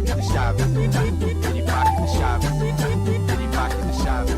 pacem de chave, mini pacem de chave, mini pacem de chave.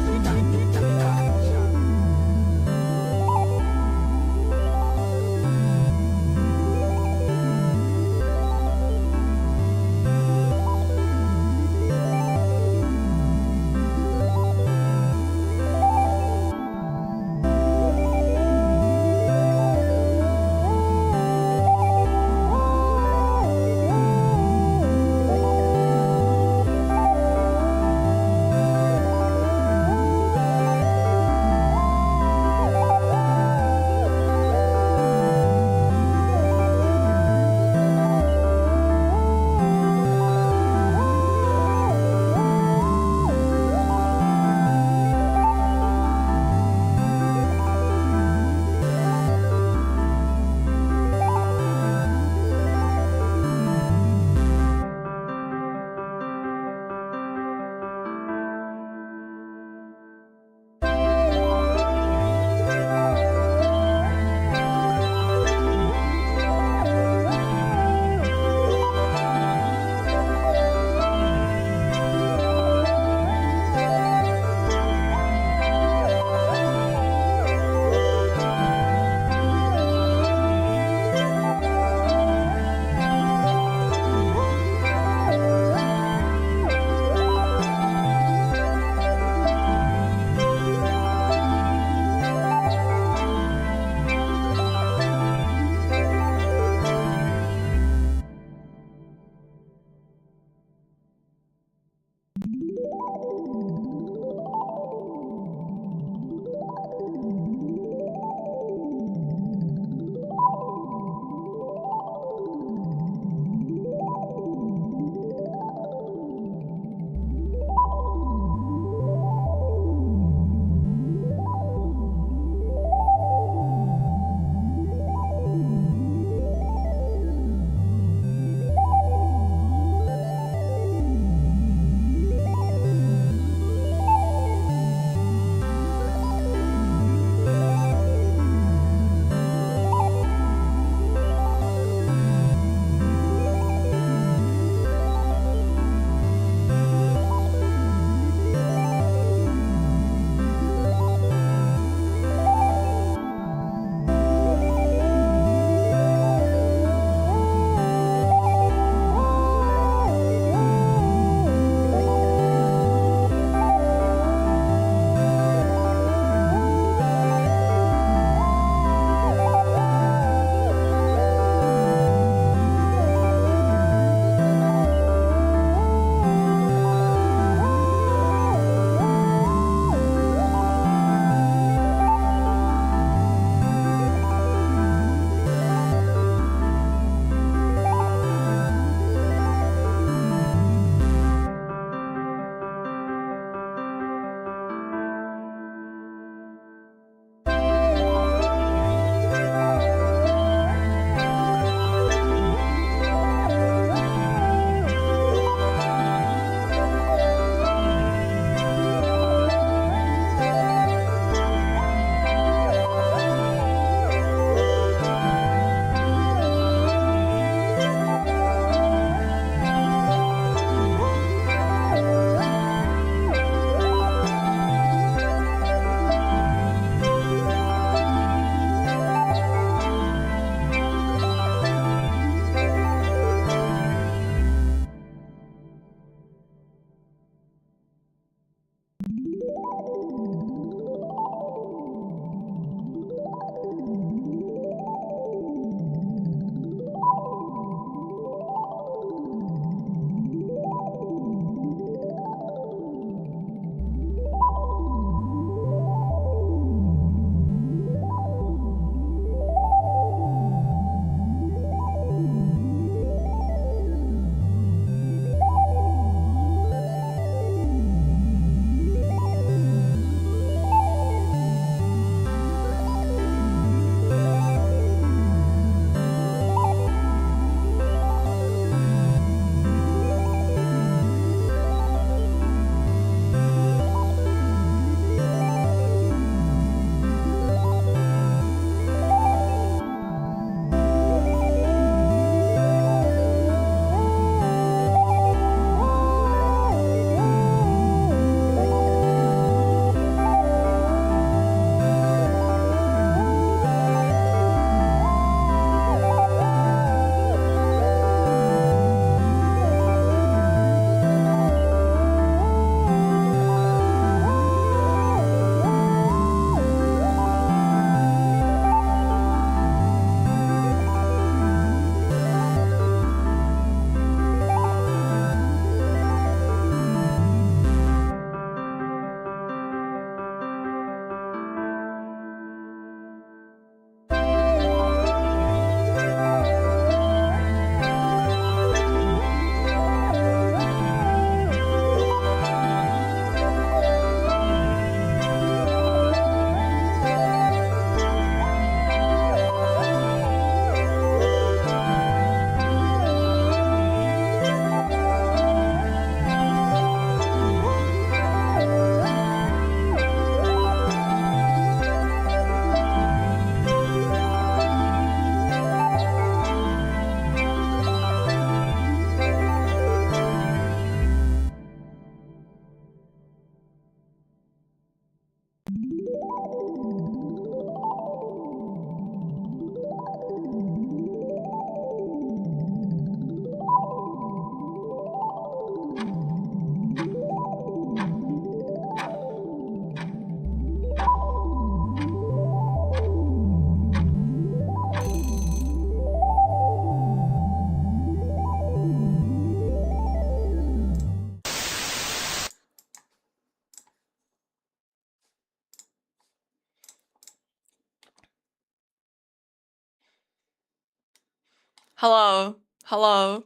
Hello. Hello.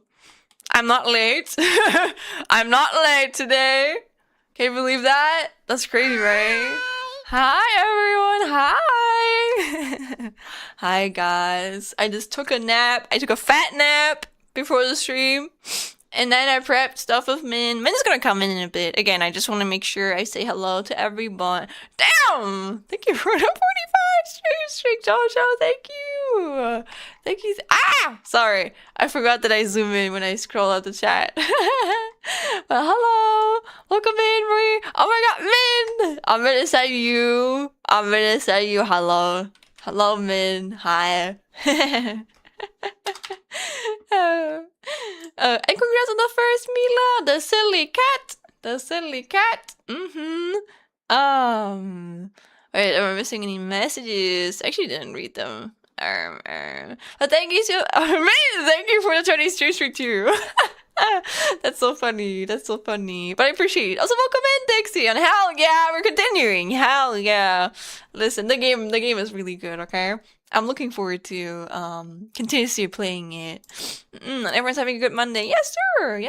I'm not late. I'm not late today. Can you believe that? That's crazy, right? Hi, everyone. Hi. Hi, guys. I just took a nap. I took a fat nap before the stream. And then I prepped stuff with Min. Min is gonna come in a bit. Again, I just want to make sure I say hello to everyone. Damn! Thank you for the 45 streak, Jojo. Thank you. Thank you. Ah! Sorry. I forgot that I zoom in when I scroll out the chat. But hello. Welcome in, Marie. Oh my god, Min! I'm gonna say you. Hello. Hello, Min. Hi. And congrats on the first Mila, the silly cat. Wait, am I missing any messages? I actually didn't read them. But thank you so, thank you for the 20 streak too. That's so funny. But I appreciate it. Also, welcome in, Dixie. And hell yeah, we're continuing. Hell yeah. Listen, the game is really good. Okay. I'm looking forward to continuously playing it. Everyone's having a good Monday. Yes, sir.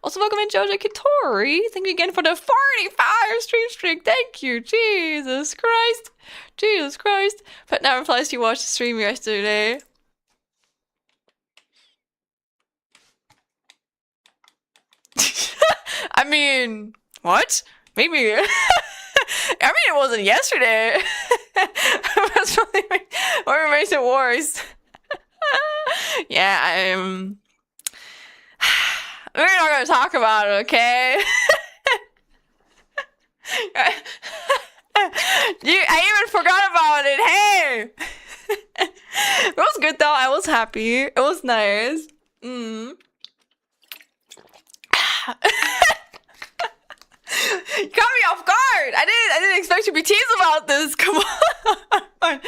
Also, welcome in, Jojo Kitori. Thank you again for the 45 streak. Thank you. Jesus Christ. But now replies you watched the stream yesterday. I mean, what? Maybe. I mean, it wasn't yesterday. That's probably what makes it worse. Yeah, we're not gonna talk about it, okay? I even forgot about it. Hey, it was good though. I was happy. It was nice. You caught me off guard. I didn't expect you to be teased about this. Come on.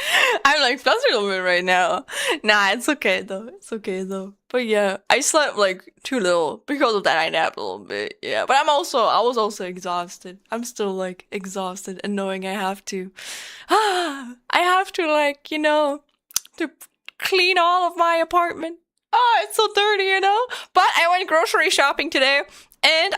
I'm like flustered a little bit right now. Nah, it's okay though. But yeah, I slept like too little because of that. I napped a little bit. Yeah, but I was also exhausted. I'm still like exhausted and knowing I have to like, to clean all of my apartment. Oh, it's so dirty, But I went grocery shopping today and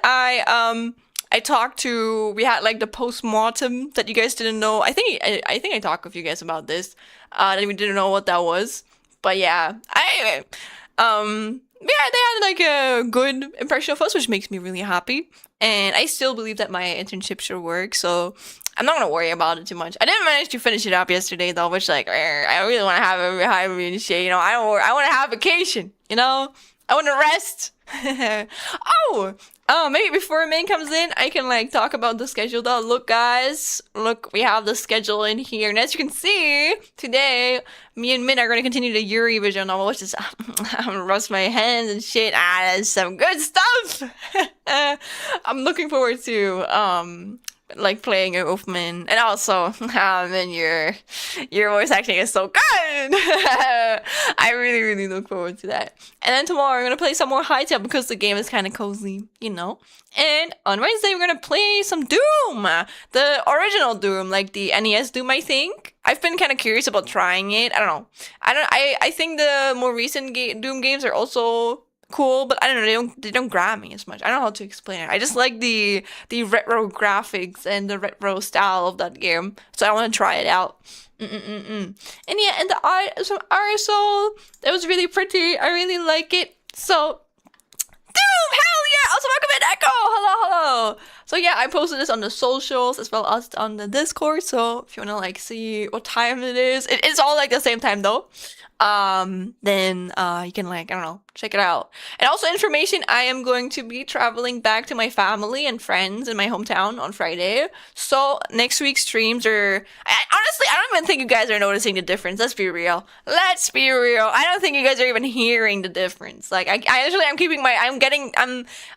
I talked to, we had like the post-mortem that you guys didn't know. I think I talked with you guys about this, that we didn't know what that was. But yeah, they had like a good impression of us, which makes me really happy. And I still believe that my internship should work, so I'm not gonna worry about it too much. I didn't manage to finish it up yesterday though, which like, I really want to have a hybrid and shit, I want to have vacation, I want to rest. Maybe before Min comes in, I can like talk about the schedule though. Look, guys, we have the schedule in here, and as you can see, today me and Min are gonna continue the Yuri visual novel, which is I'm gonna rust my hands and shit. That's some good stuff. I'm looking forward to like playing it with Min, and also Min, your voice acting is so good. I really look forward to that. And then tomorrow we're gonna play some more Hiiiii because the game is kind of cozy, And on Wednesday we're gonna play some Doom, the original Doom, like the NES Doom. I think I've been kind of curious about trying it. I don't know. I think the more recent Doom games are also cool, but I don't know, they don't grab me as much. I don't know how to explain it. I just like the retro graphics and the retro style of that game, so I want to try it out. And yeah, and the art, some aerosol, that was really pretty. I really like it. So Doom, hell yeah! Also welcome in Echo. Hello. So yeah, I posted this on the socials as well as on the Discord. So if you wanna like see what time it is, it's all like the same time though. Then you can like, I don't know, check it out. And also information, I am going to be traveling back to my family and friends in my hometown on Friday. So next week's streams are, honestly, I don't even think you guys are noticing the difference. Let's be real. I don't think you guys are even hearing the difference. Like I'm keeping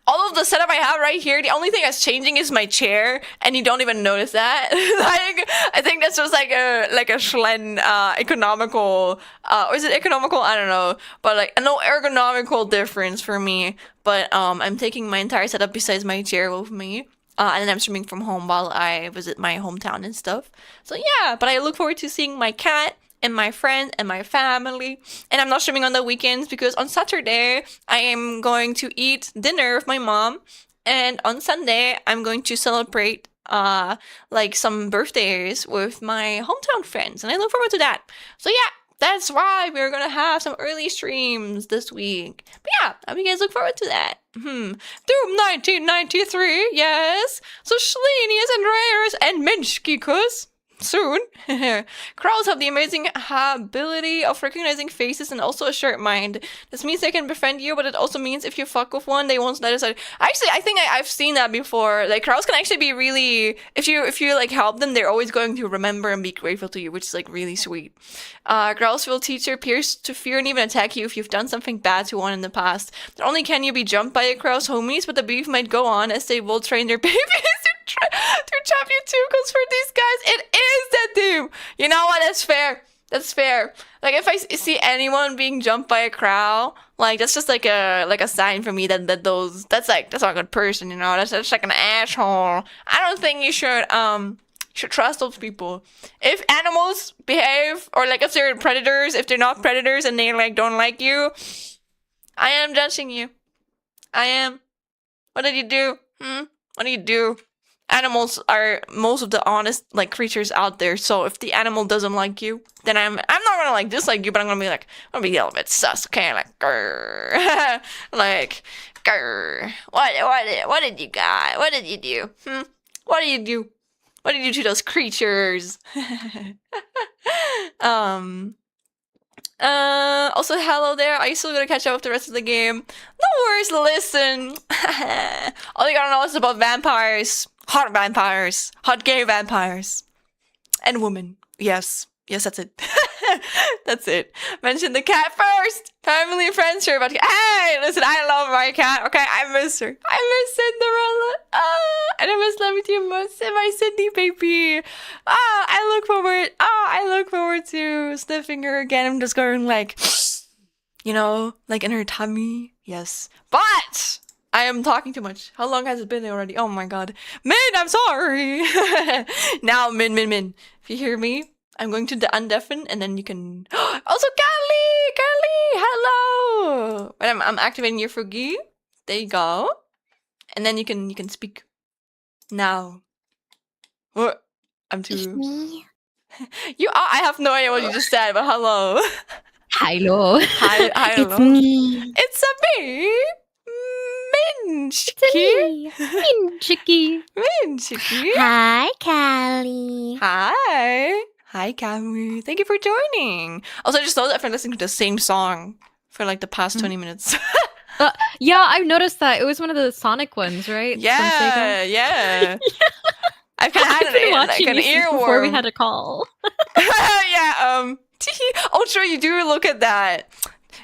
all of the setup I have right here. The only thing that's changing is my chair, and you don't even notice that. Like, I think that's just like a Schlen, economical, or is it economical? I don't know, but like no ergonomical difference for me. But I'm taking my entire setup besides my chair with me. And then I'm streaming from home while I visit my hometown and stuff. So yeah, but I look forward to seeing my cat and my friends and my family. And I'm not streaming on the weekends because on Saturday I am going to eat dinner with my mom, and on Sunday I'm going to celebrate like some birthdays with my hometown friends, and I look forward to that. So yeah, that's why we're gonna have some early streams this week. But yeah, I hope you guys look forward to that. Doom 1993, yes. So Schlenius and Rares and Minchki cuz soon. Crows have the amazing ability of recognizing faces and also a short mind. This means they can befriend you, but it also means if you fuck with one, they won't let us out. Actually, I think I've seen that before. Like, crows can actually be really, if you like help them, they're always going to remember and be grateful to you, which is like really sweet. Crows will teach their peers to fear and even attack you if you've done something bad to one in the past. Not only can you be jumped by a crow's homies, but the beef might go on as they will train their babies to chop you too, because for these guys, it is that doom. You know what? That's fair. That's fair. Like, if I see anyone being jumped by a crow, like, that's just like a sign for me that that's not a good person, you know? That's like an asshole. I don't think you should trust those people. If animals behave, or like if they're predators, if they're not predators and they like don't like you, I am judging you. I am. What did you do? What do you do? Animals are most of the honest like creatures out there. So if the animal doesn't like you, then I'm not gonna like dislike you, but I'm gonna be a little bit sus. Okay, like grr, like grr. What did you got? What did you do? What did you do? What did you do to those creatures? Also hello there. Are you still gonna catch up with the rest of the game? No worries, listen. All you gotta know is about vampires. Hot gay vampires. And women. Yes, that's it. That's it. Mention the cat first. Family and friends sure about hey, listen, I love my cat. Okay, I miss her. I miss Cinderella. And I miss Love You Most and my Sydney baby. I look forward to sniffing her again. I'm just going like, you know, like in her tummy. Yes. But I am talking too much. How long has it been already? Oh my god. Min, I'm sorry. Now, Min. If you hear me, I'm going to undeafen, and then you can. Also, Carly, hello. But I'm activating your Fugi. There you go. And then you can speak. Now. What? I'm too. It's me. I have no idea what you just said, but hello. Hello. Hi, hello. It's me. It's a me. Minchki. It's me. Minchki. Hi, Callie. Hi, Camu. Thank you for joining. Also, I just know that I've been listening to the same song for like the past 20 minutes. Yeah, I've noticed that. It was one of the Sonic ones, right? Yeah. I've kind of had an earworm before we had a call. Yeah. Oh, sure, you do look at that.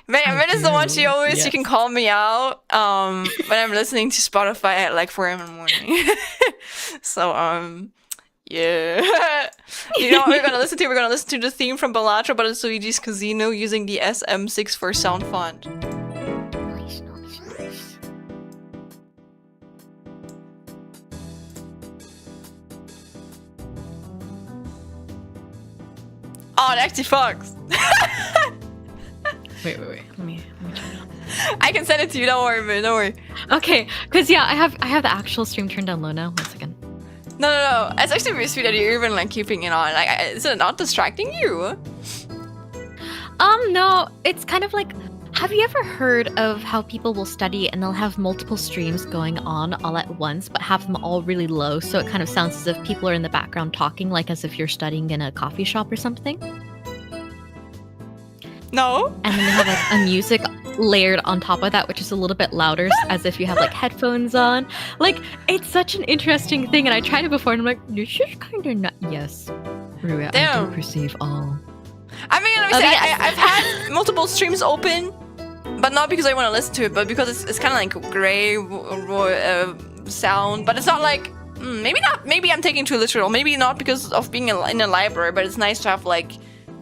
Min is the one you can call me out when I'm listening to Spotify at like 4 a.m. in the morning. So yeah. You know what we're gonna listen to? We're gonna listen to the theme from Balatro, but it's Luigi's Casino using the SM64 sound font. Nice. Oh, it actually fucks. Wait. Let me turn it on. I can send it to you. Don't worry, man. Don't worry. Okay, because yeah, I have the actual stream turned down low now. 1 second. No. It's actually really sweet that you're even like keeping it on. Like, is it not distracting you? No. It's kind of like. Have you ever heard of how people will study and they'll have multiple streams going on all at once, but have them all really low, so it kind of sounds as if people are in the background talking, like as if you're studying in a coffee shop or something? No. And then they have like a music layered on top of that, which is a little bit louder, as if you have like headphones on. Like, it's such an interesting thing, and I tried it before, and I'm like, this is kind of not. Yes, Rua, I do perceive all. I mean, I've had multiple streams open, but not because I want to listen to it, but because it's kind of like gray sound. But it's not like maybe not. Maybe I'm taking too literal. Maybe not because of being in a library, but it's nice to have like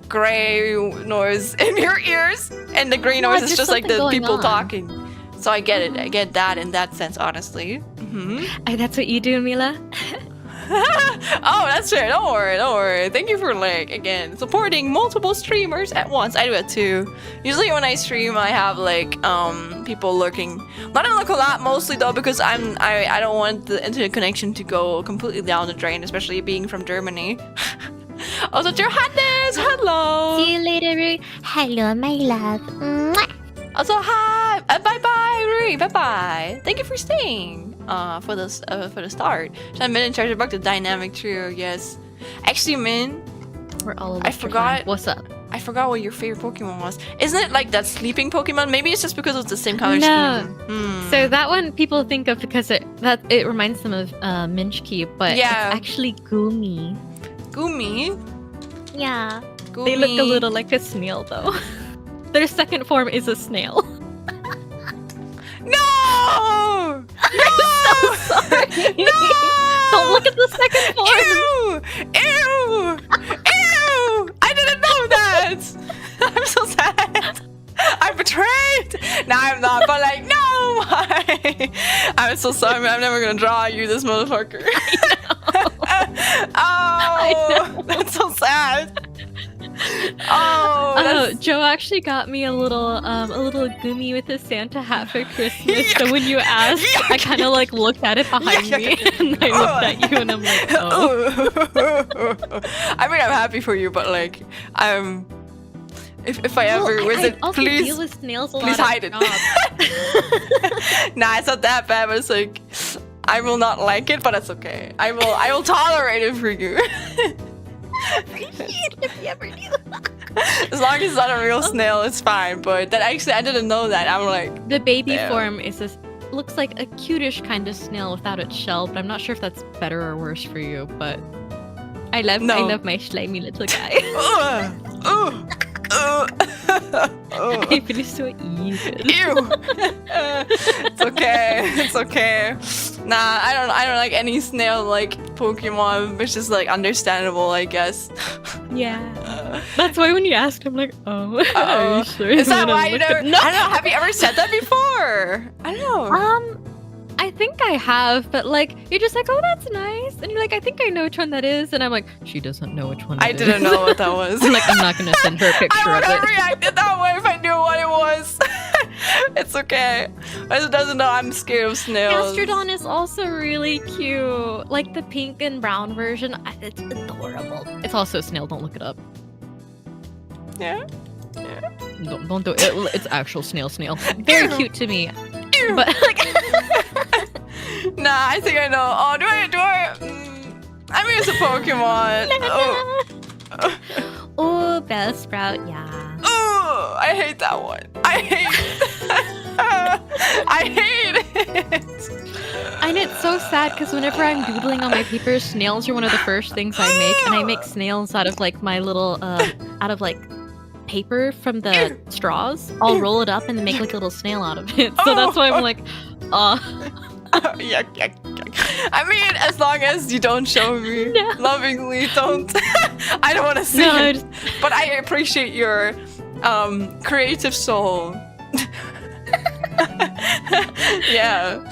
gray noise in your ears, and the gray noise is just like the people talking. So I get it. I get that in that sense, honestly. That's what you do, Mila. Oh, that's fair. Don't worry, don't worry. Thank you for like again supporting multiple streamers at once. I do it too. Usually when I stream, I have like people lurking. Not in the collab mostly though, because I don't want the internet connection to go completely down the drain, especially being from Germany. Also, Johannes, hello. See you later, Rui. Hello, my love. Mwah. Also, hi. Bye bye, Rui. Bye bye. Thank you for staying. For the start. So I'm in charge about the dynamic trio. Yes. Actually, Min, We're all. I forgot. What's up? I forgot what your favorite Pokemon was. Isn't it like that sleeping Pokemon? Maybe it's just because it's the same color No. scheme. So that one people think of because it reminds them of Minchki, but Yeah. it's actually Gumi. Gumi. Yeah. Gumi. They look a little like a snail though. Their second form is a snail. No! I'm so sorry. No! Don't look at the second form. Ew! Ew! Ew! I didn't know that! I'm so sad. I'm betrayed! No, I'm not, but like, no! Why? I'm so sorry, man. I'm never gonna draw you, this motherfucker. Oh, that's so sad. Oh, Joe actually got me a little gummy with a Santa hat for Christmas. So when you asked, I kind of like looked at it behind me, and I looked at you, and I'm like, oh. I mean, I'm happy for you, but like, if I ever visit, I also please, deal with snails a please lot hide it. Nah, it's not that bad, but it's like, I will not like it, but it's okay. I will tolerate it for you. If you ever do. As long as it's not a real snail, it's fine. But that actually, I didn't know that. I'm like, The baby damn. form is this looks like a cutish kind of snail without its shell, but I'm not sure if that's better or worse for you. But I love my slimy little guy. I feel so evil. Ew. It's okay. It's okay. Nah, I don't like any snail like Pokemon, which is like understandable, I guess. Yeah. That's why when you asked, I'm like, oh, are you sure? Is that And then why I you looked never? at- No. I don't know. Have you ever said that before? I don't know. I think I have, but like, you're just like, oh, that's nice. And you're like, I think I know which one that is. And I'm like, she doesn't know which one I it is. didn't know what that was. I'm like, I'm not going to send her a picture I would of have it. reacted that way if I knew what it was. It's okay. It doesn't know I'm scared of snails. Gastrodon is also really cute. Like the pink and brown version. It's adorable. It's also a snail. Don't look it up. Yeah. Don't do it. It's actual snail. Very cute to me. Ew. But like, Nah, I think I know. Oh, do I? I mean, it's a Pokemon. oh, Bellsprout, yeah. Oh, I hate that one. I hate it. I hate it. And it's so sad because whenever I'm doodling on my paper, snails are one of the first things I make, and I make snails out of like my little, out of like paper from the straws. I'll roll it up and then make like a little snail out of it. So that's why I'm like, Yuck. I mean, as long as you don't show me lovingly, don't. I don't want to see it. But I appreciate your creative soul. Yeah.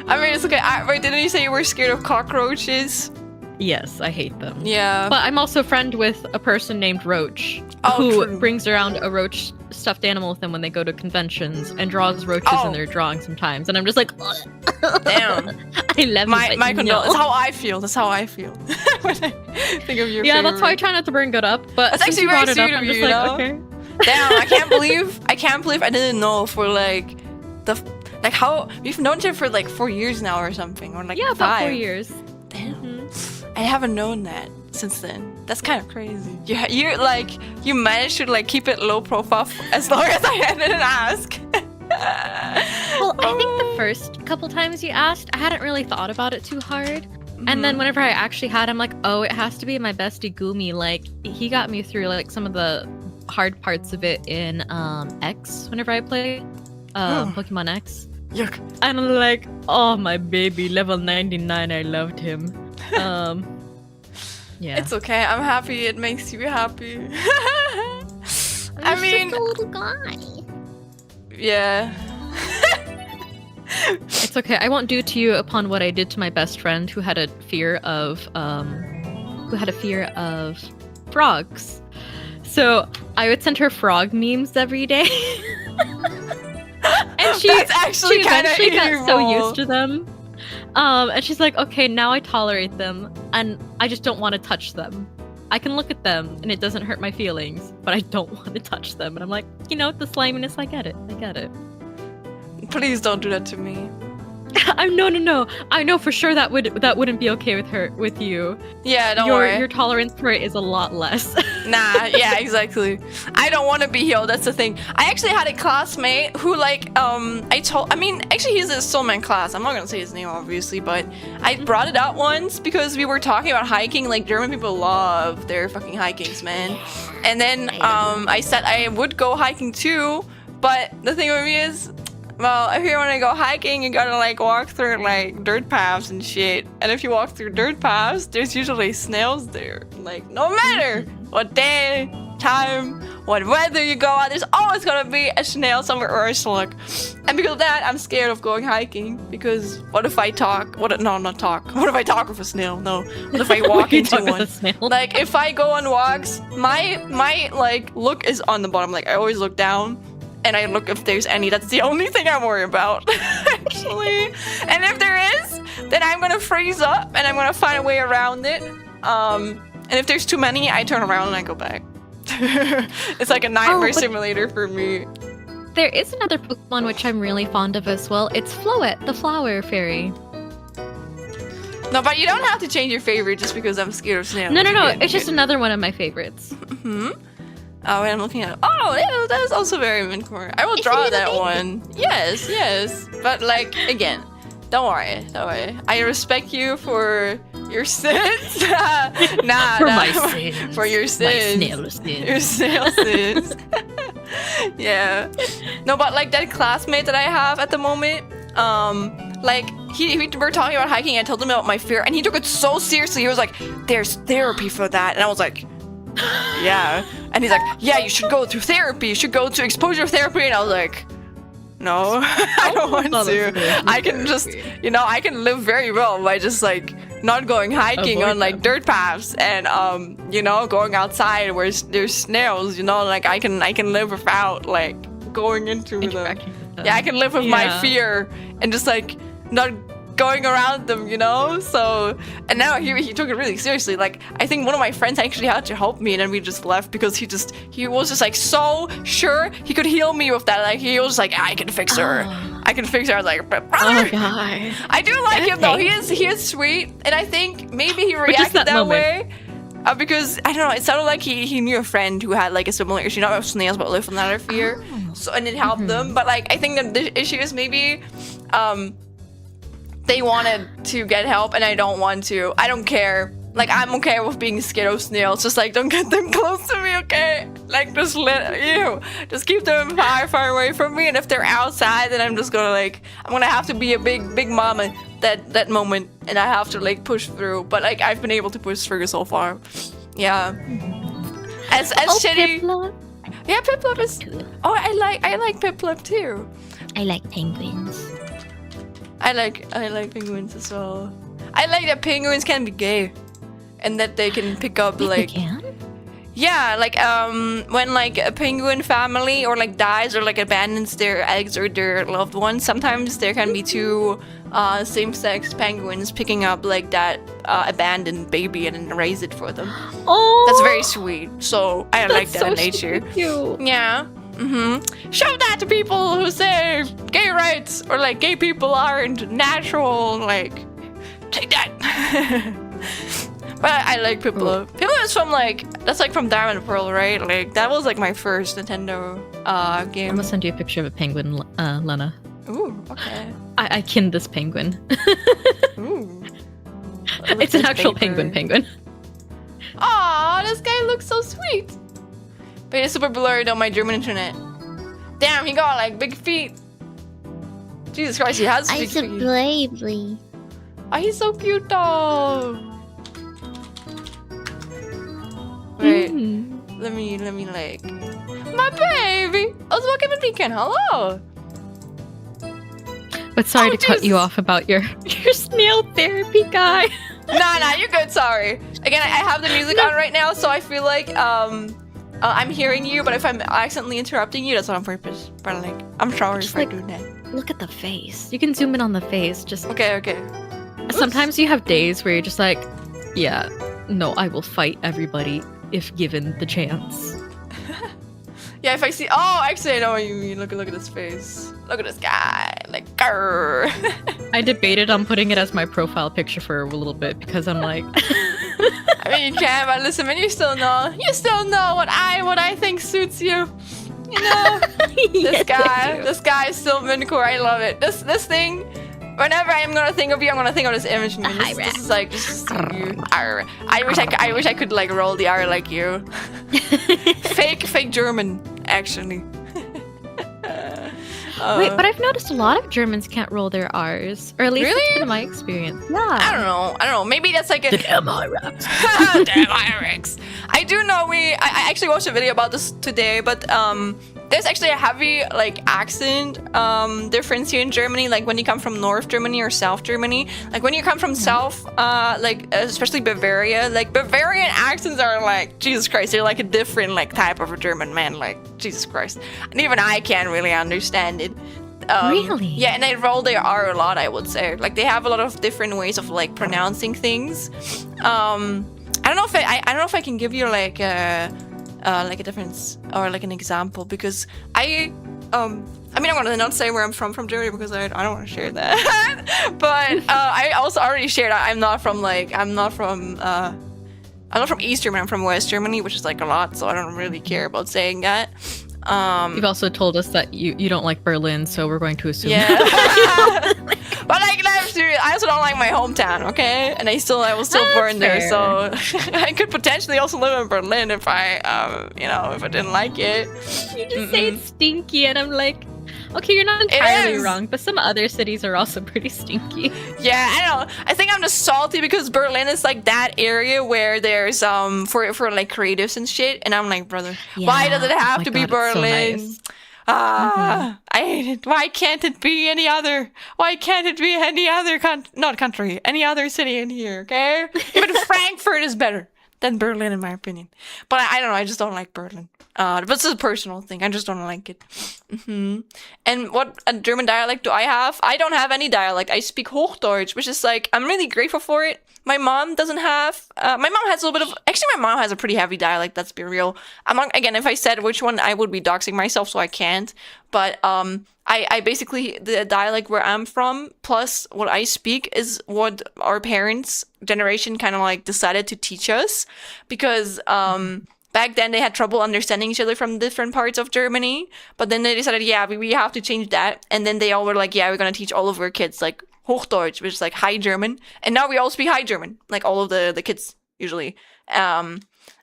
I mean, it's okay. Wait, didn't you say you were scared of cockroaches? Yes, I hate them. Yeah. But I'm also friend with a person named Roach, Oh, who brings around a roach stuffed animal with them when they go to conventions and draws roaches in their drawing sometimes. And I'm just like, damn. I love My it, but condolences. no. That's how I feel. That's how I feel. When I think of your Yeah, that's why I favorite. try not to bring it up. But That's since actually you brought very it up, sweet of I'm you, just you like, know? okay. Damn, I can't believe I didn't know for like like how we've known each other for like 4 years now or something, or like Yeah, about 4 5. years. Damn. I haven't known that since then. That's kind of crazy. You like you managed to like keep it low profile as long as I didn't ask. Well, I think the first couple times you asked, I hadn't really thought about it too hard. And then whenever I actually had, I'm like, oh, it has to be my bestie Gumi. Like, he got me through like some of the hard parts of it in X whenever I play Pokemon X. Yuck. And I'm like, oh, my baby, level 99, I loved him. Yeah. It's okay. I'm happy. It makes you happy. I mean, just a little guy. yeah. It's okay. I won't do to you upon what I did to my best friend who had a fear of frogs. So I would send her frog memes every day. And she actually kind of eventually got so used to them. And she's like, okay, now I tolerate them, and I just don't want to touch them. I can look at them, and it doesn't hurt my feelings, but I don't want to touch them. And I'm like, you know, the sliminess, I get it. Please don't do that to me. No. I know for sure that wouldn't be okay with you. Yeah, don't worry. Your tolerance for it is a lot less. Nah, yeah, exactly. I don't want to be healed. That's the thing. I actually had a classmate who, like, actually he's a still in my class. I'm not gonna say his name, obviously, but I brought it up once because we were talking about hiking. Like, German people love their fucking hikings, man. And then I said I would go hiking too, but the thing with me is, well, if you want to go hiking, you gotta like walk through like dirt paths and shit. And if you walk through dirt paths, there's usually snails there. Like, no matter what day, time, what weather you go out, there's always gonna be a snail somewhere or a slug. And because of that, I'm scared of going hiking. Because what if I talk? What if I talk with a snail? No. What if I walk into one? Like, if I go on walks, my like look is on the bottom. Like, I always look down. And I look if there's any. That's the only thing I'm worried about, actually. And if there is, then I'm gonna freeze up and I'm gonna find a way around it. And if there's too many, I turn around and I go back. It's like a nightmare simulator for me. There is another Pokemon which I'm really fond of as well. It's Floette, the flower fairy. No, but you don't have to change your favorite just because I'm scared of snails. No. It's just another one of my favorites. Oh, wait, I'm looking at. Oh, yeah, that's also very Minchki. I will draw that one. Yes. But like, again, don't worry. I respect you for your sins. My sins. For your sins. My snail sins. Your snail sins. Yeah. No, but like that classmate that I have at the moment, like we were talking about hiking. I told him about my fear, and he took it so seriously. He was like, "There's therapy for that," and I was like, yeah. And he's like, yeah, you should go through therapy. You should go to exposure therapy. And I was like, no, I don't want to. I can just, I can live very well by just like not going hiking on like dirt paths and going outside where there's snails. Like I can live without like going into them. Yeah, I can live with my fear and just like not going around them, so, and now he took it really seriously. Like, I think one of my friends actually had to help me, and then we just left because he was just like so sure he could heal me with that. Like, he was like, I can fix her. I was like, brother. Oh, God. I do like him though. He is sweet, and I think maybe he reacted that way because I don't know. It sounded like he knew a friend who had like a similar issue, not with snails, but with another fear. So, and it helped them. But like, I think that the issue is maybe, they wanted to get help and I don't want to. I don't care. Like, I'm okay with being scared of snails. Just like, don't get them close to me, okay? Like, just keep them far away from me. And if they're outside, then I'm just gonna I'm gonna have to be a big mama that moment, and I have to like push through. But like, I've been able to push through so far. Yeah. As shitty. Piplup. Yeah, Piplup is. Oh, I like Piplup too. I like penguins. I like penguins as well. I like that penguins can be gay, and that they can pick up like. They can? Yeah, like when like a penguin family or like dies or like abandons their eggs or their loved ones, sometimes there can be two same-sex penguins picking up like that abandoned baby and then raise it for them. Oh, that's very sweet. So I like that in nature. Cute. Yeah. Show that to people who say gay rights or like gay people aren't natural. Like, take that. But I like Piplup. Piplup is from that's like from Diamond and Pearl, right? Like that was like my first Nintendo game. I'm gonna send you a picture of a penguin, Lena. Ooh, okay. I kinned this penguin. Ooh. It's an actual penguin. Aw, this guy looks so sweet. But it's super blurry on my German internet. Damn, he got like big feet. Jesus Christ, he has big feet. Bravely. Oh, he's so cute though. Wait, let me like my baby. I was walking with Deacon. Hello. But sorry Oh, to cut you Jesus. off about your snail therapy guy. Nah, you're good. Sorry. Again, I have the music on right now, so I feel like I'm hearing you. But if I'm accidentally interrupting you, that's on purpose. But like, I'm sorry Just for like- doing that. Look at the face. You can zoom in on the face. Just Okay. sometimes you have days where you're just like, yeah, no, I will fight everybody if given the chance. Yeah, if I see, oh, actually, I know what you mean. Look at this face. Look at this guy. Like, grrr. I debated on putting it as my profile picture for a little bit because I'm like, I mean, you can, but listen, man, you still know what I think suits you. You know, this guy is still Mincore. I love it. This thing. Whenever I'm gonna think of you, I'm gonna think of this image. Man. This is like just you. Arr. I wish I could like roll the R like you. fake German, actually. wait, but I've noticed a lot of Germans can't roll their R's, or at least Really? that's been my experience. Yeah. I don't know. Maybe that's like a Damn Iraqs. damn Iraqs. I do know I actually watched a video about this today, but there's actually a heavy like accent difference here in Germany. Like when you come from North Germany or South Germany, like when you come from South, like especially Bavaria, like Bavarian accents are like Jesus Christ. They're like a different like type of a German, man. Like Jesus Christ, and even I can't really understand it. Really? Yeah, and they roll their R a lot, I would say. Like they have a lot of different ways of like pronouncing things. I don't know if I can give you like a difference or like an example because I mean I'm gonna not say where I'm from Germany because I don't want to share that. But I also already shared I'm not from East Germany. I'm from West Germany, which is like a lot, so I don't really care about saying that. You've also told us that you don't like Berlin, so we're going to assume. Yeah. But like that's serious. I also don't like my hometown, okay? And I was still That's born there, fair. so I could potentially also live in Berlin if I if I didn't like it. You just say it's stinky, and I'm like, okay, you're not entirely is. wrong, but some other cities are also pretty stinky. Yeah, I don't know. I think I'm just salty because Berlin is like that area where there's for like creatives and shit, and I'm like, brother, why does it Yeah. have Oh to my be God, it's so Berlin? nice. I hate it. Why can't it be any other? Why can't it be any other any other city in here? Okay, even Frankfurt is better than Berlin in my opinion. But I don't know. I just don't like Berlin. But it's a personal thing. I just don't like it. And what German dialect do I have? I don't have any dialect. I speak Hochdeutsch, which is like I'm really grateful for it. My mom doesn't have. My mom has a little bit of. Actually, my mom has a pretty heavy dialect. Let's be real. I'm not, again, if I said which one, I would be doxing myself, so I can't. But I basically the dialect where I'm from plus what I speak is what our parents' generation kind of like decided to teach us because back then they had trouble understanding each other from different parts of Germany. But then they decided, yeah, we have to change that. And then they all were like, yeah, we're gonna teach all of our kids like Hochdeutsch, which is like High German. And now we all speak High German, like all of the kids usually.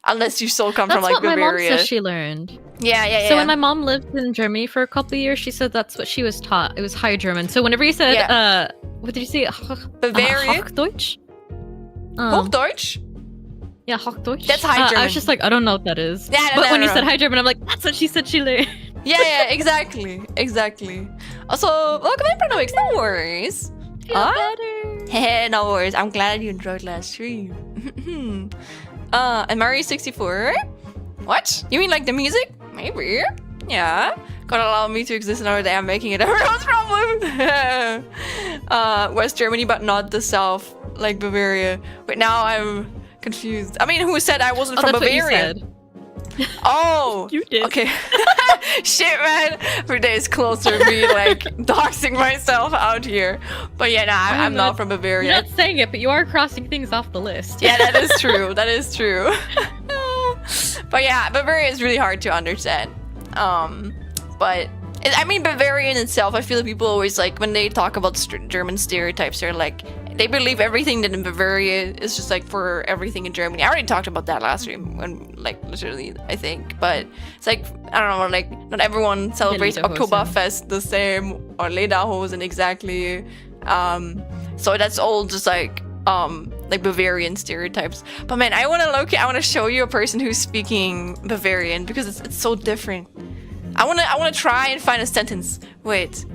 Unless you still come from That's like what my mom Bavaria. says she learned. Yeah. So when my mom lived in Germany for a couple of years, she said that's what she was taught. It was High German. So whenever you said, what did you say? Bavarian? Hochdeutsch? Hochdeutsch? Yeah, Hochdeutsch. That's High German. I was just like, I don't know what that is. Yeah, but when you no. said High German, I'm like, that's what she said she learned. Yeah, exactly. Also, welcome in, Pranawix. No worries. Feel better. Hey, no worries. I'm glad you enjoyed last stream. And Mario64? What? You mean like the music? Maybe. Yeah. God allow me to exist another day. I'm making it everyone's problem. West Germany, but not the South, like Bavaria. Wait, now I'm confused. I mean, who said I wasn't from That's what you Bavaria? said. Oh, You did. Okay. Shit, man. Every day is closer to me, like, doxing myself out here. But yeah, nah, I'm not from Bavaria. You're not saying it, but you are crossing things off the list. Yeah, that is true. That is true. But yeah, Bavaria is really hard to understand. But I mean, Bavarian itself, I feel like people always like when they talk about German stereotypes, they're like they believe everything that in Bavaria is just like for everything in Germany. I already talked about that last stream, when like literally, I think. But it's like I don't know, like not everyone celebrates Lederhosen. Oktoberfest the same or Lederhosen exactly. So that's all just like Bavarian stereotypes. But man, I want to show you a person who's speaking Bavarian because it's so different. I want to try and find a sentence. Wait.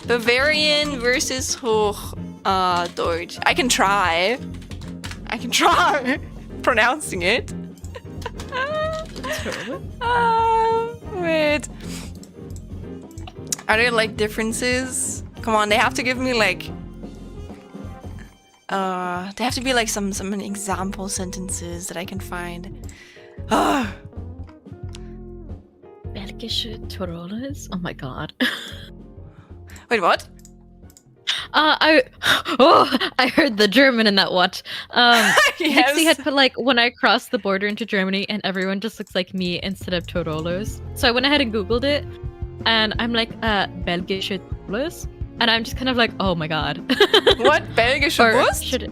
Bavarian versus Hochdeutsch. I can try. Pronouncing it. Wait. Are there like differences? Come on, they have to give me like they have to be like some example sentences that I can find. Belgische Tiroles? Oh my god. Wait, what? I heard the German in that what? Yes. Nixie had put like when I crossed the border into Germany and everyone just looks like me instead of Tiroles. So I went ahead and Googled it and I'm like, Belgische Tiroles? And I'm just kind of like, oh my god. What? Belgische Or Wurst? should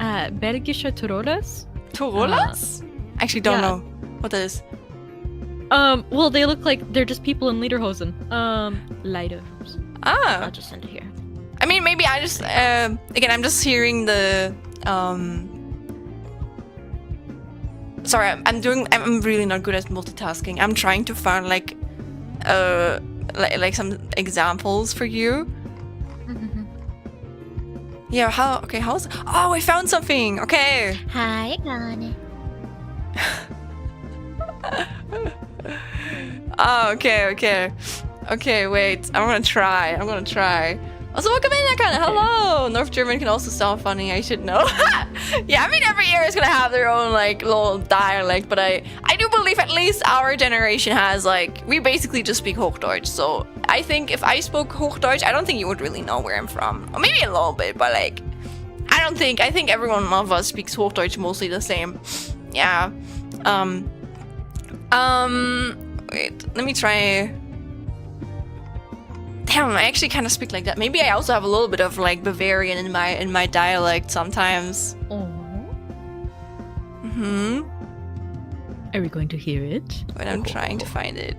Belgische Tiroles? Tirolas? Actually don't know what that is. Well, they look like they're just people in lederhosen. Lederhosen. Ah. I'll just send it here. I mean, maybe I just, again, I'm just hearing the, sorry, I'm really not good at multitasking. I'm trying to find, like some examples for you. Yeah, how's, oh, I found something, okay. Hi, Connie. Oh, okay, wait, I'm gonna try. Also, welcome in, Akana. Hello! North German can also sound funny, I should know. Yeah, I mean, every year is gonna have their own, like, little dialect, but I do believe at least our generation has, like, we basically just speak Hochdeutsch, so I think if I spoke Hochdeutsch, I don't think you would really know where I'm from. Or maybe a little bit, but, like, I think every one of us speaks Hochdeutsch mostly the same. Yeah. Wait, let me try. Damn, I actually kind of speak like that. Maybe I also have a little bit of like Bavarian in my dialect sometimes. Oh. Are we going to hear it? Wait, I'm trying to find it.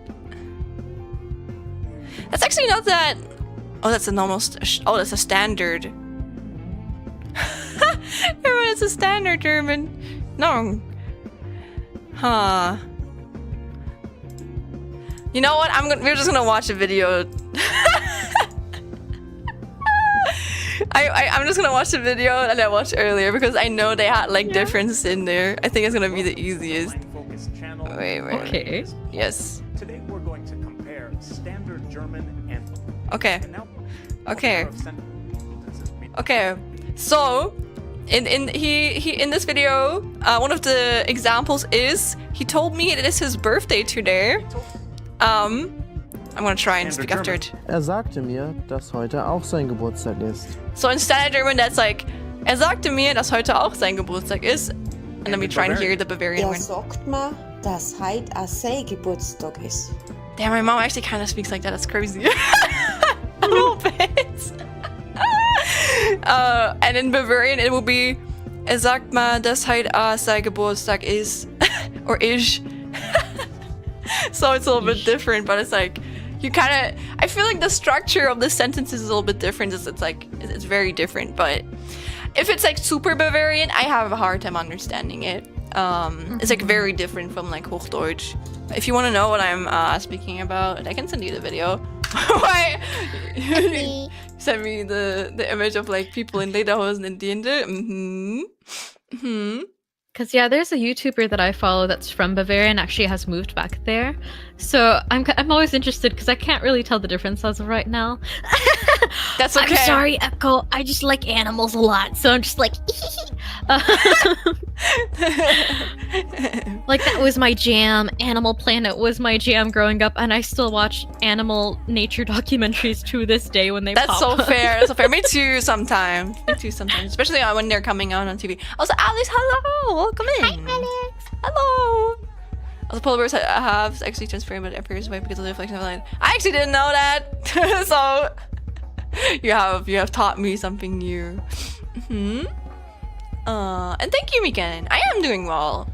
That's actually not that. Oh, that's a normal. Oh, that's a standard. Everyone, it's a standard German. No. Huh. You know what? We're just gonna watch a video. I'm just gonna watch the video that I watched earlier because I know they had like difference in there. I think it's gonna be the easiest. Wait. Okay. Yes. Today we're going to compare standard German and Okay. So, in this video, one of the examples is he told me it is his birthday today. I'm gonna try and speak after it. Sagte mir, dass heute auch sein Geburtstag ist. So in standard German, that's like, sagte mir, dass heute auch sein Geburtstag ist. And then we try and hear the Bavarian one. Sagt mir, dass heute auch sein Geburtstag ist. Damn, my mom actually kind of speaks like that. That's crazy. A little bit. And in Bavarian, it will be, sagt mir, dass heute auch sein Geburtstag ist. Or ish. So it's a little bit different, but it's like, you kind of, I feel like the structure of the sentences is a little bit different. It's like, it's very different, but if it's like super Bavarian, I have a hard time understanding it. It's like very different from like Hochdeutsch. If you want to know what I'm speaking about, I can send you the video. Why? Send me the image of like people in lederhosen and Diende. Because yeah, there's a YouTuber that I follow that's from Bavaria and actually has moved back there. So I'm always interested because I can't really tell the difference as of right now. That's okay. I'm sorry, Echo. I just like animals a lot, so I'm just like, like that was my jam. Animal Planet was my jam growing up, and I still watch animal nature documentaries to this day when they pop That's so up. fair. That's so fair. Me too sometimes. Especially when they're coming out on TV. Also, Alice, hello. Welcome in. Hi, Alex. Hello. Also, polar bears have actually transparent, but it appears white because of the reflection of light. I actually didn't know that. So, you have taught me something new. And thank you, Mikan. I am doing well.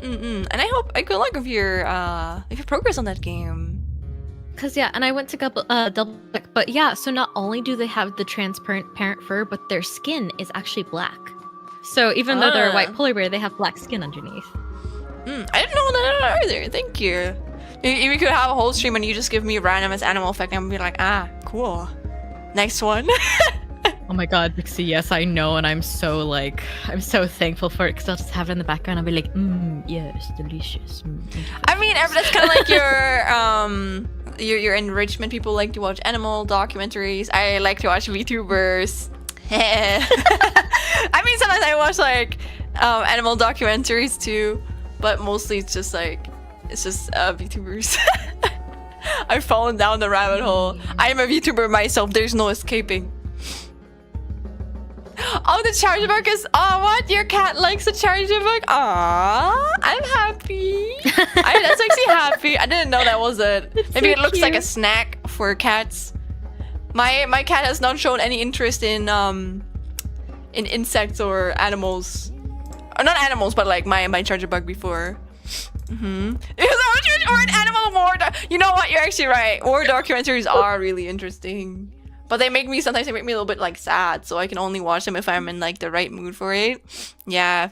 And I hope good luck with your progress on that game. Cause yeah, and I went to double check, but yeah, so not only do they have the transparent parent fur, but their skin is actually black. So even though they're a white polar bear, they have black skin underneath. I didn't know that either. Thank you. We could have a whole stream and you just give me random as animal effect and I'm be like, ah, cool. Next one. Oh my god, Pixie, yes, I know, and I'm so thankful for it because I'll just have it in the background. I'll be like, yes, delicious. I mean, that's kind of like your enrichment. People like to watch animal documentaries. I like to watch VTubers. I mean, sometimes I watch like animal documentaries too, but mostly it's just VTubers. I've fallen down the rabbit hole. I am a VTuber myself. There's no escaping. Oh, the charger bug is. Oh, what? Your cat likes the charger bug? Aw, I'm happy. That's actually happy. I didn't know that was it. Maybe it looks like a snack for cats. My cat has not shown any interest in insects or animals, or not animals, but like my charger bug before. Or an animal war. You know what? You're actually right. War documentaries are really interesting. But sometimes they make me a little bit like sad, so I can only watch them if I'm in like the right mood for it. Yeah.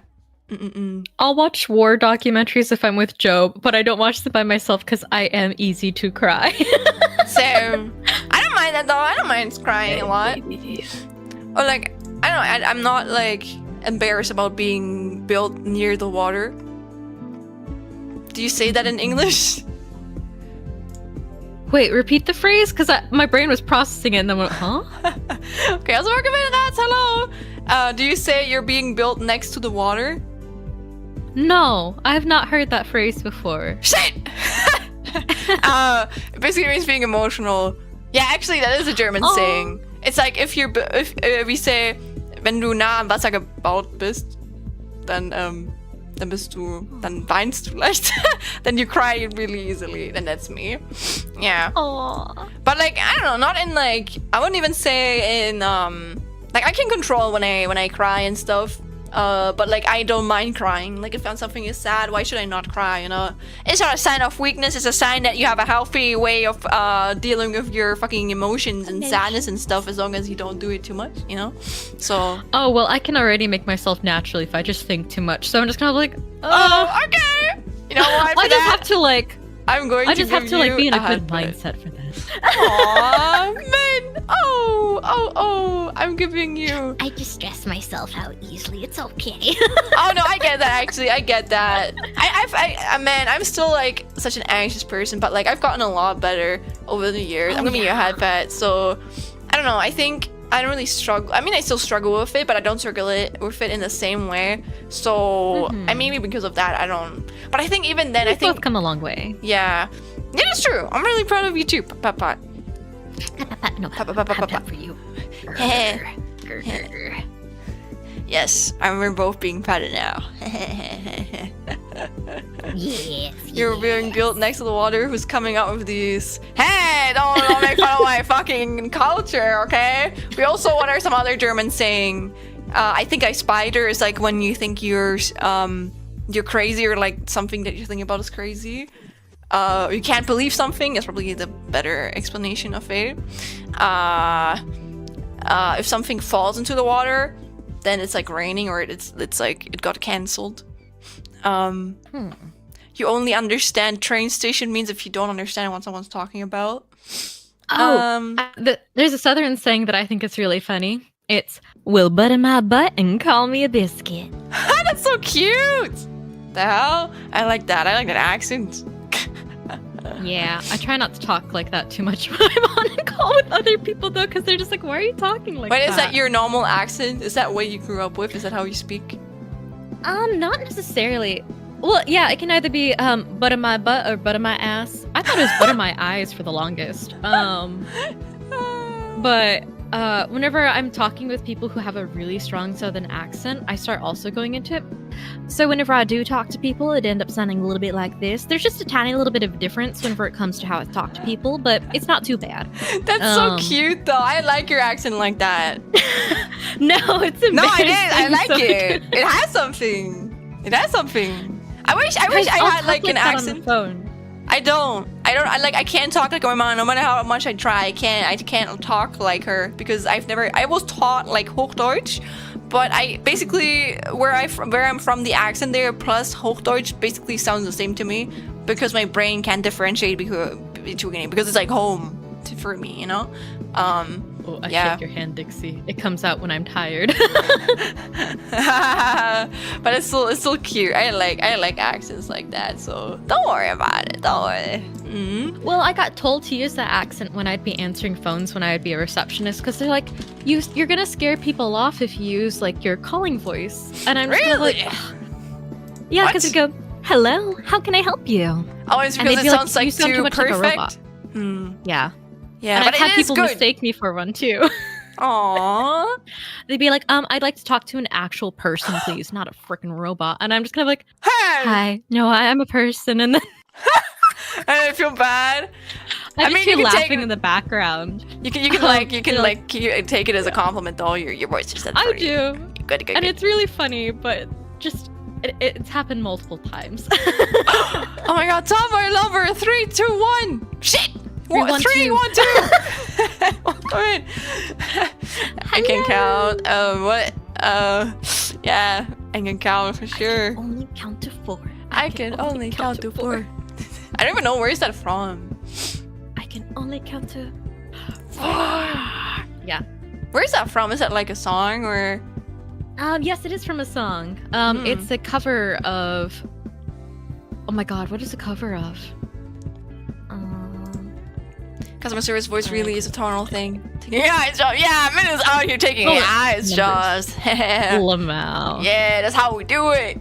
I'll watch war documentaries if I'm with Joe, but I don't watch them by myself because I am easy to cry. So I don't mind that though. I don't mind crying a lot. Or like I don't know. I'm not like embarrassed about being built near the water. Do you say that in English? Wait, repeat the phrase? Because my brain was processing it and then went, huh? Okay, also working with that. Hello. Do you say you're being built next to the water? No, I have not heard that phrase before. Shit! It basically means being emotional. Yeah, actually, that is a German saying. It's like if we say, wenn du nah am Wasser gebaut bist, dann weinst du leicht. Then you cry really easily. Then that's me. Yeah. Aww. But like, I don't know, not in like, I wouldn't even say in, like I can control when I cry and stuff. But like, I don't mind crying. Like if something is sad, why should I not cry, you know? It's not a sign of weakness. It's a sign that you have a healthy way of dealing with your fucking emotions and sadness and stuff, as long as you don't do it too much, you know? So. Oh, well, I can already make myself naturally if I just think too much. So I'm just kind of like, oh, okay. You know what? I just have to like, I'm going to give you like be in a good headbutt. mindset for that. Aww, man. Oh, I'm giving you. I just stress myself out easily. It's okay. Oh no, I get that. Actually, I get that. Man, I'm still like such an anxious person, but like I've gotten a lot better over the years. I'm gonna be a head pet, so I don't know. I think I don't really struggle. I mean, I still struggle with it, but I don't struggle with it in the same way. So I maybe because of that, I don't. But I think even then, I think We've come a long way. yeah, that's true. I'm really proud of you too, Pat. No, Pat. for you. Yes, we're both being patted now. Yes. You're being built next to the water. Who's coming up with these? Hey, don't make fun of my fucking culture, okay? We also, what are some other Germans saying? I think I spider is like when you think you're crazy, or like something that you're thinking about is crazy. You can't believe something is probably the better explanation of it. If something falls into the water, then it's like raining, or it's like it got cancelled. You only understand train station means if you don't understand what someone's talking about. There's a southern saying that I think is really funny. It's, "Will butter my butt and call me a biscuit." That's so cute! The hell? I like that. I like that accent. Yeah, I try not to talk like that too much when I'm on a call with other people though, because they're just like, "Why are you talking like that?" Wait, is that your normal accent? Is that what you grew up with? Is that how you speak? Not necessarily. Well, yeah, it can either be butter my butt or butter my ass. I thought it was butter my eyes for the longest. But whenever I'm talking with people who have a really strong southern accent, I start also going into it. So whenever I do talk to people, it ends up sounding a little bit like this. There's just a tiny little bit of difference whenever it comes to how I talk to people, but it's not too bad. That's so cute, though. I like your accent like that. No, it's embarrassing. No, I did. I like so it. good. It has something. It has something. I wish I had like an accent. I don't. I can't talk like my mom. No matter how much I try, I can't talk like her because I was taught like Hochdeutsch, but I basically where I'm from, the accent there plus Hochdeutsch basically sounds the same to me. because my brain can't differentiate between it because it's like home for me, you know. Oh, I Yeah. shake your hand, Dixie. It comes out when I'm tired. But it's still cute. I like accents like that, so don't worry about it. Don't worry. Well, I got told to use that accent when I'd be answering phones when I would be a receptionist because they're like, you're gonna scare people off if you use like your calling voice. And I'm just kind of Really? like, yeah, because What? they go, hello, how can I help you? Oh, it's And because they'd it be sounds like, like you sound too too much like a perfect. robot. Hmm. Yeah. Yeah, And but I've had it is people good. mistake me for one too. Aww. They'd be like, I'd like to talk to an actual person, please, not a freaking robot. And I'm just kind of like, Hey! hi, no, I am a person. And then And I feel bad. I mean, just you be can take laughing in the background. You can take it as a compliment though. Your voice is that I pretty. do. Good. And it's really funny, but just it's happened multiple times. Oh my god, Tomboy Lover, 3, 2, 1. Shit! 3, 1, 3, 2. 1, 2. Wait. I can count. What? Yeah, I can count for sure. Only count to 4. I can only count to 4. I don't even know where is that from. I can only count to 4. Yeah. Where is that from? Is that like a song or? Yes, it is from a song. It's a cover of. Oh my god, what is a cover of? Customer service voice really is a tonal thing. Taking your eyes, Jaws. Yeah, Minna's out here taking your eyes, numbers. Jaws. Lamau. Yeah, that's how we do it.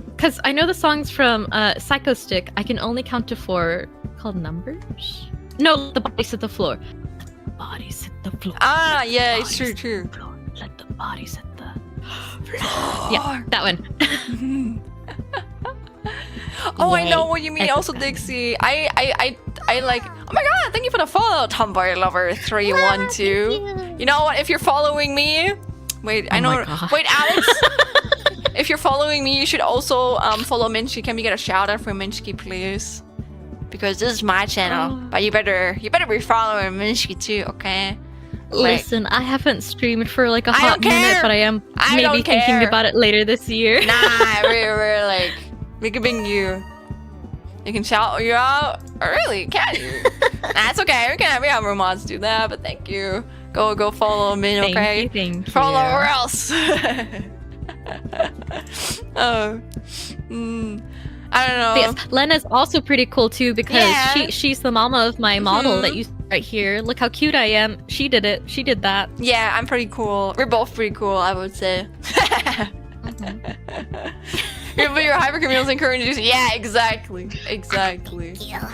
Because I know the songs from Psycho Stick. I can only count to 4. Called Numbers? No, The Bodies Hit the Floor. Let the bodies hit the floor. Ah, yeah, The it's bodies true. hit the floor. Let the bodies hit the floor. Yeah, that one. Oh, I know Yay. what you mean. Also, Dixie, I like. Oh my god! Thank you for the follow, Tomboy Lover 312. You know what? If you're following me, wait, I Oh know. my God. Wait, Alex. If you're following me, you should also follow Minchki. Can we get a shout out for Minchki, please? Because this is my channel, but you better be following Minchki too, okay? Like, Listen, I haven't streamed for like a I hot don't care. minute, but I am I maybe don't thinking care. about it later this year. nah, we're like, we can bring you. You can shout you out. Oh, really? Can you? Nah, it's okay. We have our mods do that, but thank you. Go follow me, okay? Thank you. Follow or else. Oh. I don't know. Yes, Lena's also pretty cool too because Yeah. she's the mama of my model that you see right here. Look how cute I am. She did it. She did that. Yeah, I'm pretty cool. We're both pretty cool, I would say. Your hyper chameleons encourage you. Yeah, exactly. Yeah.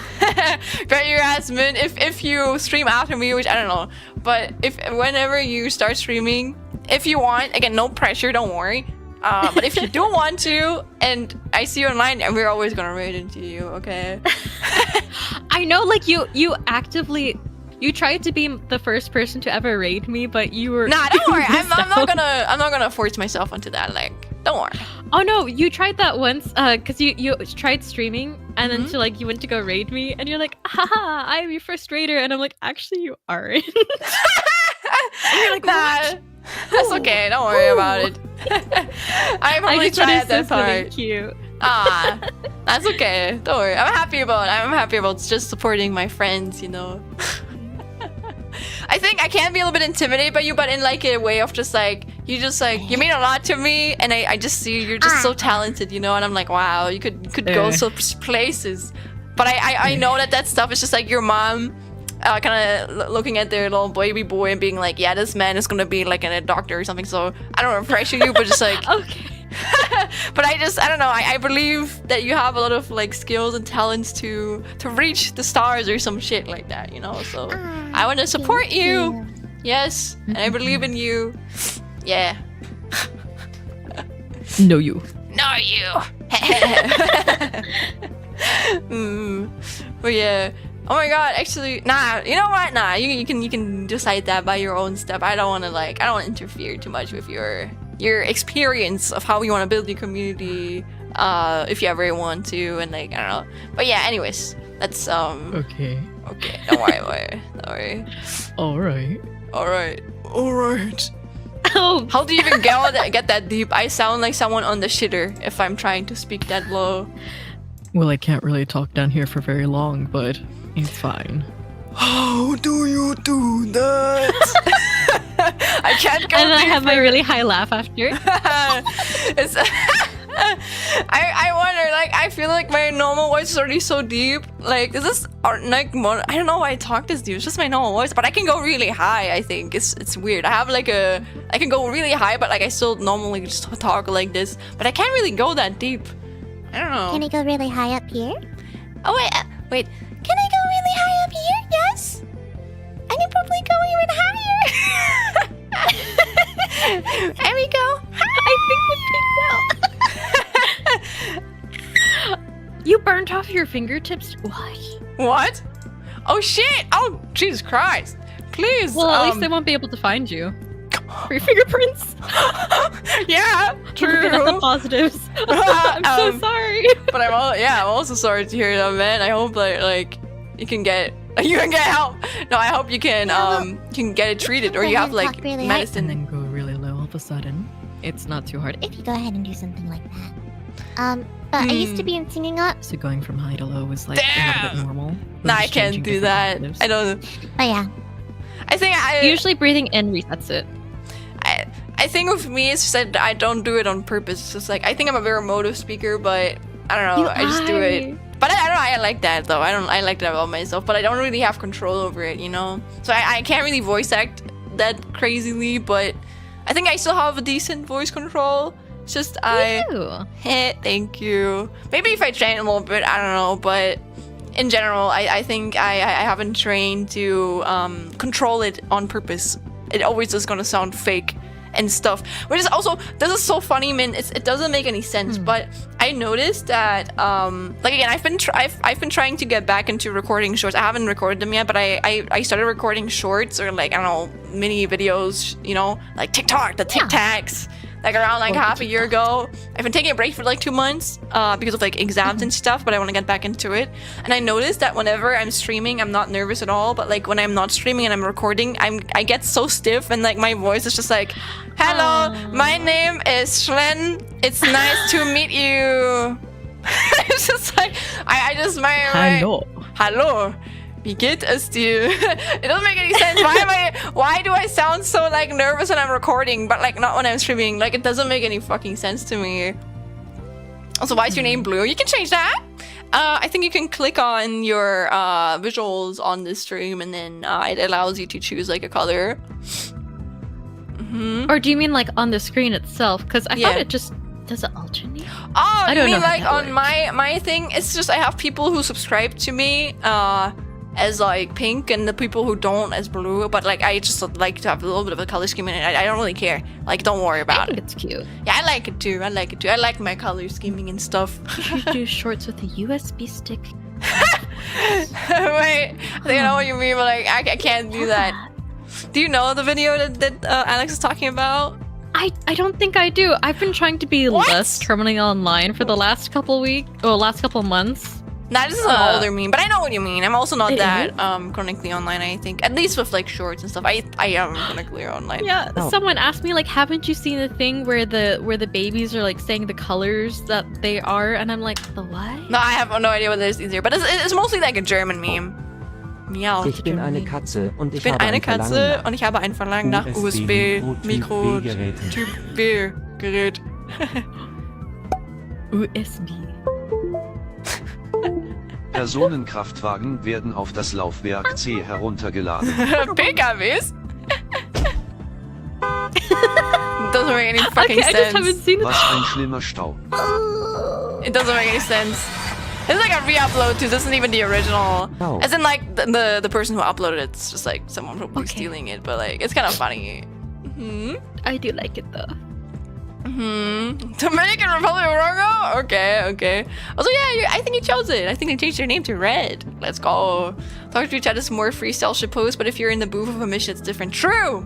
Bet your ass, Min. If you stream after me, which I don't know, but whenever you start streaming, if you want, again, no pressure, don't worry. But if you do want to, and I see you online, and we're always gonna raid into you, okay? I know, like you actively you tried to be the first person to ever raid me, but you were Nah, don't worry. I'm missed not out. gonna force myself onto that. Like, don't worry. Oh no, you tried that once, cause you tried streaming and then you went to go raid me and you're like, haha, I am your first raider, and I'm like, actually you aren't. And you're like, Nah, what? that's okay. Don't worry about it. I probably just thought tried it that was really part. cute. Ah, that's okay. Don't worry. I'm happy about just supporting my friends, you know. I think I can be a little bit intimidated by you, but in like a way of just like you mean a lot to me, and I just see you're just so talented, you know, and I'm like, wow, you could go so places. But I know that stuff is just like your mom kind of looking at their little baby boy and being like, yeah, this man is gonna be like a doctor or something. So I don't want to pressure you, but just like Okay. but I don't know. I believe that you have a lot of like skills and talents to reach the stars or some shit like that, you know. So I want to support you. Yes, and I believe in you. Yeah. No, you. No, you. But yeah. Oh my god, actually, nah, you know what? Nah, you can decide that by your own step. I don't want to interfere too much with your experience of how you want to build your community, if you ever want to, and like, I don't know. But yeah, anyways, that's Okay. okay, don't worry. All right. Alright. Oh, How do you even get that deep? I sound like someone on the shitter if I'm trying to speak that low. Well, I can't really talk down here for very long, but it's fine. How do you do that? I can't go. And then I have my really high laugh after. It's I wonder, like, I feel like my normal voice is already so deep. Like, is this like more? I don't know why I talk this deep. It's just my normal voice, but I can go really high. I think it's weird. I have like I can go really high, but like I still normally just talk like this. But I can't really go that deep. I don't know. Can I go really high up here? Oh wait. Can I go really high up here? Yes. I can probably go even higher. There we go. I think it peaked out. You burnt off your fingertips? Why? What? Oh shit! Oh Jesus Christ! Please. Well, at least they won't be able to find you. For your fingerprints. Yeah, Looking at the true. positives. I'm so sorry. But I'm also sorry to hear that, man. I hope that like you can get help. No, I hope you can you can get it treated, or you have like really high. medicine. And then go really low all of a sudden. It's not too hard. If you go ahead and do something like that. But I used to be in singing up. So going from high to low was like a little bit normal. Nah, We're I just can't changing do different that. octaves. I don't. But yeah. I think Usually breathing in resets it. I think with me, it's just that I don't do it on purpose. It's just like I think I'm a very emotive speaker, but I don't know. I just do it. But I don't know. I like that though. I like that about myself. But I don't really have control over it, you know. So I can't really voice act that crazily. But I think I still have a decent voice control. It's just thank you. Maybe if I train a little bit, I don't know. But in general, I think I haven't trained to control it on purpose. It always is gonna sound fake and stuff, which is also, this is so funny, man. It doesn't make any sense. But I noticed that like again, I've been trying to get back into recording shorts. I haven't recorded them yet, but I started recording shorts, or like, I don't know, mini videos, you know, like TikTok, the TikToks. Like around like half a year ago. I've been taking a break for like 2 months because of like exams and stuff, but I want to get back into it. And I noticed that whenever I'm streaming, I'm not nervous at all. But like when I'm not streaming and I'm recording, I get so stiff, and like my voice is just like, hello, my name is Schlen. It's nice to meet you. It's just like Hallo. Wie geht es dir? It doesn't make any sense. Why do I sound so like nervous when I'm recording, but like not when I'm streaming? Like, it doesn't make any fucking sense to me. Also, why is your name blue? You can change that. I think you can click on your visuals on this stream, and then it allows you to choose like a color. Or do you mean like on the screen itself? Because I thought it just does it alternate. Oh, I don't you mean know like on my thing? It's just I have people who subscribe to me as like pink, and the people who don't as blue. But like I just like to have a little bit of a color scheme in it. I don't really care. Like, don't worry about it. It's cute. Yeah, I like it too. I like my color scheming and stuff. You should do shorts with a USB stick. Wait, I think I know what you mean, but like I can't do that. Do you know the video that Alex is talking about? I don't think I do. I've been trying to be less terminally online for the last couple months. Nah, this is an older meme, but I know what you mean. I'm also not that chronically online, I think. At least with like shorts and stuff. I am chronically online. Yeah, someone asked me like, haven't you seen the thing where the babies are like saying the colors that they are? And I'm like, the what? No, I have no idea what this is either. But it's mostly like a German meme. Miau. Ich bin eine Katze und ich bin habe eine ein Verlangen Katze nach und ich habe ein Verlangen nach USB Mikro Typ B Gerät. USB. Personenkraftwagen werden auf das Laufwerk C heruntergeladen. PKWs? Doesn't make any fucking sense. I just haven't seen it. Was ein schlimmer Stau. It doesn't make any sense. It's like a re-upload too. This isn't even the original. Oh. As in like the person who uploaded it, it's just like someone probably stealing it, but like it's kind of funny. I do like it though. Dominican Republic logo? Okay. Also, yeah, I think he chose it. I think they changed their name to Red. Let's go. Talk to each other is more freestyle suppose, but if you're in the booth of a mission, it's different. True.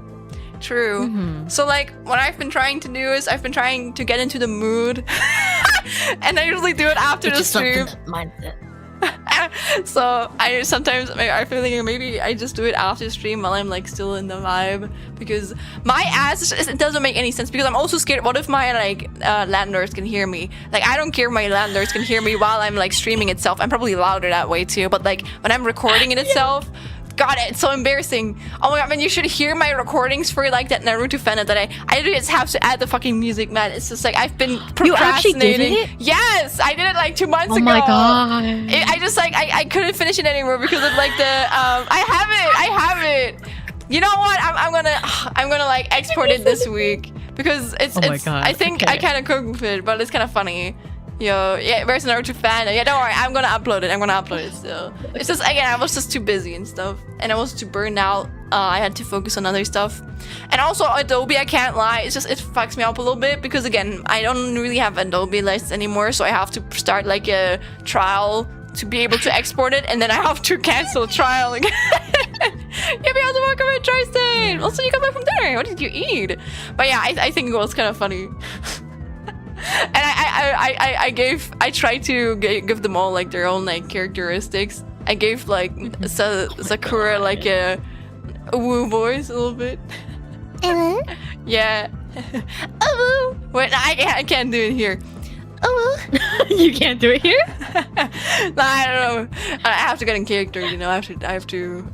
So like what I've been trying to do is I've been trying to get into the mood. And I usually do it after the stream. So I sometimes I feel like maybe I just do it after stream while I'm like still in the vibe, because my ass it doesn't make any sense, because I'm also scared. What if my like landlords can hear me? Like I don't care if my landlords can hear me while I'm like streaming itself. I'm probably louder that way too, but like when I'm recording it itself, God, it's so embarrassing. Oh my god, man, you should hear my recordings for like that Naruto fan that I just have to add the fucking music, man. It's just like I've been You actually did procrastinating. it? Yes, I did it like 2 months Oh ago. my god. I just like I couldn't finish it anymore because of like the I have it. You know what? I'm gonna like export it this week because it's Oh my it's God, I think okay. I kind of cook with it, but it's kind of funny. Yo, yeah, where's Naruto fan? Yeah, don't worry, I'm gonna upload it. Still. It's just again, I was just too busy and stuff, and I was too burned out. I had to focus on other stuff, and also Adobe. I can't lie, it's just it fucks me up a little bit because again, I don't really have Adobe lists anymore, so I have to start like a trial to be able to export it, and then I have to cancel trial again. Yeah, we also welcome to Tri-State. Also, you got back from dinner. What did you eat? But yeah, I think it was kind of funny. And I tried to give them all like their own like characteristics. I gave like Sakura like a woo voice a little bit. Yeah. Wait, I can't do it here. You can't do it here? Nah, I don't know. I have to get in character, you know. I have to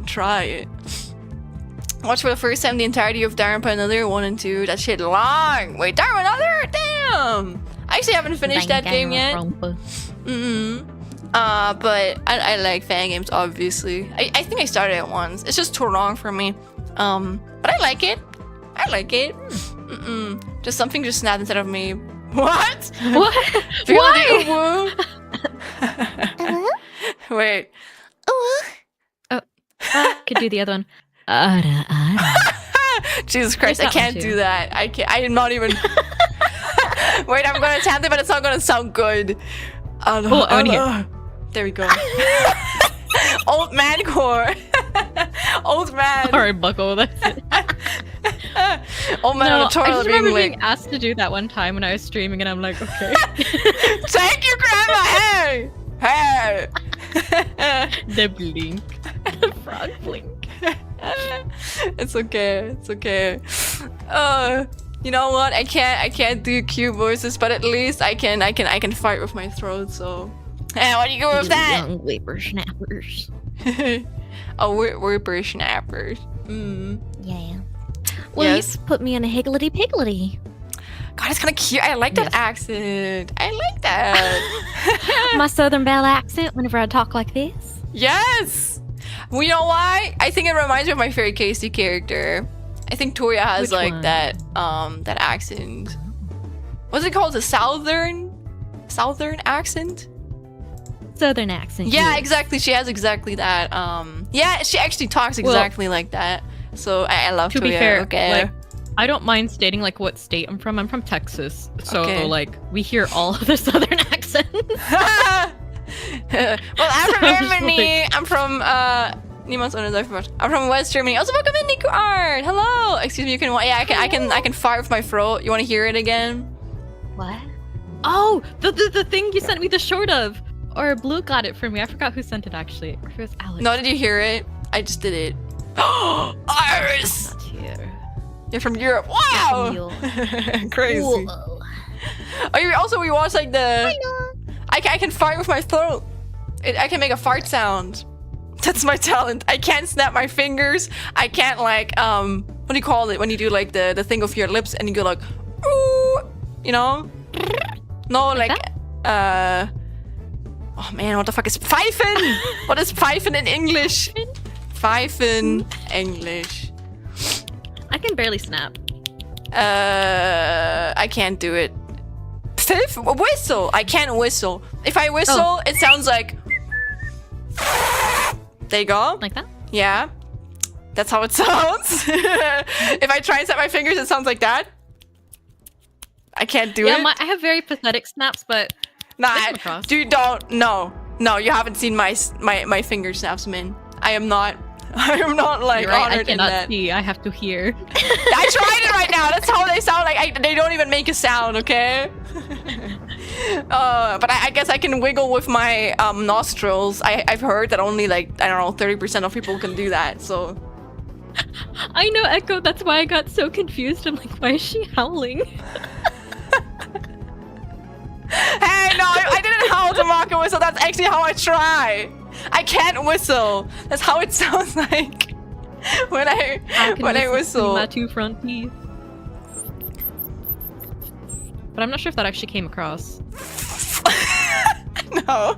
try it. Watch for the first time the entirety of Darren Another 1 and 2. That shit long. Wait, Darren Another? Damn. I actually haven't finished that game yet. But I like fan games, obviously. I think I started it once. It's just too long for me. But I like it. Just something just snapped instead of me. What? What? Why? Wait. Could do the other one. Jesus Christ, I that can't one do too. that. I can't. I am not even. Wait, I'm gonna attempt it, but it's not gonna sound good. I wanna hear. There we go. Old man core. Old man. Alright, buckle. That's it. Old man on No, a I toilet just being remember licked. being asked to do that one time when I was streaming, and I'm like, okay. Thank you, Grandma. Hey, hey. The blink. The frog blink. It's okay. You know what? I can't do cute voices, but at least I can fight with my throat. So, hey, what do you go with that? Young whippersnappers. Oh, whippersnappers. Yeah. Well, Yes. you put me in a higgledy piggledy. God, it's kind of cute. I like that Yes. accent. I like that. My Southern Belle accent whenever I talk like this. Yes. Well, you know why? I think it reminds me of my Fairy Casey character. I think Toya has Which like one? that accent. What's it called? The southern accent? Southern accent. Yeah, yes. exactly. She has exactly that. Yeah, she actually talks exactly like that. So I love To Toya. be fair, okay. like, I don't mind stating like what state I'm from. I'm from Texas, so Okay. like we hear all of the Southern accents. Well, I'm from So I'm just Germany. I'm from Niemals ohne Seifenbad. I'm from West Germany. Also, welcome in, Nico Art. Hello. Excuse me. You can. Yeah, I can fire with my throat. You want to hear it again? What? Oh, the thing you sent me the short of, or Blue got it for me. I forgot who sent it actually. Or if it was Alex. No, did you hear it? I just did it. Iris. Not here. You're from Europe. Wow. Crazy. Whoa. Oh, we watched like the. I can fart with my throat. I can make a fart sound. That's my talent. I can't snap my fingers. I can't like what do you call it when you do like the thing of your lips and you go like, ooh, you know? No, like oh man, what the fuck is pfeifen? What is pfeifen in English? Pfeifen English. I can barely snap. I can't do it. Whistle. I can't whistle. If I whistle, it sounds like. There you go. Like that? Yeah. That's how it sounds. If I try and snap my fingers, it sounds like that. I can't do it. I have very pathetic snaps, but Nah, come across. dude, don't. No, you haven't seen my finger snaps, man. I am not like You're right, I honored in cannot that. see. I have to hear. I tried it right now. That's how they sound like. They don't even make a sound, okay? But I guess I can wiggle with my nostrils. I've heard that only like, I don't know, 30% of people can do that, so. I know, Echo, that's why I got so confused. I'm like, why is she howling? Hey, no, I didn't howl to mock a whistle. That's actually how I try. I can't whistle. That's how it sounds like when I whistle. My two front teeth. But I'm not sure if that actually came across. No.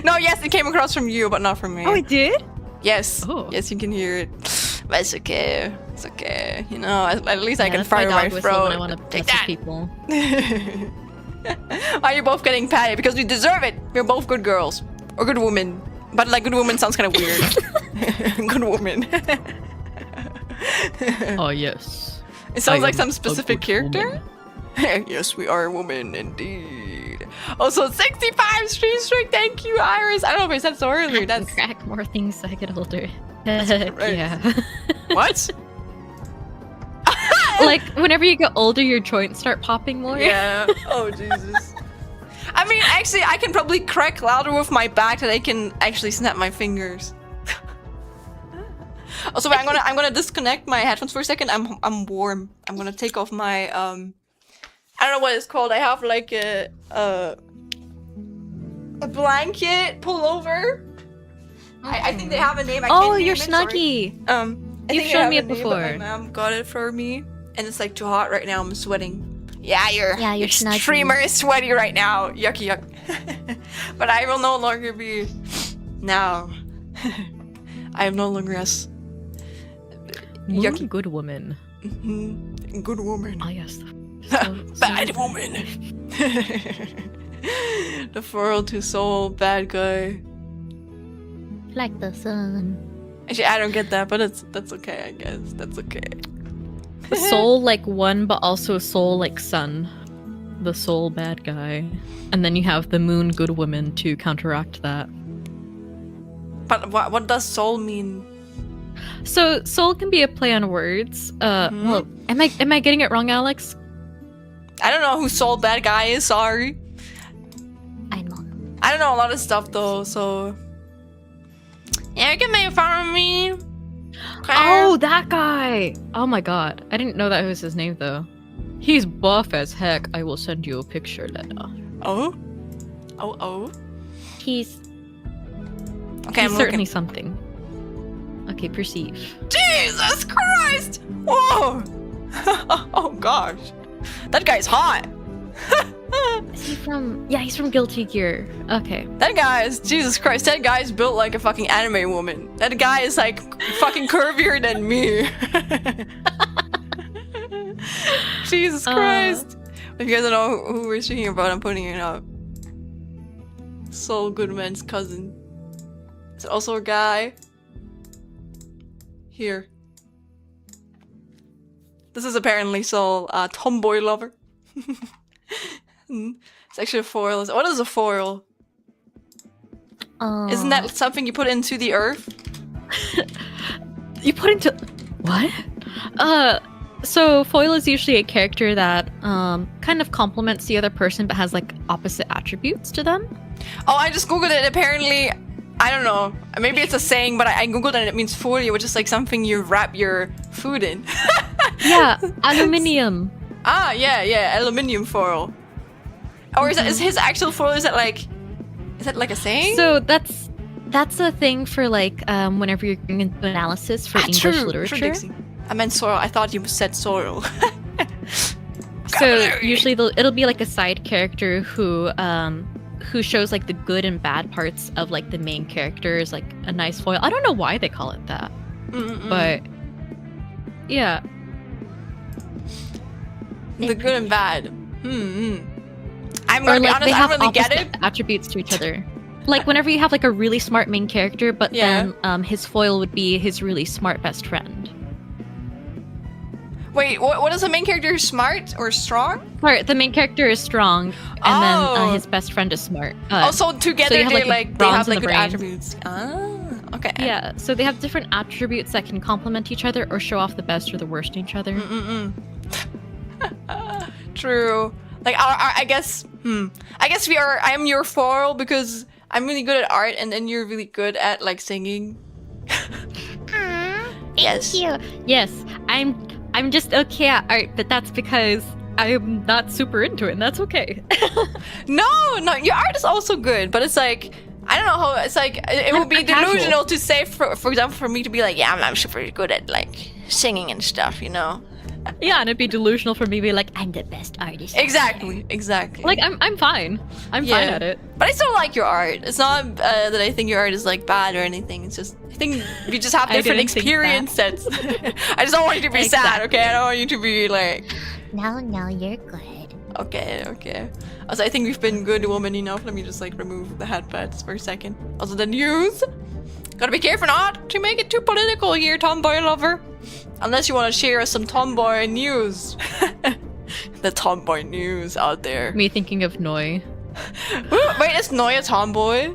No, yes, it came across from you, but not from me. Oh, it did? Yes. Oh. Yes, you can hear it. But it's okay. It's okay. You know, at least I can that's fire my dog whistle throat. when I want to Take mess with that. people. Why are you both getting patted? Because we deserve it. We're both good girls. Or good women. But like good woman sounds kind of weird. Good woman. Oh, yes. It sounds I like am some a specific good character. Yes, we are a woman indeed. Also, 65 stream streak. Thank you, Iris. I don't know if I said so earlier. I can That's crack more things as I get older. right. Yeah. what? Like, whenever you get older, your joints start popping more. Yeah. Oh Jesus. I mean, actually, I can probably crack louder with my back than I can actually snap my fingers. Also, wait, I'm gonna disconnect my headphones for a second. I'm warm. I'm gonna take off my I don't know what it's called. I have like a blanket pullover. I think they have a name. I can't Oh, name your it, sorry. Snuggie. I You've think I shown have me a it name, but before. my mom got it for me, and it's like too hot right now. I'm sweating. Yeah, your Snuggie. streamer is sweaty right now. Yucky yuck. But I will no longer be. Now, I am no longer as Yucky good woman. good woman. Oh, yes. Bad woman. The foil to soul bad guy. Like the sun. Actually, I don't get that, but that's okay. I guess that's okay. Soul like one, but also soul like sun. The soul bad guy. And then you have the moon good woman to counteract that. But what does soul mean? So soul can be a play on words. Well, am I getting it wrong, Alex? I don't know who soul bad guy is. Sorry. I know. I don't know a lot of stuff though, so yeah, you can make fun of me. Okay. Oh, that guy! Oh my god. I didn't know that was his name though. He's buff as heck. I will send you a picture later. Oh. He's Okay, I'm certainly looking. something. Okay, perceive. Jesus Christ! Whoa! Oh gosh, that guy's hot. Is he from? Yeah, he's from Guilty Gear. Okay. That guy is Jesus Christ. That guy is built like a fucking anime woman. That guy is like fucking curvier than me. Jesus Christ! If you guys don't know who we're speaking about, I'm putting it up. Saul Goodman's cousin. Is it also a guy? Here. This is apparently Saul, tomboy lover. It's actually a foil. What is a foil? Isn't that something you put into the earth? You put into what? So foil is usually a character that kind of complements the other person but has like opposite attributes to them. Oh, I just googled it. Apparently, I don't know. Maybe it's a saying, but I googled it and it means foil, which is like something you wrap your food in. Yeah, aluminium. Ah, yeah, aluminium foil. Or is that is his actual foil? Is that like a saying? So that's a thing for like whenever you're going into analysis for English literature. True, Dixie. I meant soil. I thought you said soil. So usually it'll be like a side character who shows like the good and bad parts of like the main character is like a nice foil. I don't know why they call it that, but yeah. The good and bad. I'm Or gonna be like honest. they I have don't really get opposite it. attributes to each other. Like whenever you have like a really smart main character, but then his foil would be his really smart best friend. Wait, what is the main character? Smart or strong? Right, the main character is strong, and then his best friend is smart. Also, together so you have, they like, the they bronze have in like the good brain. attributes. Ah, okay. Yeah, so they have different attributes that can complement each other or show off the best or the worst in each other. True. Like I guess. I guess I'm your foil because I'm really good at art, and then you're really good at like singing. Yes. Thank you. Yes, I'm just okay at art, but that's because I'm not super into it, and that's okay. No, your art is also good, but it's like I don't know how it's like. It would be I'm casual. delusional to say, for example, for me to be like, yeah, I'm super good at like singing and stuff, you know. Yeah, and it'd be delusional for me to be like, I'm the best artist. Exactly. Like, I'm fine. I'm fine at it. But I still like your art. It's not that I think your art is like bad or anything. It's just I think we just have different experience sets. I just don't want you to be sad, okay? I don't want you to be like. No, you're good. Okay. Also, I think we've been good woman enough. Let me just like remove the headpads for a second. Also, the news. Gotta be careful not to make it too political here, tomboy lover. Unless you want to share some tomboy news. The tomboy news out there. Me thinking of Noi. Wait, is Noi a tomboy?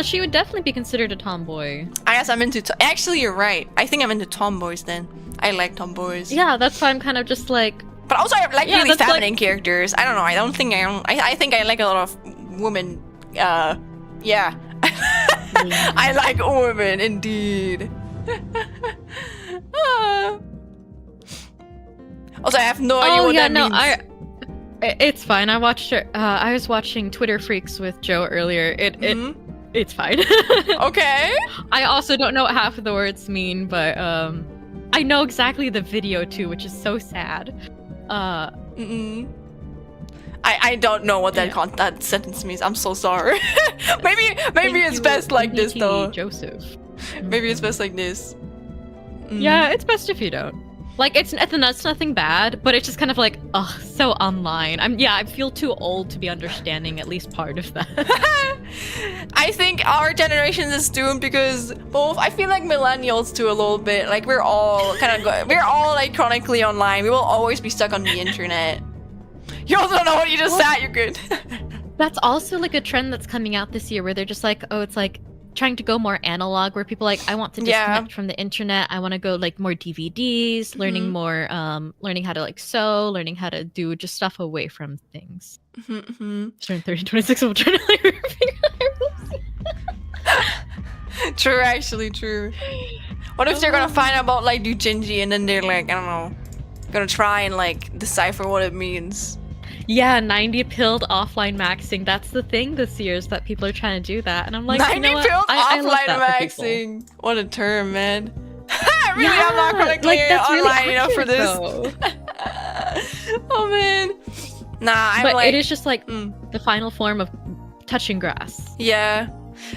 She would definitely be considered a tomboy. I guess I'm into. Actually, you're right. I think I'm into tomboys then. I like tomboys. Yeah, that's why I'm kind of just like. But also, I like really feminine characters. I don't know. I think I like a lot of women. Yeah. I like women indeed. Also, I have no idea what that means. It's fine. I watched her. I was watching Twitter Freaks with Joe earlier. It's fine. Okay. I also don't know what half of the words mean, but I know exactly the video too, which is so sad. I don't know what that sentence means. I'm so sorry. maybe it's best like this though. Joseph. Maybe it's best like this. Yeah, it's best if you don't. Like it's nothing bad, but it's just kind of like, so online. I feel too old to be understanding at least part of that. I think our generation is doomed because I feel like millennials too a little bit. Like we're all like chronically online. We will always be stuck on the internet. You also don't know what you just said. You're good. That's also like a trend that's coming out this year where they're just like, it's like trying to go more analog, where people are like, I want to disconnect from the internet. I want to go like more DVDs, learning more, learning how to like sew, learning how to do just stuff away from things. Turn 30, 26, we'll turn True, actually, true. What if they're gonna find out about like Doujinji and then they're like, I don't know, gonna try and like decipher what it means? Yeah, 90 pilled offline maxing. That's the thing this year, is that people are trying to do that. And I'm like, 90 you know what? pilled I love offline that for maxing. people. What a term, man. I'm not gonna clear online enough for this. Oh man. Nah, But it is just like the final form of touching grass. Yeah.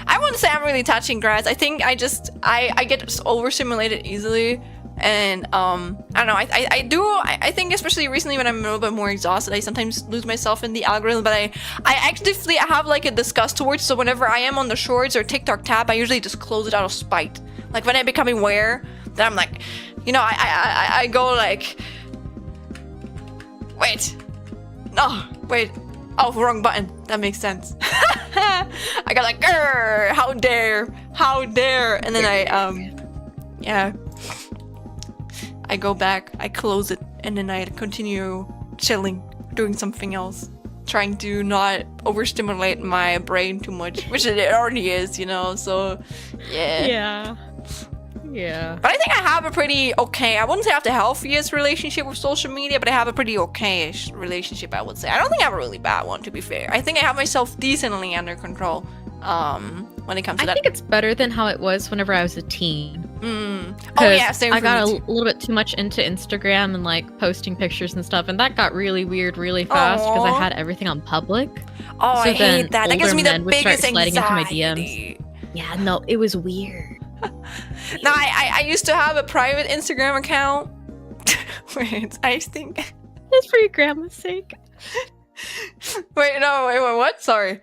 I wouldn't say I'm really touching grass. I think I get overstimulated easily. And I don't know, I think especially recently when I'm a little bit more exhausted, I sometimes lose myself in the algorithm, but I actively have like a disgust towards, so whenever I am on the shorts or TikTok tab, I usually just close it out of spite. Like when I become aware, then I'm like, you know, I go like, wait, oh, wrong button. That makes sense. I got like, how dare, and then yeah. I go back, I close it, and then I continue chilling, doing something else, trying to not overstimulate my brain too much, which it already is, you know, so yeah. But I think I have a pretty I wouldn't say I have the healthiest relationship with social media, but I have a pretty okay-ish relationship, I would say. I don't think I have a really bad one, to be fair. I think I have myself decently under control when it comes to that. I think it's better than how it was whenever I was a teen. Oh yeah, same I got for a me too. little bit too much into Instagram and like posting pictures and stuff, and that got really weird really fast because I had everything on public. Oh, so I hate that. That gives me the biggest sliding into my anxiety. DMs. Yeah, no, it was weird. No, I used to have a private Instagram account. Wait, I think it's for your grandma's sake. Wait, what? Sorry.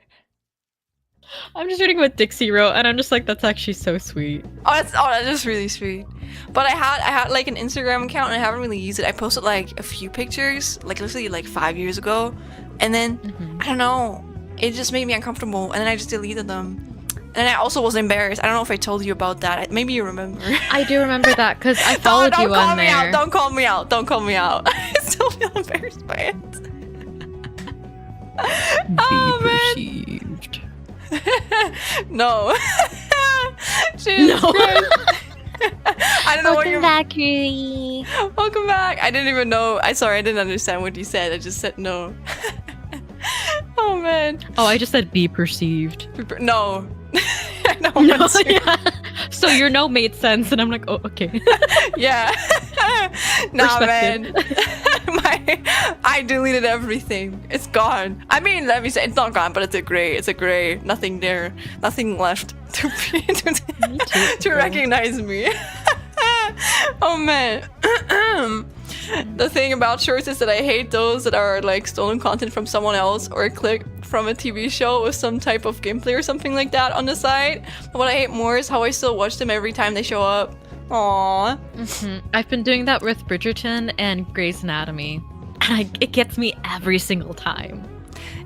I'm just reading what Dixie wrote, and I'm just like, that's actually so sweet. That is really sweet. But I had like an Instagram account, and I haven't really used it. I posted like a few pictures, like literally like 5 years ago, and then I don't know, it just made me uncomfortable, and then I just deleted them. And I also was embarrassed. I don't know if I told you about that. Maybe you remember. I do remember that because I followed you on there. Don't call me out. I still feel embarrassed by it. Oh, Be man. perceived. No. Jesus No. Christ. I don't know what you're. Welcome back, Rui. Welcome back. I didn't even know. I didn't understand what you said. I just said no. Oh man. Oh, I just said be perceived. No. No, No, yeah. So your no made sense, and I'm like, oh, okay. Yeah. Nah, man. Perspective. I deleted everything. It's gone. I mean, let me say, it's not gone, but it's a gray. It's a gray. Nothing there. Nothing left to to recognize me. Oh man. The thing about shorts is that I hate those that are like stolen content from someone else or clicked from a TV show with some type of gameplay or something like that on the side. But what I hate more is how I still watch them every time they show up. Aww. I've been doing that with Bridgerton and Grey's Anatomy, and it gets me every single time.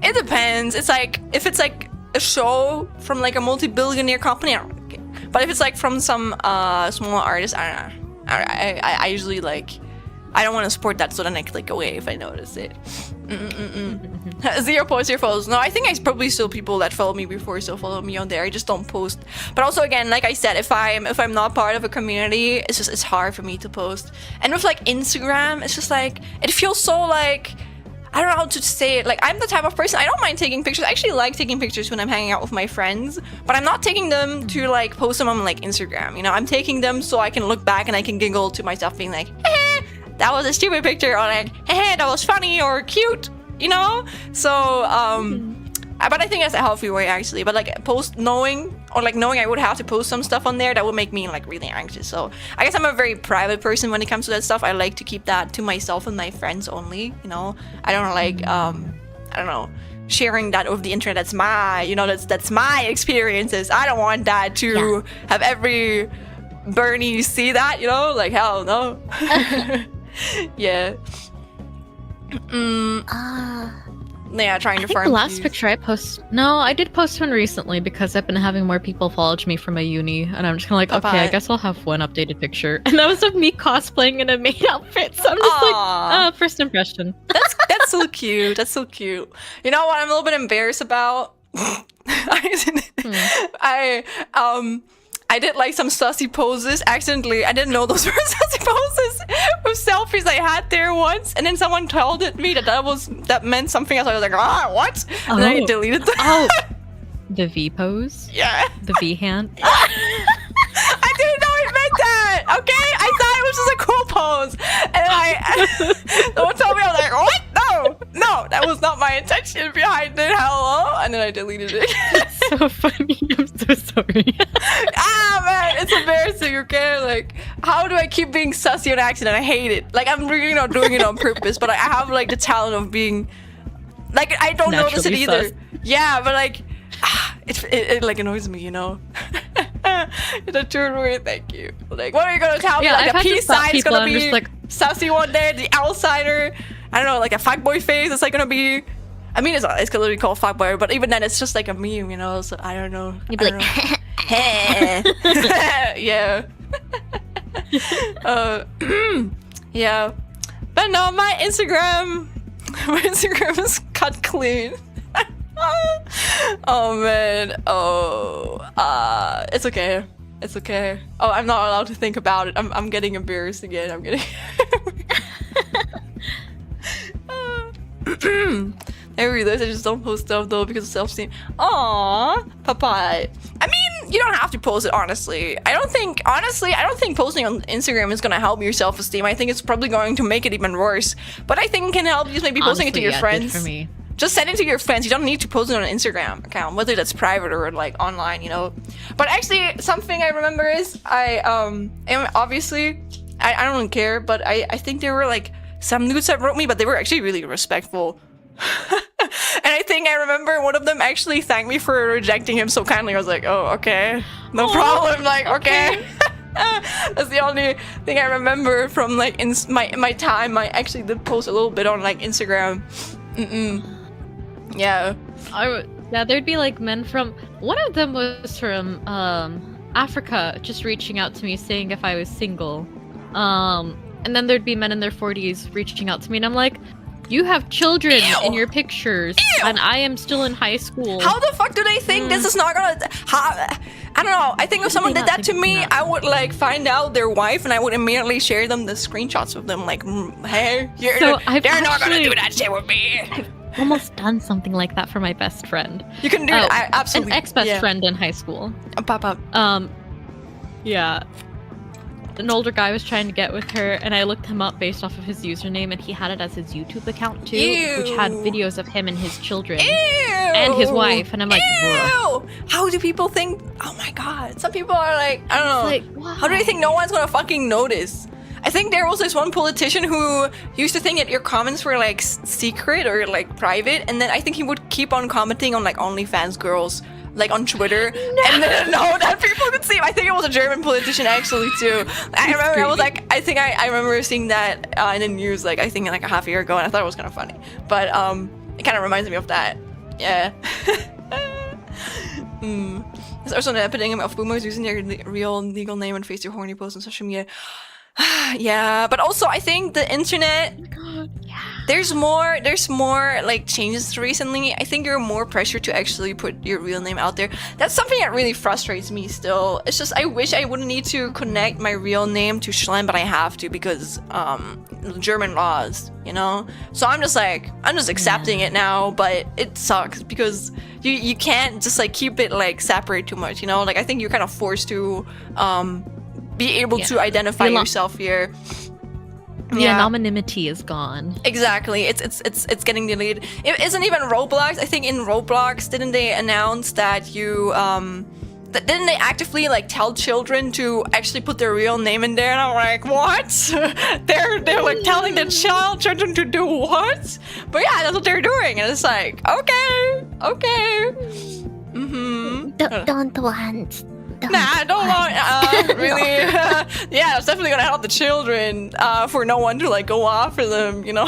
It depends. It's like, if it's like a show from like a multi-billionaire company, I don't like it. But if it's like from some small artist, I don't know. I usually like, I don't want to support that, so then I click away if I notice it. 0 posts, 0 follows. No, I think I probably still people that follow me before still follow me on there. I just don't post. But also again, like I said, if I'm not part of a community, it's hard for me to post. And with like Instagram, it's just like, it feels so like, I don't know how to say it. Like, I'm the type of person, I don't mind taking pictures. I actually like taking pictures when I'm hanging out with my friends, but I'm not taking them to like post them on like Instagram. You know, I'm taking them so I can look back and I can giggle to myself being like, hey, that was a stupid picture, or like, hey, that was funny or cute, you know? So, but I think that's a healthy way actually. But like knowing I would have to post some stuff on there, that would make me like really anxious. So I guess I'm a very private person when it comes to that stuff. I like to keep that to myself and my friends only, you know? I don't like, I don't know, sharing that over the internet. That's my, you know, that's my experiences. I don't want that to have every Bernie see that, you know? Like, hell no. Yeah. Yeah, trying to farm The last views. picture I post. No, I did post one recently because I've been having more people follow me from my uni, and I'm just kind of like, okay, I guess I'll have one updated picture, and that was of me cosplaying in a maid outfit. So I'm just like, first impression. That's so cute. That's so cute. You know what I'm a little bit embarrassed about? I did like some sussy poses accidentally. I didn't know those were sussy poses with selfies I had there once, and then someone told me that meant something else. I was like, what? And then I deleted them. Oh, the V pose. Yeah. The V hand. I didn't know it meant that. Okay, I thought it was just a cool pose, and someone told me, I was like, what? No, that was not my intention behind it. Hello, and then I deleted it. That's so funny. I'm so sorry. Man, it's embarrassing. Okay, like, how do I keep being sussy on accident? I hate it. Like, I'm really not doing it on purpose, but I have like the talent of being, like, I don't notice it either. Sus. Yeah, but like, it like annoys me, you know. The true word, thank you. Like, what are you gonna tell me? Like, I've a peace sign is gonna I'm be just like, sassy one day, the L signer, I don't know, like a fuckboy face, it's like gonna be, I mean, it's literally called fuckboy, but even then, it's just like a meme, you know, so I don't know. You'd be like, Yeah. Yeah. But no, my Instagram is cut clean. Oh man. It's okay. It's okay. Oh, I'm not allowed to think about it. I'm getting embarrassed again. I'm getting There we go. I just don't post stuff though because of self-esteem. Aww, Popeye. I mean, you don't have to post it, honestly. I don't think posting on Instagram is gonna help your self-esteem. I think it's probably going to make it even worse. But I think it can help you maybe posting it to your friends. For me. Just send it to your friends. You don't need to post it on an Instagram account, whether that's private or like online, you know. But actually, something I remember is and obviously, I don't care, but I think there were like some nudes that wrote me, but they were actually really respectful. And I think I remember one of them actually thanked me for rejecting him so kindly. I was like, oh, okay, no problem. Like, okay. That's the only thing I remember from like in my time. I actually did post a little bit on like Instagram. Yeah. Yeah, there'd be like men from, one of them was from Africa, just reaching out to me saying if I was single. And then there'd be men in their 40s reaching out to me, and I'm like, You have children Ew. in your pictures, Ew. and I am still in high school. How the fuck do they think this is not gonna... I don't know. I think if someone did that to me, I would like find out their wife and I would immediately share them the screenshots of them like, hey, they're not gonna do that shit with me. I've almost done something like that for my best friend. You can do it. Absolutely. An ex-best friend in high school. Pop up. Yeah. An older guy was trying to get with her, and I looked him up based off of his username, and he had it as his YouTube account too, which had videos of him and his children. Ew. And his wife, and I'm like, ew. How do people think? Oh my god. Some people are like, I don't know. Like, how do they think no one's gonna fucking notice? I think there was this one politician who used to think that your comments were like secret or like private, and then I think he would keep on commenting on like OnlyFans girls, like on Twitter, and then know that people could see him. I think it was a German politician actually too. I remember I was like, I think I remember seeing that in the news like I think like a half a year ago, and I thought it was kind of funny. But it kind of reminds me of that. Yeah. There's also an epidemic of boomers using their real legal name and face their horny posts on social media. Yeah, but also I think the internet, there's more like changes recently. I think you're more pressured to actually put your real name out there. That's something that really frustrates me still. It's just I wish I wouldn't need to connect my real name to Schlen, but I have to because German laws, you know. So I'm just accepting it now, but it sucks because you can't just like keep it like separate too much, you know. Like I think you're kind of forced to be able to identify yourself here. The anonymity is gone. Exactly. It's getting deleted. It isn't even Roblox. I think in Roblox, didn't they announce that you didn't they actively like tell children to actually put their real name in there? And I'm like, what? they're like telling the children to do what? But yeah, that's what they're doing, and it's like, okay. Don't want. Nah, I don't want, really. Yeah, it's definitely gonna help the children, for no one to like go after them, you know?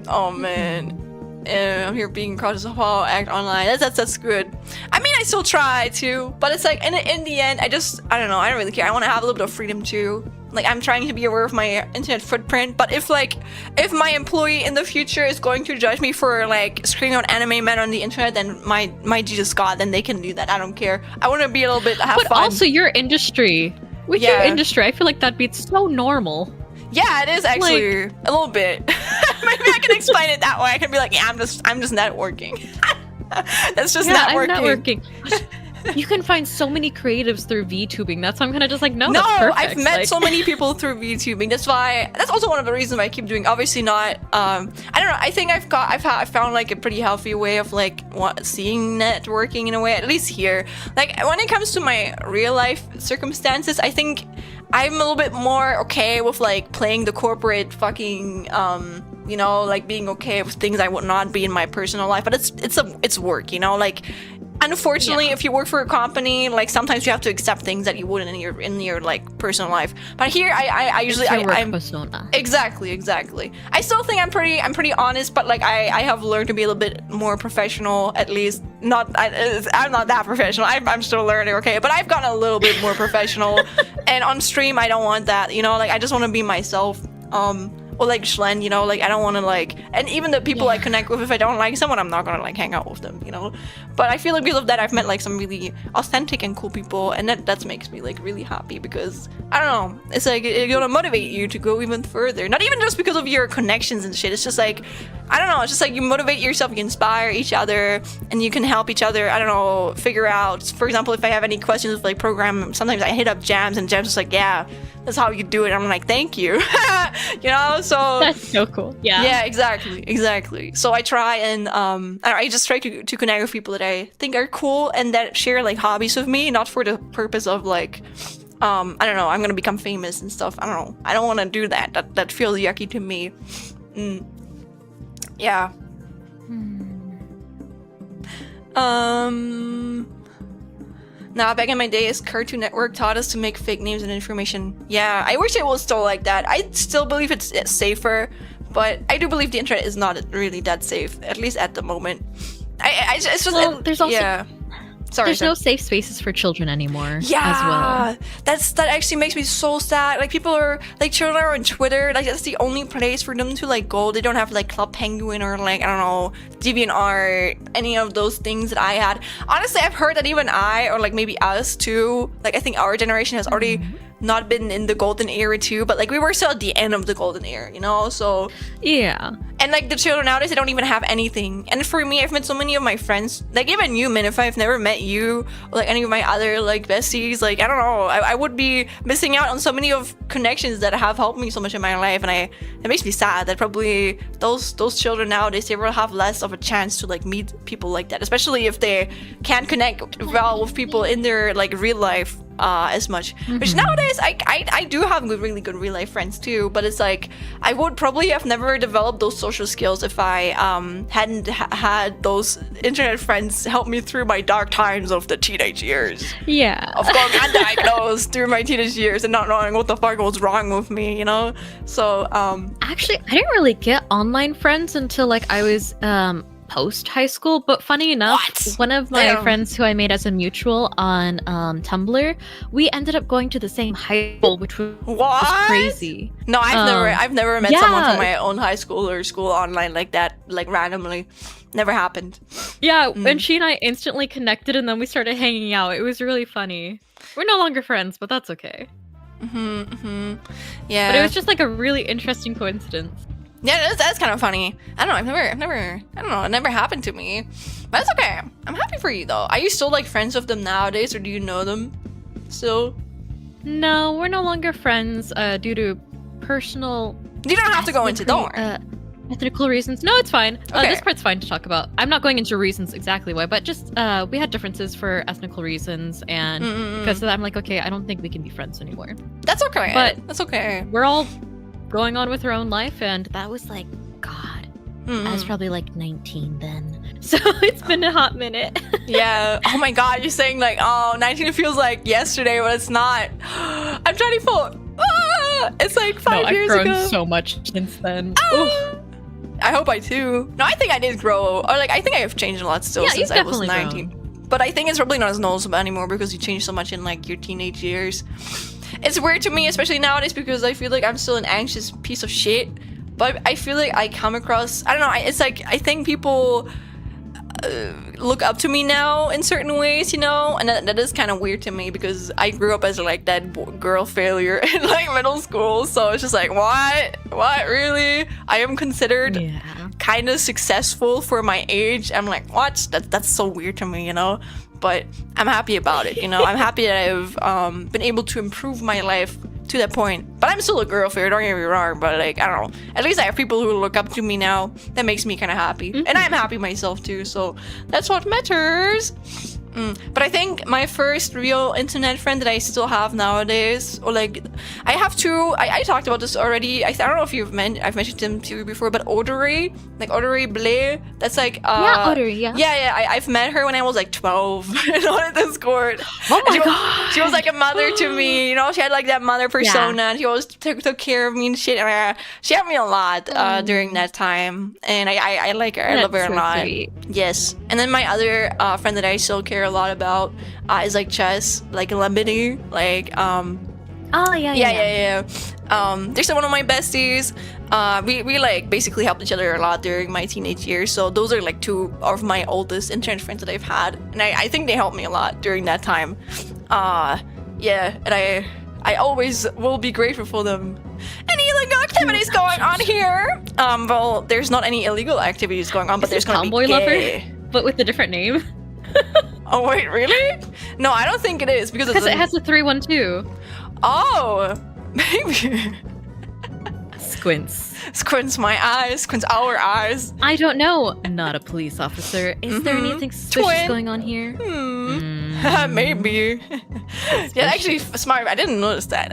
Oh man. I'm here being cautious of how I act online. That's good. I mean, I still try to, but it's like, in the end, I don't know, I don't really care. I want to have a little bit of freedom too. Like, I'm trying to be aware of my internet footprint, but if my employee in the future is going to judge me for, like, screaming out anime men on the internet, then my Jesus God, then they can do that. I don't care. I want to be a little bit, have but fun. But also your industry. With your industry, I feel like that'd be so normal. Yeah, it is actually, like, a little bit. Maybe I can explain it that way. I can be like, yeah, I'm just networking. That's just networking. You can find so many creatives through VTubing. That's why I'm kind of just like, no, that's perfect. I've met so many people through VTubing. That's also one of the reasons why I keep doing. Obviously not. I don't know. I think I've found like a pretty healthy way of like seeing networking in a way. At least here. Like when it comes to my real life circumstances, I think I'm a little bit more okay with like playing the corporate fucking you know, like being okay with things I would not be in my personal life. But it's work, you know, like. Unfortunately, if you work for a company, like sometimes you have to accept things that you wouldn't in your like personal life. But here, I usually I'm persona. Exactly. I still think I'm pretty honest, but like I have learned to be a little bit more professional. At least I'm not that professional. I'm still learning. Okay, but I've gotten a little bit more professional. And on stream, I don't want that. You know, like I just want to be myself. Or like Schlen, you know, like I don't want to like, and even the people I connect with, if I don't like someone, I'm not gonna like hang out with them, you know. But I feel like because of that, I've met like some really authentic and cool people, and that makes me like really happy because I don't know, it's like it's gonna motivate you to go even further. Not even just because of your connections and shit. It's just like I don't know. It's just like you motivate yourself, you inspire each other, and you can help each other. I don't know, figure out. For example, if I have any questions with like program, sometimes I hit up Jams, and Jams is like, yeah, that's how you do it. I'm like, thank you, you know. So that's so cool. Yeah, exactly. So I try and I just try to connect with people that I think are cool and that share like hobbies with me, not for the purpose of like I don't know, I'm gonna become famous and stuff. I don't know. I don't want to do that. That feels yucky to me. Yeah. Now, back in my days, Cartoon Network taught us to make fake names and information. Yeah, I wish it was still like that. I still believe it's safer, but I do believe the internet is not really that safe, at least at the moment. It's just... Well, there's also... Yeah. Sorry. There's no safe spaces for children anymore. Yeah, as well. that actually makes me so sad. Like people are like children are on Twitter. Like that's the only place for them to like go. They don't have like Club Penguin or like I don't know DeviantArt, any of those things that I had. Honestly, I've heard that even I or like maybe us too. Like I think our generation has already not been in the golden era too, but like we were still at the end of the golden era, you know. So Yeah. and like the children nowadays, they don't even have anything. And for me, I've met so many of my friends, like even you, Min, if I've never met you, or like any of my other like besties, like I don't know, I would be missing out on so many of connections that have helped me so much in my life. And it makes me sad that probably those children nowadays, they will have less of a chance to like meet people like that, especially if they can't connect well with people in their like real life as much. Which nowadays I do have really good real life friends too, but it's like I would probably have never developed those social skills if I hadn't had those internet friends help me through my dark times of the teenage years. Yeah. Of going undiagnosed through my teenage years and not knowing what the fuck was wrong with me, you know? So Actually, I didn't really get online friends until like I was post high school, but funny enough, one of my friends who I made as a mutual on Tumblr, we ended up going to the same high school, which was crazy. No, I've never met someone from my own high school or school online like that, like randomly. Never happened. Yeah, and she and I instantly connected, and then we started hanging out. It was really funny. We're no longer friends, but that's okay. Yeah. But it was just like a really interesting coincidence. Yeah, that's kind of funny. I don't know. I don't know. It never happened to me. But it's okay. I'm happy for you though. Are you still like friends with them nowadays, or do you know them still? No, we're no longer friends due to personal. You don't have to go into. Don't worry. Ethical reasons. No, it's fine. Okay. This part's fine to talk about. I'm not going into reasons exactly why, but just we had differences for ethnical reasons, and because of that, I'm like, okay, I don't think we can be friends anymore. That's okay. But that's okay. We're all going on with our own life, and that was like, God, I was probably like 19 then. So it's been a hot minute. Yeah. Oh my God, you're saying like, oh, 19 feels like yesterday, but it's not. I'm 24. It's like 5 years ago. I've grown so much since then. I hope I too. No, I think I did grow, or like I think I have changed a lot still since I was 19. Grown. But I think it's probably not as noticeable anymore because you change so much in like your teenage years. It's weird to me, especially nowadays, because I feel like I'm still an anxious piece of shit. But I feel like I come across, I don't know, it's like I think people look up to me now in certain ways, you know, and that is kind of weird to me because I grew up as like that girl failure in like middle school, so it's just like what really? I am considered kind of successful for my age. I'm like, what? That's so weird to me, you know. But I'm happy about it, you know. I'm happy that I've been able to improve my life to that point. But I'm still a girl fair, don't get me wrong, but like, I don't know. At least I have people who look up to me now. That makes me kind of happy. And I'm happy myself too, so that's what matters. But I think my first real internet friend that I still have nowadays, or like, I have two, I talked about this already. I don't know if I've mentioned him to you before, but Audrey, like Audrey Blay, that's like, yeah, Audrey, yeah. Yeah, I've met her when I was like 12 on the Discord. Oh my God. She was like a mother to me, you know, she had like that mother persona, and she always took care of me and shit. She helped me a lot during that time, and I like her, I love her a lot. Sweet. Yes. And then my other friend that I still care a lot about is like Chess, like Lemony, like Oh yeah. They're still one of my besties. We like basically helped each other a lot during my teenage years, so those are like two of my oldest internet friends that I've had, and I think they helped me a lot during that time. Yeah, and I always will be grateful for them. Any illegal activities going on here? Well, there's not any illegal activities going on, but there's gonna Tomboy be gay. Lover, but with a different name. Oh wait, really? No, I don't think it is because it has a 312. Oh, maybe. Squints my eyes, squints our eyes. I don't know. Not a police officer. Is there anything suspicious going on here? Maybe. Yeah, actually, smart. I didn't notice that.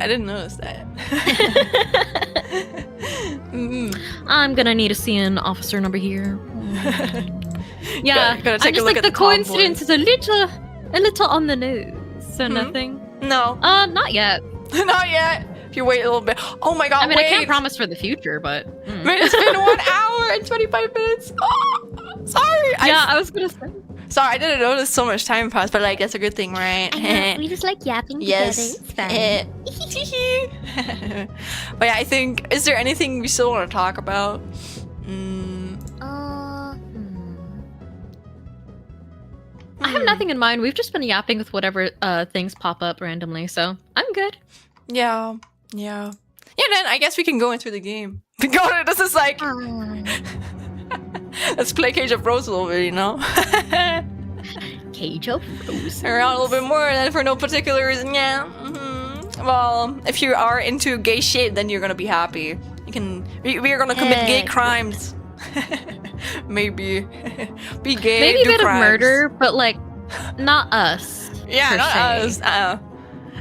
I'm gonna need to see an officer number here. Yeah, gotta take I'm just a look like at the the coincidence is a little on the nose. So nothing. No. Not yet. Not yet. If you wait a little bit. Oh my God, I mean, wait. I can't promise for the future, but. Man, it's been 1 hour and 25 minutes. Oh, sorry. Yeah, I was gonna say. Sorry, I didn't notice so much time passed, but like that's a good thing, right? I know, we just like yapping Yes. together. It's fun. But yeah, I think, is there anything we still want to talk about? I have nothing in mind. We've just been yapping with whatever things pop up randomly, so I'm good. Yeah. Yeah, then I guess we can go into the game. This is like... Let's play Cage of Rose a little bit, you know? Cage of Rose. Around a little bit more, and for no particular reason, yeah. Well, if you are into gay shit, then you're gonna be happy. We are gonna commit gay crimes. Maybe. Be gay, Maybe a do bit crimes. of murder, but like, not us. Yeah, per not se. us.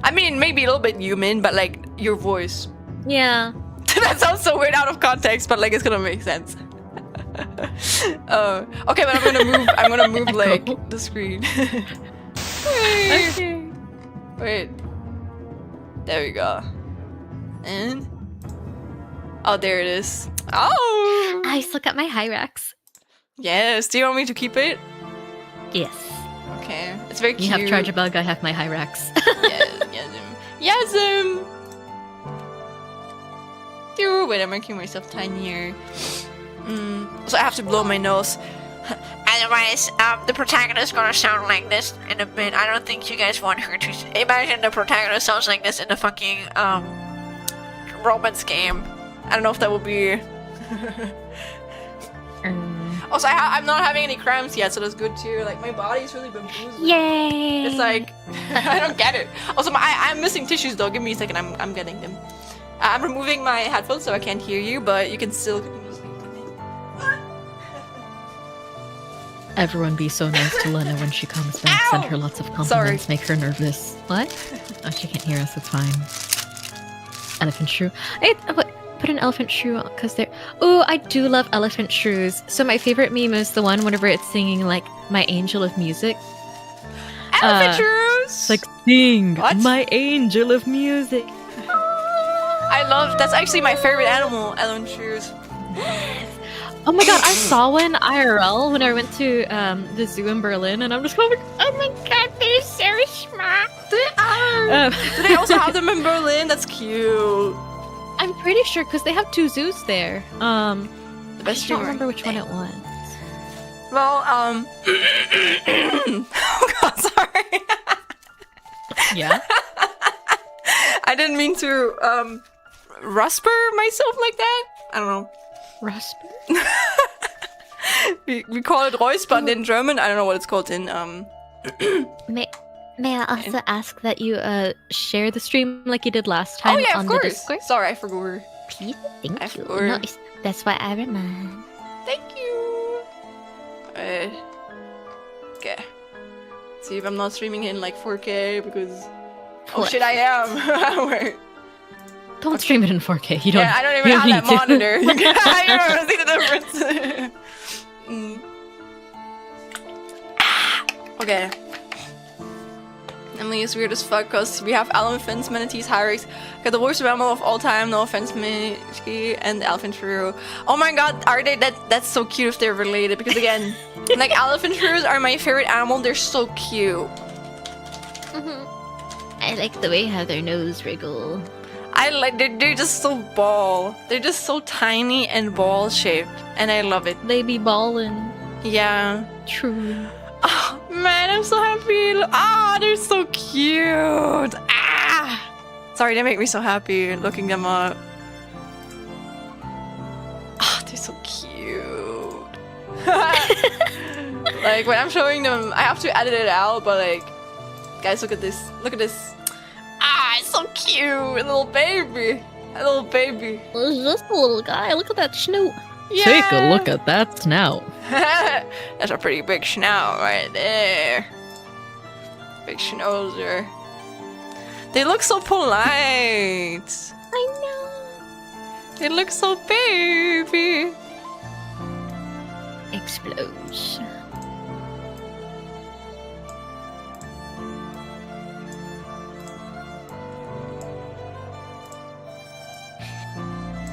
I mean, maybe a little bit human, but like, your voice. Yeah. That sounds so weird out of context, but like, it's gonna make sense. Okay, but I'm gonna move like the screen. Okay. Wait. There we go. And oh, there it is. Oh, I still got my Hyrax. yes. Do you want me to keep it? Yes. Okay, it's very cute. You have Charge Bug, I have my Hyrax. Yes. Dude, wait, I'm making myself tinier. So I have to blow my nose. Otherwise, the protagonist is gonna sound like this in a bit. I don't think you guys want her to. Imagine the protagonist sounds like this in a fucking romance game. I don't know if that would be. Also, I'm not having any cramps yet, so that's good too. Like my body's really been boozing. Yay! It's like I don't get it. Also, I'm missing tissues though. Give me a second. I'm getting them. I'm removing my headphones so I can't hear you, but you can still continue speaking to me. Everyone be so nice to Lena when she comes back. Ow! Send her lots of compliments. Sorry. Make her nervous. What? Oh, she can't hear us. It's fine. Elephant shrew. Put an elephant shrew because they're. Oh, I do love elephant shrews. So my favorite meme is the one whenever it's singing like "My Angel of Music." Elephant shrews. Like sing, What? my angel of music. I love. That's actually my favorite animal. Elephant shrews. Oh my god, I saw one IRL when I went to the zoo in Berlin, and I'm just going, oh my god, they're so smart. They are. Do they also have them in Berlin? That's cute. I'm pretty sure because they have 2 zoos there. The I best don't streamer. remember which one it was. Well, oh god, sorry. Yeah. I didn't mean to rusper myself like that. I don't know. Rasper? we call it Räuspern in German. I don't know what it's called in May I also ask that you share the stream like you did last time Oh yeah, on of the course. Discord? Sorry, I forgot. Please, thank I you. forgot. No, that's why I remind. Thank you. Okay. See if I'm not streaming in like 4K because oh What? shit, I am. Wait. Don't stream it in 4K. You don't. Yeah, I don't even you have that need to. monitor. I don't even see the difference. Okay. Emily is weird as fuck because we have elephants, manatees, hyrax. Okay, the worst mammal of all time, no offense, Minchki, and elephant shrew. Oh my god, are they? That's so cute if they're related because again, like elephant shrews are my favorite animal. They're so cute. I like the way how their nose wriggle. I like they're just so ball. They're just so tiny and ball shaped, and I love it. They be ballin'. Yeah. True. Oh man, I'm so happy. Ah, they're so cute. Ah. Sorry, they make me so happy looking them up. Ah, they're so cute. Like when I'm showing them, I have to edit it out, but like, guys, look at this. Look at this. Ah, it's so cute. A little baby. A little baby. It's just a little guy. Look at that snoot. Yeah. Take a look at that snout. That's a pretty big snout right there. Big schnauzer. They look so polite. I know. They look so baby. Explodes.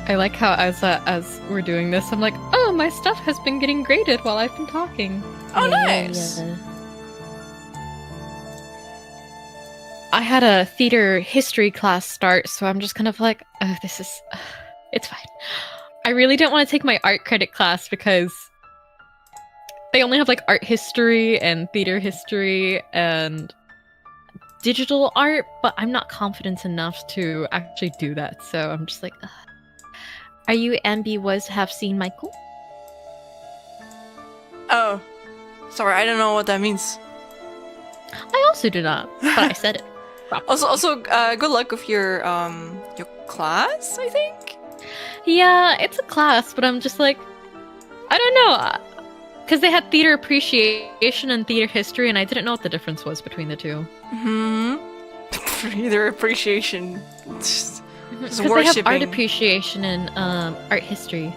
I like how as we're doing this, I'm like, oh, my stuff has been getting graded while I've been talking. Oh, nice. I had a theater history class start, so I'm just kind of like, oh, this is... it's fine. I really don't want to take my art credit class because they only have like art history and theater history and digital art, but I'm not confident enough to actually do that, so I'm just like, ugh. Are you was have seen Michael? Oh. Sorry, I don't know what that means. I also do not, but I said it. Also, good luck with your class, I think? Yeah, it's a class, but I'm just like, I don't know. Because they had theater appreciation and theater history, and I didn't know what the difference was between the two. Theater appreciation. Just Because they have art appreciation and art history.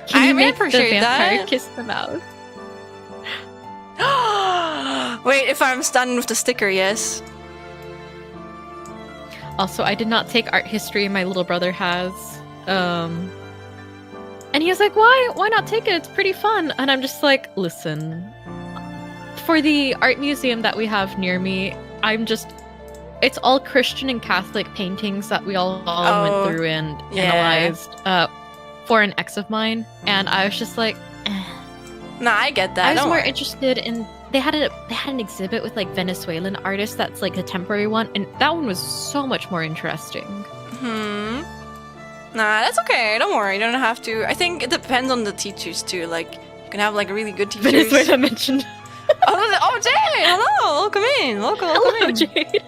Can I you make the appreciate vampire that. kiss the mouth? Wait, if I'm stunned with the sticker, yes. Also, I did not take art history. My little brother has. And he was like, why not take it? It's pretty fun. And I'm just like, listen. For the art museum that we have near me, it's all Christian and Catholic paintings that we all went through and analyzed for an ex of mine. And I was just like, eh. Nah, I get that. I was more interested in... They had an exhibit with like Venezuelan artists that's like a temporary one, and that one was so much more interesting. Nah, that's okay. Don't worry. You don't have to. I think it depends on the teachers too. Like, you can have like really good teachers. Venezuela mentioned. Oh, Jade! Hello! Welcome in! Hello, Jade!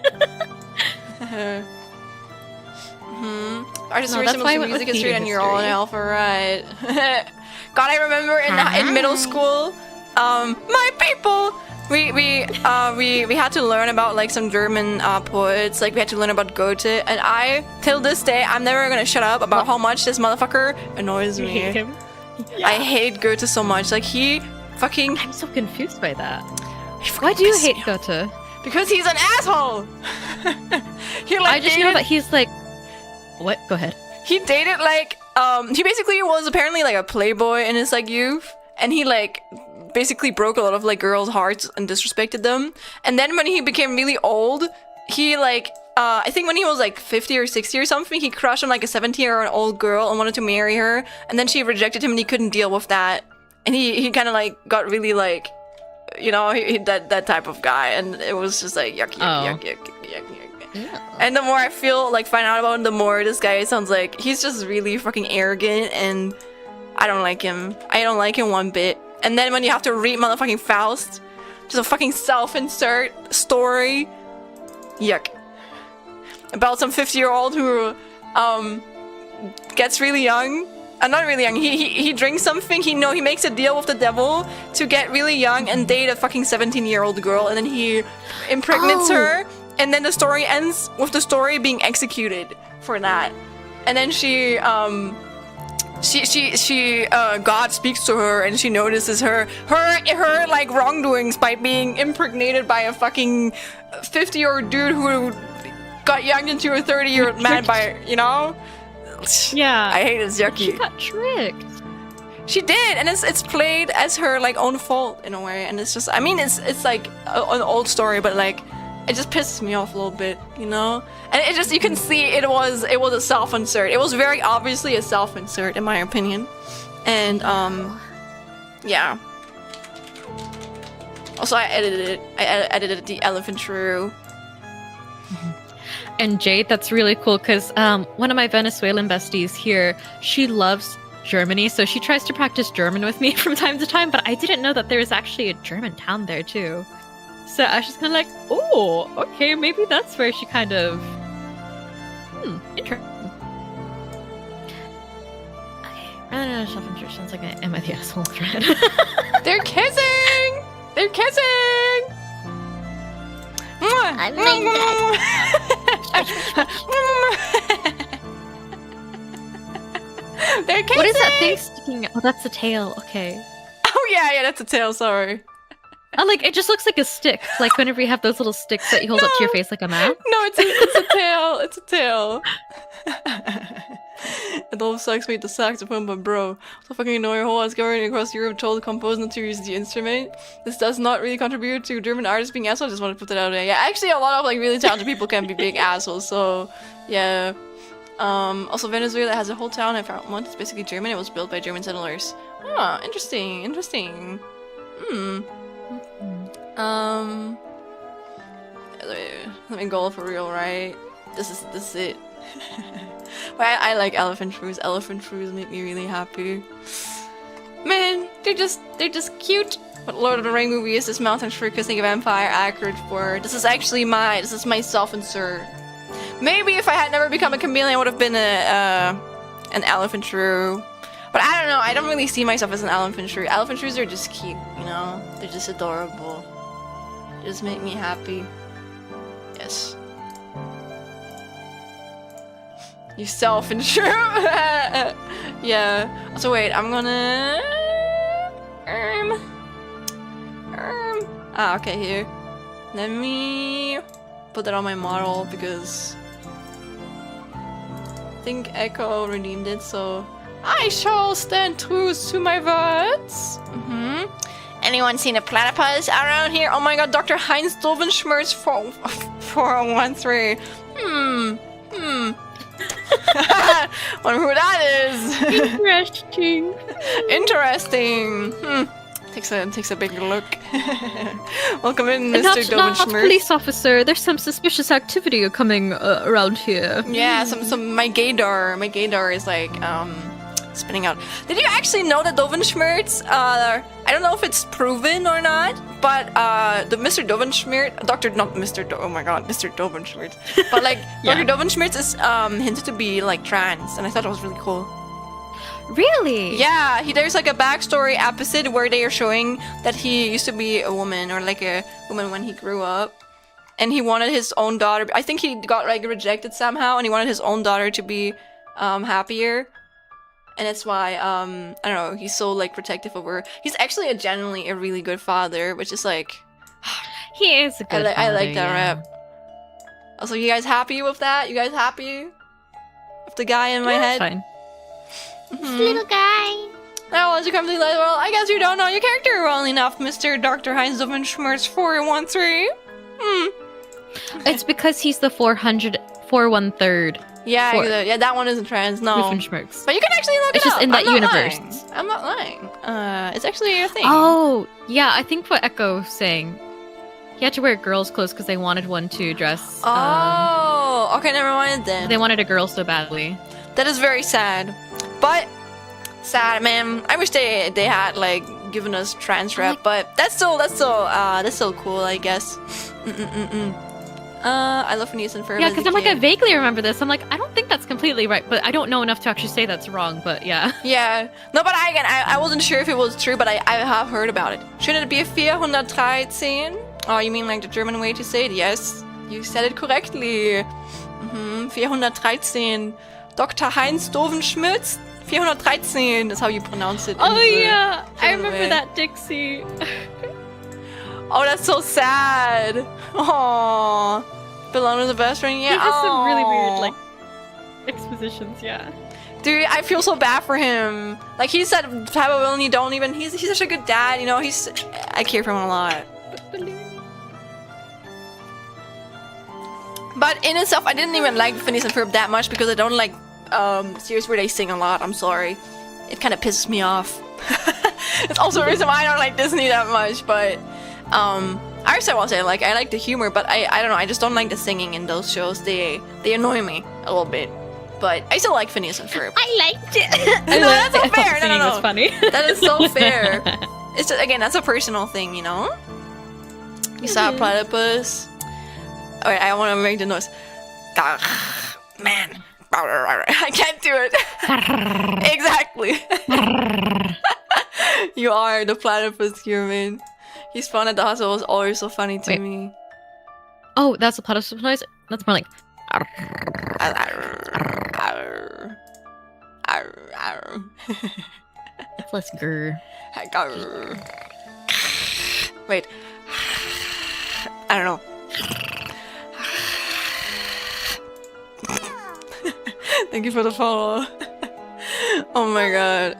Art history, symbols, music history, and you're all in alpha, right? God, I remember in middle school, my people! We had to learn about like some German poets, like we had to learn about Goethe, and till this day, I'm never gonna shut up about how much this motherfucker annoys me. You hate him? Yeah. I hate Goethe so much, like he fucking... I'm so confused by that. Why do you hate Goethe? Because he's an asshole! I just know that he's like... What? Go ahead. He dated like, he basically was apparently like a playboy in his like youth, and he like basically broke a lot of like girls' hearts and disrespected them. And then when he became really old, he like, I think when he was like 50 or 60 or something, he crushed on like a 17-year-old girl and wanted to marry her, and then she rejected him and he couldn't deal with that. And he kind of like got really like, you know, that type of guy, and it was just like yuck. Yeah. And the more I find out about him, the more this guy sounds like he's just really fucking arrogant, and I don't like him. I don't like him one bit. And then when you have to read motherfucking Faust, just a fucking self-insert story, yuck. About some 50-year-old who gets really young. Not really young. He drinks something. He makes a deal with the devil to get really young and date a fucking 17-year-old girl, and then he impregnates her. And then the story ends with the story being executed for that. And then God speaks to her, and she notices her like wrongdoings by being impregnated by a fucking 50-year-old dude who got young into a 30-year-old man by, you know? Yeah. I hate his yucky. She got tricked. She did, and it's played as her like own fault in a way, and it's just, I mean, it's like an old story, but like it just pisses me off a little bit, you know? And it just, you can see it was a self-insert. It was very obviously a self-insert, in my opinion. And yeah. Also, I edited the elephant shrew. And Jade, that's really cool because one of my Venezuelan besties here, she loves Germany, so she tries to practice German with me from time to time, but I didn't know that there was actually a German town there too. So I was just kind of like, oh, okay, maybe that's where she kind of... interesting. Okay, rather than a self-interest, sounds like am I the asshole thread? They're kissing! They're kissing! I mean They're kissing! What is that thing sticking out? Oh, that's the tail. Okay. Oh, yeah, that's a tail, sorry. Oh, like, it just looks like a stick. Like, whenever you have those little sticks that you hold up to your face like a map. No, it's a tail. It's a tail. Adolf Sax made the saxophone, but bro, so fucking annoying. Whole ass government across Europe told the composer not to use the instrument. This does not really contribute to German artists being assholes. I just want to put that out there. Yeah, actually, a lot of like really talented people can be big assholes. So, yeah. Also, Venezuela has a whole town I found once. It's basically German. It was built by German settlers. Ah, interesting. Interesting. Let me go for real, right? This is it. But I like elephant shrews. Elephant shrews make me really happy. Man, they're just cute. What Lord of the Ring movie is this mountain shrew kissing a vampire accurate for? This is my self-insert. Maybe if I had never become a chameleon, I would have been an elephant shrew. But I don't know. I don't really see myself as an elephant shrew. Elephant shrews are just cute, you know? They're just adorable. They just make me happy. Yes. You self-insure. Yeah. So wait, I'm gonna okay, here. Let me put that on my model because I think Echo redeemed it, so I shall stand true to my words. Anyone seen a platypus around here? Oh my god, Dr. Heinz Dovenschmerz 413. Wonder who that is. Interesting. Interesting. Takes a big look. Welcome in, Mr. Not Dovenschmerz. police officer. There's some suspicious activity coming around here. Yeah, my gaydar is like spinning out. Did you actually know that Dovenschmerz? I don't know if it's proven or not, but the Mr. Dovenschmerz, oh my god, Mr. Dovenschmerz. But like Dr. Dovenschmerz is hinted to be like trans, and I thought it was really cool. Really? Yeah, there's like a backstory episode where they are showing that he used to be a woman or like a woman when he grew up, and he wanted his own daughter. I think he got like rejected somehow, and he wanted his own daughter to be happier. And that's why, I don't know, he's so, like, protective of her. He's actually genuinely a really good father, which is, like... He is a good father, I like that rap. Also, you guys happy with that? You guys happy with the guy in my head? Fine. Little guy. Now, as you come to the light world, I guess you don't know your character well enough, Mr. Dr. Heinz Dovenschmerz 413. It's because he's the 413rd. Yeah, that one isn't trans, no. Doofenshmirtz. But you can actually look It's it just up. in that I'm not universe. lying. I'm not lying. It's actually a thing. Oh, yeah, I think what Echo's saying. He had to wear girls' clothes because they wanted one to dress. Oh, okay, never mind then. They wanted a girl so badly. That is very sad. But sad, man. I wish they had like given us trans rep, but that's still cool, I guess. I love Phineas and Ferb. Yeah, because I'm like, I vaguely remember this. I'm like, I don't think that's completely right, but I don't know enough to actually say that's wrong, but yeah. Yeah. No, but I wasn't sure if it was true, but I have heard about it. Shouldn't it be 413? Oh, you mean like the German way to say it? Yes. You said it correctly. 413. Dr. Heinz Dovenschmerz 413. That's how you pronounce it. Oh yeah, I German remember way. that, Dixie. Oh, that's so sad. Aww. Belong to the best friend? Yeah. He has some really Aw. weird, like, expositions, yeah. Dude, I feel so bad for him. Like, he said, Papa Will, and you don't even. He's such a good dad, you know? I care for him a lot. But in itself, I didn't even like Phineas and Ferb that much because I don't like series where they sing a lot. I'm sorry. It kind of pisses me off. It's also a reason why I don't like Disney that much, but I will say, like, I like the humor, but I don't know, I just don't like the singing in those shows. They annoy me a little bit. But I still like Phineas and Ferb. I liked it. No, that's so fair. Singing No. was funny. That is so fair. It's just, again, that's a personal thing, you know? You saw a platypus. Alright, I want to make the noise. Man. I can't do it. Exactly. You are the platypus human. He's fun at the hospital. Was always so funny to me. Oh, that's a platypus noise? That's more like... It's less grr. Wait. I don't know. Thank you for the follow. Oh my god.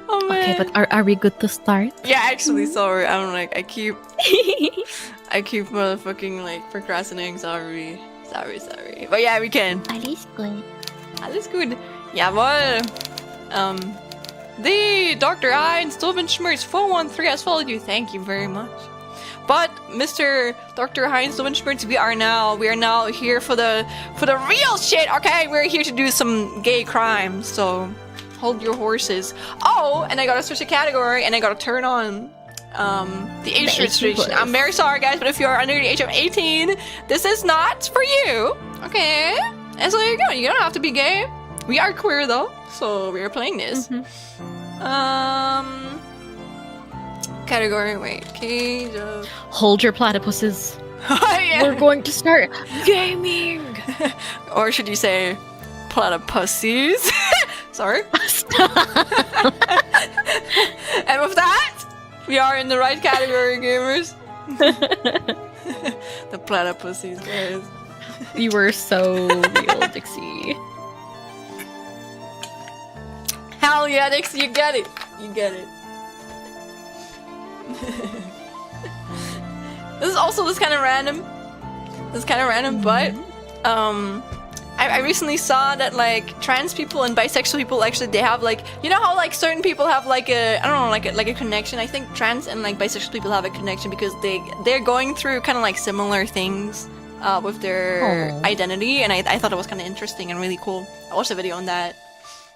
Oh man. Okay, but are we good to start? Yeah, actually, sorry. I'm like, I keep motherfucking like procrastinating. Sorry. But yeah, we can. Alles gut. Alles gut. Jawohl. The Dr. Heinz Schlen 413 has followed you. Thank you very much. But Mr. Dr. Heinz Schlen, we are now here for the real shit. Okay, we're here to do some gay crimes. So hold your horses. Oh, and I gotta switch the category, and I gotta turn on the age restriction. I'm very sorry, guys, but if you're under the age of 18, this is not for you. Okay, and so there you go. You don't have to be gay. We are queer though, so we are playing this. Category. Wait, cage of. Hold your platypuses. Yeah. We're going to start gaming. Or should you say platypussies? Sorry. And with that, we are in the right category, gamers. The platypussies, guys. You were so real, Dixie. Hell yeah, Dixie, you get it. You get it. This is also kind of random. But I recently saw that like trans people and bisexual people actually they have like, you know how like certain people have like a, I don't know, like a connection. I think trans and like bisexual people have a connection because they're going through kind of like similar things with their identity, and I thought it was kind of interesting and really cool. I watched a video on that.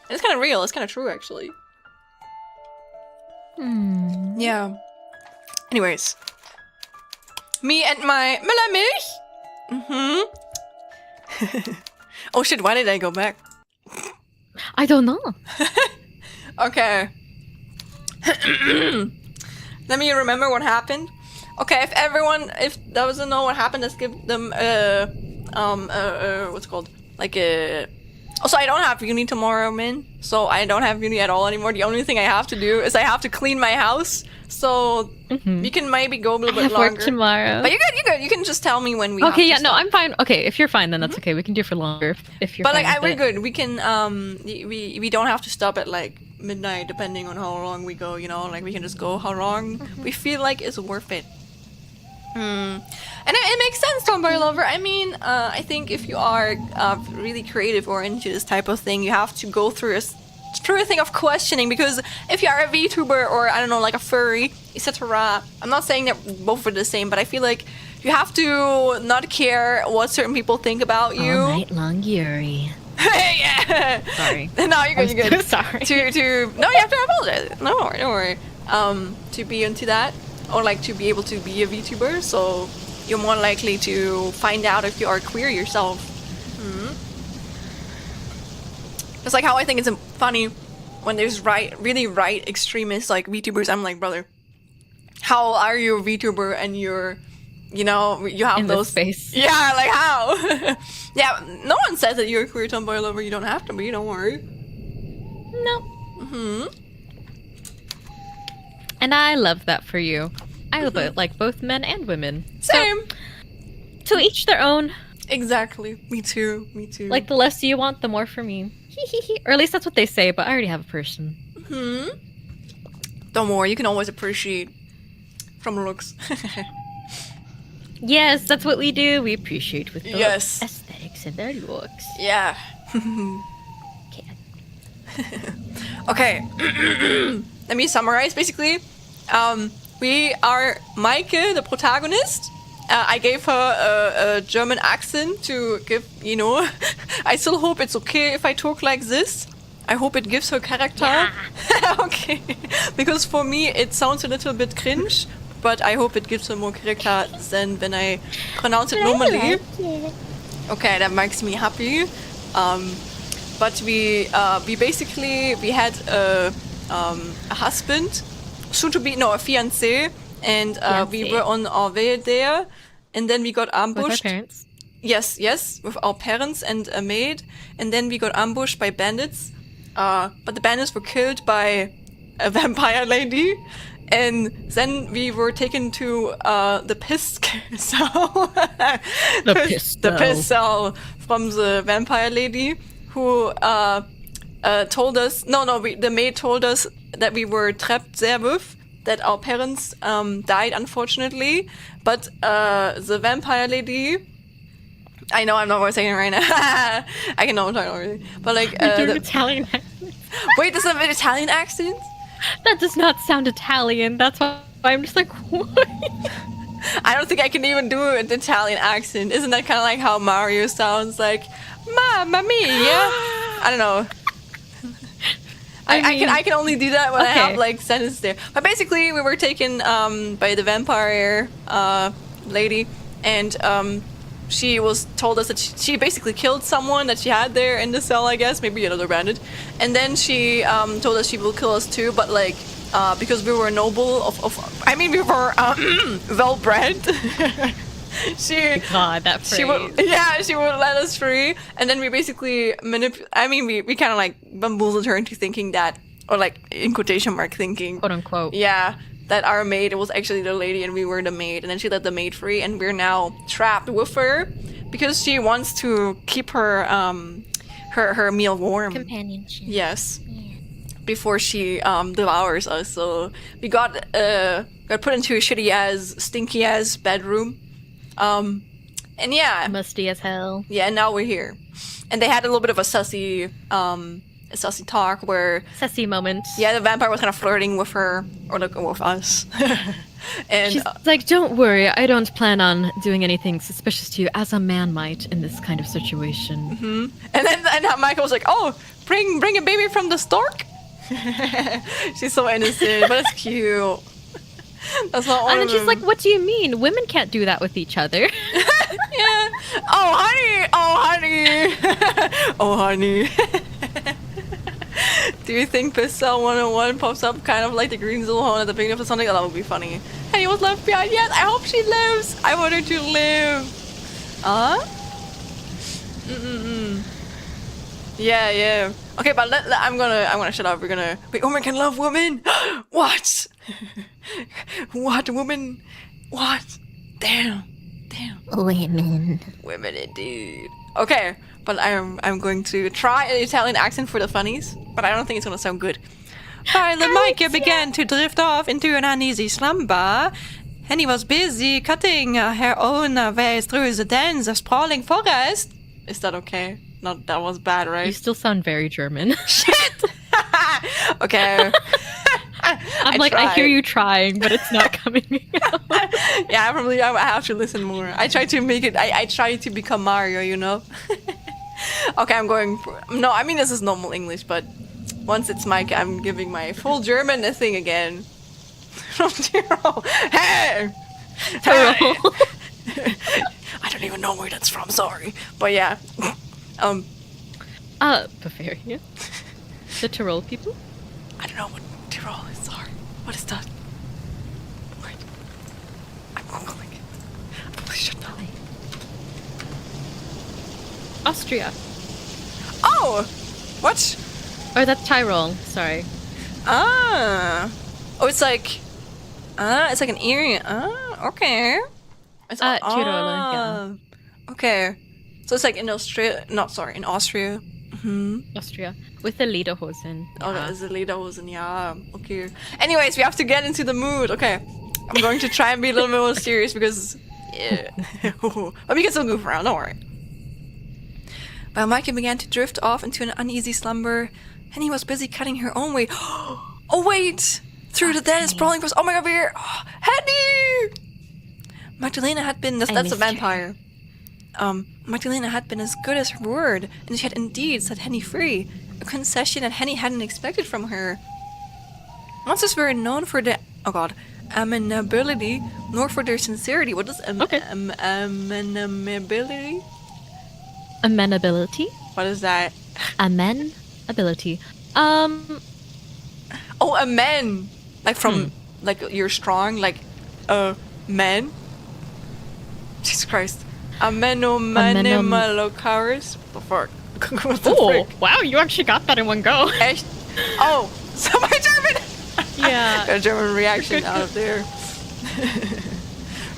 And it's kind of real. It's kind of true actually. Yeah. Anyways, me and my Müllermilch. Oh shit! Why did I go back? I don't know. Okay. Let me remember what happened. Okay, if doesn't know what happened, let's give them what's it called? Like a. Also, I don't have uni tomorrow, man. So I don't have uni at all anymore. The only thing I have to do is I have to clean my house. So we can maybe go a little bit longer. Work tomorrow. But you're good. You can just tell me when we. Okay, have yeah, to no, stop. I'm fine. Okay, if you're fine, then that's okay. We can do it for longer if you're. But fine like, with we're it. good. We can we don't have to stop at like midnight, depending on how long we go. You know, like we can just go how long we feel like is worth it. And it makes sense, Tomboy Lover. I mean, I think if you are really creative or into this type of thing, you have to go through a thing of questioning, because if you are a VTuber or I don't know, like a furry, etc. I'm not saying that both are the same, but I feel like you have to not care what certain people think about you. All night long, Yuri. Yeah. Sorry. No, you're good. You're good. Sorry. No, you have to apologize. No, don't worry. To be into that, or like to be able to be a VTuber, so you're more likely to find out if you are queer yourself. It's like how I think it's funny when there's really right extremists like VTubers. I'm like, brother, how are you a VTuber and you're, you know, you have in those space? Yeah, like how? Yeah, no one says that you're a queer tomboy lover. You don't have to be. Don't worry. No. And I love that for you. I love it, like both men and women. Same. So, to each their own. Exactly. Me too. Like the less you want, the more for me. Or at least that's what they say, but I already have a person. Don't worry, you can always appreciate from looks. Yes, that's what we do. We appreciate with the Yes. aesthetics of their looks. Yeah. Okay. Okay. Let me summarize. Basically, we are Maike, the protagonist. I gave her a German accent to give, you know, I still hope it's okay if I talk like this. I hope it gives her character. Yeah. Okay. Because for me, it sounds a little bit cringe, but I hope it gives her more character than when I pronounce it normally. Okay, that makes me happy. But we basically, we had a husband, soon to be, no, a fiancé, and we were on our way there, and then we got ambushed. With our parents? Yes, with our parents and a maid, and then we got ambushed by bandits. But the bandits were killed by a vampire lady, and then we were taken to the piss cell. The piss cell from the vampire lady, who told us the maid told us that we were trapped there with, that our parents died unfortunately, but the vampire lady, I know I'm not saying it right now. I can know I'm talking already, but like Italian accent. wait, does it have an Italian accent? That does not sound Italian. That's why I'm just like, what? I don't think I can even do an Italian accent. Isn't that kind of like how Mario sounds like, Mamma mia? I don't know. I can only do that when I have like sentences there. But basically, we were taken by the vampire lady, and she told us that she basically killed someone that she had there in the cell, I guess, maybe another bandit. And then she told us she will kill us too, but like because we were noble we were well bred. God, that phrase. She would let us free, and then we basically we kind of like bamboozled her into thinking that, or like in quotation mark thinking, quote unquote, that our maid was actually the lady and we were the maid, and then she let the maid free, and we're now trapped with her because she wants to keep her her meal warm. Companionship. Yes. Before she devours us, so we got put into a shitty ass, stinky ass bedroom. And yeah, musty as hell. Yeah, and now we're here, and they had a little bit of a sussy talk where sussy moment. Yeah, the vampire was kind of flirting with her, or like with us. And she's like, "Don't worry, I don't plan on doing anything suspicious to you, as a man might in this kind of situation." Mm-hmm. And then Michael was like, "Oh, bring a baby from the stork." She's so innocent, but it's cute. That's not one. And then of she's them. like, "What do you mean? Women can't do that with each other." Yeah. Oh honey. Oh honey. Do you think Pistol 101 pops up kind of like the green Zulhon at the beginning of something? Oh, that would be funny. Henny was left behind. Yes, I hope she lives. I want her to live. Yeah. Okay, but I'm gonna shut up. We're gonna wait. Women can love women. What? What woman? What? Damn. Women indeed. Okay, but I'm going to try an Italian accent for the funnies, but I don't think it's gonna sound good. While Micah began to drift off into an uneasy slumber, Henny was busy cutting her own way through the dense of sprawling forest. Is that okay? Not that was bad, right? You still sound very German. Shit! Okay. I hear you trying, but it's not coming out. Yeah, I have to listen more. I try to make it, I try to become Mario, you know? Okay, I'm going for, no, I mean this is normal English, but once it's Mike, I'm giving my full German thing again. From Tyrol. Hey! Tyrol. I don't even know where that's from, sorry. But yeah. Bavaria. The Tyrol people? I don't know what Tyrol is, sorry. What is that? Wait. I'm Googling it. I probably should know. Austria. Oh! What? Or that's Tyrol, sorry. Oh, it's like an area. Okay. It's Tirol, yeah. Okay. So it's like in Austria, in Austria. Mm-hmm. Austria. With the Lederhosen. Oh, that is the Lederhosen, yeah. Okay. Anyways, we have to get into the mood. Okay. I'm going to try and be a little bit more serious because, yeah. But we can still goof around, don't worry. While Micah began to drift off into an uneasy slumber, and he was busy cutting her own way. Oh, wait! Through the dense sprawling forest. Oh my god, we're here! Oh, Henny! Magdalena had been... That's a vampire. Magdalena had been as good as her word, and she had indeed set Henny free. A concession that Henny hadn't expected from her. Monsters were known for their... Oh god. Amenability, nor for their sincerity. What is amenability? Amenability? What is that? Amenability. Oh, amen. Like from, like you're strong, like, men. Jesus Christ. Amenomanimalocurus? The fuck? What the frick? Wow, you actually got that in one go. Echt? Oh, so my German! Yeah. Got a German reaction out of there.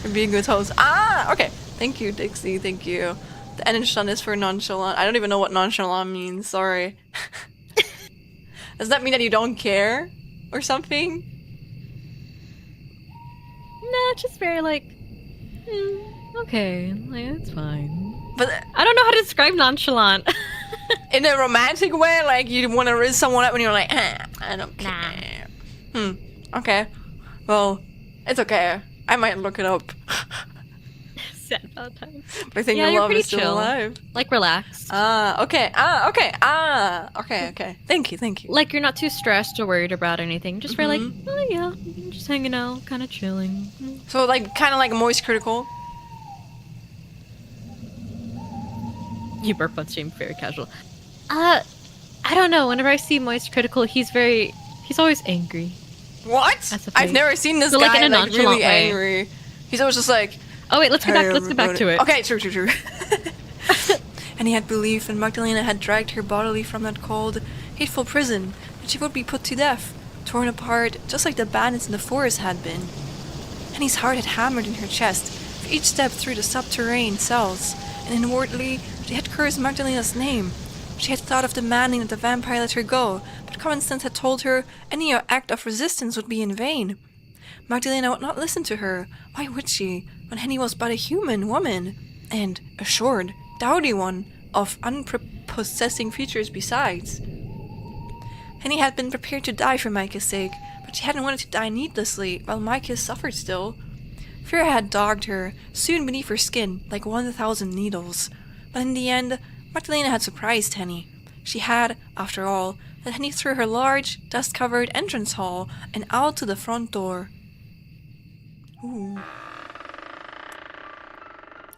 For being good host. Okay. Thank you, Dixie. Thank you. The N in Schlen is for nonchalant. I don't even know what nonchalant means. Sorry. Does that mean that you don't care? Or something? No, just very like, okay, like, it's fine. But I don't know how to describe nonchalant. in a romantic way, like you want to rizz someone up and you're like, I don't care. Okay. Well, it's okay. I might look it up. Sad Valentine's. But I think Yeah, your you're love pretty is still chill. alive. Like relaxed. Okay. Okay. Thank you. Like you're not too stressed or worried about anything. Just very like, Mhm. oh yeah, just hanging out, kind of chilling. So like, kind of like moist critical. You burp on stream, very casual. I don't know. Whenever I see Moist Critical, he's always angry. What? That's a I've face. never seen this So, like, guy in a like nonchalant really way. angry. He's always just like, Oh wait, let's get back to it. Okay, true. And he had belief, and Magdalena had dragged her bodily from that cold, hateful prison, and she would be put to death, torn apart, just like the bandits in the forest had been. Henny's heart had hammered in her chest for each step through the subterranean cells, and inwardly she had cursed Magdalena's name. She had thought of demanding that the vampire let her go, but common sense had told her any act of resistance would be in vain. Magdalena would not listen to her. Why would she, when Henny was but a human woman, and a short, dowdy one, of unprepossessing features besides? Henny had been prepared to die for Micah's sake, but she hadn't wanted to die needlessly, while Micah suffered still. Fear had dogged her, soon beneath her skin, like 1,000 needles. But in the end, Magdalena had surprised Henny. She had, after all, led Henny through her large, dust-covered entrance hall and out to the front door. Ooh.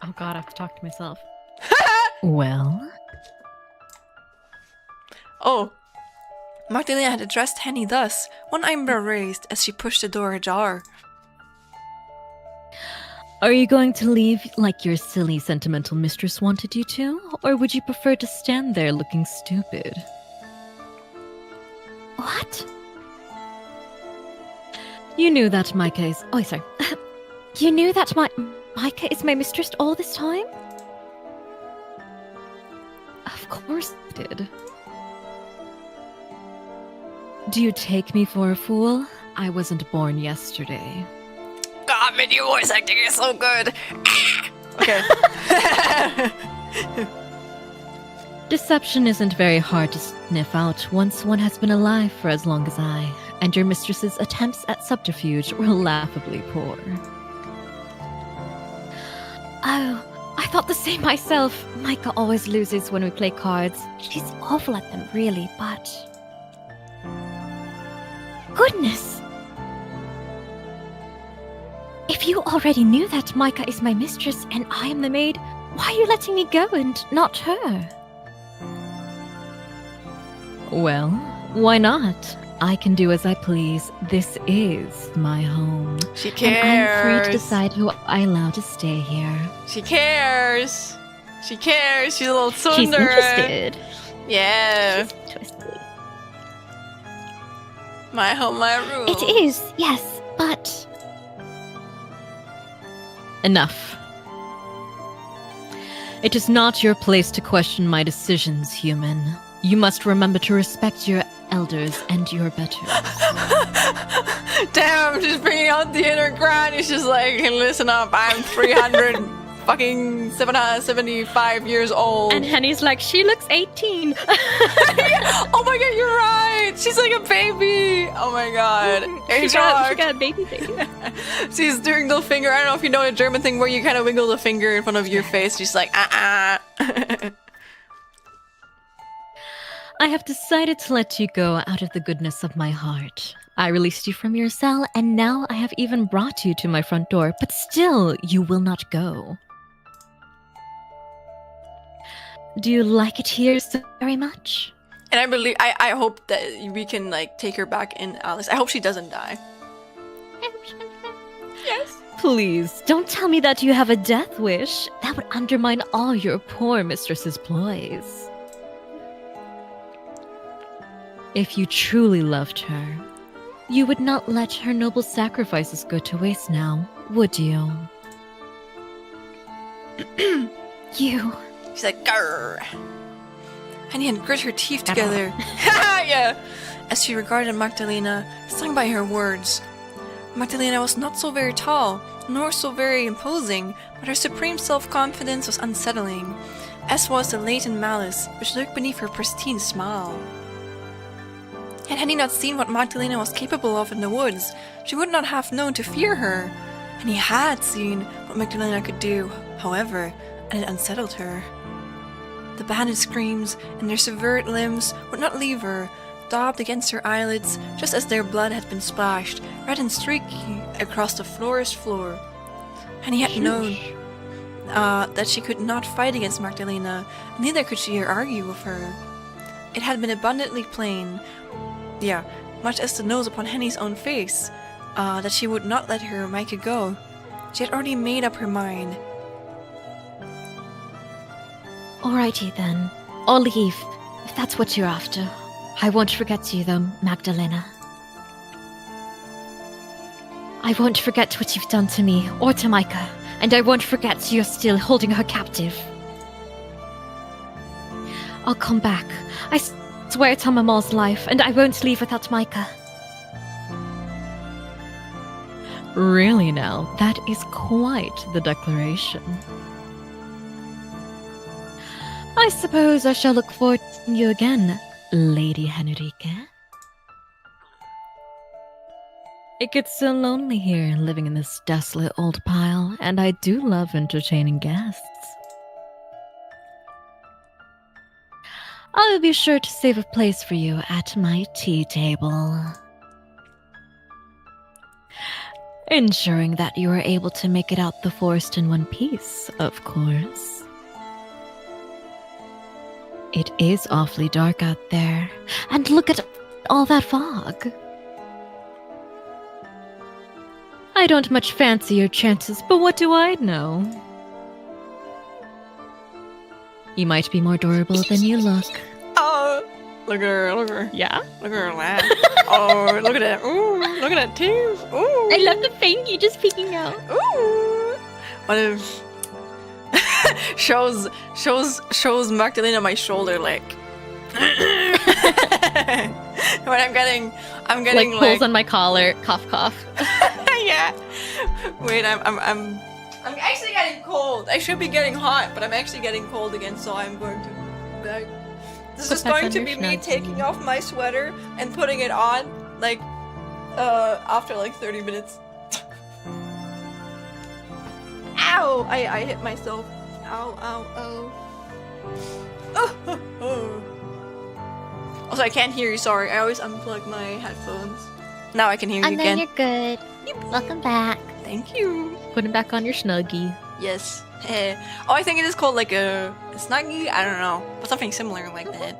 Oh god, I have to talk to myself. Well? Oh. Magdalena had addressed Henny thus, one eyebrow raised as she pushed the door ajar. Are you going to leave like your silly sentimental mistress wanted you to? Or would you prefer to stand there looking stupid? What? You knew that Micah is... Oh, sorry. You knew that Micah is my mistress all this time? Of course I did. Do you take me for a fool? I wasn't born yesterday. God, man, your voice acting is so good. Okay. Deception isn't very hard to sniff out once one has been alive for as long as I, and your mistress's attempts at subterfuge were laughably poor. Oh, I thought the same myself. Micah always loses when we play cards. She's awful at them, really, but... Goodness! If you already knew that Micah is my mistress and I am the maid, why are you letting me go and not her? Well, why not? I can do as I please. This is my home. She And I'm free to cares. decide who I allow to stay here. She cares. She cares. She's a little tsundere. She's interested. Yeah. Twisted. My home, my rule. It is, yes, but... Enough. It is not your place to question my decisions, human. You must remember to respect your elders and your betters. Damn, she's bringing out the inner grind. She's just like, hey, listen up, I'm 300 fucking 775 years old. And Henny's like, she looks 18. Oh my god, you're right. She's like a baby. Oh my god. she got a baby. She's doing the finger. I don't know if you know the German thing where you kind of wiggle the finger in front of your face. She's like, I have decided to let you go out of the goodness of my heart. I released you from your cell, and now I have even brought you to my front door, but still you will not go. Do you like it here so very much? And I believe, I hope that we can like take her back in, Alice. I hope she doesn't die. Yes. Please, don't tell me that you have a death wish. That would undermine all your poor mistress's ploys. If you truly loved her, you would not let her noble sacrifices go to waste now, would you? You... She's like, grrr. And he had grit her teeth together. Yeah. as she regarded Magdalena, stung by her words. Magdalena was not so very tall, nor so very imposing, but her supreme self-confidence was unsettling, as was the latent malice which lurked beneath her pristine smile. Had Henny not seen what Magdalena was capable of in the woods, she would not have known to fear her. And he had seen what Magdalena could do, however, and it unsettled her. The banded screams and their severed limbs would not leave her, daubed against her eyelids just as their blood had been splashed, red and streaky, across the forest floor. And he had known that she could not fight against Magdalena, neither could she argue with her. It had been abundantly plain, much as the nose upon Henny's own face, that she would not let her Micah go. She had already made up her mind. Alrighty then. I'll leave, if that's what you're after. I won't forget you though, Magdalena. I won't forget what you've done to me, or to Micah, and I won't forget you're still holding her captive. I'll come back. I swear it's on Mamaw's life, and I won't leave without Micah. Really now, that is quite the declaration. I suppose I shall look forward to seeing you again, Lady Henrique. It gets so lonely here, living in this desolate old pile, and I do love entertaining guests. I'll be sure to save a place for you at my tea table. Ensuring that you are able to make it out the forest in one piece, of course. It is awfully dark out there. And look at all that fog. I don't much fancy your chances, but what do I know? You might be more adorable than you look. Oh, look at her, look at her. Yeah? Look at her laugh. Oh, look at that. Ooh, look at that teeth. Ooh. I love the fangy just peeking out. Ooh. What if shows Magdalena my shoulder like when I'm getting like pulls on my collar, cough cough. Yeah. Wait, I'm actually getting cold. I should be getting hot, but I'm actually getting cold again, so I'm going to like this is going to be me taking off my sweater and putting it on like after like 30 minutes. Ow! I hit myself. Ow, ow, ow. Oh. Also, I can't hear you, sorry. I always unplug my headphones. Now I can hear you And again. then you're good. Welcome back. Thank you. Putting back on your snuggie. Yes. Oh, I think it is called like a snuggie? I don't know. But something similar like that.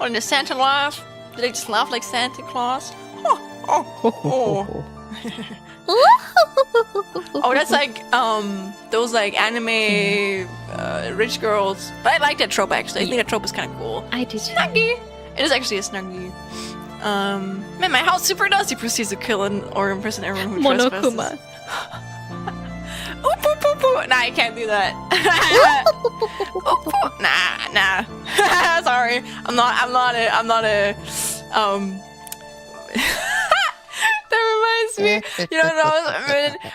Or did Santa laugh? Did they just laugh like Santa Claus? Oh. Oh, that's like those like anime rich girls. But I like that trope actually. I think that trope is kind of cool. I do too. Snuggie. It is actually a snuggie. Man, my house super dusty proceeds to kill or imprison everyone who trespasses. Monokuma. Ooh, poo, poo, poo. Nah, I can't do that. Ooh, poo. Nah. Sorry, I'm not a That reminds me, you know,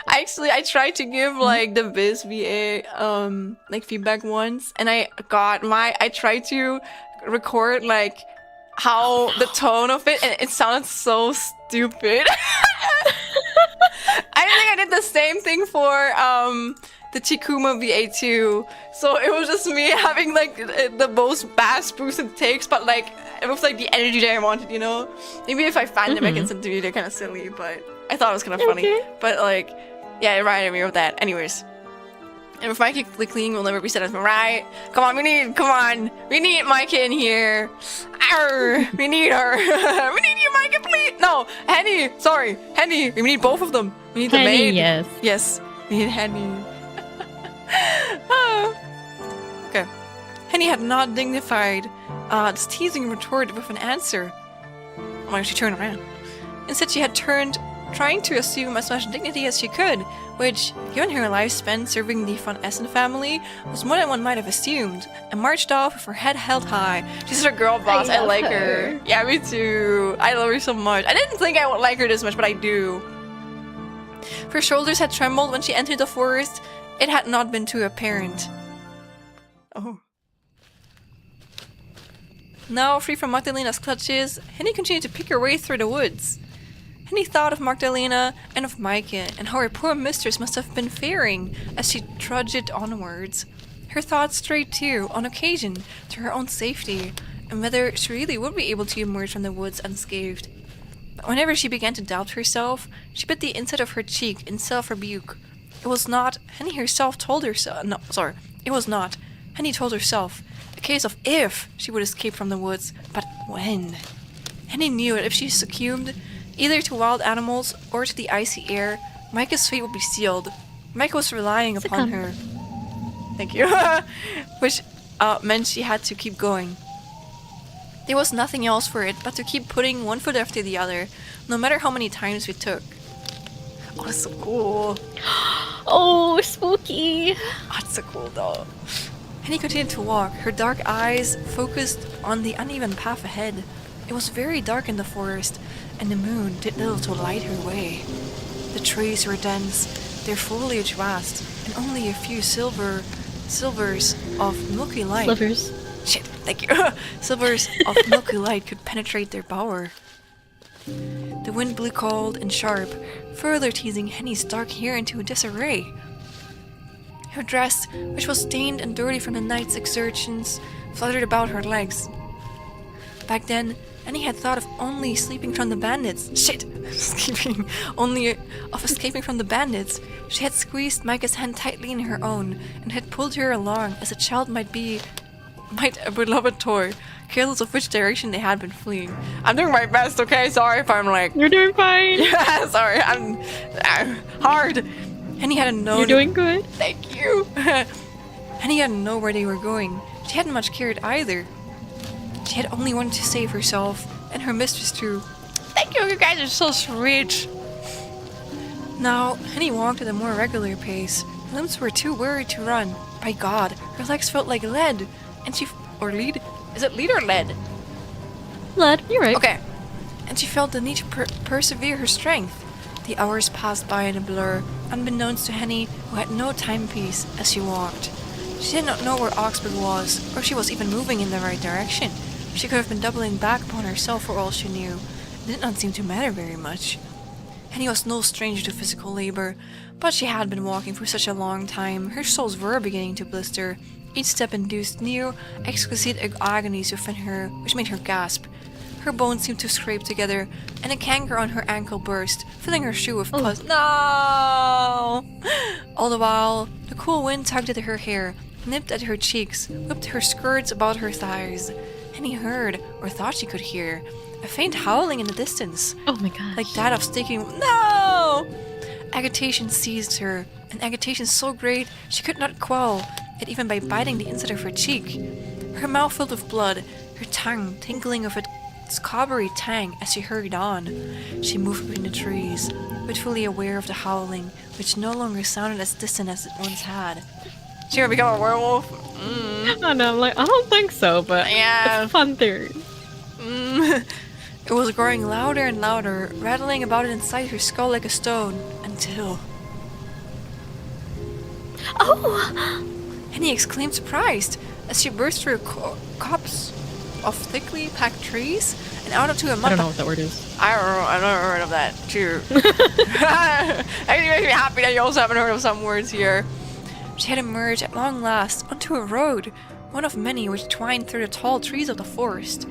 I tried to give like the Biz VA like feedback once, and I tried to record like how the tone of it, and it sounded so stupid. I think I did the same thing for the Chikuma VA2, so it was just me having like the most bass boosted takes, but like it was like the energy that I wanted, you know. Maybe if I find them, I can send to you. They're kind of silly, but I thought it was kind of funny. But like, yeah, it reminded me of that. Anyways, and if Mikey cleaning will never be said as right. Come on, we need Mikey in here. Arr, we need her. We need you, Mikey, please. No, Henny. Sorry, Henny. We need both of them. We need the maid. Yes, we need Henny. Okay. Henny had not dignified this teasing retort with an answer. Oh my gosh, she turned around. Instead, she had turned trying to assume as much dignity as she could, which, given her lifespan serving the Von Essen family, was more than one might have assumed, and marched off with her head held high. She's a girl boss, I like her. Yeah, me too. I love her so much. I didn't think I would like her this much, but I do. Her shoulders had trembled when she entered the forest. It had not been too apparent. Oh. Now, free from Magdalena's clutches, Henny continued to pick her way through the woods. Henny thought of Magdalena and of Maaike and how her poor mistress must have been faring as she trudged onwards. Her thoughts strayed too, on occasion, to her own safety, and whether she really would be able to emerge from the woods unscathed. But whenever she began to doubt herself, she bit the inside of her cheek in self-rebuke. It was not, Henny herself told herself, no, sorry, it was not, Henny told herself, a case of if she would escape from the woods, but when. Henny knew that if she succumbed, either to wild animals or to the icy air, Maaike's fate would be sealed. Maaike was relying upon her. Thank you. Which meant she had to keep going. There was nothing else for it but to keep putting one foot after the other, no matter how many times we took. Oh, that's so cool. Oh, spooky. Oh, that's so cool though. Henny continued to walk, her dark eyes focused on the uneven path ahead. It was very dark in the forest, and the moon did little to light her way. The trees were dense, their foliage vast, and only a few silvers of milky light. Slivers. Shit, thank you. Silvers of milky light could penetrate their bower. The wind blew cold and sharp, further teasing Henny's dark hair into disarray. Her dress, which was stained and dirty from the night's exertions, fluttered about her legs. Back then, Henny had thought of only escaping from the bandits. Escaping from the bandits. She had squeezed Maaike's hand tightly in her own and had pulled her along as a child might a beloved toy, careless of which direction they had been fleeing. I'm doing my best, okay? Sorry if I'm like... You're doing fine. Yeah, sorry. I'm hard. Henny hadn't known... You're doing good. Thank you. Henny hadn't known where they were going. She hadn't much cared either. She had only wanted to save herself, and her mistress too. Thank you, you guys are so sweet. Now, Henny walked at a more regular pace. Her limbs were too weary to run. By God, her legs felt like lead. And she... or lead? Is it lead or lead? Lead, you're right. Okay. And she felt the need to persevere her strength. The hours passed by in a blur, unbeknownst to Henny, who had no timepiece as she walked. She did not know where Augsburg was, or if she was even moving in the right direction. She could have been doubling back upon herself for all she knew. It did not seem to matter very much. Henny was no stranger to physical labor, but she had been walking for such a long time, her soles were beginning to blister. Each step induced new, exquisite agonies within her, which made her gasp. Her bones seemed to scrape together, and a canker on her ankle burst, filling her shoe with pus. No! All the while, the cool wind tugged at her hair, nipped at her cheeks, whipped her skirts about her thighs. Henny heard, or thought she could hear, a faint howling in the distance. Oh my gosh. Like that of sticking. No! Agitation seized her, an agitation so great she could not quell it even by biting the inside of her cheek. Her mouth filled with blood, her tongue tingling with its cobbery tang as she hurried on. She moved between the trees, but fully aware of the howling, which no longer sounded as distant as it once had. She gonna become a werewolf? I know, I'm like, I don't think so, but yeah. It's a fun theory. It was growing louder and louder, rattling about inside her skull like a stone, until... Oh! Henny exclaimed surprised as she burst through a copse of thickly packed trees and out onto a mud. I don't know what that word is. I don't know. I've never heard of that too. It makes me happy that you also haven't heard of some words here. She had emerged at long last onto a road, one of many which twined through the tall trees of the forest.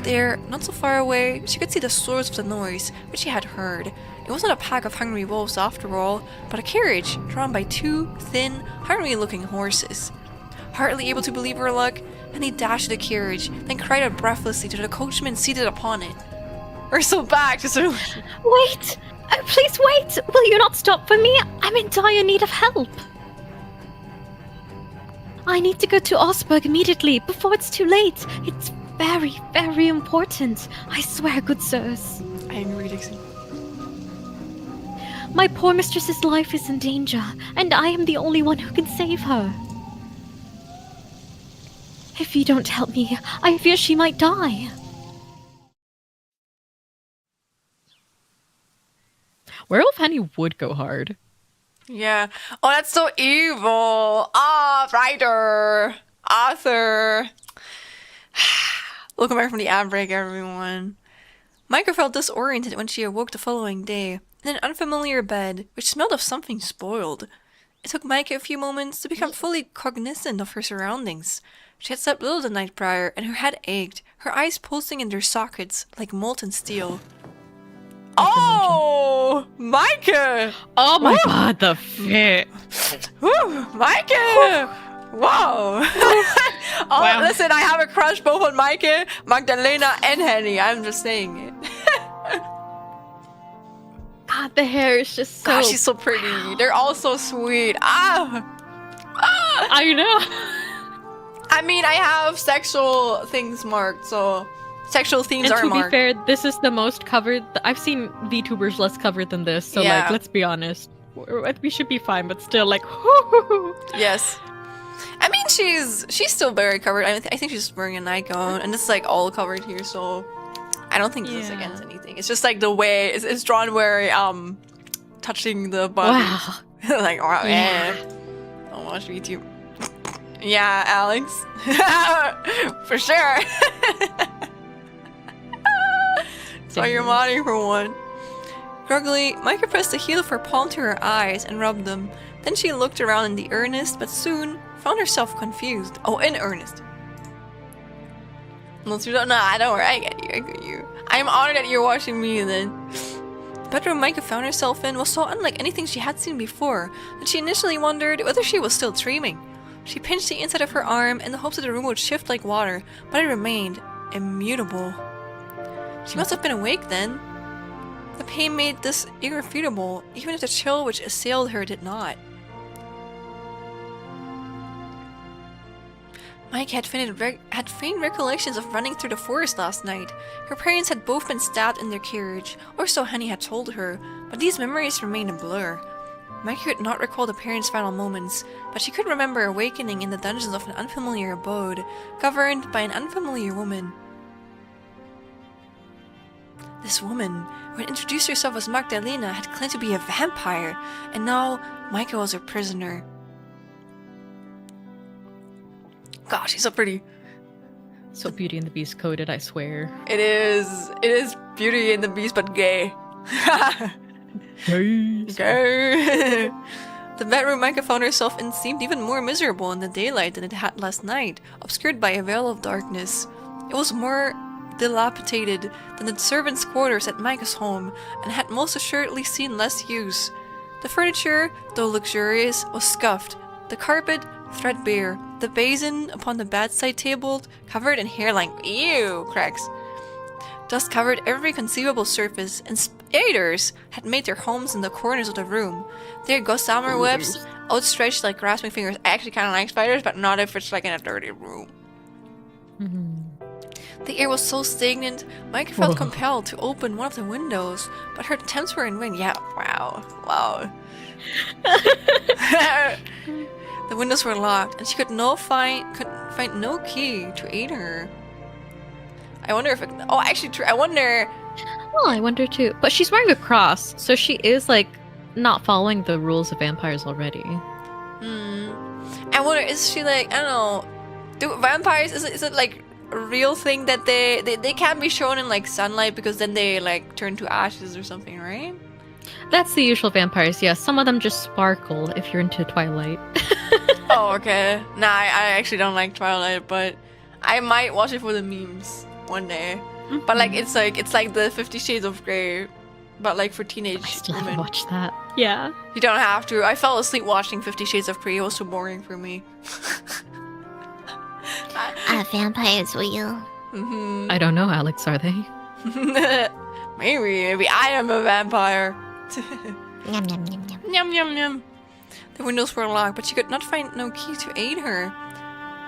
There, not so far away, she could see the source of the noise which she had heard. It wasn't a pack of hungry wolves after all, but a carriage drawn by two thin, hungry-looking horses. Hardly able to believe her luck, Henny dashed the carriage, then cried out breathlessly to the coachman seated upon it. We're so back to sort of... Wait! Oh, please wait! Will you not stop for me? I'm in dire need of help. I need to go to Augsburg immediately, before it's too late. It's very, very important. I swear, good sirs. I agree, Dixie. My poor mistress's life is in danger, and I am the only one who can save her. If you don't help me, I fear she might die. Werewolf Henny would go hard. Yeah. Oh, that's so evil. Ah, writer. Author. Welcome back from the ad break, everyone. Micah felt disoriented when she awoke the following day in an unfamiliar bed, which smelled of something spoiled. It took Micah a few moments to become fully cognizant of her surroundings. She had slept little the night prior, and her head ached, her eyes pulsing in their sockets like molten steel. Oh, Micah! Oh my god, the fit. Woo, Micah! Whoa! Oh, Wow. Listen, I have a crush both on Micah, Magdalena, and Henny. I'm just saying it. God, the hair is just so... Gosh, she's so pretty. They're all so sweet. Ah! I know. I mean, I have sexual things marked, so sexual themes And are to marked. be fair, this is the most covered. I've seen VTubers less covered than this, so Yeah. like, let's be honest. We should be fine, but still, like, Yes. I mean, she's still very covered. I think she's wearing a nightgown, and it's like all covered here, so I don't think this is Yeah. against anything. It's just like the way it's drawn very touching the body. wow. Like, wow, yeah. Yeah. Don't watch YouTube. Yeah, Alex. For sure. So you're modding for one. Groggily, Micah pressed the heel of her palm to her eyes and rubbed them. Then she looked around in the earnest, but soon found herself confused. Oh, in earnest. Unless you don't know, I don't worry, I get you. I'm honored that you're watching me then. The bedroom Micah found herself in was so unlike anything she had seen before that she initially wondered whether she was still dreaming. She pinched the inside of her arm in the hopes that the room would shift like water, but it remained immutable. She must have been awake then. The pain made this irrefutable, even if the chill which assailed her did not. Mike had faint recollections of running through the forest last night. Her parents had both been stabbed in their carriage, or so Henny had told her, but these memories remained a blur. Mike could not recall the parents' final moments, but she could remember awakening in the dungeons of an unfamiliar abode, governed by an unfamiliar woman. This woman, who had introduced herself as Magdalena, had claimed to be a vampire, and now Micah was her prisoner. Gosh, she's so pretty. So Beauty and the Beast coded, I swear. It is Beauty and the Beast, but gay. Gay. The bedroom Micah found herself in seemed even more miserable in the daylight than it had last night, obscured by a veil of darkness. It was more dilapidated than the servants' quarters at Micah's home, and had most assuredly seen less use. The furniture, though luxurious, was scuffed, the carpet threadbare, the basin upon the bedside table covered in hairline. Ew, cracks. Dust covered every conceivable surface, and spiders had made their homes in the corners of the room. Their gossamer webs outstretched like grasping fingers. I actually kind of like spiders, but not if it's like in a dirty room. The air was so stagnant, Mike felt compelled to open one of the windows, but her attempts were in vain. Yeah, wow. The windows were locked, and she could find no key to aid her. I wonder if I wonder. Well, I wonder too. But she's wearing a cross, so she is like not following the rules of vampires already. I wonder, is she like, I don't know, do vampires, is it like a real thing that they can't be shown in like sunlight because then they like turn to ashes or something, right? That's the usual vampires, yes. Some of them just sparkle if you're into Twilight. Oh, okay. Nah, I actually don't like Twilight, but I might watch it for the memes one day. But like it's like the 50 Shades of Grey, but like for teenage I still women. haven't watched that. Yeah. You don't have to. I fell asleep watching 50 Shades of Grey. It was so boring for me. Vampires, will you? I don't know, Alex, are they? Maybe I am a vampire. Yum, yum, yum, yum. Yum yum yum. The windows were locked, but she could not find no key to aid her.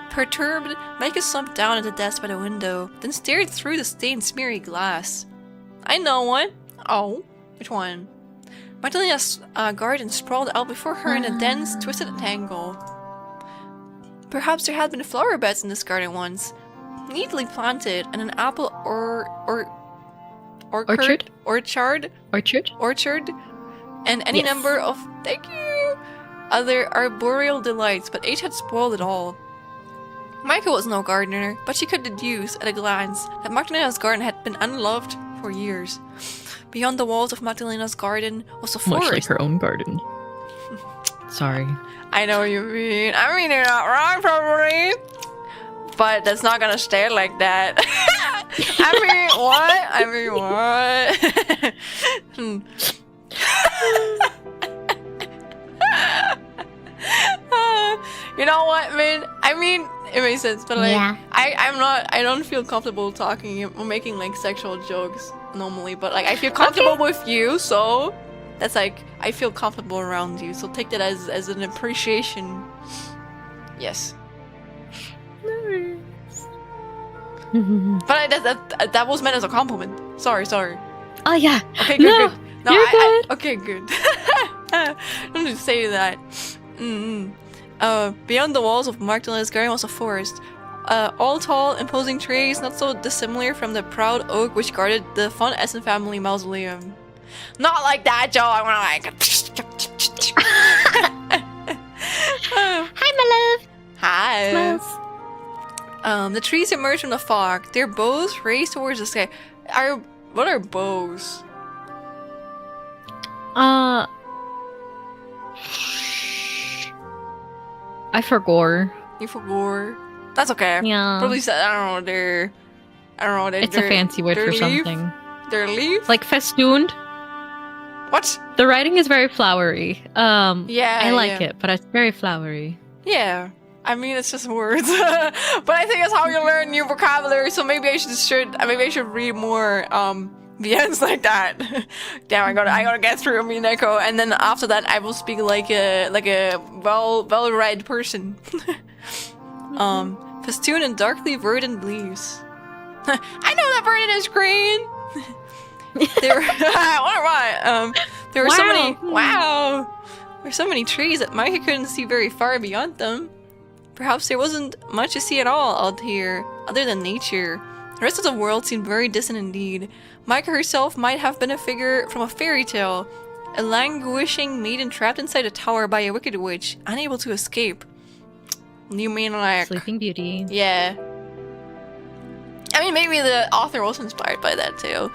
Perturbed, Micah slumped down at the desk by the window, then stared through the stained, smeary glass. I know one. Oh, which one? Magdalena's garden sprawled out before her in a dense, twisted tangle. Perhaps there had been flower beds in this garden once, neatly planted, and an apple orchard, and any number of other arboreal delights, but age had spoiled it all. Micah was no gardener, but she could deduce at a glance that Magdalena's garden had been unloved for years. Beyond the walls of Magdalena's garden was a forest. Much like her own garden. Sorry. I know what you mean. I mean, you're not wrong, probably. But that's not gonna stay like that. I mean, what? You know what, man? I mean, it makes sense, but like, Yeah. I don't feel comfortable talking or making like sexual jokes normally, but like I feel comfortable with you, so that's like I feel comfortable around you. So take that as an appreciation. Yes. But that was meant as a compliment. Sorry. Oh yeah. Okay, good, No, good. No, you're good. Okay, good. Don't just say that. Beyond the walls of Magdalena's garden was a forest. All tall, imposing trees, not so dissimilar from the proud oak which guarded the Von Essen family mausoleum. Not like that, Joe. I wanna like. Hi, my love. Hi. Smells. The trees emerged from the fog. Their bows raised towards the sky. What are bows? I forgot. You forgot. That's okay. Yeah. Probably said I don't know. It's a fancy word for leaf? something. Their leaf. Like festooned. What? The writing is very flowery. Yeah. I like it, but it's very flowery. Yeah. I mean, it's just words. But I think that's how you learn new vocabulary. So maybe I should read more the ends like that. Damn, I gotta get through Mineko, and then after that I will speak like a well-read person. Festooned in darkly verdant leaves. I know that verdant is green. There were so many. Wow. There were so many trees that Micah couldn't see very far beyond them. Perhaps there wasn't much to see at all out here, other than nature. The rest of the world seemed very distant indeed. Micah herself might have been a figure from a fairy tale, a languishing maiden trapped inside a tower by a wicked witch, unable to escape. You mean like Sleeping Beauty. Yeah. I mean, maybe the author was inspired by that too.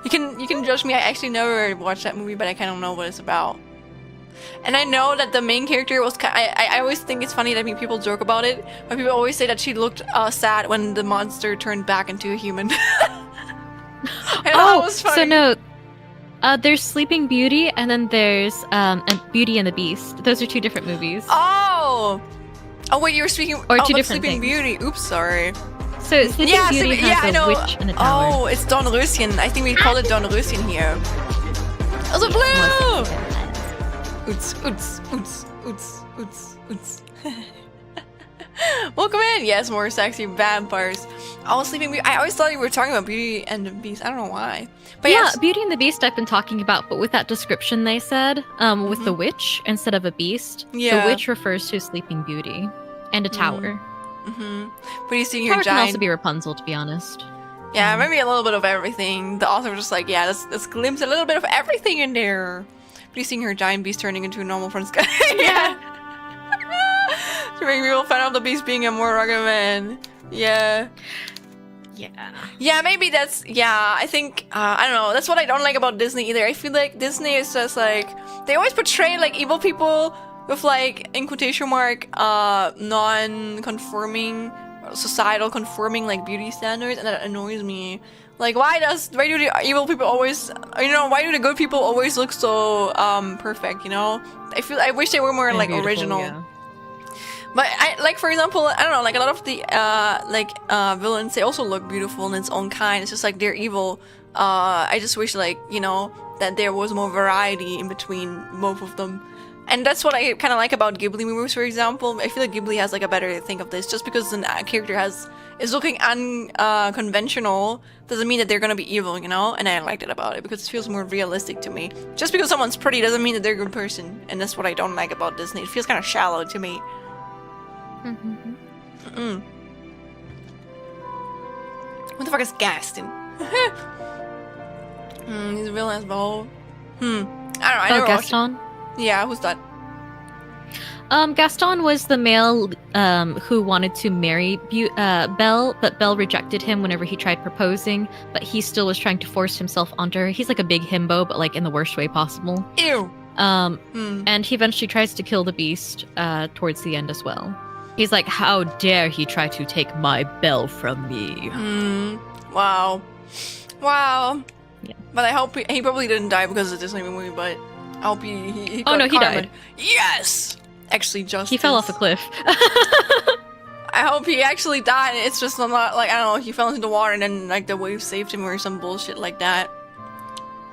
You can judge me. I actually never watched that movie, but I kind of know what it's about. And I know that the main character was I always think it's funny that people joke about it, but people always say that she looked sad when the monster turned back into a human. Oh, so no. There's Sleeping Beauty, and then there's Beauty and the Beast. Those are two different movies. Oh wait, you were speaking Or two about different Sleeping things. Beauty. Oops, sorry. So Sleeping Beauty has a witch and a tower. Oh, it's Dornröschen. I think we called it Dornröschen here. Also blue! Oots. Welcome in! Yes, more sexy vampires. I was Sleeping Beauty. I always thought you were talking about Beauty and the Beast. I don't know why. But yeah, yes. Beauty and the Beast I've been talking about, but with that description they said, with the witch instead of a beast. Yeah. The witch refers to Sleeping Beauty and a tower. But you seeing her Tower can giant. also be Rapunzel, to be honest. Yeah, maybe a little bit of everything. The author was just like, yeah, let's glimpse a little bit of everything in there. But you seeing her giant beast turning into a normal front sky. Yeah. To make people fan of the beast being a more rugged man. Yeah. Yeah, maybe that's, I think, I don't know, that's what I don't like about Disney either. I feel like Disney is just like, they always portray like evil people with like, in quotation mark, non-conforming, societal conforming like beauty standards, and that annoys me. Like, why do the evil people always, why do the good people always look so perfect, I wish they were more like original. Yeah. But for example, I don't know, like a lot of the villains, they also look beautiful in its own kind. It's just like they're evil. I just wish that there was more variety in between both of them. And that's what I kind of like about Ghibli movies, for example. I feel like Ghibli has like a better thing of this, just because a character has is looking unconventional doesn't mean that they're gonna be evil, you know? And I liked it about it because it feels more realistic to me. Just because someone's pretty doesn't mean that they're a good person. And that's what I don't like about Disney. It feels kind of shallow to me. What the fuck is Gaston? He's a real ass ball. I don't know. I never watched it. Gaston? Yeah, who's that? Gaston was the male who wanted to marry Belle, but Belle rejected him whenever he tried proposing, but he still was trying to force himself onto her. He's like a big himbo, but like in the worst way possible. Ew. And he eventually tries to kill the beast towards the end as well. He's like, how dare he try to take my Belle from me? Wow. Wow. Yeah. But I hope he probably didn't die because of the Disney movie, but I hope he Oh, got no, he karma. died. Yes! Actually, just He fell off a cliff. I hope he actually died. It's just not like, I don't know, he fell into the water and then like the wave saved him or some bullshit like that.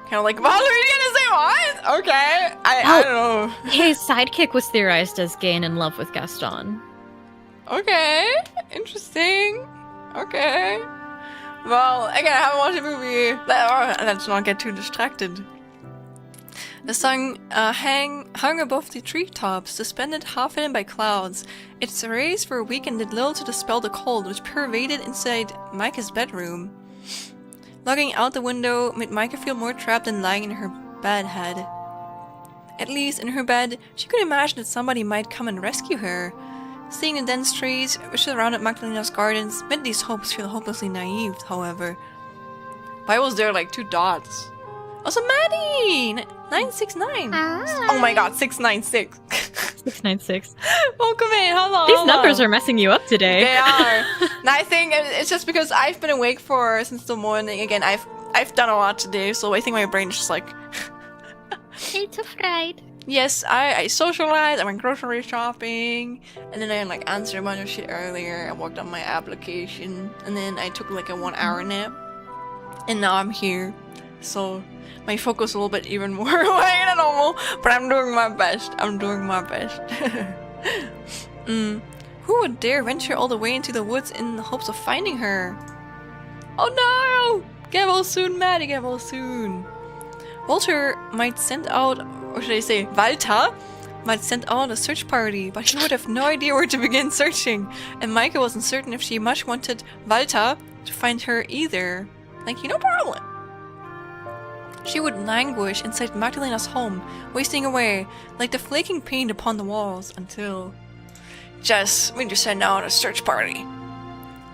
Kind of like, what are you gonna say? What? Okay. I don't know. His sidekick was theorized as gay and in love with Gaston. Okay. Interesting. Okay. Well, again, I haven't watched the movie. Let's not get too distracted. The sun hung above the treetops, suspended half hidden by clouds. Its rays for a week and did little to dispel the cold which pervaded inside Micah's bedroom. Looking out the window made Micah feel more trapped than lying in her bed had. At least in her bed, she could imagine that somebody might come and rescue her. Seeing the dense trees which surrounded Magdalena's gardens made these hopes feel hopelessly naive, however. Why was there like 2 dots? Also, Maddie! 969! Oh my god, 696. 696. Welcome in, hello! These numbers are messing you up today. They are. And I think it's just because I've been awake since the morning. Again, I've done a lot today, so I think my brain is just like... It's a fright. Yes, I socialized, I went grocery shopping, and then I like answered a bunch of shit earlier. I worked on my application, and then I took like a 1-hour nap, and now I'm here. So my focus is a little bit even more away than normal, but I'm doing my best. I'm doing my best. Who would dare venture all the way into the woods in the hopes of finding her? Oh no! Get well soon, Maddie, get well soon. Walter might send out, or should I say, Walter might send out a search party, but he would have no idea where to begin searching, and Micah wasn't certain if she much wanted Walter to find her either. Like, no problem. She would languish inside Magdalena's home, wasting away like the flaking paint upon the walls until... we just send out a search party.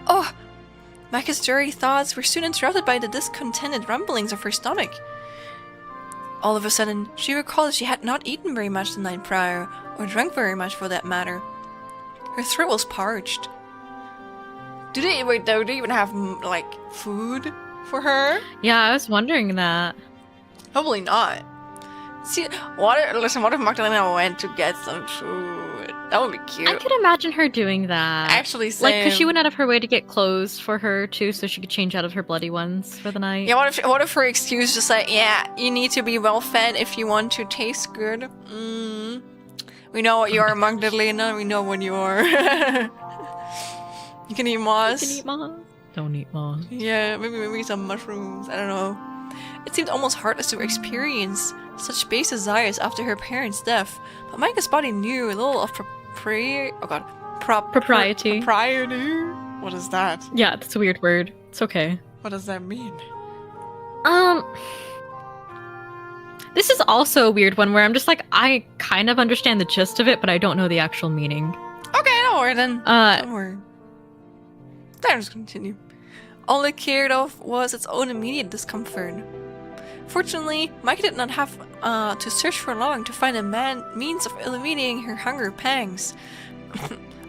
Oh! Micah's dreary thoughts were soon interrupted by the discontented rumblings of her stomach. All of a sudden, she recalled that she had not eaten very much the night prior, or drank very much for that matter. Her throat was parched. Do they even have, like, food for her? Yeah, I was wondering that. Probably not. See, what if Magdalena went to get some food? That would be cute. I could imagine her doing that. Actually, same. Like, because she went out of her way to get clothes for her, too, so she could change out of her bloody ones for the night. Yeah, what if her excuse is just like, yeah, you need to be well fed if you want to taste good? We know what you are, Magdalena. We know what you are. You can eat moss. You can eat moss. Don't eat moss. Yeah, maybe some mushrooms. I don't know. It seemed almost heartless to experience such base desires after her parents' death, but Micah's body knew a little of propriety. Propriety. What is that? Yeah, that's a weird word. It's okay. What does that mean? This is also a weird one where I'm just like, I kind of understand the gist of it, but I don't know the actual meaning. Okay, don't worry then. Don't worry. Then just continue. All it cared of was its own immediate discomfort. Fortunately, Micah did not have to search for long to find a means of alleviating her hunger pangs.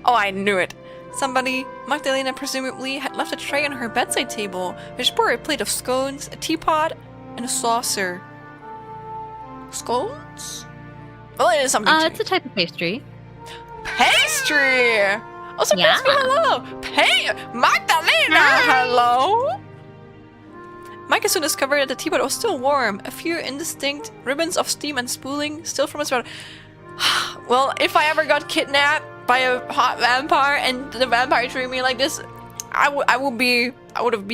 Oh, I knew it. Somebody, Magdalena presumably, had left a tray on her bedside table, which bore a plate of scones, a teapot, and a saucer. Scones? Well, it is something. It's a type of pastry. Pastry! Also, Yeah. pastry, hello! Magdalena, hello! Micah soon discovered that the teapot was still warm, a few indistinct ribbons of steam and spooling still from its mouth. Well, if I ever got kidnapped by a hot vampire and the vampire treated me like this, I would be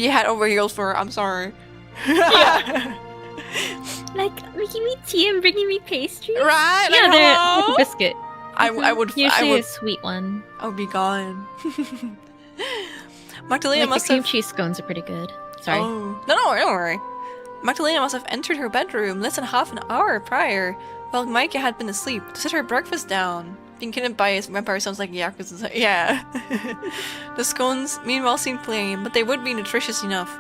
head over heels for her. I'm sorry. Like making me tea and bringing me pastry. Right? Yeah, Like, they're hello? like a biscuit. I would. Usually I a would. sweet one. I would be gone. Magdalena Like the must cream have. cheese scones are pretty good. Sorry. Oh. No, don't worry. Magdalena must have entered her bedroom less than half an hour prior, while Micah had been asleep, to set her breakfast down. Being kidnapped by a vampire sounds like yakuza. Yeah. The scones, meanwhile, seemed plain, but they would be nutritious enough.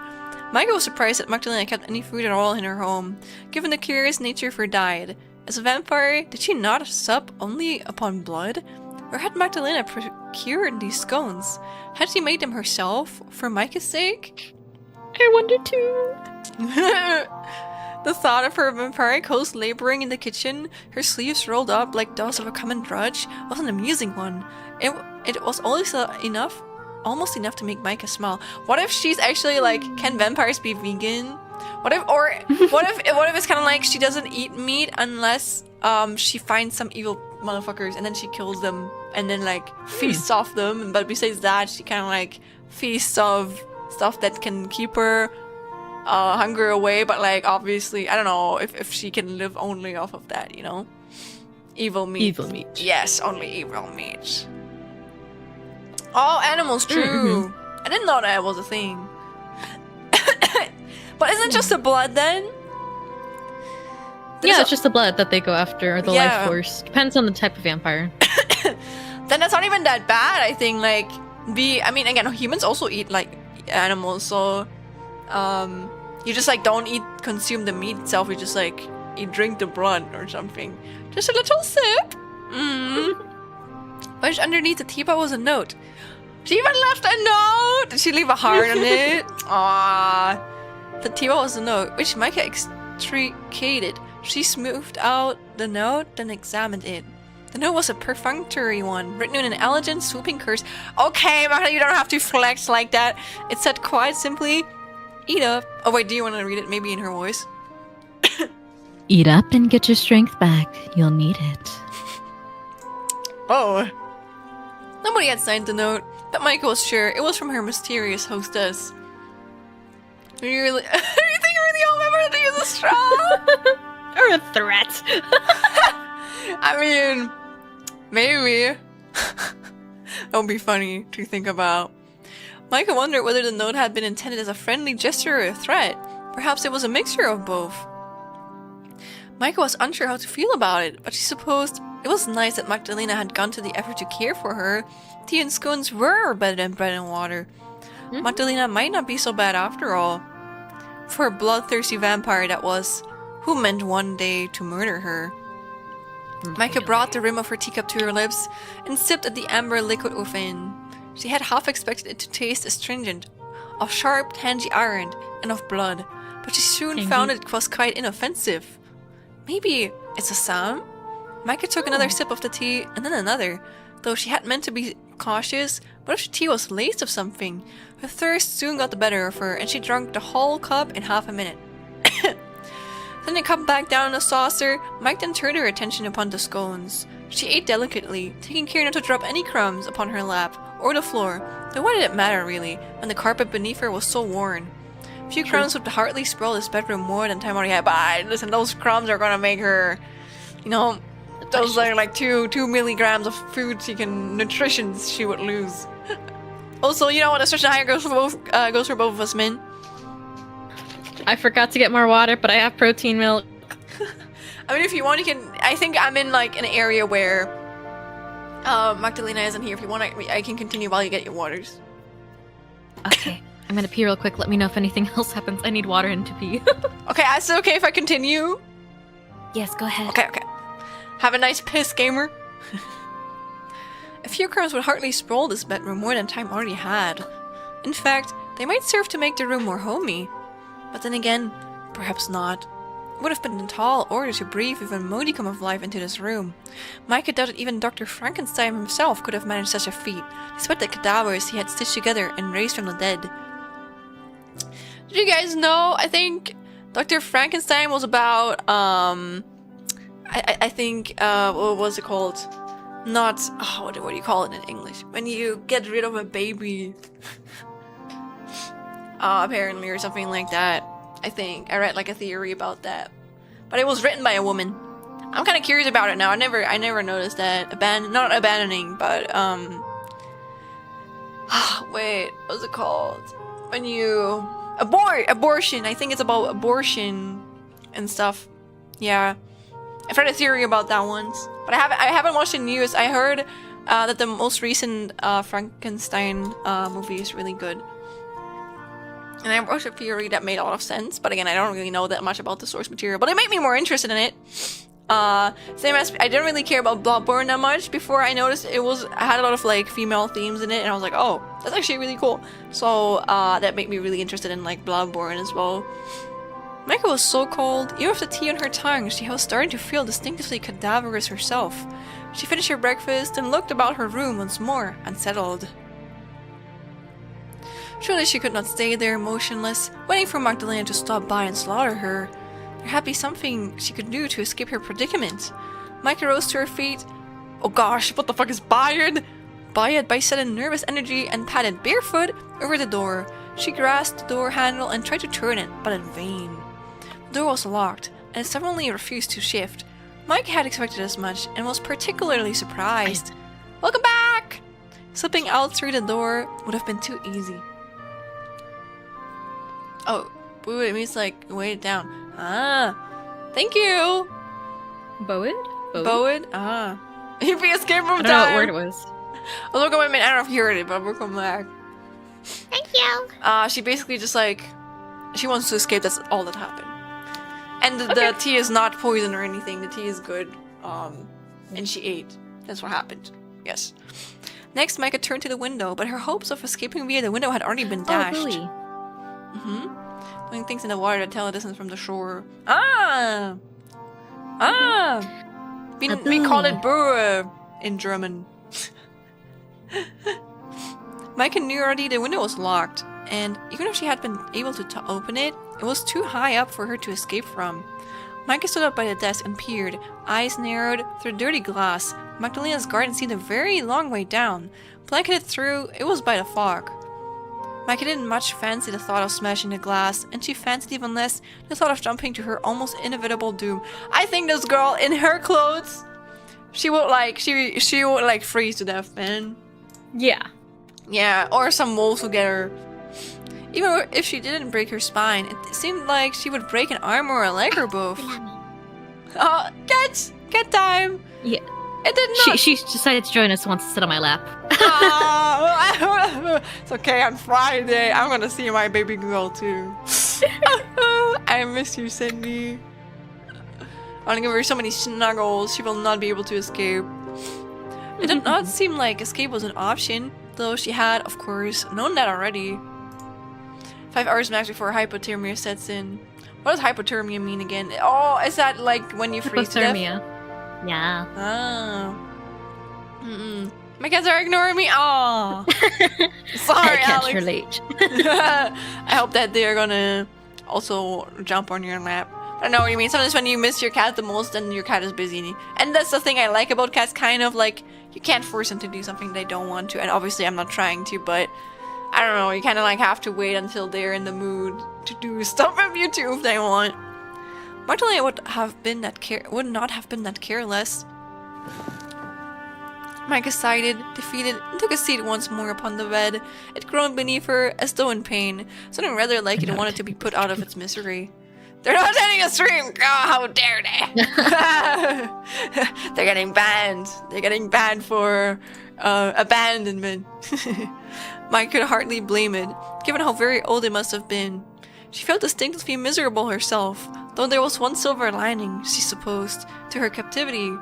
Micah was surprised that Magdalena kept any food at all in her home, given the curious nature of her diet. As a vampire, did she not sup only upon blood? Or had Magdalena procured these scones? Had she made them herself, for Micah's sake? I wonder too. The thought of her vampiric host laboring in the kitchen, her sleeves rolled up like those of a common drudge, was an amusing one. It was almost enough to make Micah smile. What if she's actually like, can vampires be vegan? What if it's kind of like she doesn't eat meat unless she finds some evil motherfuckers and then she kills them and then like feasts off them. But besides that, she kind of like feasts of stuff that can keep her hunger away. But like obviously, I don't know if she can live only off of that, you know? Evil meat. Evil meat. Yes, only evil meat. All animals, true. I didn't know that was a thing. But isn't it just the blood then? Yeah, it's just the blood that they go after, or the Yeah. life force. Depends on the type of vampire. Then that's not even that bad, I think. Like, I mean, again, humans also eat like animals, so you just like don't consume the meat itself. You just like drink the blood or something. Just a little sip. Which underneath the teapot was a note. She even left a note. Did she leave a heart on it? Aww. The teapot was a note, which Micah extricated. She smoothed out the note, then examined it. The note was a perfunctory one, written in an elegant, swooping curse. Okay, Micah, you don't have to flex like that. It said quite simply, "Eat up." Oh wait, do you want to read it? Maybe in her voice. Eat up and get your strength back. You'll need it. Oh. Nobody had signed the note, but Micah was sure it was from her mysterious hostess. Do you think really all members to use a straw? Or a threat. I mean, maybe. That would be funny to think about. Micah wondered whether the note had been intended as a friendly gesture or a threat. Perhaps it was a mixture of both. Micah was unsure how to feel about it, but she supposed it was nice that Magdalena had gone to the effort to care for her. Tea and scones were better than bread and water. Magdalena might not be so bad after all. For a bloodthirsty vampire that was, who meant one day to murder her. Micah brought the rim of her teacup to her lips and sipped at the amber liquid within. She had half expected it to taste astringent, of sharp, tangy iron, and of blood, but she soon found it was quite inoffensive. Maybe it's a Sam? Micah took another sip of the tea, and then another. Though she had meant to be cautious, what if the tea was laced of something? Her thirst soon got the better of her, and she drank the whole cup in half a minute. Then the cup back down in the saucer, Mike then turned her attention upon the scones. She ate delicately, taking care not to drop any crumbs upon her lap, or the floor, though what did it matter really, when the carpet beneath her was so worn? A few crumbs would hardly spoil this bedroom more than time already had, but listen, those crumbs are gonna make her, you know, those are like 2 milligrams of food nutrition she would lose. Also, you know what, nutrition higher goes for both of us, Min. I forgot to get more water, but I have protein milk. I mean, if you want, you can. I think I'm in like an area where Magdalena isn't here. If you want, I can continue while you get your waters. Okay, I'm gonna pee real quick. Let me know if anything else happens. I need water and to pee. Okay, is it okay if I continue? Yes, go ahead. Okay. Have a nice piss, gamer. A few crumbs would hardly spoil this bedroom more than time already had. In fact, they might serve to make the room more homey. But then again, perhaps not. It would have been a tall order to breathe even a modicum of life into this room. Micah doubted even Dr. Frankenstein himself could have managed such a feat, despite the cadavers he had stitched together and raised from the dead. Did you guys know? I think Dr. Frankenstein was about, I think, what was it called? Not, what do you call it in English? When you get rid of a baby. apparently, or something like that. I think I read like a theory about that, but it was written by a woman. I'm kind of curious about it now. I never noticed that. Not abandoning, but wait, what's it called? When you abortion. I think it's about abortion and stuff. Yeah, I've read a theory about that once, but I haven't watched the news. I heard that the most recent Frankenstein movie is really good. And I watched a theory that made a lot of sense, but again, I don't really know that much about the source material, but it made me more interested in it. Same as I didn't really care about Bloodborne that much before I noticed I had a lot of like female themes in it, and I was like, oh, that's actually really cool. So that made me really interested in like Bloodborne as well. Micah was so cold. Even with the tea on her tongue, she was starting to feel distinctively cadaverous herself. She finished her breakfast and looked about her room once more, unsettled. Surely she could not stay there motionless, waiting for Magdalena to stop by and slaughter her. There had to be something she could do to escape her predicament. Micah rose to her feet. Oh gosh, what the fuck is Bayard? Bayard by sudden nervous energy and padded barefoot over the door. She grasped the door handle and tried to turn it, but in vain. The door was locked, and it suddenly refused to shift. Mike had expected as much, and was particularly surprised. Welcome back! Slipping out through the door would have been too easy. Oh, wait, it means like, weight it down. Ah, thank you! Bowed? Bowed? Ah. If we escape from time! I don't know what word it was. Oh, look at my man. I don't know if you heard it, but we'll come back. Thank you. She basically just like, she wants to escape, that's all that happened. And the tea is not poison or anything, the tea is good. And she ate. That's what happened. Yes. Next, Micah turned to the window, but her hopes of escaping via the window had already been dashed. Oh, really? Doing things in the water that tell a distance from the shore. Ah! Ah! We call it Burr in German. Micah knew already the window was locked, and even if she had been able to open it, it was too high up for her to escape from. Micah stood up by the desk and peered, eyes narrowed through dirty glass. Magdalena's garden seemed a very long way down. Blanketed through, it was by the fog. Micah didn't much fancy the thought of smashing the glass, and she fancied even less the thought of jumping to her almost inevitable doom. I think this girl, in her clothes, she would like, she would like freeze to death, man. Yeah. Yeah, or some wolves will get her. Even if she didn't break her spine, it seemed like she would break an arm or a leg or both. Oh, cat time! Yeah. It did not. She decided to join us, wants to sit on my lap. It's okay, on Friday, I'm gonna see my baby girl too. I miss you, Cindy. I wanna give her so many snuggles, she will not be able to escape. It did not seem like escape was an option, though she had, of course, known that already. 5 hours max before hypothermia sets in. What does hypothermia mean again? Oh, is that like when you freeze to death? Yeah. Oh. My cats are ignoring me. Oh. Sorry, I can't Alex. relate. I hope that they are gonna also jump on your lap. I know what you mean. Sometimes when you miss your cat the most, then your cat is busy. And that's the thing I like about cats, kind of like, you can't force them to do something they don't want to. And obviously I'm not trying to, but I don't know, you kind of like have to wait until they're in the mood to do stuff with you too if they want. Magdalena would not have been that careless. Micah sighed, defeated, and took a seat once more upon the bed. It groaned beneath her, as though in pain, something rather like it wanted to be put out of its misery. They're not ending a stream! Oh, how dare they! They're getting banned. They're getting banned for abandonment. Mike could hardly blame it, given how very old it must have been. She felt distinctly miserable herself, though there was one silver lining, she supposed, to her captivity.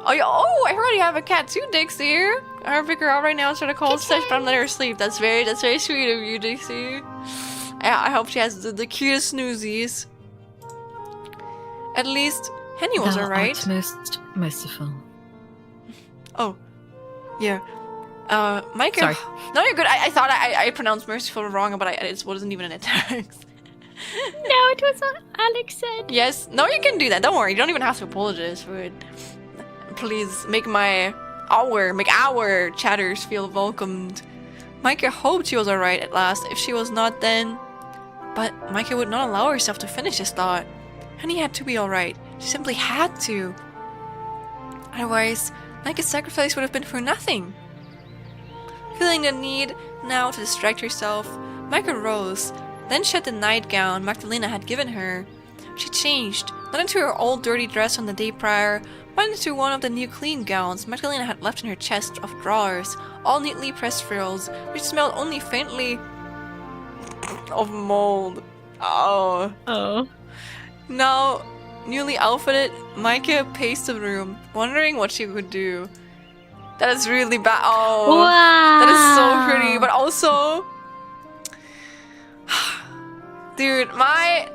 Oh, I already have a cat too, Dixie. I'll figure out right now, trying to call Stitch, but I'm letting her sleep. That's very sweet of you, Dixie. I hope she has the cutest snoozies. At least, Henny was alright. Thou art most merciful. Oh, yeah. Micah. Sorry. No, you're good. I thought I pronounced merciful wrong, but it wasn't even in a text. No, it was what Alex said. Yes. No, you can do that. Don't worry. You don't even have to apologize for it. Please make our chatters feel welcomed Micah hoped she was alright at last. If she was not, then... But Micah would not allow herself to finish his thought. Honey had to be alright. She simply had to. Otherwise, Micah's sacrifice would have been for nothing. Feeling the need now to distract herself, Micah rose, then shed the nightgown Magdalena had given her. She changed, not into her old dirty dress from the day prior, but into one of the new clean gowns Magdalena had left in her chest of drawers, all neatly pressed frills, which smelled only faintly of mold. Oh. Now, newly outfitted, Micah paced the room, wondering what she would do. That is really bad. Oh, Wow. That is so pretty, but also... Dude, I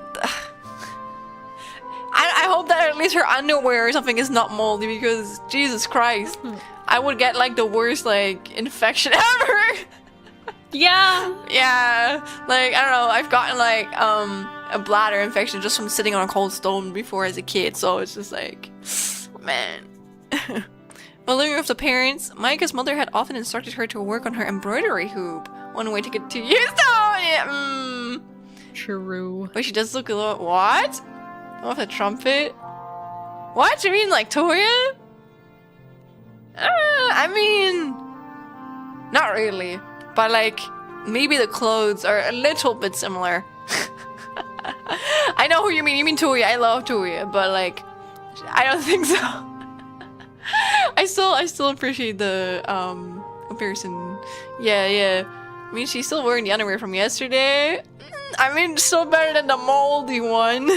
hope that at least her underwear or something is not moldy, because Jesus Christ, I would get like the worst like infection ever. Yeah. Yeah, like I don't know, I've gotten like a bladder infection just from sitting on a cold stone before as a kid, so it's just like, man. While living with the parents, Micah's mother had often instructed her to work on her embroidery hoop. One way to get too used to it. True. But she does look a little... What? With a trumpet? What? You mean like Toya? I mean... Not really. But like, maybe the clothes are a little bit similar. I know who you mean. You mean Toya. I love Toya. But like, I don't think so. I still appreciate the comparison. Yeah. I mean, she's still wearing the underwear from yesterday. I mean, still better than the moldy one.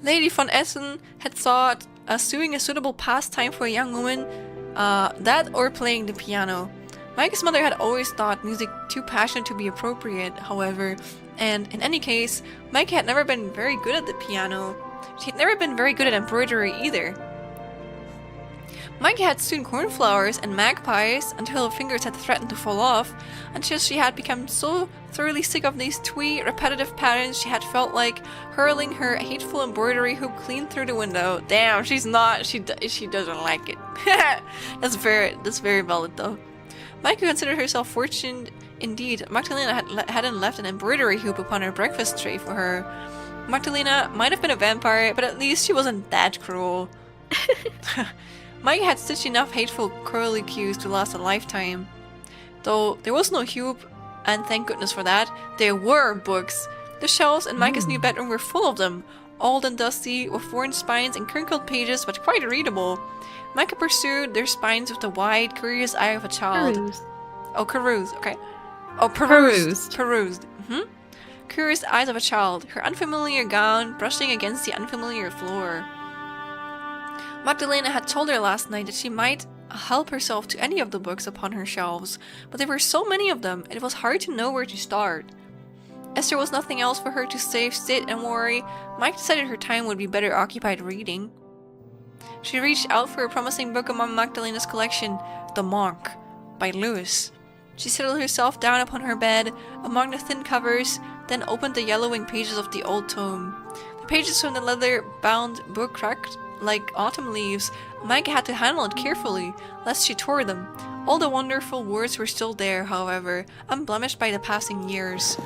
Lady von Essen had thought sewing a suitable pastime for a young woman, that or playing the piano. Micah's mother had always thought music too passionate to be appropriate, however, and in any case, Micah had never been very good at the piano. She had never been very good at embroidery either. Micah had sewn cornflowers and magpies until her fingers had threatened to fall off, until she had become so thoroughly sick of these twee, repetitive patterns she had felt like hurling her hateful embroidery hoop clean through the window. Damn, she's not. She doesn't like it. That's very valid though. Micah considered herself fortunate indeed. Magdalena hadn't left an embroidery hoop upon her breakfast tray for her. Magdalena might have been a vampire, but at least she wasn't that cruel. Micah had stitched enough hateful curlicues to last a lifetime. Though there was no hoop, and thank goodness for that, there were books. The shelves in Micah's new bedroom were full of them, old and dusty, with worn spines and crinkled pages, but quite readable. Micah pursued their spines with the wide, curious eye of a child. Perused, okay. Oh, perused. Curious eyes of a child, her unfamiliar gown brushing against the unfamiliar floor. Magdalena had told her last night that she might help herself to any of the books upon her shelves, but there were so many of them, it was hard to know where to start. As there was nothing else for her to save, sit, and worry, Mike decided her time would be better occupied reading. She reached out for a promising book among Magdalena's collection, The Monk, by Lewis. She settled herself down upon her bed, among the thin covers, then opened the yellowing pages of the old tome. The pages from the leather-bound book cracked like autumn leaves. Micah had to handle it carefully, lest she tore them. All the wonderful words were still there, however, unblemished by the passing years.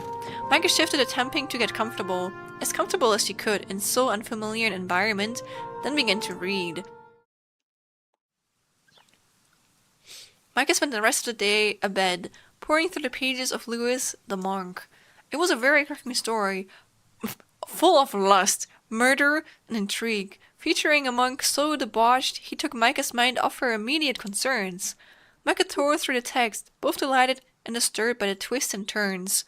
Micah shifted, attempting to get comfortable as she could in so unfamiliar an environment, then began to read. Micah spent the rest of the day abed, poring through the pages of Lewis, the Monk. It was a very cracking story, full of lust, murder, and intrigue, featuring a monk so debauched he took Micah's mind off her immediate concerns. Micah tore through the text, both delighted and disturbed by the twists and turns.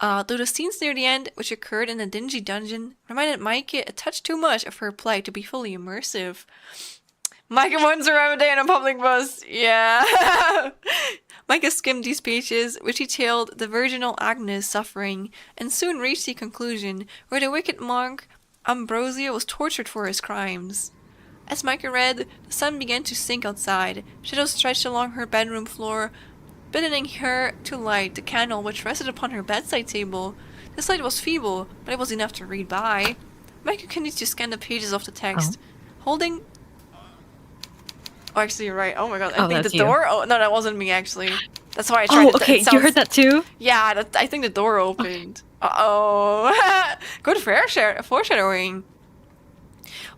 Though the scenes near the end, which occurred in a dingy dungeon, reminded Micah a touch too much of her plight to be fully immersive. Micah once arrived a day in a public bus. Yeah. Micah skimmed these pages, which detailed the virginal Agnes' suffering, and soon reached the conclusion where the wicked monk Ambrosio was tortured for his crimes. As Micah read, the sun began to sink outside. Shadows stretched along her bedroom floor, biddening her to light the candle which rested upon her bedside table. This light was feeble, but it was enough to read by. Micah continued to scan the pages of the text, holding Oh, actually, you're right. Oh my god. I Oh, think that's the you. door. Oh no, that wasn't me actually. That's why I tried. Oh, to okay. it You heard that too? Yeah, I think the door opened. Uh-oh. Good foreshadowing.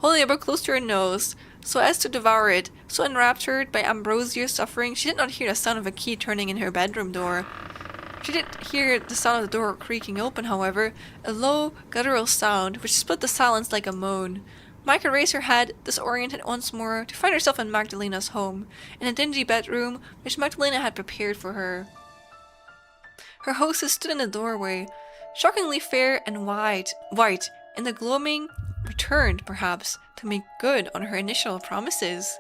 Holding a book close to her nose, so as to devour it, so enraptured by Ambrosia's suffering, she did not hear the sound of a key turning in her bedroom door. She did hear the sound of the door creaking open, however, a low, guttural sound which split the silence like a moan. Micah raised her head, disoriented once more, to find herself in Magdalena's home, in a dingy bedroom which Magdalena had prepared for her. Her hostess stood in the doorway, shockingly fair and white, in the gloaming, returned, perhaps, to make good on her initial promises.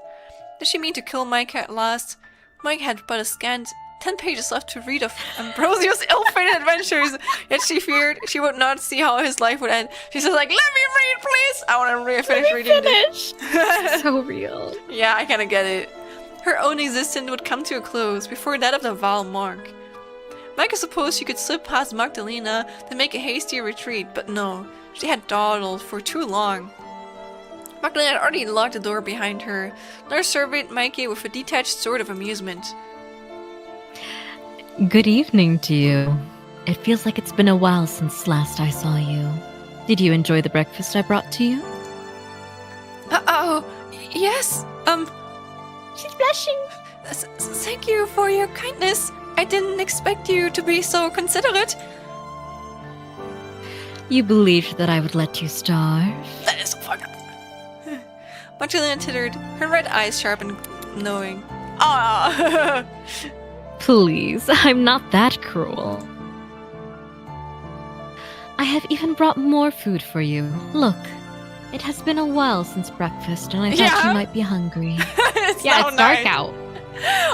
Did she mean to kill Micah at last? Micah had but a scant 10 pages left to read of Ambrosia's ill-fated adventures, yet she feared she would not see how his life would end. She says, like, let me read, please! I want to finish reading this. So real. Yeah, I kind of get it. Her own existence would come to a close before that of the Val Mark. Micah supposed she could slip past Magdalena to make a hasty retreat, but no, she had dawdled for too long. Magdalena had already locked the door behind her, nor surveyed Micah with a detached sort of amusement. Good evening to you. It feels like it's been a while since last I saw you. Did you enjoy the breakfast I brought to you? Yes, She's blushing. thank you for your kindness. I didn't expect you to be so considerate. You believed that I would let you starve? That is so fucked up. Magdalena tittered, her red eyes sharp and knowing. Ah. Please, I'm not that cruel. I have even brought more food for you. Look, it has been a while since breakfast, and I thought Yeah? you might be hungry. It's Yeah, so it's dark nice. out.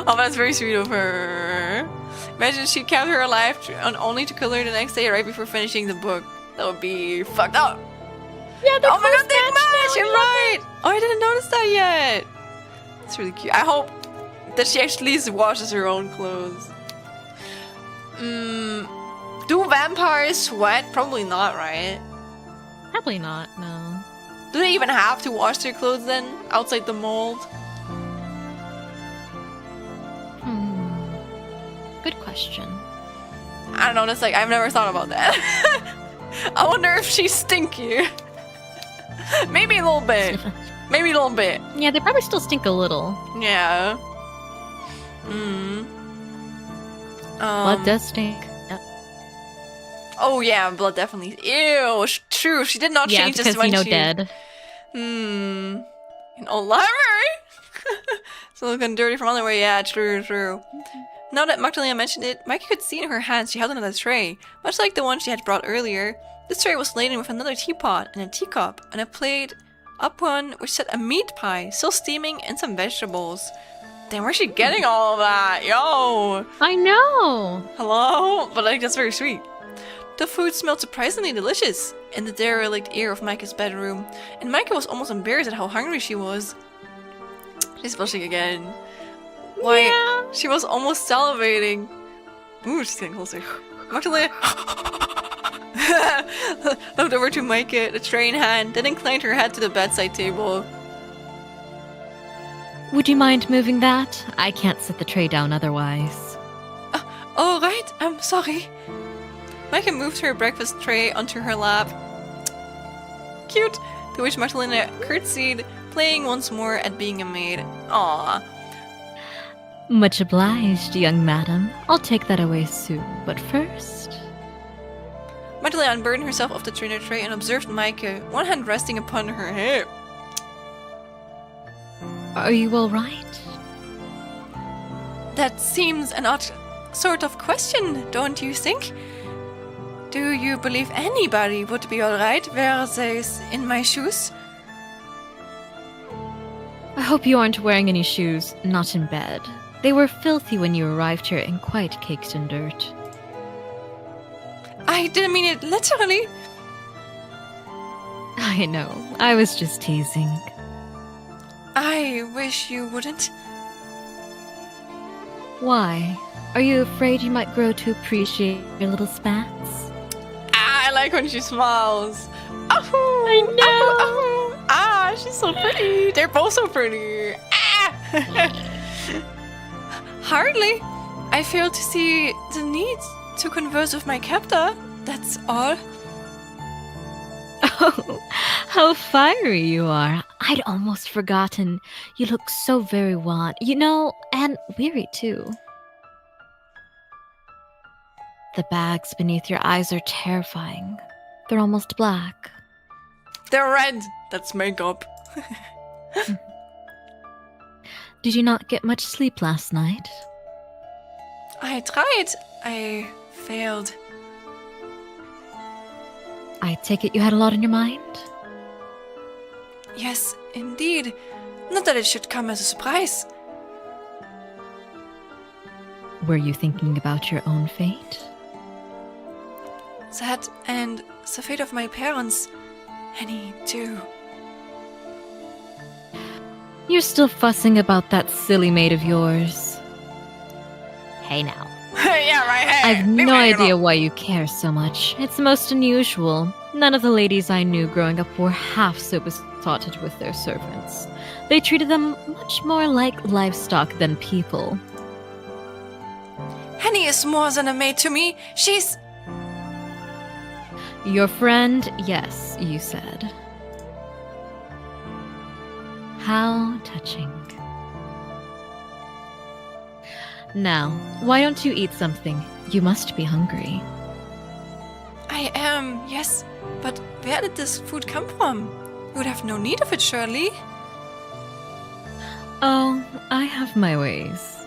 Oh, that's very sweet of her. Imagine she kept her alive only to kill her the next day right before finishing the book. That would be fucked up. Yeah, Oh my god, they match! You're right! Oh, I didn't notice that yet. That's really cute. I hope that she actually at least washes her own clothes. Do vampires sweat? Probably not, right? Probably not, no. Do they even have to wash their clothes then? Outside the mold? Good question. I don't know, that's like, I've never thought about that. I wonder if she's stinky. Maybe a little bit. Maybe a little bit. Yeah, they probably still stink a little. Yeah. Blood does stink. Oh yeah, blood definitely. Ew, true. She did not Yeah, change this because, when you know, she... dead. An old library? So looking dirty from other way. Yeah, true. Now that Magdalena mentioned it, Micah could see in her hands she held another tray, much like the one she had brought earlier. This tray was laden with another teapot and a teacup, and a plate upon which sat a meat pie, still steaming, and some vegetables. Damn, where's she getting all of that? Yo! I know! Hello? But like, that's very sweet. The food smelled surprisingly delicious in the derelict air of Micah's bedroom, and Micah was almost embarrassed at how hungry she was. She's blushing again. Why, Yeah. she was almost salivating. Ooh, she's getting closer. Magdalena looked over to Micah, the tray in hand, then inclined her head to the bedside table. Would you mind moving that? I can't set the tray down otherwise. Oh, right, I'm sorry. Micah moved her breakfast tray onto her lap. Cute! To which Magdalena curtsied, playing once more at being a maid. Aww. Much obliged, young madam. I'll take that away soon, but first... Magdalena unburdened herself off the dinner tray and observed Micah, one hand resting upon her hip. Are you all right? That seems an odd sort of question, don't you think? Do you believe anybody would be alright were they in my shoes? I hope you aren't wearing any shoes, not in bed. They were filthy when you arrived here and quite caked in dirt. I didn't mean it literally. I know, I was just teasing. I wish you wouldn't. Why? Are you afraid you might grow to appreciate your little spats? Ah, I like when she smiles. I know. Ah, she's so pretty. They're both so pretty. Ah. Hardly. I fail to see the need to converse with my captor. That's all. Oh, how fiery you are. I'd almost forgotten. You look so very wan, and weary too. The bags beneath your eyes are terrifying. They're almost black. They're red. That's makeup. Did you not get much sleep last night? I tried. I failed. I take it you had a lot on your mind? Yes, indeed. Not that it should come as a surprise. Were you thinking about your own fate? That and the fate of my parents. Henny, too. You're still fussing about that silly maid of yours. Hey now. Yeah, right. Hey, I've no idea why you care so much. It's most unusual. None of the ladies I knew growing up were half so besotted with their servants. They treated them much more like livestock than people. Henny is more than a maid to me. She's... Your friend, yes, you said. How touching. Now, why don't you eat something? You must be hungry. I am, yes. But where did this food come from? You would have no need of it, surely. Oh, I have my ways.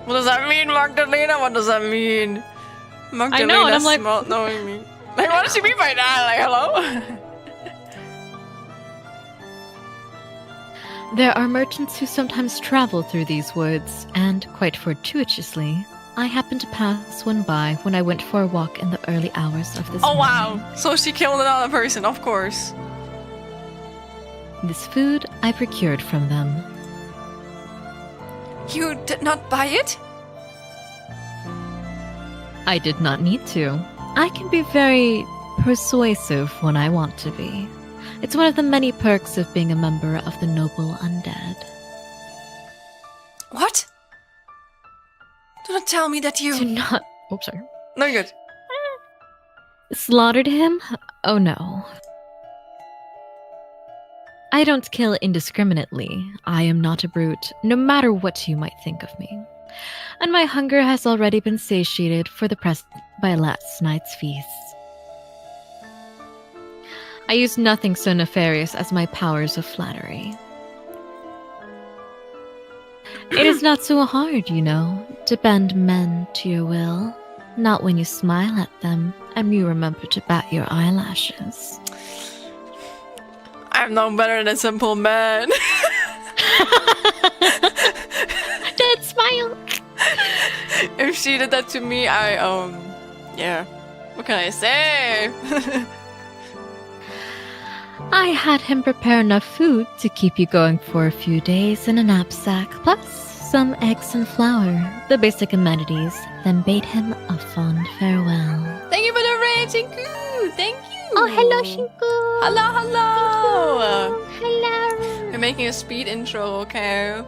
What does that mean, Magdalena? What does that mean? Magdalena, I know, and I'm like... not knowing me. Like, what does she mean by that? Like, hello? There are merchants who sometimes travel through these woods, and quite fortuitously, I happened to pass one by when I went for a walk in the early hours of this morning. Wow. So she killed another person, of course. This food I procured from them. You did not buy it? I did not need to. I can be very persuasive when I want to be. It's one of the many perks of being a member of the noble undead. What? Do not tell me that you... Do not... Oops, sorry. No, you're good. Slaughtered him? Oh no. I don't kill indiscriminately. I am not a brute, no matter what you might think of me. And my hunger has already been satiated for the present by last night's feast. I use nothing so nefarious as my powers of flattery. It is not so hard, to bend men to your will. Not when you smile at them and you remember to bat your eyelashes. I'm no better than a simple man. Dead smile. If she did that to me, yeah. What can I say? I had him prepare enough food to keep you going for a few days in a knapsack, plus some eggs and flour, the basic amenities, then bade him a fond farewell. Thank you for the raid, Shinku! Thank you! Oh, hello, Shinku! Hello! Hello! We're making a speed intro, okay?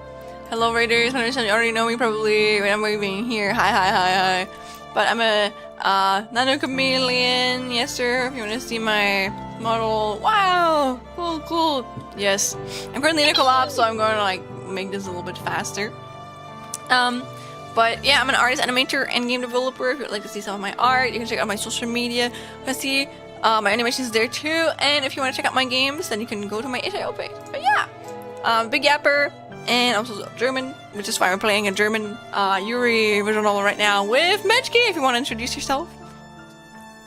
Hello, Raiders. I understand you already know me probably when I'm waving here. Hi. But I'm a nano chameleon. Yes, sir. If you want to see my model. Wow! Cool. Yes. I'm currently in a collab, so I'm going to make this a little bit faster. But yeah, I'm an artist, animator, and game developer. If you'd like to see some of my art, you can check out my social media. You can see my animations there too. And if you want to check out my games, then you can go to my itch.io page. But yeah, big yapper, and also German, which is why I'm playing a German Hiiiii visual novel right now with Minchki. If you want to introduce yourself.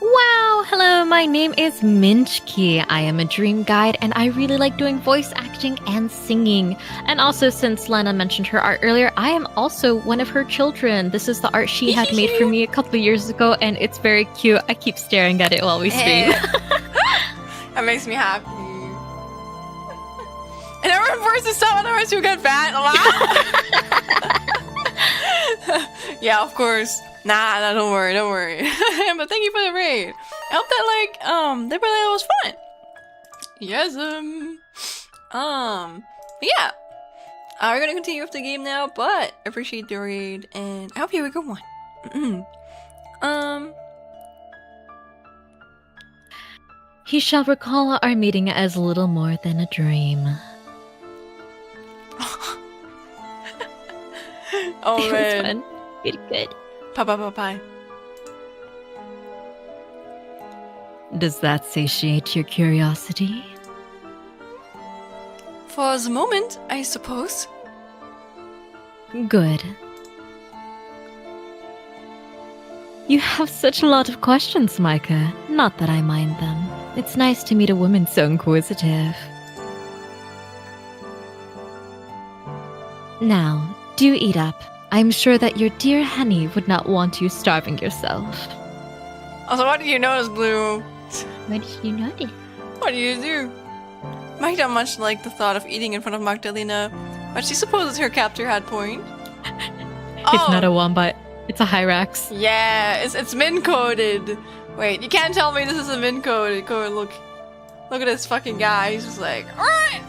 Wow! Hello, my name is Minchki. I am a dream guide and I really like doing voice acting and singing. And also, since Lena mentioned her art earlier, I am also one of her children. This is the art she had made for me a couple of years ago and it's very cute. I keep staring at it while we stream. That makes me happy. And everyone forces stuff, otherwise you get fat. Yeah, of course. Nah, don't worry. But thank you for the raid. I hope that that really was fun. Yes, yeah. We're gonna continue with the game now, but I appreciate the raid, and I hope you have a good one. He shall recall our meeting as little more than a dream. Oh It was man. fun. Pretty good. Bye. Does that satiate your curiosity? For the moment, I suppose. Good. You have such a lot of questions, Micah. Not that I mind them. It's nice to meet a woman so inquisitive. Now, do eat up. I'm sure that your dear Henny would not want you starving yourself. Also, what do you notice, Blue? What did you notice? What do you do? Mike don't much like the thought of eating in front of Magdalena, but she supposes her captor had point. It's not a wombat. It's a Hyrax. Yeah, it's min coded. Wait, you can't tell me this is a min coded code. Look at this fucking guy. He's just like,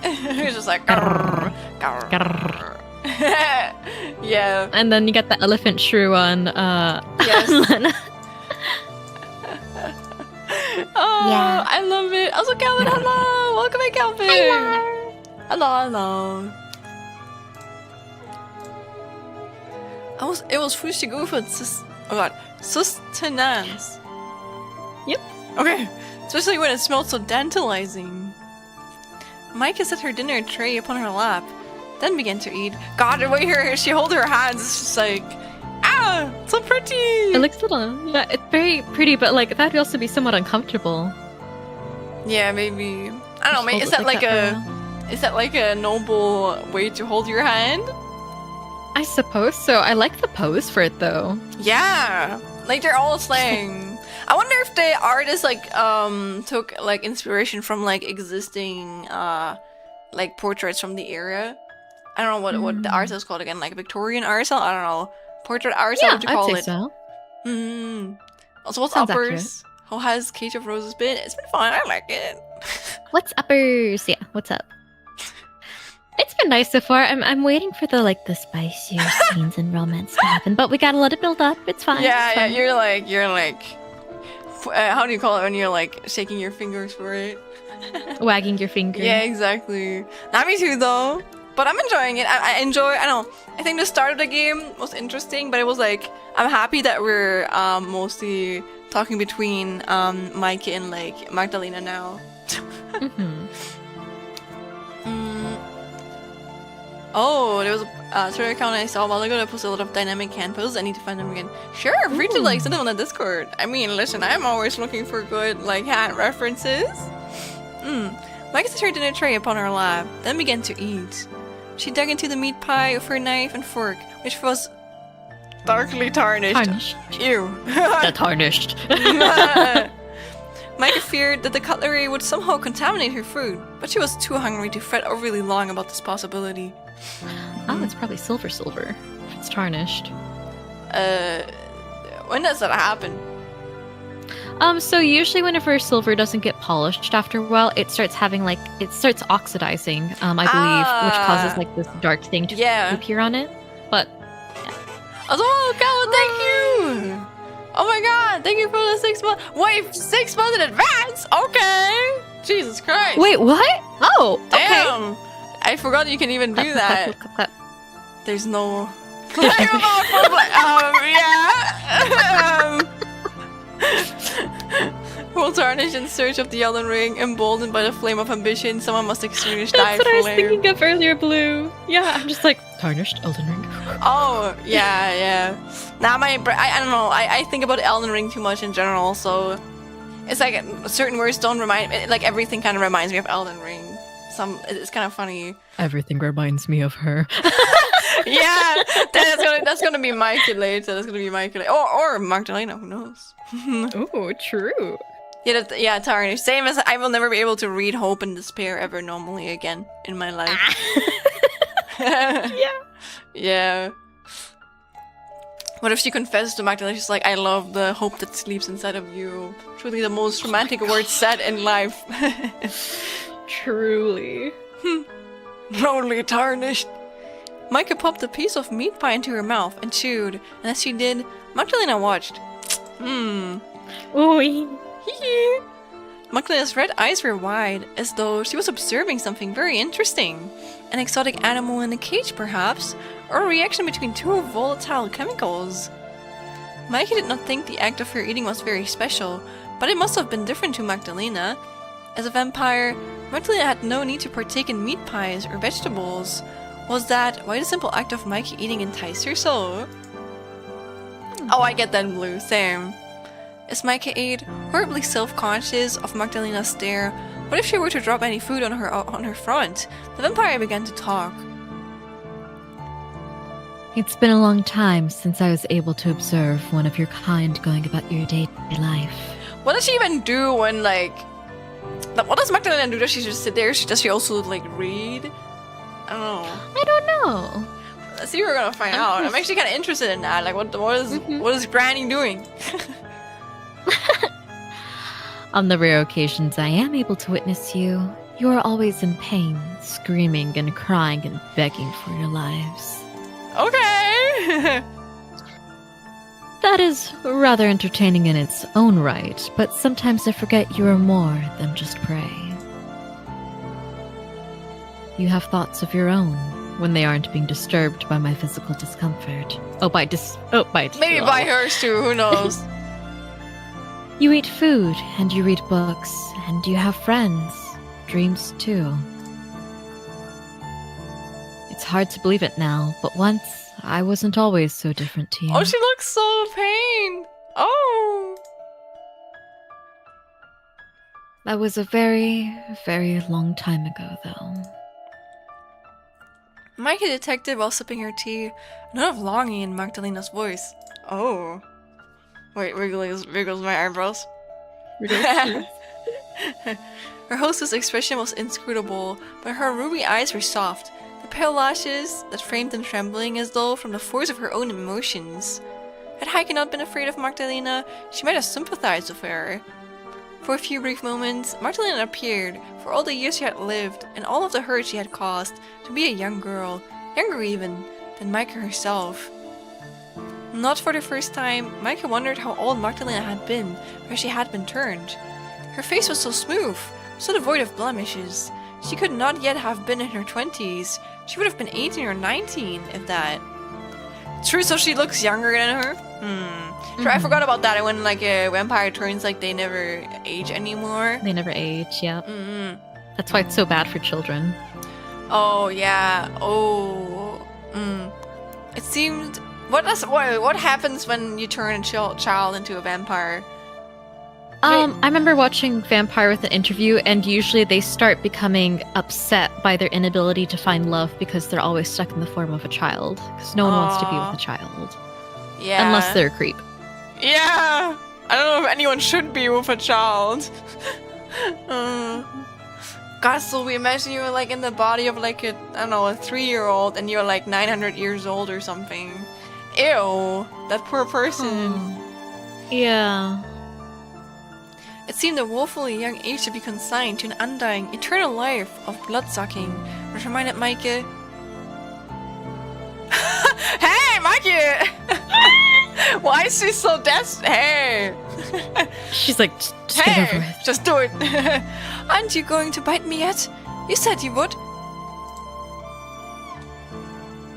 he's just like, grrr, grrr, grrr. Yeah. And then you got the elephant shrew on Yes. Lena. Oh, Yeah. I love it. Also, Calvin, hello. Welcome in, Calvin. Hello. It was frühstück für sustenance. Yep. Okay. Especially when it smelled so tantalizing. Micah set her dinner tray upon her lap, then began to eat. God, the way she hold her hands, it's just like, so pretty. It looks a little, yeah, it's very pretty, but like that'd also be somewhat uncomfortable. Yeah, maybe. I don't know. Just Maybe, hold is it that like like that a for a while. is that like a noble way to hold your hand? I suppose so. I like the pose for it though. Yeah, like they're all slang. I wonder if the artist like took like inspiration from like existing like portraits from the era. I don't know what the art style is called again, like Victorian art style. I don't know, portrait art style. Yeah, What you I'd call say it? so. Mm. Also, what's Sounds uppers? How has Cage of Roses been? It's been fun. I like it. What's uppers? Yeah, what's up? It's been nice so far. I'm waiting for the spicier scenes and romance to happen, but we gotta let it build up. It's fine. Yeah, it's yeah. fine. You're like. How do you call it when you're like shaking your fingers for it? Wagging your finger. Yeah, exactly. Not me too though. But I'm enjoying it. I enjoy. I don't know. I think the start of the game was interesting, but it was like I'm happy that we're mostly talking between Mike and like Magdalena now. Mhm. Oh, there was a Twitter account I saw a while ago that posted a lot of dynamic hand poses. I need to find them again. Sure, free to like send them on the Discord. I mean, listen, I'm always looking for good like hand references. Mike set her dinner tray upon her lap, then began to eat. She dug into the meat pie with her knife and fork, which was darkly tarnished. Tarnished. Ew. The tarnished. Micah feared that the cutlery would somehow contaminate her food, but she was too hungry to fret overly long about this possibility. Oh, it's probably silver. If it's tarnished. When does that happen? So usually whenever silver doesn't get polished after a while, it starts oxidizing, I believe, which causes like this dark thing to Yeah. appear on it. But Oh, Calvin, thank you! Oh my god, thank you for the 6 months. Wait, 6 months in advance? Okay! Jesus Christ. wait, what? Oh, okay. Damn! I forgot you can even do that. Clap. There's no... Will tarnish in search of the Elden Ring, emboldened by the flame of ambition, someone must extinguish thy That's what I was flame. thinking of earlier, Blue. Yeah, I'm just like, tarnished Elden Ring. Oh, yeah. Now I don't know, I think about Elden Ring too much in general, so it's like certain words don't remind me, like everything kind of reminds me of Elden Ring. It's kind of funny. Everything reminds me of her. Yeah, that's gonna be Mikey later. That's gonna be Mikey later. Or Magdalena, who knows? Oh, true. Yeah, Tarnish. Same as I will never be able to read hope and despair ever normally again in my life. Yeah. What if she confesses to Magdalena? She's like, I love the hope that sleeps inside of you. Truly the most romantic word said in life. Truly. Lonely Tarnished. Micah popped a piece of meat pie into her mouth and chewed, and as she did, Magdalena watched. Ooh. Magdalena's red eyes were wide, as though she was observing something very interesting. An exotic animal in a cage, perhaps, or a reaction between two volatile chemicals. Micah did not think the act of her eating was very special, but it must have been different to Magdalena. As a vampire, Magdalena had no need to partake in meat pies or vegetables. Was that why the simple act of Micah eating enticed her so? Oh, I get that, Blue. Same. As Micah ate, horribly self-conscious of Magdalena's stare, what if she were to drop any food on her front? The vampire began to talk. It's been a long time since I was able to observe one of your kind going about your day-to-day life. What does she even do when, like... What does Magdalena do? Does she just sit there? Does she also, like, read? I don't know. I don't know. Let's see, we're gonna find out. I'm actually kind of interested in that. Like, what is Granny doing? On the rare occasions I am able to witness you, you are always in pain, screaming and crying and begging for your lives. Okay. That is rather entertaining in its own right, but sometimes I forget you are more than just prey. You have thoughts of your own when they aren't being disturbed by my physical discomfort. Maybe by hers too, who knows? You eat food, and you read books, and you have friends. Dreams too. It's hard to believe it now, but once, I wasn't always so different to you. Oh, she looks so pained. Oh. That was a very, very long time ago, though. Micah detected while sipping her tea a note of longing in Magdalena's voice. Oh. Wait, wiggles my eyebrows. Her hostess' expression was inscrutable, but her ruby eyes were soft, the pale lashes that framed them trembling as though from the force of her own emotions. Had Heike not been afraid of Magdalena, she might have sympathized with her. For a few brief moments, Magdalena appeared, for all the years she had lived, and all of the hurt she had caused, to be a young girl, younger even, than Micah herself. Not for the first time, Micah wondered how old Magdalena had been, where she had been turned. Her face was so smooth, so devoid of blemishes. She could not yet have been in her 20s. She would have been 18 or 19, if that. True, so she looks younger than her? True, I forgot about that. When, like, a vampire turns, like, they never age anymore. They never age, yeah. That's why it's so bad for children. Oh, yeah. Oh. It seemed... What happens when you turn a child into a vampire? I remember watching Vampire with an interview, and usually they start becoming upset by their inability to find love because they're always stuck in the form of a child. Because no one wants to be with a child. Yeah. Unless they're a creep. Yeah! I don't know if anyone should be with a child. God, so we imagine you're like in the body of like a 3-year-old and you're like 900 years old or something. Ew, that poor person. Yeah. It seemed a woefully young age to be consigned to an undying, eternal life of blood-sucking, which reminded Micah... Hey, Micah! Why is she so desperate? Hey! She's like, just get over it. Just do it. Aren't you going to bite me yet? You said you would.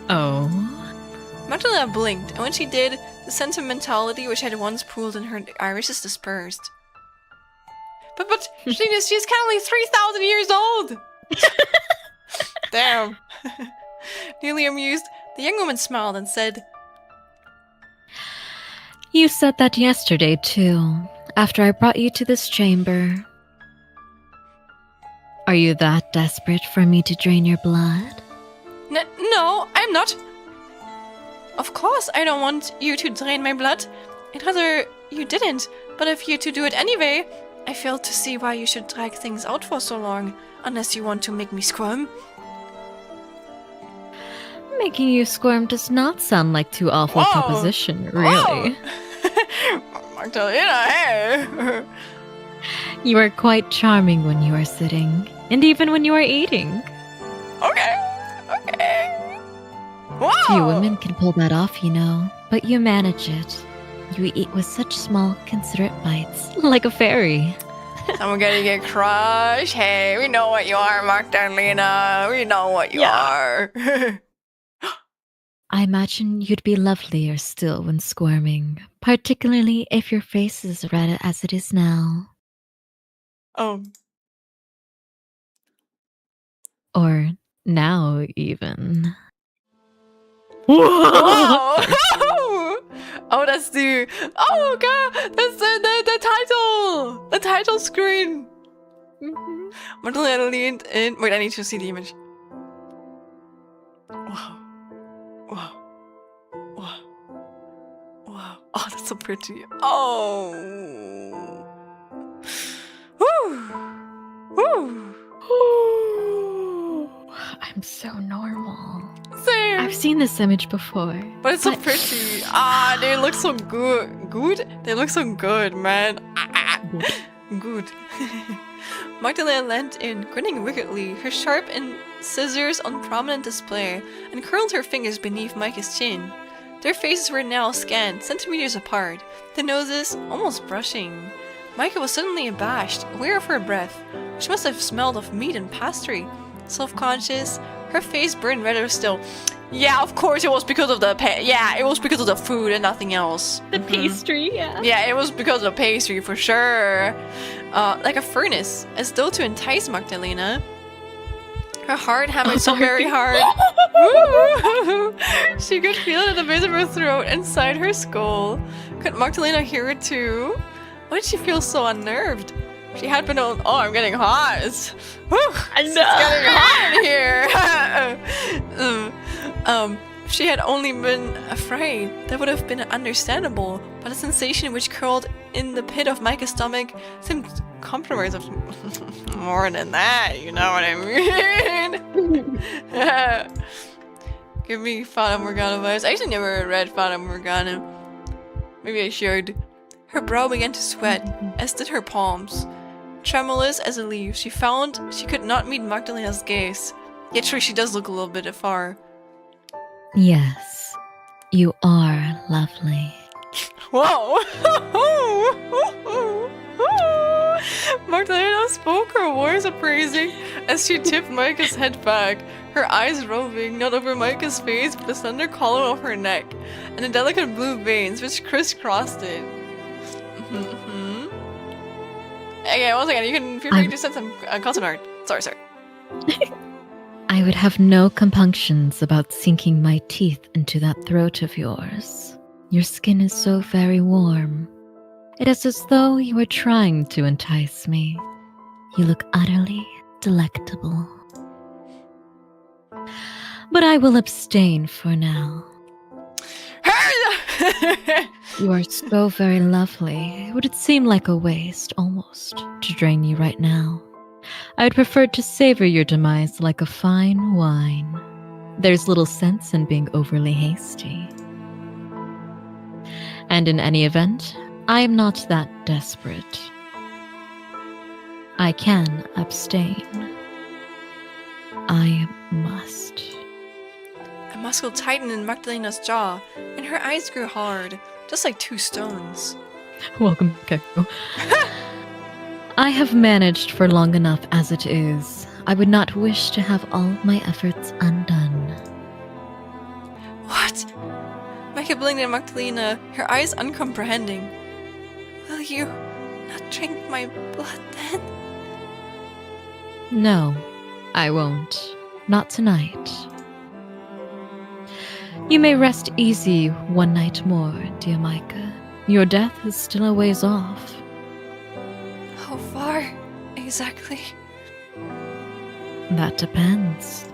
Oh. Magdalena blinked, and when she did, the sentimentality which had once pooled in her irises dispersed. But she's kind of like 3,000 years old! Damn. Nearly amused, the young woman smiled and said, You said that yesterday, too, after I brought you to this chamber. Are you that desperate for me to drain your blood? No, I'm not. Of course I don't want you to drain my blood. I'd rather you didn't, but if you're to do it anyway, I fail to see why you should drag things out for so long, unless you want to make me squirm. Making you squirm does not sound like too awful a proposition, really. Magdalena, hey! You are quite charming when you are sitting, and even when you are eating. Okay. Few Whoa! women can pull that off, you know, but you manage it. You eat with such small, considerate bites, like a fairy. I'm gonna get crushed. Hey, we know what you are, Magdalena. We know what you are. I imagine you'd be lovelier still when squirming, particularly if your face is as red as it is now. Or now, even. Whoa! Oh, that's the. Oh god, that's the title. The title screen. Magdalena leaned in. Wait, I need to see the image. Wow. Wow. Wow. Wow. Oh, that's so pretty. Oh. Woo. Woo. I'm so normal. Same. I've seen this image before. But it's so pretty. Ah, they look so good. Good? They look so good, man. Good. Magdalena leant in, grinning wickedly, her sharp scissors on prominent display, and curled her fingers beneath Micah's chin. Their faces were now scant, centimeters apart, the noses almost brushing. Micah was suddenly abashed, aware of her breath, which must have smelled of meat and pastry. Self-conscious, her face burned redder still. Yeah, of course it was because of the it was because of the food and nothing else. The pastry, yeah. Yeah, it was because of the pastry for sure. Like a furnace, as though to entice Magdalena. Her heart hammered so very hard. She could feel it at the base of her throat, inside her skull. Could Magdalena hear it too? Why did she feel so unnerved? She had been on. Oh, I'm getting hot. It's getting hot in here. If she had only been afraid, that would have been understandable. But the sensation which curled in the pit of Micah's stomach seemed compromised of more than that. You know what I mean? Give me Fata Morgana vibes. I actually never read Fata Morgana. Maybe I should. Her brow began to sweat, as did her palms. Tremulous as a leaf, she found she could not meet Magdalena's gaze. Yet sure, she does look a little bit afar. Yes, you are lovely. Whoa! Magdalena spoke her words of praising as she tipped Micah's head back, her eyes roving not over Micah's face but the slender collar of her neck, and the delicate blue veins which crisscrossed it. Okay, one second, you can feel free to send some concept art. Sorry. I would have no compunctions about sinking my teeth into that throat of yours. Your skin is so very warm. It is as though you were trying to entice me. You look utterly delectable. But I will abstain for now. You are so very lovely. It would seem like a waste, almost, to drain you right now. I would prefer to savor your demise like a fine wine. There's little sense in being overly hasty. And in any event, I am not that desperate. I can abstain. I must. A muscle tightened in Magdalena's jaw, and her eyes grew hard, just like two stones. Welcome, Keko. I have managed for long enough as it is. I would not wish to have all my efforts undone. What? Micah blinked at Magdalena, her eyes uncomprehending. Will you not drink my blood then? No, I won't. Not tonight. You may rest easy one night more, dear Micah. Your death is still a ways off. How far, exactly? That depends.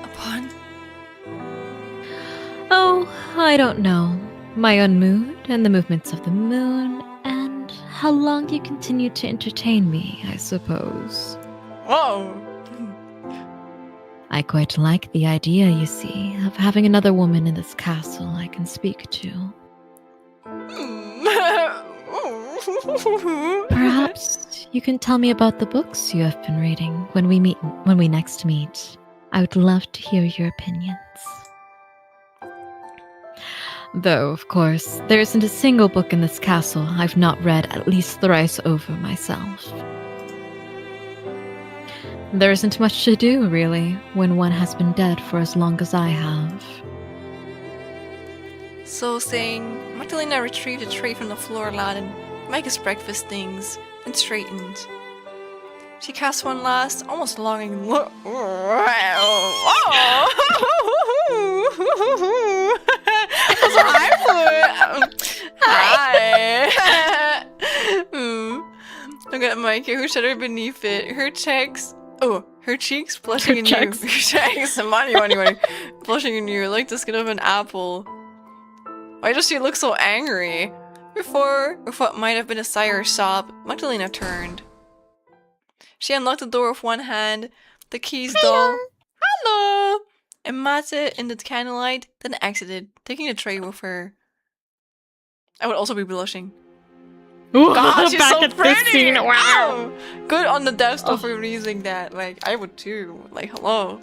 Upon? Oh, I don't know. My own mood and the movements of the moon, and how long you continue to entertain me, I suppose. Whoa! I quite like the idea, you see, of having another woman in this castle I can speak to. Perhaps you can tell me about the books you have been reading when we next meet. I would love to hear your opinions. Though, of course, there isn't a single book in this castle I've not read at least thrice over myself. There isn't much to do, really, when one has been dead for as long as I have. So saying, Magdalena retrieved a tray from the floor lad and Micah's breakfast things, and straightened. She cast one last, almost longing look. Hi. Look at Micah, who shuddered beneath it. Her cheeks blushing anew. Her cheeks, money. Blushing anew, like the skin of an apple. Why does she look so angry? Before, with what might have been a sigh or sob, Magdalena turned. She unlocked the door with one hand, the keys dull. Hello! And Mate in the candlelight, then exited, taking the tray with her. I would also be blushing. Ooh, God, she's so pretty! Scene. Wow! Ow! Good on the desktop for using that. Like, I would too. Like, hello.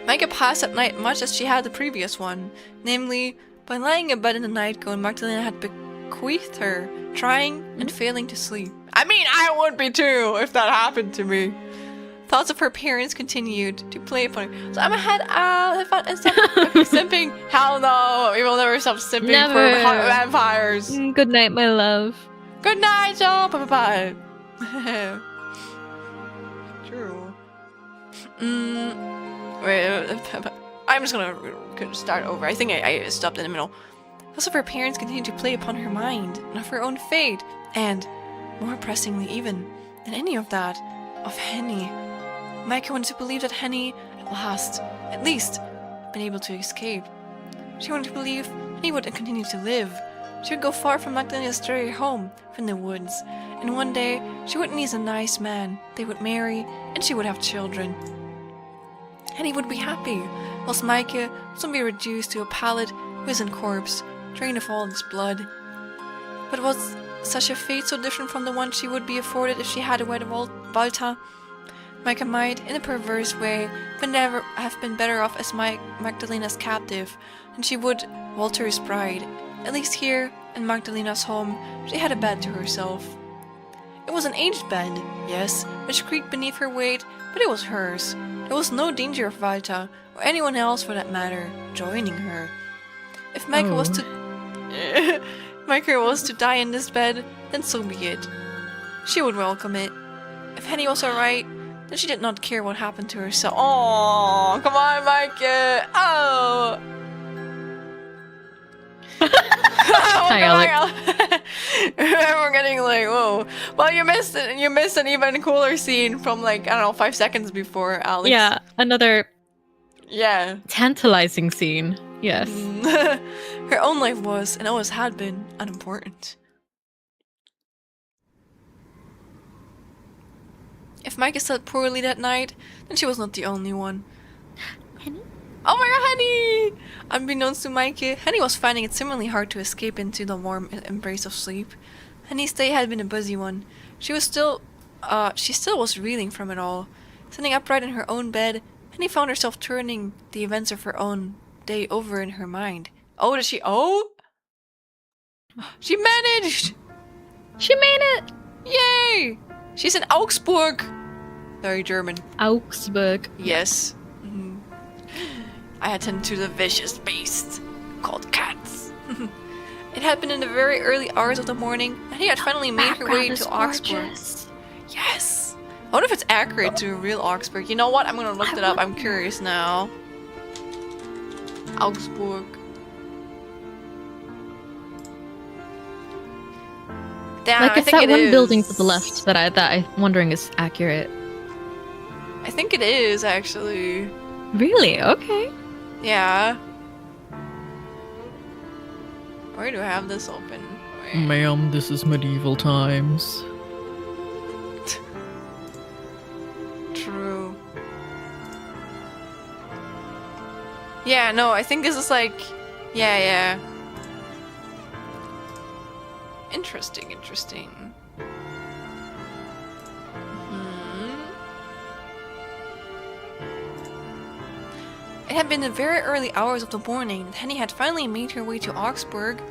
Micah passed that night much as she had the previous one. Namely, by lying in bed in the night gown Magdalena had bequeathed her, trying and failing to sleep. I mean, I would be too if that happened to me. Thoughts of her parents continued to play upon her. So I'm ahead out and stop simping. Hell no, we will never stop simping for vampires. Good night, my love. Good night, y'all. Bye bye. True. Wait, I'm just gonna start over. I think I stopped in the middle. Thoughts of her parents continued to play upon her mind, and of her own fate, and, more pressingly even than any of that, of Henny. Micah wanted to believe that Henny, at least, been able to escape. She wanted to believe Henny would continue to live. She would go far from Magdalena's stray home, from the woods, and one day she would meet a nice man, they would marry, and she would have children. Henny would be happy, whilst Micah would soon be reduced to a pallid, wizened corpse, drained of all its blood. But was such a fate so different from the one she would be afforded if she had a wed Valta? Micah might, in a perverse way, never have been better off as Magdalena's captive than she would Walter's bride. At least here, in Magdalena's home, she had a bed to herself. It was an aged bed, yes, which creaked beneath her weight, but it was hers. There was no danger of Valta, or anyone else for that matter, joining her. If Micah was to die in this bed, then so be it. She would welcome it. If Henny was alright, then she did not care what happened to herself. Oh, come on, Micah! Oh! Hi, Alex. We're getting like, whoa. Well, you missed it. You missed an even cooler scene from like, I don't know, 5 seconds before, Alex. Yeah, another Yeah. tantalizing scene. Yes. Her own life was, and always had been, unimportant. If Micah slept poorly that night, then she was not the only one. Henny? Oh my god, Henny! Unbeknownst to Micah, Henny was finding it similarly hard to escape into the warm embrace of sleep. Henny's day had been a busy one. She still was reeling from it all. Sitting upright in her own bed, Henny found herself turning the events of her own day over in her mind. Oh, did she? Oh! She managed! She made it! Yay! She's in Augsburg! Very German. Augsburg. Yes. I attended to the vicious beast called cats. It had been in the very early hours of the morning, and he had finally made her way to Augsburg. Yes! I wonder if it's accurate to real Augsburg. You know what? I'm gonna look it up. I'm curious now. Augsburg. Damn, Like, I it's think that it one is. building to the left that I'm wondering is accurate. I think it is, actually. Really? Okay. Yeah. Where do I have this open? Wait. Ma'am, this is medieval times. True. Yeah, no, I think this is like... Yeah. Interesting. It had been the very early hours of the morning that Henny had finally made her way to Augsburg,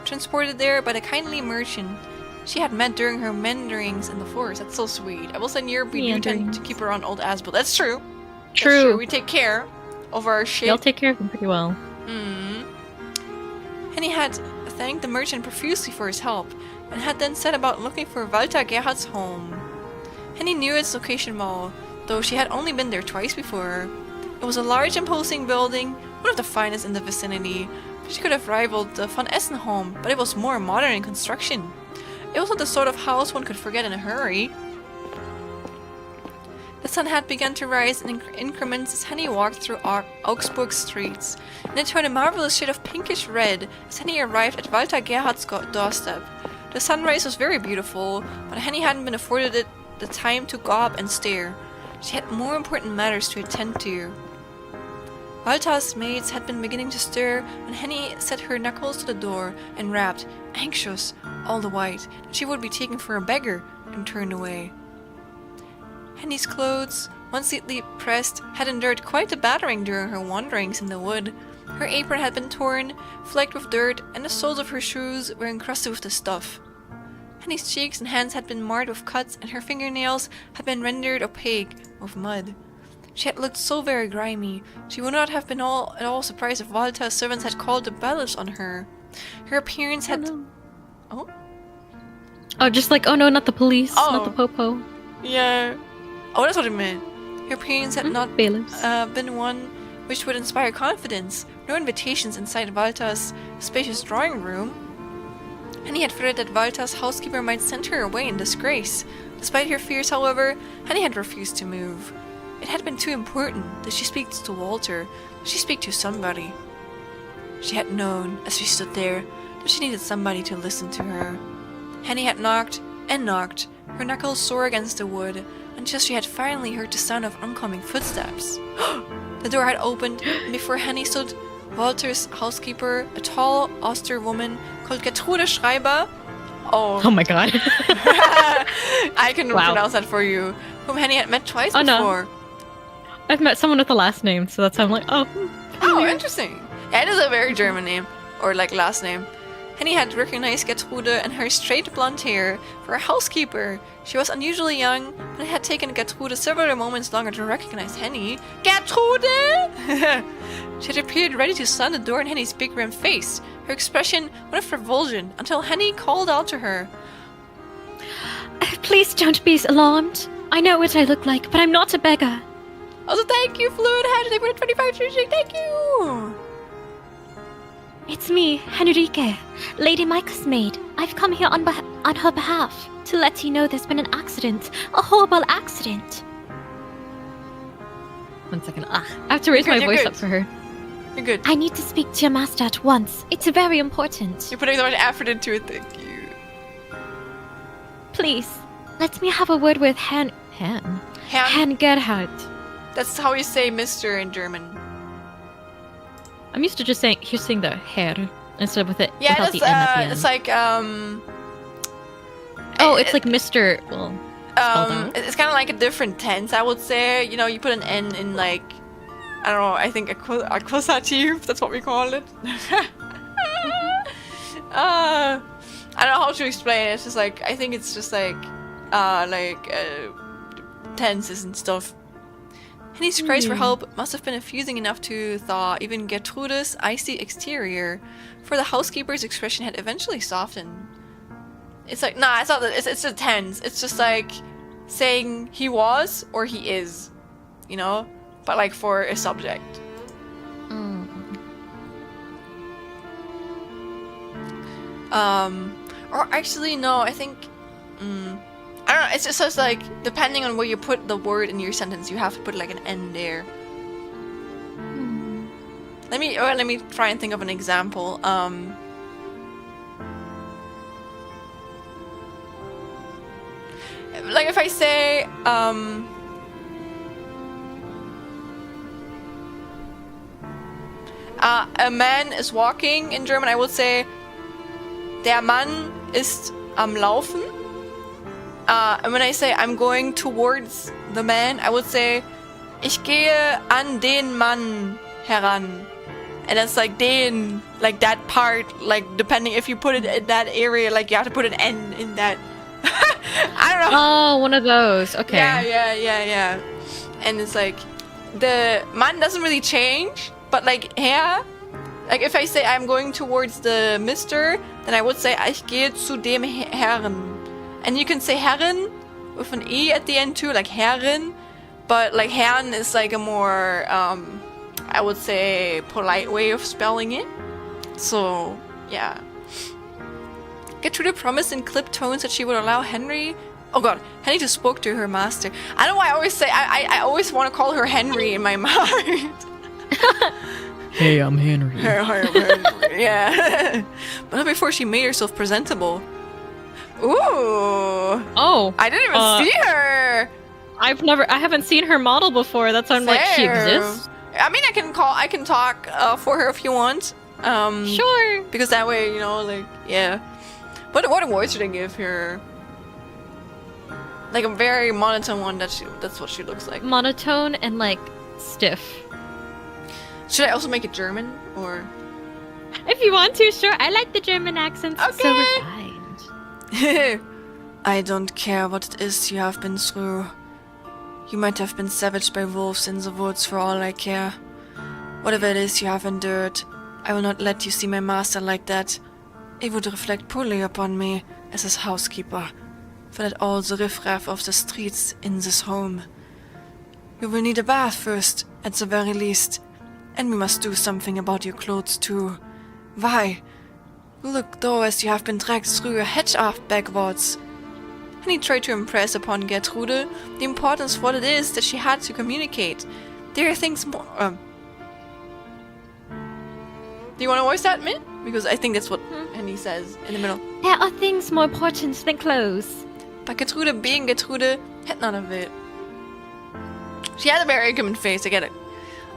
transported there by the kindly merchant she had met during her meanderings in the forest. That's so sweet. I will send European Newton to keep her on old Asbel. That's true. True. That's true. We take care of our shit. Y'all take care of them pretty well. Henny had thanked the merchant profusely for his help, and had then set about looking for Walter Gerhard's home. Henny knew its location well, though she had only been there twice before. It was a large, imposing building, one of the finest in the vicinity. She could have rivaled the Von Essen home, but it was more modern in construction. It was not the sort of house one could forget in a hurry. The sun had begun to rise in increments as Henny walked through Augsburg's streets, and it turned a marvelous shade of pinkish red as Henny arrived at Walter Gerhard's doorstep. The sunrise was very beautiful, but Henny hadn't been afforded it the time to gob and stare. She had more important matters to attend to. Walter's maids had been beginning to stir when Henny set her knuckles to the door and rapped, anxious, all the while, that she would be taken for a beggar, and turned away. Henny's clothes, once neatly pressed, had endured quite a battering during her wanderings in the wood. Her apron had been torn, flecked with dirt, and the soles of her shoes were encrusted with the stuff. Henny's cheeks and hands had been marred with cuts, and her fingernails had been rendered opaque with mud. She had looked so very grimy, she would not have been at all surprised if Walter's servants had called the bailiffs on her. Her appearance had... Oh, just like, oh no, not the police, not the popo. Yeah. Oh, that's what it meant. Her appearance had not bailiffs. been one which would inspire confidence. No invitations inside Walter's spacious drawing room. Henny had feared that Walter's housekeeper might send her away in disgrace. Despite her fears, however, Henny had refused to move. It had been too important that she speak to Walter, that she speak to somebody. She had known, as she stood there, that she needed somebody to listen to her. Henny had knocked and knocked, her knuckles sore against the wood, until she had finally heard the sound of oncoming footsteps. The door had opened, and before Henny stood Walter's housekeeper, a tall, austere woman called Gertrude Schreiber. Oh my god. I can pronounce that for you. Whom Henny had met twice before. No. I've met someone with the last name, so that's why I'm like, oh. Oh, interesting. Yeah, it is a very German name, or like last name. Henny had recognized Gertrude and her straight blonde hair for a housekeeper. She was unusually young, but it had taken Gertrude several moments longer to recognize Henny. Gertrude! She had appeared ready to slam the door in Henny's big rimmed face, her expression one of revulsion, until Henny called out to her. Please don't be alarmed. I know what I look like, but I'm not a beggar. Also, thank you, Fluid Hashtag for 25 sushi. Thank you! It's me, Henrique, Lady Micah's maid. I've come here on her behalf to let you know there's been an accident. A horrible accident. 1 second. I have to raise my voice up for her. You're good. I need to speak to your master at once. It's very important. You're putting so much effort into it. Thank you. Please, let me have a word with Herrn Gerhard. That's how you say Mr. in German. I'm used to just saying the hair instead of with it yeah, without the N at the end. It's like it's like Mr. Well, it's kind of like a different tense, I would say. You know, you put an N in like, I don't know, I think accusative, that's what we call it. I don't know how to explain it. It's just like, I think it's just like tenses and stuff. Henny's cries for help must have been infusing enough to thaw even Gertrude's icy exterior, for the housekeeper's expression had eventually softened. It's like, nah, it's not that, it's a tense. It's just like saying he was or he is, you know? But like for a subject. Or actually, no, I think, I don't know, it's just like, depending on where you put the word in your sentence, you have to put like an N there. Let me try and think of an example. Like if I say, a man is walking in German, I would say, der Mann ist am Laufen. And when I say I'm going towards the man, I would say, ich gehe an den Mann heran. And it's like den, like that part, like depending if you put it in that area, like you have to put an N in that. I don't know. Oh, one of those. Okay. Yeah. And it's like, the man doesn't really change, but like Herr, like if I say I'm going towards the Mister, then I would say ich gehe zu dem Herren. And you can say Herren with an E at the end too, like Herren. But like Herren is like a more, I would say, polite way of spelling it. So, yeah. Gertrude promised in clipped tones that she would allow Henry... Oh god, Henry just spoke to her master. I don't know why I always say... I always want to call her Henry in my mind. Hey, I'm Henry. Hey, I'm Henry. Yeah. But not before she made herself presentable. Ooh. Oh. I didn't even see her. I haven't seen her model before. That's why I'm like, she exists? I mean, I can talk for her if you want. Sure. Because that way, you know, like, yeah. What voice should I give her? Like a very monotone one. That's what she looks like. Monotone and like stiff. Should I also make it German or? If you want to, sure. I like the German accents. Okay. So refined. I don't care what it is you have been through. You might have been savaged by wolves in the woods for all I care. Whatever it is you have endured, I will not let you see my master like that. It would reflect poorly upon me as his housekeeper, for that all the riffraff of the streets in this home. You will need a bath first, at the very least, and we must do something about your clothes too. Why? Look though as you have been dragged through a hedge aft backwards. And he tried to impress upon Gertrude the importance of what it is that she had to communicate. There are things more... Do you want to voice that, Min? Because I think that's what Henny says in the middle. There are things more important than clothes. But Gertrude, being Gertrude, had none of it. She had a very argument face, I get it.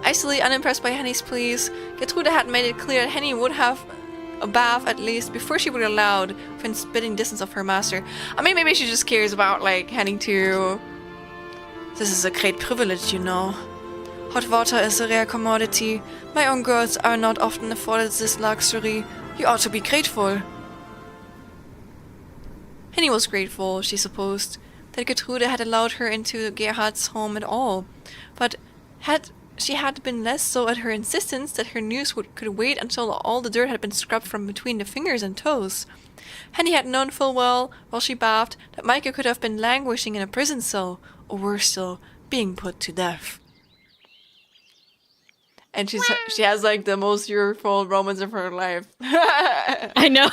Icily unimpressed by Henny's pleas, Gertrude had made it clear that Henny would have a bath at least before she would be allowed within spitting distance of her master. I mean, maybe she just cares about, like, Henny too. This is a great privilege, you know. Hot water is a rare commodity. My own girls are not often afforded this luxury. You ought to be grateful. Henny was grateful, she supposed, that Gertrude had allowed her into Gerhard's home at all. But she had been less so at her insistence that her news could wait until all the dirt had been scrubbed from between the fingers and toes. Henny had known full well, while she bathed, that Micah could have been languishing in a prison cell, or worse still, being put to death. And she has like the most beautiful romance of her life. I know.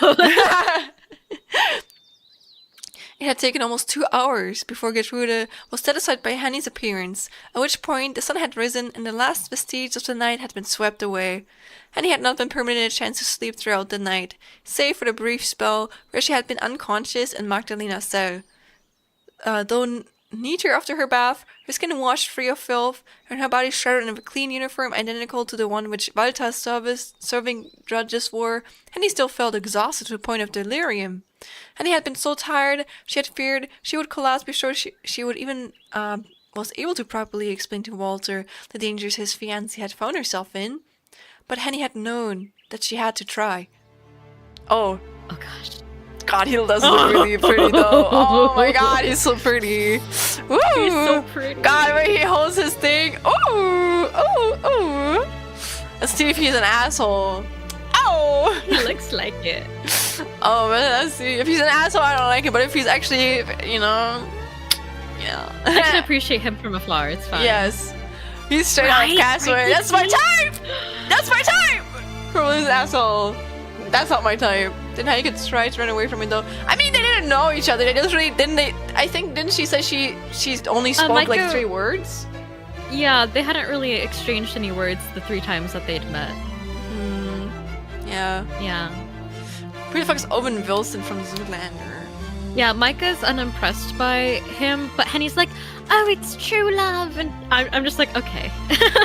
It had taken almost 2 hours before Gertrude was satisfied by Henny's appearance, at which point the sun had risen and the last vestiges of the night had been swept away. Henny had not been permitted a chance to sleep throughout the night, save for the brief spell where she had been unconscious in Magdalena's cell. Though neater after her bath, her skin washed free of filth, and her body shrouded in a clean uniform identical to the one which Walter's serving drudges wore, Henny still felt exhausted to the point of delirium. Henny had been so tired, she had feared she would collapse before she would even was able to properly explain to Walter the dangers his fiancée had found herself in. But Henny had known that she had to try. Oh gosh. God, he does look really pretty though. Oh my god, he's so pretty. Woo! He's so pretty. God, when he holds his thing. Ooh. Let's see if he's an asshole. Oh! He looks like it. Oh, but let's see. If he's an asshole, I don't like it. But if he's actually, you know, yeah. I can appreciate him from afar. It's fine. Yes. He's straight out of Castaway. That's my type! That's my type! From this asshole. That's not my type. Then how you could try to run away from it though? I mean, they didn't know each other. They just really didn't. I think didn't she say she only spoke like 3 words? Yeah, they hadn't really exchanged any words the 3 times that they'd met. Yeah. Who the fuck's Owen Wilson from Zoolander? Yeah, Micah's unimpressed by him, but Henny's like, oh, it's true love, and I'm just like, okay.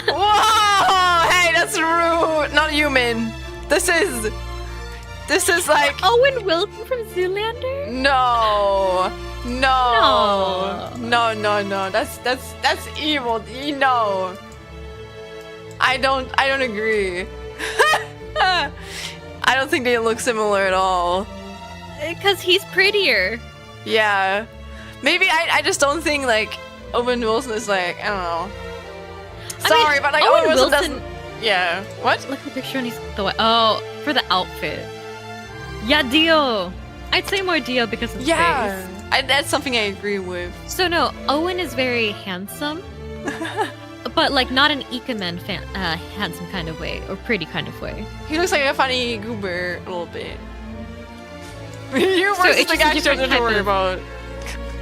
Whoa! Hey, that's rude. Not human. This is like Owen Wilson from Zoolander? No. That's evil. You know. I don't agree. I don't think they look similar at all. Because he's prettier. Yeah. Maybe I just don't think like Owen Wilson is like, I don't know. Sorry, but like Owen Wilson doesn't. Yeah. What? Look at the picture and he's oh, for the outfit. Yeah, Dio. I'd say more Dio because of face. That's something I agree with. So no, Owen is very handsome, but like not an Ikemen handsome kind of way or pretty kind of way. He looks like a funny goober a little bit. You So versus it's the just a guy you don't different have to type worry of- about.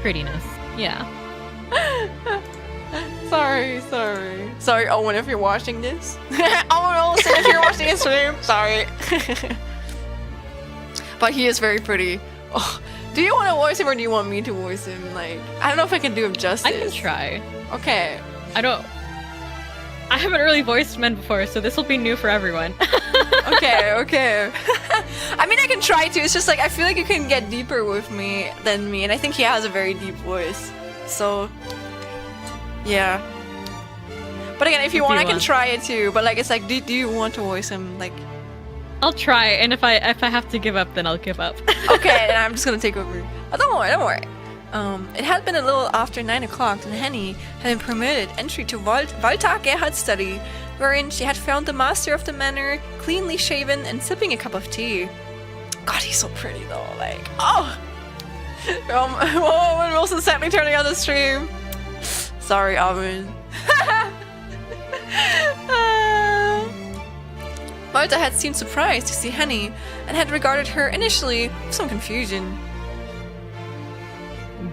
Prettiness. Yeah. Sorry, Owen, if you're watching this. Owen Wilson, if you're watching this stream, sorry. But he is very pretty. Oh, do you want to voice him or do you want me to voice him? Like, I don't know if I can do him justice. I can try. Okay. I haven't really voiced men before, so this will be new for everyone. Okay. I mean, I can try to. It's just like I feel like you can get deeper with me than me, and I think he has a very deep voice. So, yeah. But again, if you want, I can try it too. But like, it's like, do you want to voice him? Like, I'll try, and if I have to give up, then I'll give up. okay, and I'm just gonna take over. Oh, don't worry. It had been a little after 9 o'clock, and Henny had been permitted entry to Walter Gerhard's study, wherein she had found the master of the manor, cleanly shaven and sipping a cup of tea. God, he's so pretty though. Like, oh. Owen Wilson sadly turning on the stream. Sorry, Owen. Walter had seemed surprised to see Henny and had regarded her initially with some confusion.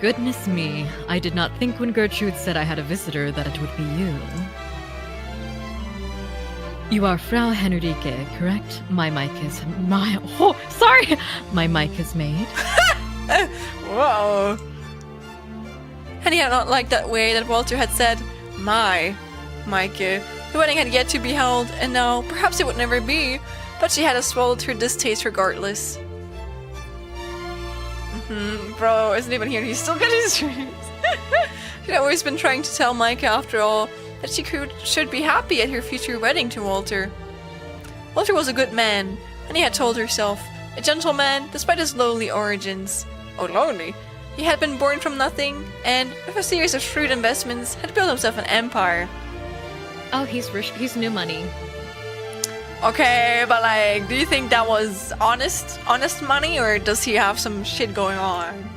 Goodness me, I did not think when Gertrude said I had a visitor that it would be you. You are Frau Henrike, correct? My mic is my mic is made. Whoa. Henny had not liked that way that Walter had said, my Maike. The wedding had yet to be held, and now perhaps it would never be, but she had swallowed her distaste regardless. Bro, isn't even here, he's still got his dreams. She'd always been trying to tell Micah, after all, that she should be happy at her future wedding to Walter. Walter was a good man, and he had told herself, a gentleman despite his lowly origins. Oh, lowly. He had been born from nothing, and with a series of shrewd investments, had built himself an empire. Oh, he's rich. He's new money. Okay, but like, do you think that was honest money, or does he have some shit going on?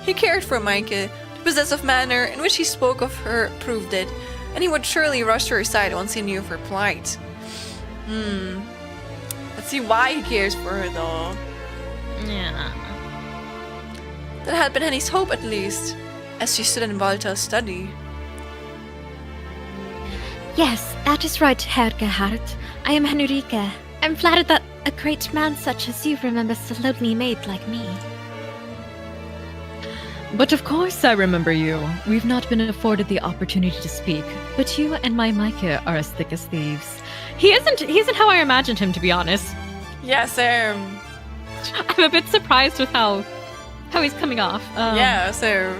He cared for Micah. The possessive manner in which he spoke of her proved it, and he would surely rush to her side once he knew of her plight. Let's see why he cares for her, though. Yeah. That had been Henny's hope, at least, as she stood in Walter's study. Yes, that is right, Herr Gerhard. I am Henrike. I'm flattered that a great man such as you remembers a lonely maid like me. But of course I remember you. We've not been afforded the opportunity to speak, but you and my Micah are as thick as thieves. He isn't how I imagined him, to be honest. Yeah, same. I'm a bit surprised with how he's coming off. Yeah, so...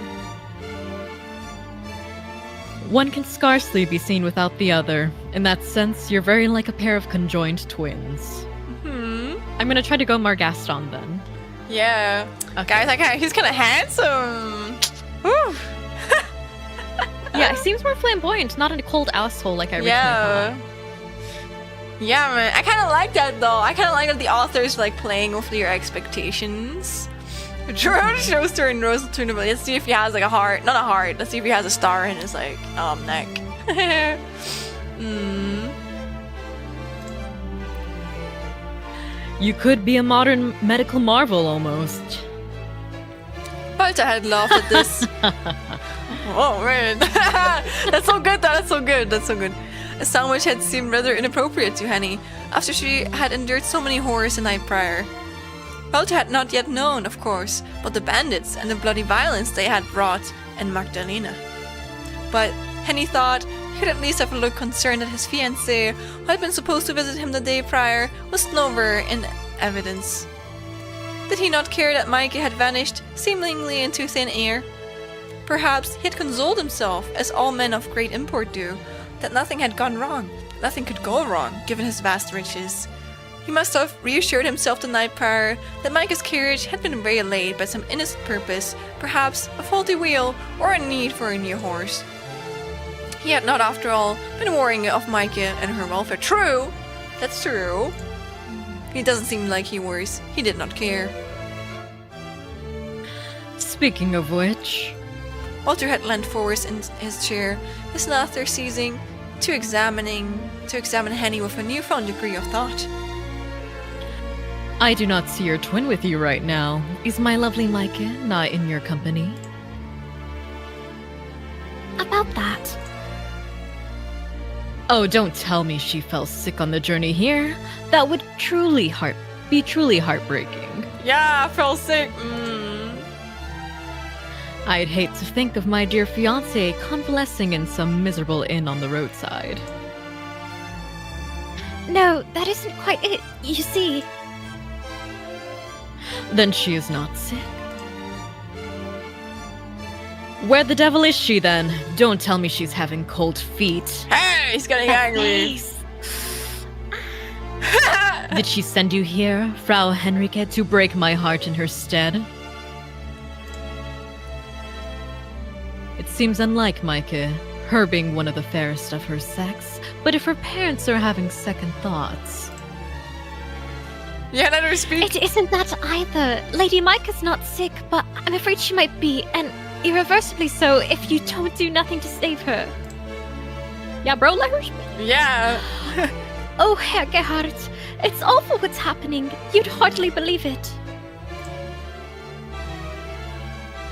One can scarcely be seen without the other. In that sense, you're very like a pair of conjoined twins. I'm gonna try to go more Gaston then. Yeah. Okay. Guys, like, he's kind of handsome. Woo. Yeah, he seems more flamboyant, not a cold asshole like I originally thought. Yeah, man. I kind of like that, though. I kind of like that the author's, like, playing with your expectations. George shows her in Rose Tuna, but let's see if he has, like, a heart. Not a heart. Let's see if he has a star in his, like, neck. You could be a modern medical marvel, almost. Walter had laughed at this. Oh, man. That's so good, though. That's so good. That's so good. A sound which had seemed rather inappropriate to Henny, after she had endured so many horrors the night prior. Walter had not yet known, of course, but the bandits and the bloody violence they had brought in Magdalena. But Henny thought he could at least have looked concerned that his fiancée, who had been supposed to visit him the day prior, was nowhere in evidence. Did he not care that Micah had vanished, seemingly into thin air? Perhaps he had consoled himself, as all men of great import do, that nothing had gone wrong. Nothing could go wrong, given his vast riches. He must have reassured himself the night prior that Micah's carriage had been waylaid by some innocent purpose, perhaps a faulty wheel or a need for a new horse. He had not, after all, been worrying of Micah and her welfare. True! That's true. It doesn't seem like he worries. He did not care. Speaking of which... Walter had leaned forward in his chair, his laughter ceasing, to examine Henny with a newfound degree of thought. I do not see your twin with you right now. Is my lovely Micah not in your company? About that. Oh, don't tell me she fell sick on the journey here. That would be truly heartbreaking. Yeah, I fell sick. I'd hate to think of my dear fiancé convalescing in some miserable inn on the roadside. No, that isn't quite it. You see... Then she is not sick. Where the devil is she then? Don't tell me she's having cold feet. Hey, he's getting angry. Did she send you here, Frau Henrike, to break my heart in her stead? It seems unlike Micah, her being one of the fairest of her sex, but if her parents are having second thoughts... Yeah, let her speak. It isn't that either. Lady Micah's not sick, but I'm afraid she might be, and irreversibly so, if you don't do nothing to save her. Yeah, bro, let her speak. Yeah. Oh, Herr Gerhard, it's awful what's happening. You'd hardly believe it.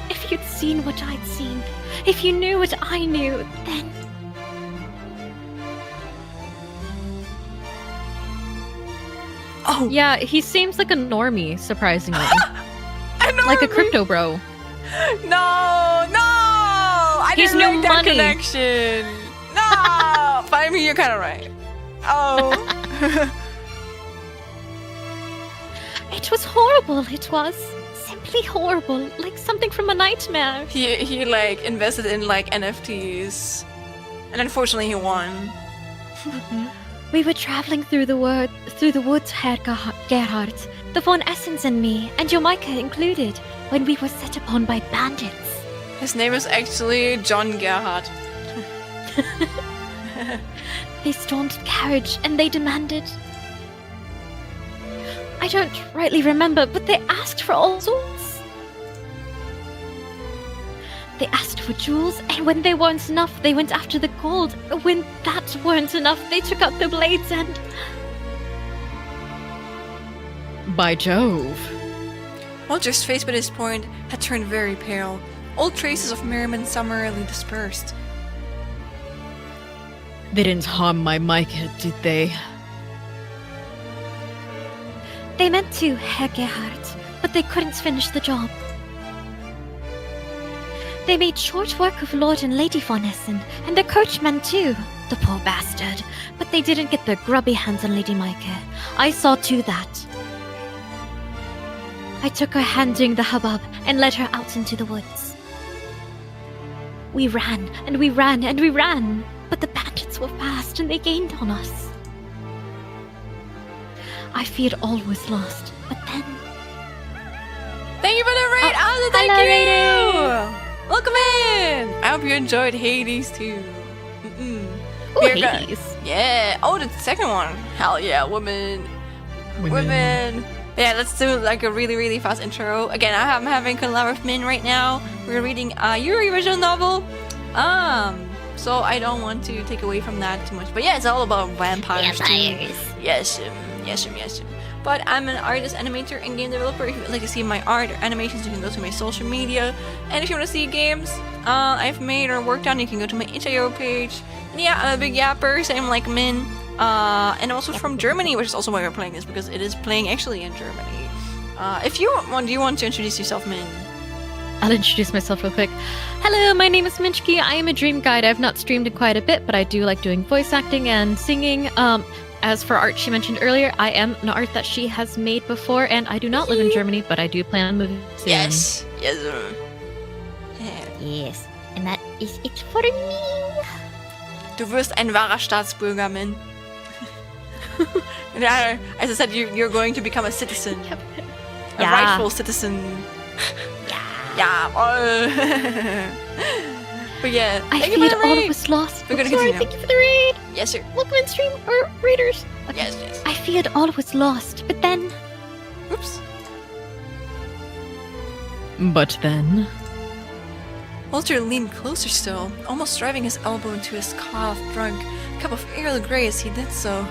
If you'd seen what I'd seen, if you knew what I knew, then... Oh. Yeah, he seems like a normie, surprisingly. I know. Like a crypto bro. No! I He's didn't no make that money. connection. No! But I mean, you're kind of right. Oh. It was horrible, it was. Simply horrible, like something from a nightmare. He like invested in like NFTs, and unfortunately he won. We were traveling through the woods, Herr Gerhard, the Von Essens and me, and your Micah included, when we were set upon by bandits. His name is actually John Gerhard. They stormed the carriage and they demanded... I don't rightly remember, but they asked for all sorts. They asked for jewels, and when they weren't enough, they went after the gold. When that weren't enough, they took out the blades and... By Jove. Walter's face by this point had turned very pale. All traces of merriment summarily dispersed. They didn't harm my Micah, did they? They meant to, Herr Gerhard, but they couldn't finish the job. They made short work of Lord and Lady Von Essen, and their coachman too, the poor bastard. But they didn't get their grubby hands on Lady Micah. I saw to that. I took her hand during the hubbub and led her out into the woods. We ran, and we ran, and we ran, but the bandits were fast and they gained on us. I feared all was lost, but then... Thank you for the raid! Oh, thank hello, you! Welcome in! I hope you enjoyed Hades too. Ooh, Here Hades. Yeah. Oh, the second one. Hell yeah, women. Yeah, let's do like a really, really fast intro. Again, I'm having Collab with Min right now. We're reading a Yuri visual novel. So I don't want to take away from that too much. But yeah, it's all about vampires too. Yes. But I'm an artist, animator, and game developer. If you'd like to see my art or animations, you can go to my social media. And if you want to see games I've made or worked on, you can go to my itch.io page. And yeah, I'm a big yapper, same like Min. And also from Germany, which is also why we're playing this, because it is playing actually in Germany. If you want, do you want to introduce yourself, Min? I'll introduce myself real quick. Hello, my name is Minchki. I am a dream guide. I've not streamed in quite a bit, but I do like doing voice acting and singing. As for art she mentioned earlier, I am an art that she has made before, and I do not live in Germany, but I do plan on moving soon. Yes. Yes, and that is it for me. Du wirst ein wahrer Staatsbürger, man. As I said, you're going to become a citizen. A Yeah. rightful citizen. Yeah. But yeah, I thank you for feared the all raid. was lost. We're gonna Sorry, continue. thank you for the raid. Yes, sir. Welcome in stream or raiders. Okay. Yes. I feared all was lost, but then Oops. But then, Walter leaned closer still, almost driving his elbow into his drunk cup of Earl Grey as he did so.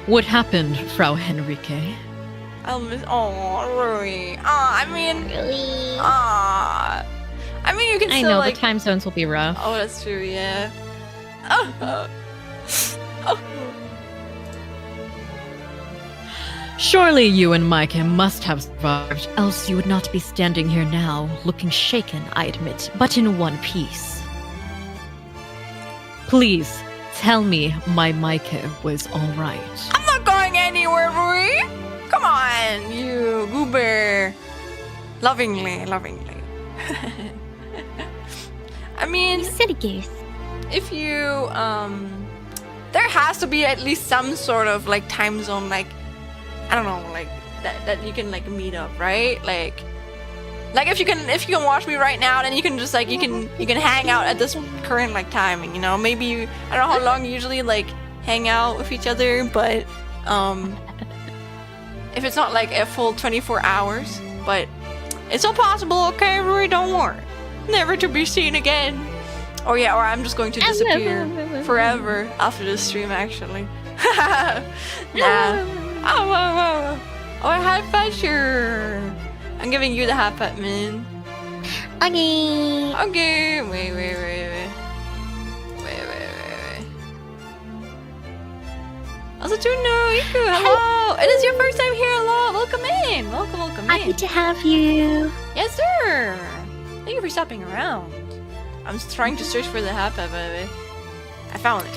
what happened, Frau Henrique? I'll miss. Oh, really? I mean, really. I mean, you can I still know like. the time zones will be rough. Oh, that's true. Yeah. Surely you and Micah must have survived, else you would not be standing here now, looking shaken, I admit, but in one piece. Please, tell me my Micah was alright. I'm not going anywhere, Marie. Come on, you goober. Lovingly. I mean, You silly goose. if you there has to be at least some sort of like time zone, like I don't know, like that you can like meet up, right? Like if you can watch me right now, then you can just like you can hang out at this current like timing, you know. Maybe I don't know how long you usually like hang out with each other, but if it's not like a full 24 hours, but it's all possible, okay, everybody, don't worry. Never to be seen again. Or yeah, or I'm just going to disappear forever after this stream, actually. Nah. Oh, high five, sure. I'm giving you the high five, man. Okay. Okay, wait. Also, Juno, Iku, hello. It is your first time here, hello. Welcome in. Welcome Happy in. to have you. Yes, sir. Thank you for stopping around. I'm trying to search for the high five, by the way. I found it.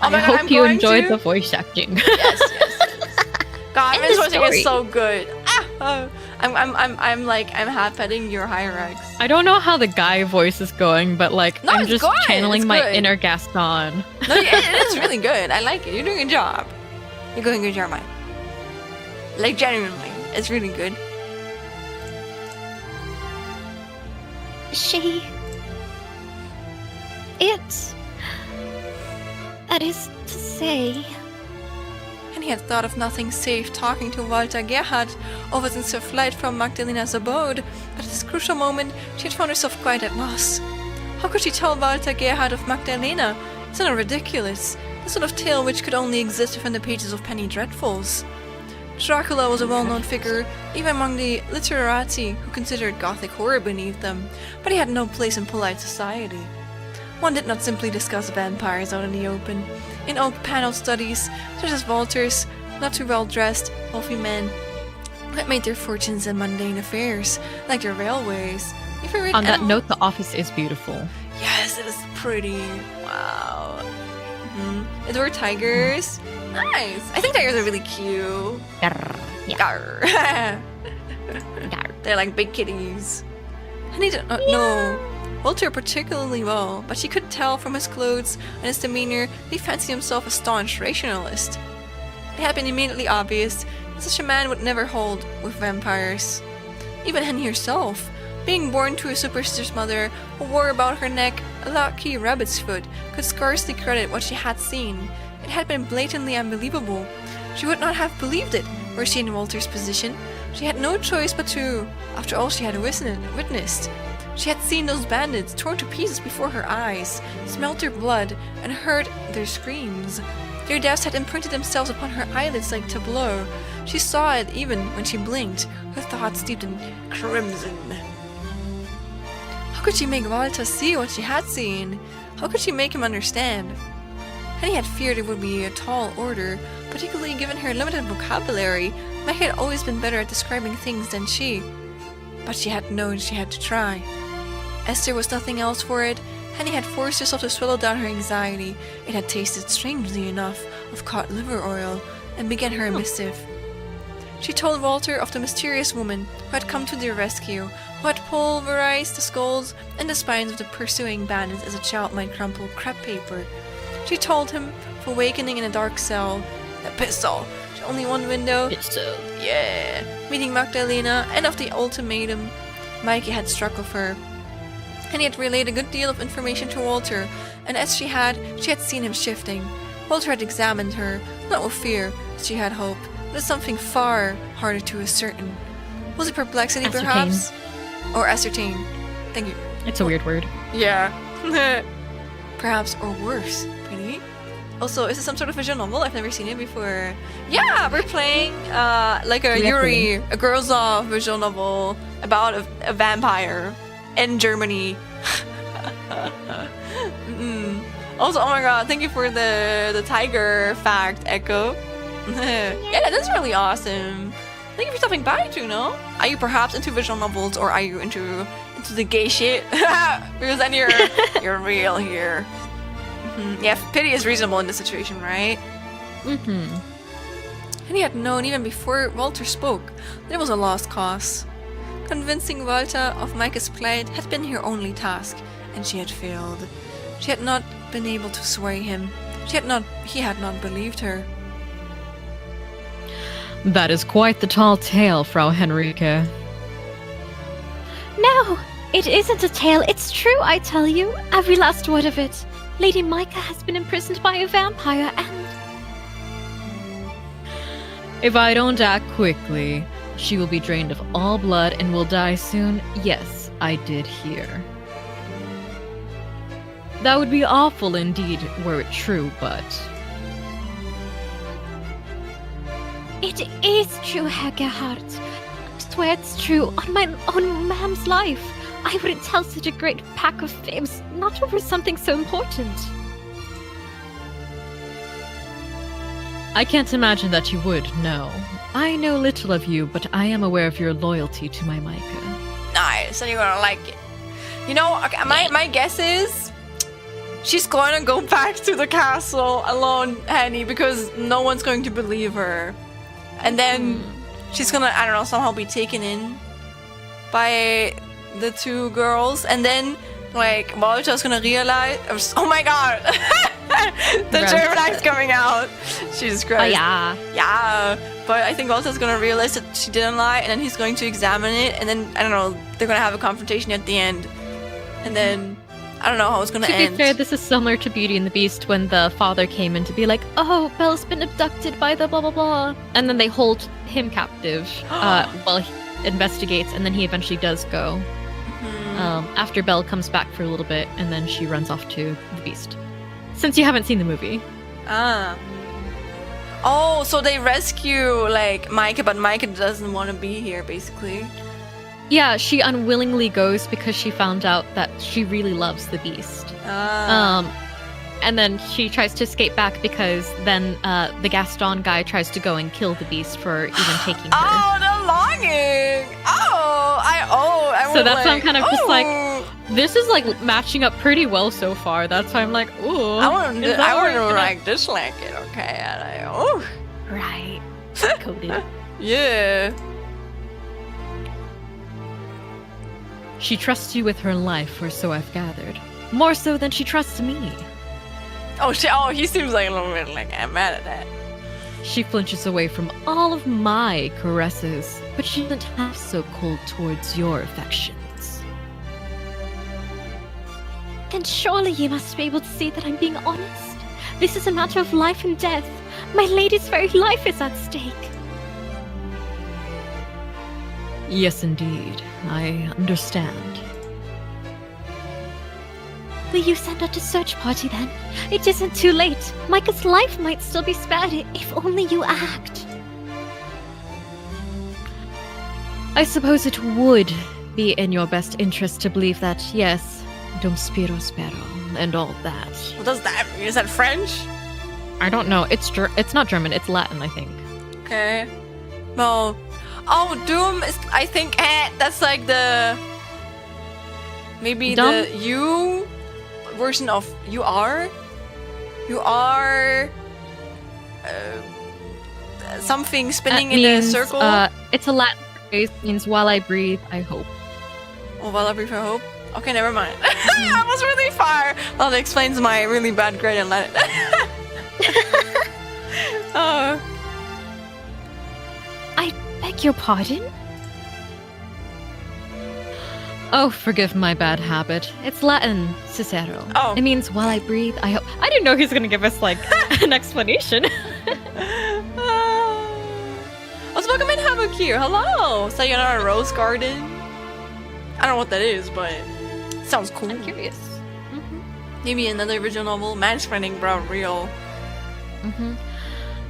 Oh my I God, hope I'm you going enjoyed to- the voice acting. Yes. God, And Miss the Voicing is story. so good. I'm half petting your Hyrax. I don't know how the guy voice is going, but like No, I'm it's just good, channeling it's my good. inner Gaston. No, it is really good. I like it. You're doing a good job. You're doing a good job, Mike. Like genuinely, it's really good. That is to say, And he had thought of nothing save talking to Walter Gerhard over since her flight from Magdalena's abode, but at this crucial moment she had found herself quite at loss. How could she tell Walter Gerhard of Magdalena? It's not ridiculous. The sort of tale which could only exist within the pages of Penny Dreadfuls. Dracula was a well-known figure, even among the literati who considered gothic horror beneath them, but he had no place in polite society. One did not simply discuss vampires out in the open. In oak-paneled studies, such as Walter's, not too well-dressed, wealthy men that made their fortunes in mundane affairs, like their railways. If you read On that Animal- note, The Office is beautiful. Yes, it is pretty. Wow. There were tigers. Nice. I think tigers are really cute. Garr. They're like big kitties. And he did not know Walter particularly well, but she could tell from his clothes and his demeanor that he fancied himself a staunch rationalist. It had been immediately obvious that such a man would never hold with vampires. Even Henny herself, being born to a superstitious mother who wore about her neck a lucky rabbit's foot, could scarcely credit what she had seen. It had been blatantly unbelievable. She would not have believed it were she in Walter's position. She had no choice but to, after all she had witnessed. She had seen those bandits torn to pieces before her eyes, smelt their blood, and heard their screams. Their deaths had imprinted themselves upon her eyelids like tableau. She saw it even when she blinked, her thoughts steeped in crimson. How could she make Walter see what she had seen? How could she make him understand? Henny had feared it would be a tall order, particularly given her limited vocabulary. Meg had always been better at describing things than she. But she had known she had to try. As there was nothing else for it, Henny had forced herself to swallow down her anxiety. It had tasted, strangely enough, of cod liver oil, and began her missive. She told Walter of the mysterious woman who had come to their rescue, who had pulverized the skulls and the spines of the pursuing bandits as a child might crumple crepe paper. She told him of awakening in a dark cell, a pistol, only one window, yeah, meeting Magdalena, and of the ultimatum Mikey had struck of her. And he had relayed a good deal of information to Walter, and as she had seen him shifting. Walter had examined her, not with fear, as she had hoped, but as something far harder to ascertain. Was it perplexity, Ascertain. perhaps? Or ascertain. Thank you. It's a weird word. Yeah. Perhaps, or worse. Pretty. Also, is this some sort of visual novel? I've never seen it before. Yeah, we're playing like a Yuri, a Girls Off visual novel about a vampire in Germany. Also, oh my god, thank you for the tiger fact, Echo. Yeah, that's really awesome. Thank you for stopping by, Juno. Are you perhaps into visual novels, or are you into the gay shit? Because then you're real here. Yeah, pity is reasonable in this situation, right? And he had known even before Walter spoke that it was a lost cause. Convincing Walter of Micah's plight had been her only task, and she had failed. She had not been able to sway him. He had not believed her. That is quite the tall tale, Frau Henrike. No, it isn't a tale. It's true, I tell you. Every last word of it. Lady Micah has been imprisoned by a vampire and... If I don't act quickly, she will be drained of all blood and will die soon. Yes, I did hear. That would be awful indeed, were it true, but... It is true, Herr Gerhardt. I swear it's true on my own ma'am's life. I wouldn't tell such a great pack of fibs, not over something so important. I can't imagine that you would, no. I know little of you, but I am aware of your loyalty to my Micah. Nice, and you're gonna like it. You know, okay, my guess is she's going to go back to the castle alone, Henny, because no one's going to believe her. And then she's gonna, I don't know, somehow be taken in by the two girls. And then, like, Walter's gonna realize, oh my god, the German accent's coming out. Jesus Christ. Oh, yeah. Yeah. But I think Walter's gonna realize that she didn't lie, and then he's going to examine it, and then, I don't know, they're gonna have a confrontation at the end. And then, I don't know how it's gonna end. To be fair, this is similar to Beauty and the Beast when the father came in to be like, oh, Belle's been abducted by the blah blah blah. And then they hold him captive while he investigates, and then he eventually does go. After Belle comes back for a little bit, and then she runs off to the Beast. Since you haven't seen the movie. Oh, so they rescue, like, Micah, but Micah doesn't want to be here, basically. Yeah, she unwillingly goes because she found out that she really loves the Beast. And then she tries to escape back because then the Gaston guy tries to go and kill the Beast for even taking her. Oh, the longing! I So that's why I'm kind of just like, this is like matching up pretty well so far. That's why I'm like, ooh. I want to like dislike it, okay? And Right. Coded. Yeah. She trusts you with her life, or so I've gathered. More so than she trusts me. Oh, he seems like a little bit like I'm mad at that. She flinches away from all of my caresses, but she isn't half so cold towards your affections. Then surely you must be able to see that I'm being honest. This is a matter of life and death. My lady's very life is at stake. Yes, indeed. I understand. Will you send out a search party then? It isn't too late. Micah's life might still be spared if only you act. I suppose it would be in your best interest to believe that, yes, dum spiro spero, and all that. What does that mean? Is that French? I don't know. It's not German. It's Latin, I think. Okay. Well, doom is, I think, that's like maybe Dumb? the you version of you are something That spinning in a means, circle? it's a Latin phrase, means while I breathe, I hope. Oh, well, I breathe for hope. Okay, never mind. I was really far. Well, that explains my really bad grade in Latin. Oh. I beg your pardon? Oh, forgive my bad habit. It's Latin, Cicero. Oh. It means while I breathe, I hope. I didn't know he was gonna give us, like, an explanation. Let's welcome in Habuki. Hello. Sayonara Rose Garden. I don't know what that is, but it sounds cool. I'm curious. Maybe another original novel. Mansplaining, bro, real.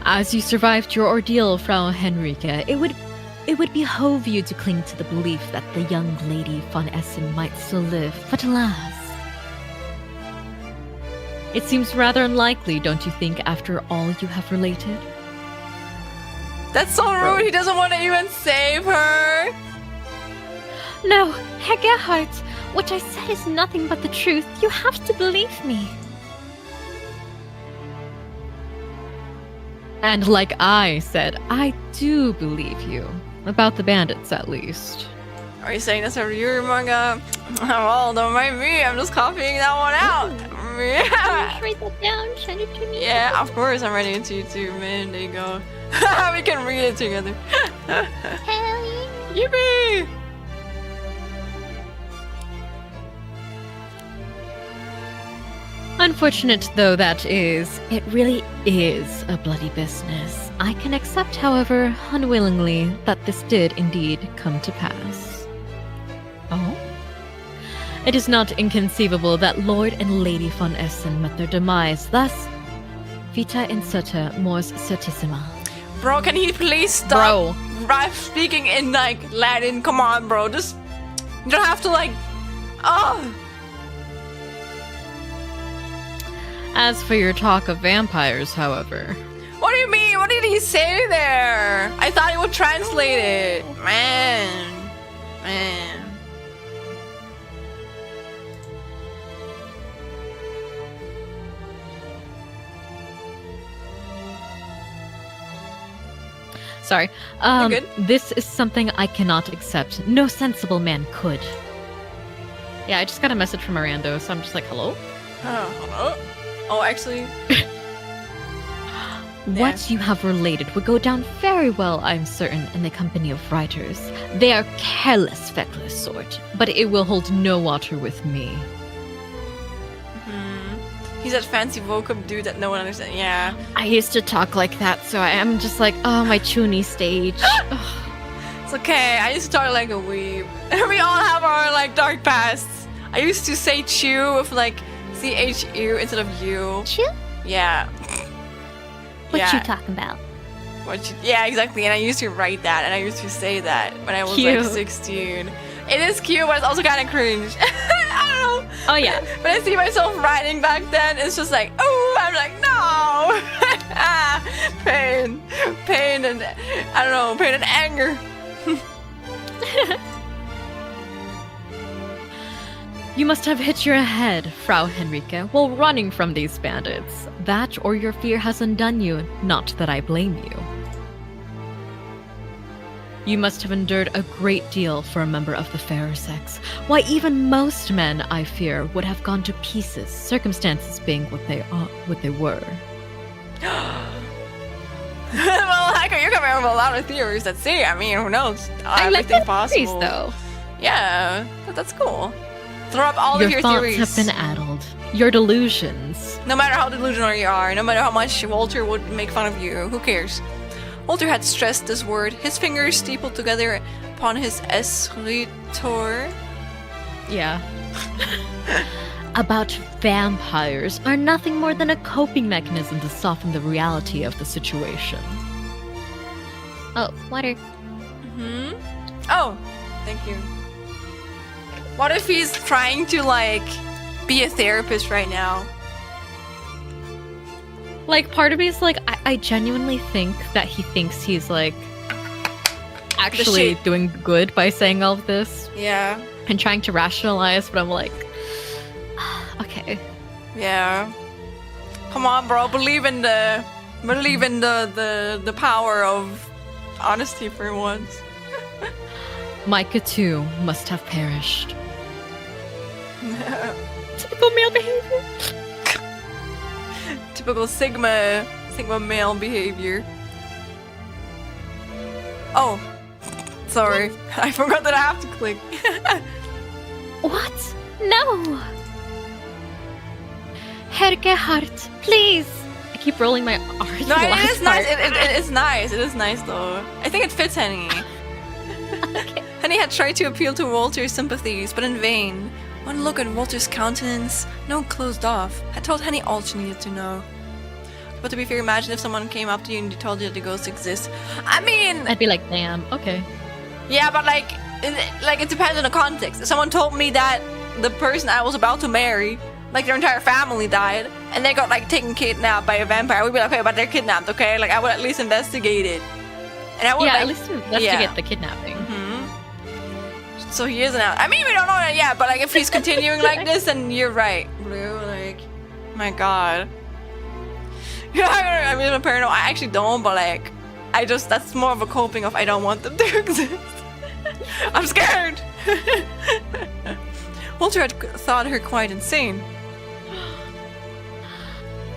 As you survived your ordeal, Frau Henrike, it would behoove you to cling to the belief that the young lady von Essen might still live, but alas. It seems rather unlikely, don't you think, after all you have related? That's so rude. He doesn't want to even save her. No, Herr Gerhardt, what I said is nothing but the truth. You have to believe me. And like I said, I do believe you. About the bandits, at least. Are you saying that's a your manga? Well, don't mind me. I'm just copying that one out. Yeah. Write that down, send it to me. Yeah, of course. I'm writing it to you too, man. There you go. We can read it together. Hell yeah. Yippee! Unfortunate though that is, it really is a bloody business. I can accept, however, unwillingly, that this did indeed come to pass. Oh? It is not inconceivable that Lord and Lady von Essen met their demise, thus, vita incerta mors certissima. Bro, can he please stop speaking in, like, Latin? Come on, bro. Just, you don't have to, like, oh. As for your talk of vampires, however... What do you mean? What did he say there? I thought he would translate it. Man. Sorry. You're good. This is something I cannot accept. No sensible man could. Yeah, I just got a message from Miranda, so I'm just like, hello? Hello? Oh, actually... What you have related would go down very well, I'm certain, in the company of writers. They are careless, feckless sort, but it will hold no water with me. He's that fancy vocab dude that no one understands. Yeah. I used to talk like that, so I am just like, oh, my chuny stage. It's okay. I used to talk like a weeb. We all have our, like, dark pasts. I used to say chew with, like, C-H-U instead of you. Chew? Yeah. What you talking about? Yeah, exactly. And I used to write that, and I used to say that when I was Cute. like 16. It is cute, but it's also kind of cringe. I don't know. Oh yeah. When I see myself writing back then, it's just like, oh, I'm like, no. Pain, and I don't know, pain and anger. You must have hit your head, Frau Henrike, while running from these bandits. That or your fear has undone you, not that I blame you. You must have endured a great deal for a member of the fairer sex. Why, even most men, I fear, would have gone to pieces, circumstances being what they were. Well, you're coming up with a lot of theories that say, I mean, who knows? I like Everything the possible. theories, though. Yeah, that's cool. Throw up all Your of your thoughts theories. have been addled. Your delusions. No matter how delusional you are, no matter how much Walter would make fun of you, who cares? Walter had stressed this word, his fingers stapled together upon his escritor. Yeah. About vampires are nothing more than a coping mechanism to soften the reality of the situation. Oh, water. Oh, thank you. What if he's trying to, like, be a therapist right now? Like, part of me is like, I genuinely think that he thinks he's, like, actually doing good by saying all of this. Yeah. And trying to rationalize, but I'm like, okay. Yeah. Come on, bro. Believe in the Believe in the power of honesty for once. Micah too must have perished. Typical male behavior. Typical Sigma male behavior. Oh, sorry. I forgot that I have to click. What? No! Herr Gerhard, please! I keep rolling my R. No, it is nice. It is nice. It is nice though. I think it fits Henny. Henny had tried to appeal to Walter's sympathies, but in vain. One look at Walter's countenance, no closed off, had told Henny all she needed to know. But to be fair, imagine if someone came up to you and told you that the ghosts exist. I mean, I'd be like, damn, okay. yeah, but like it depends on the context. If someone told me that the person I was about to marry, like their entire family died, and they got like kidnapped by a vampire, I would be like, okay, but they're kidnapped, okay? Like I would at least investigate it. And I would At least investigate the kidnapping. So he isn't out. I mean, we don't know that yet, but like if he's continuing like this, then you're right, Blue. Like, my God. Yeah, I mean, I'm paranoid. I actually don't, but like, that's more of a coping of I don't want them to exist. I'm scared. Walter had thought her quite insane.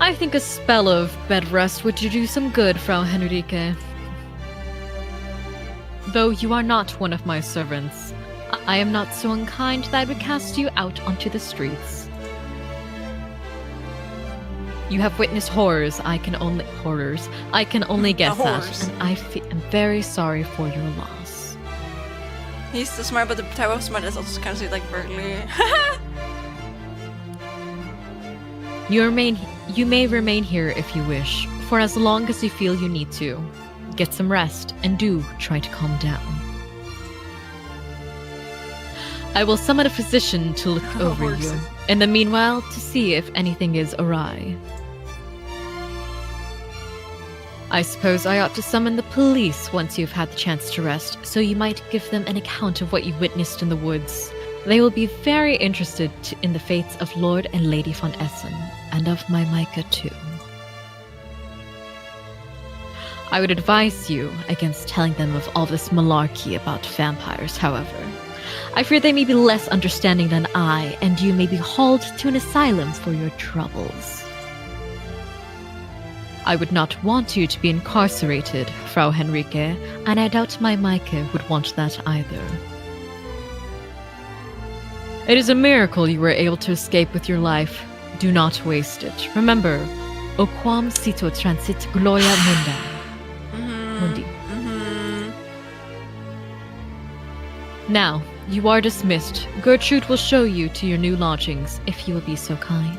I think a spell of bed rest would do you some good, Frau Henrike. Though you are not one of my servants, I am not so unkind that I would cast you out onto the streets. You have witnessed horrors I can only guess at, and I am very sorry for your loss. He's so smart, but the type of smart is also kind of like Berkeley. You may remain here if you wish, for as long as you feel you need to. Get some rest, and do try to calm down. I will summon a physician to look over you. In the meanwhile, to see if anything is awry. I suppose I ought to summon the police once you've had the chance to rest, so you might give them an account of what you witnessed in the woods. They will be very interested in the fates of Lord and Lady von Essen, and of my Micah too. I would advise you against telling them of all this malarkey about vampires, however. I fear they may be less understanding than I, and you may be hauled to an asylum for your troubles. I would not want you to be incarcerated, Frau Henrike, and I doubt my Micah would want that either. It is a miracle you were able to escape with your life. Do not waste it. Remember, o quam cito transit gloria mundi. Now, you are dismissed. Gertrude will show you to your new lodgings, if you will be so kind.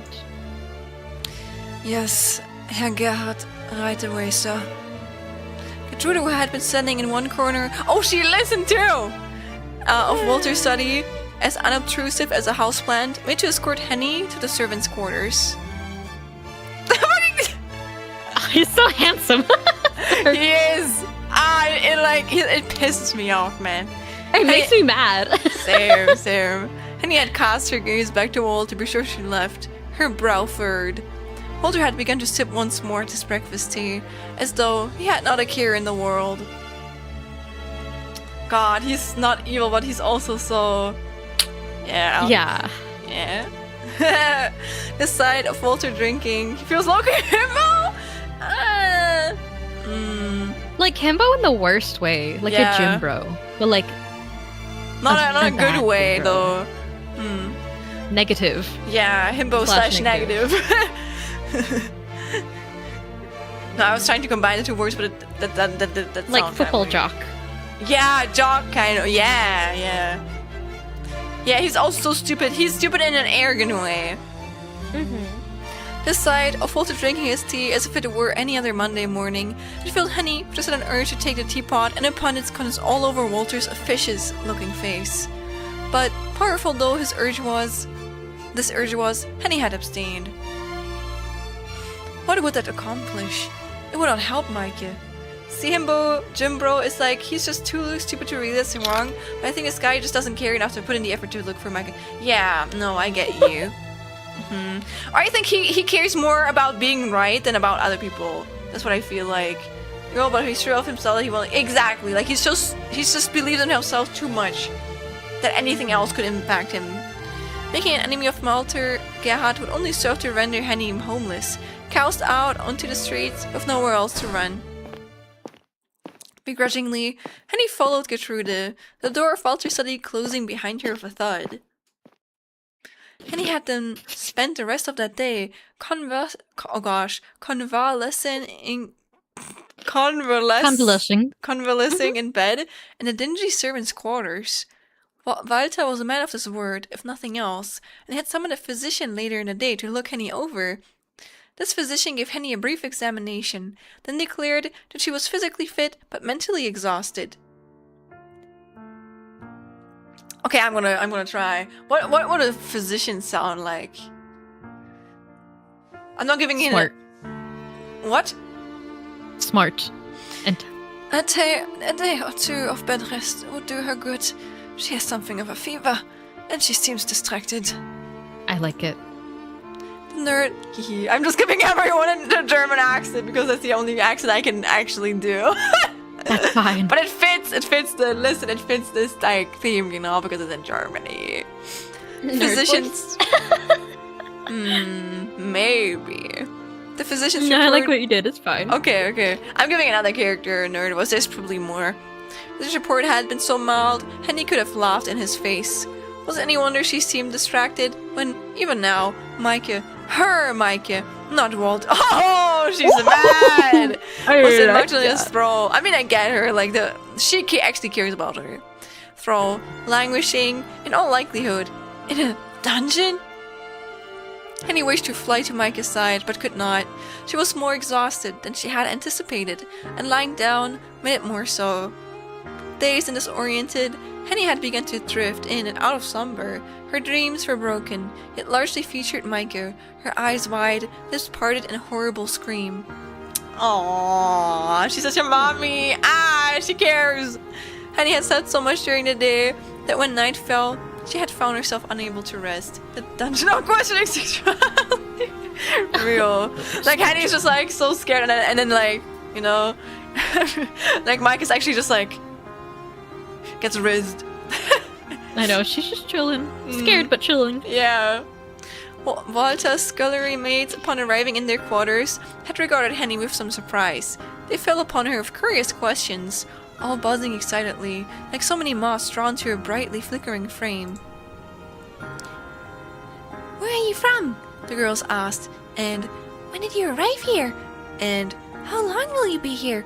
Yes, Herr Gerhard, right away, sir. Gertrude, who had been standing in one corner, she listened too! Of Walter's study, as unobtrusive as a houseplant, made to escort Henny to the servants' quarters. He's so handsome. He is! It pisses me off, man. It makes me mad. Same. Henny had cast her gaze back to Walter before she left, her brow furrowed. Walter had begun to sip once more at his breakfast tea, as though he had not a care in the world. God, he's not evil, but he's also so... Yeah. The sight of Walter drinking, he feels like himbo! Like himbo in the worst way. Like a gym bro. But like... Not a good way, though. Negative. Yeah, himbo slash negative. No, I was trying to combine the two words, but that like football jock. Yeah, jock kind of. Yeah. Yeah, he's also stupid. He's stupid in an arrogant way. The sight of Walter drinking his tea as if it were any other Monday morning, it filled Henny with a sudden urge to take the teapot and upon its contents all over Walter's officious-looking face. But powerful though this urge was, Henny had abstained. What would that accomplish? It would not help Micah. See himbo, Jimbro is like, he's just too stupid to realize him wrong, but I think this guy just doesn't care enough to put in the effort to look for Micah. Yeah, no, I get you. Or I think he cares more about being right than about other people That's what I feel like. Girl, but he's sure of himself that he will. Exactly. Like he's just believes in himself too much that anything else could impact him. Making an enemy of Malter Gerhard would only serve to render Henny homeless, cast out onto the streets with nowhere else to run. Begrudgingly, Henny followed Gertrude, the door of Walter's study closing behind her with a thud. Henny had then spent the rest of that day convalescing in bed in the dingy servants' quarters. Walter was a man of his word, if nothing else, and had summoned a physician later in the day to look Henny over. This physician gave Henny a brief examination, then declared that she was physically fit but mentally exhausted. Okay, I'm gonna try. What would a physician sound like? I'm not giving him what? Smart. And a day or two of bed rest would do her good. She has something of a fever, and she seems distracted. I like it. The nerd. I'm just giving everyone a German accent because that's the only accent I can actually do. That's fine. But it fits this like theme, you know, because it's in Germany. Physicians. Maybe. The physician's report. I like what you did, it's fine. Okay. I'm giving another character a nerd. There's probably more. This report had been so mild, Henny could have laughed in his face. Was it any wonder she seemed distracted when, even now, her Maike, not Walt. Oh, she's mad! Was it actually a Thrall? I mean, I get her, like, she actually cares about her. Thrall, languishing, in all likelihood, in a dungeon? Henny wished to fly to Maike's side, but could not. She was more exhausted than she had anticipated, and lying down made it more so. Dazed and disoriented, Henny had begun to drift in and out of slumber. Her dreams were broken, yet largely featured Maike, her eyes wide, lips parted in a horrible scream. Aww, she's such a mommy! Ah, she cares! Henny had said so much during the day that when night fell, she had found herself unable to rest. The dungeon of questioning sexuality. Real. Like, Henny's just like so scared, and then like, you know, like Mike is actually just like gets rizzed. I know, she's just chilling. Scared but chilling. Yeah. Walter's scullery maids, upon arriving in their quarters, had regarded Henny with some surprise. They fell upon her with curious questions, all buzzing excitedly, like so many moths drawn to her brightly flickering frame. "Where are you from?" the girls asked, and "When did you arrive here?" and "How long will you be here?"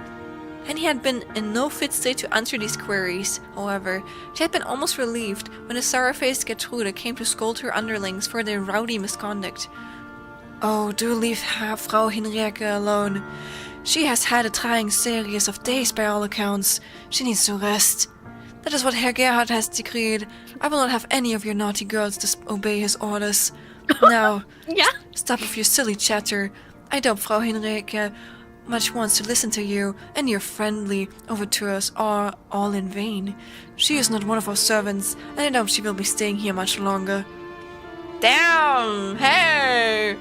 Henny had been in no fit state to answer these queries. However, she had been almost relieved when the sour-faced Gertrude came to scold her underlings for their rowdy misconduct. "Oh, do leave Frau Hinrieke alone. She has had a trying series of days by all accounts. She needs to rest. That is what Herr Gerhard has decreed. I will not have any of your naughty girls disobey his orders. Now, stop with your silly chatter. I doubt Frau Hinrieke much wants to listen to you, and your friendly overtures are all in vain. She is not one of our servants, and I doubt she will be staying here much longer." Damn! Hey!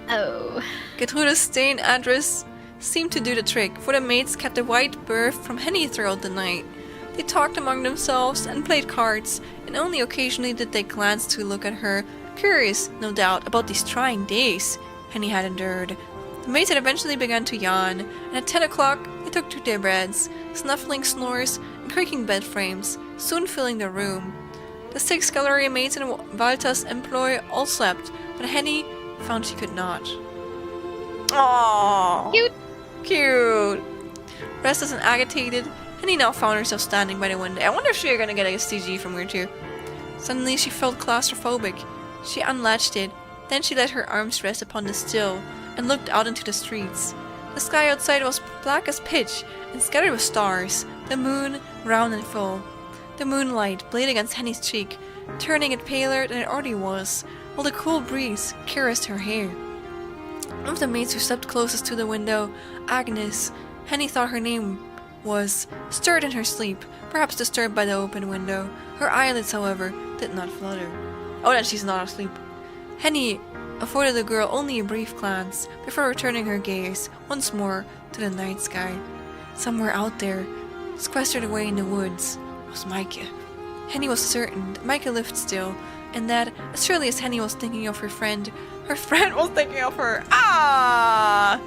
Oh. Gertrude's stained address seemed to do the trick, for the maids kept a wide berth from Henny throughout the night. They talked among themselves and played cards, and only occasionally did they glance to look at her, curious, no doubt, about these trying days Henny had endured. The maids had eventually begun to yawn, and at 10 o'clock they took to their beds, snuffling snores and creaking bed frames, soon filling the room. The 6 scullery maids in Walter's employ all slept, but Henny found she could not. Aww, cute. Restless and agitated, Henny now found herself standing by the window. I wonder if she's gonna get a CG from her too. Suddenly she felt claustrophobic. She unlatched it, then she let her arms rest upon the sill and looked out into the streets. The sky outside was black as pitch and scattered with stars, the moon round and full. The moonlight played against Henny's cheek, turning it paler than it already was, while the cool breeze caressed her hair. One of the maids who slept closest to the window, Agnes, Henny thought her name was, stirred in her sleep, perhaps disturbed by the open window. Her eyelids, however, did not flutter. Oh, then she's not asleep. Henny afforded the girl only a brief glance before returning her gaze once more to the night sky. Somewhere out there, sequestered away in the woods, was Micah. Henny was certain that Micah lived still, and that, as surely as Henny was thinking of her friend was thinking of her. Ah!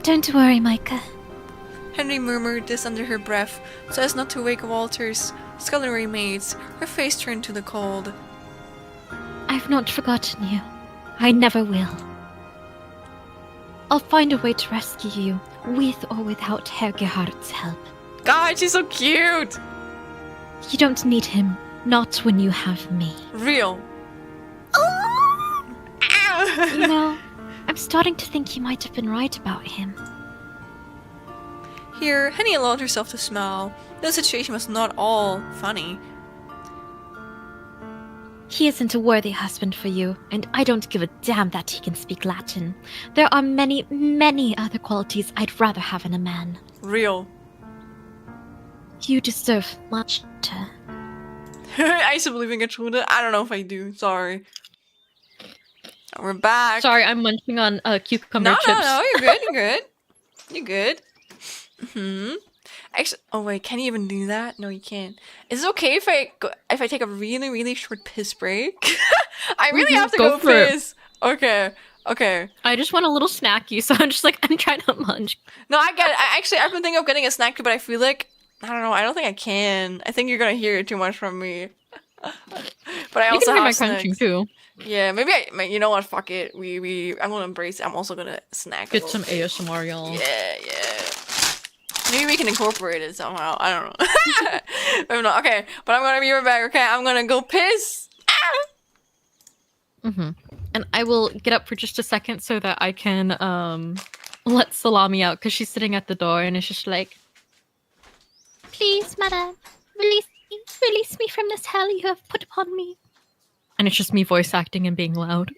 Don't worry, Micah. Henry murmured this under her breath, so as not to wake Walter's scullery maids. Her face turned to the cold. I've not forgotten you. I never will. I'll find a way to rescue you, with or without Hergerhardt's help. God, she's so cute! You don't need him, not when you have me. Real. You know, I'm starting to think you might have been right about him. Here, Henny allowed herself to smile. The situation was not all funny. He isn't a worthy husband for you, and I don't give a damn that he can speak Latin. There are many, many other qualities I'd rather have in a man. Real. You deserve much better. I used to believe in Gertrude. I don't know if I do. Sorry. We're back. Sorry, I'm munching on cucumber No, chips. no, you're good. You're good. You're good. Actually, oh wait, can you even do that? No, you can't. Is it okay if I take a really, really short piss break? I really have to go for it. piss. Okay. Okay. I just want a little snacky, so I'm just like, I'm trying to munch. No, I get it. I've been thinking of getting a snack too, but I feel like I don't know. I don't think I can. I think you're gonna hear too much from me. But I You also can hear have my snacks. crunching too. Yeah, maybe you know what? Fuck it. I'm gonna embrace it. I'm also gonna snack. a Get little some bit. ASMR, y'all. Yeah. Maybe we can incorporate it somehow. I don't know. Maybe not. Okay, but I'm gonna be right back. Okay, I'm gonna go piss. And I will get up for just a second so that I can let Salami out because she's sitting at the door and it's just like, Please, madam, release me from this hell you have put upon me. and it's just me voice acting and being loud.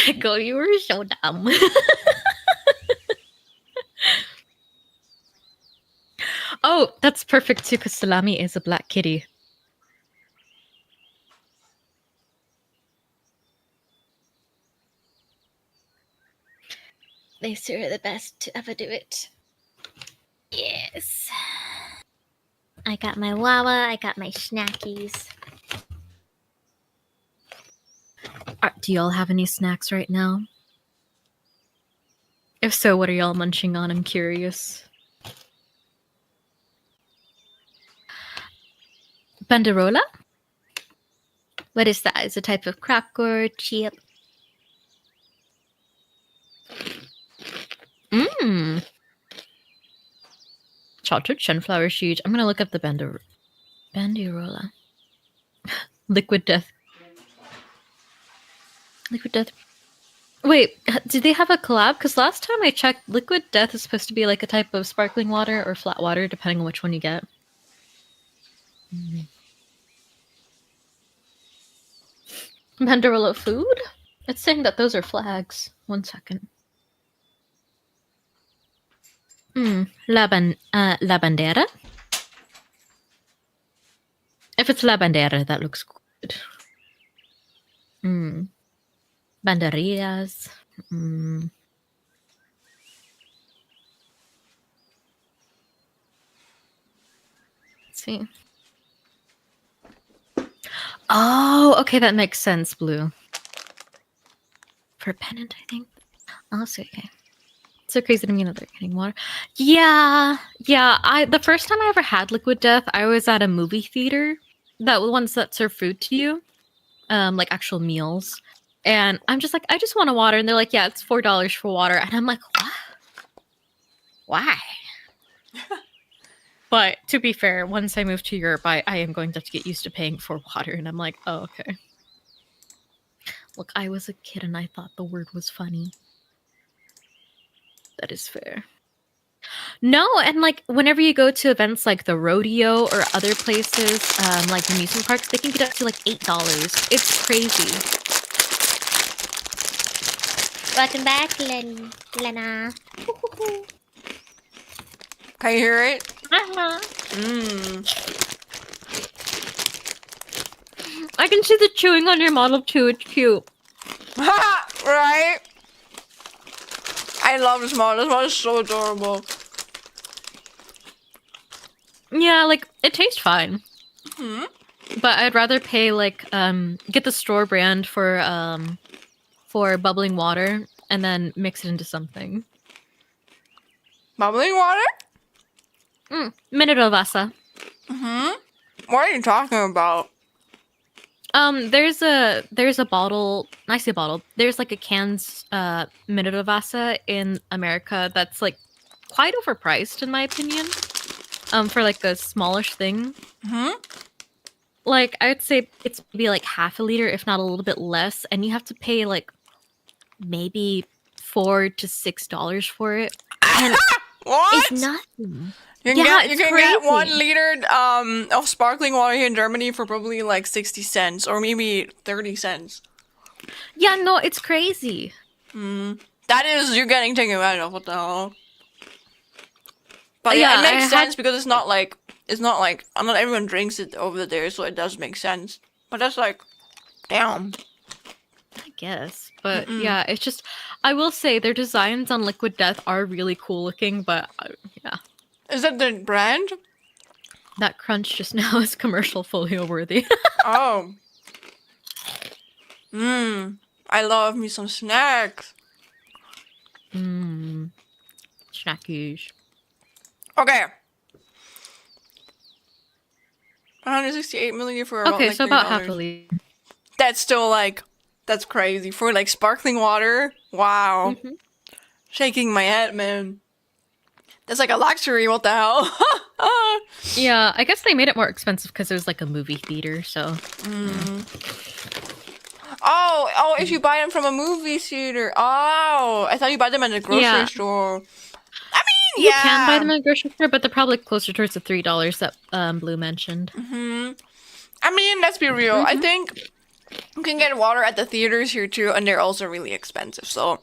Echo, you were so dumb. Oh, that's perfect too because Salami is a black kitty. They sure are the best to ever do it. Yes. I got my Wawa, I got my snackies. Do y'all have any snacks right now? If so, what are y'all munching on? I'm curious. Banderola? What is that? Is it a type of cracker, chip? Mmm. Chocolate sunflower seeds. I'm gonna look up the banderola. Liquid death. Liquid death. Wait, did they have a collab? Because last time I checked, liquid death is supposed to be like a type of sparkling water or flat water, depending on which one you get. Banderola food? It's saying that those are flags. 1 second. La bandera? If it's la bandera, that looks good. Banderillas. Let's see. Oh, okay, that makes sense, Blue. For a pennant, I think. Also, okay. It's so crazy to me that they're getting water. Yeah. The first time I ever had liquid death, I was at a movie theater. That ones that serve food to you, like actual meals. And I'm just like, I just want a water, and they're like, yeah, it's $4 for water, and I'm like, what? Why? But to be fair, once I move to Europe, I am going to have to get used to paying for water, and I'm like, oh, okay. Look, I was a kid and I thought the word was funny. That is fair. No, and like whenever you go to events like the rodeo or other places, like amusement parks, they can get up to like $8. It's crazy. Welcome back, Lena. Can you hear it? Uh-huh. I can see the chewing on your model too. It's cute. Right? I love this model. This model is so adorable. Yeah, like it tastes fine. Hmm? But I'd rather pay like get the store brand for bubbling water and then mix it into something. Bubbling water? Mineralwasser. What are you talking about? There's a bottle. I say bottle. There's like a canned Mineralwasser in America that's like quite overpriced in my opinion. For like a smallish thing. Like I'd say it's maybe like half a liter, if not a little bit less, and you have to pay like maybe $4 to $6 for it. And What? it's nothing. You can Yeah, get, you it's can get crazy. 1 liter of sparkling water here in Germany for probably like 60 cents or maybe 30 cents. Yeah, no, it's crazy. That is, you're getting taken advantage of. What the hell? But Yeah, yeah, it makes I sense because it's not like not everyone drinks it over there, so it does make sense. But that's like, damn. I guess. But yeah, it's just, I will say their designs on Liquid Death are really cool looking, but yeah. Is that the brand? That crunch just now is commercial folio worthy. Oh. I love me some snacks. Snackies. Okay. 168 milliliter for about Okay, like so about half $3. a liter. That's still like, that's crazy. For like sparkling water, wow. Shaking my head, man. That's like a luxury, what the hell? Yeah, I guess they made it more expensive because it was like a movie theater, so. Oh, if you buy them from a movie theater. Oh, I thought you buy them at a grocery store. I mean, You can buy them at a grocery store, but they're probably closer towards the $3 that Blue mentioned. I mean, let's be real. I think you can get water at the theaters here too, and they're also really expensive. So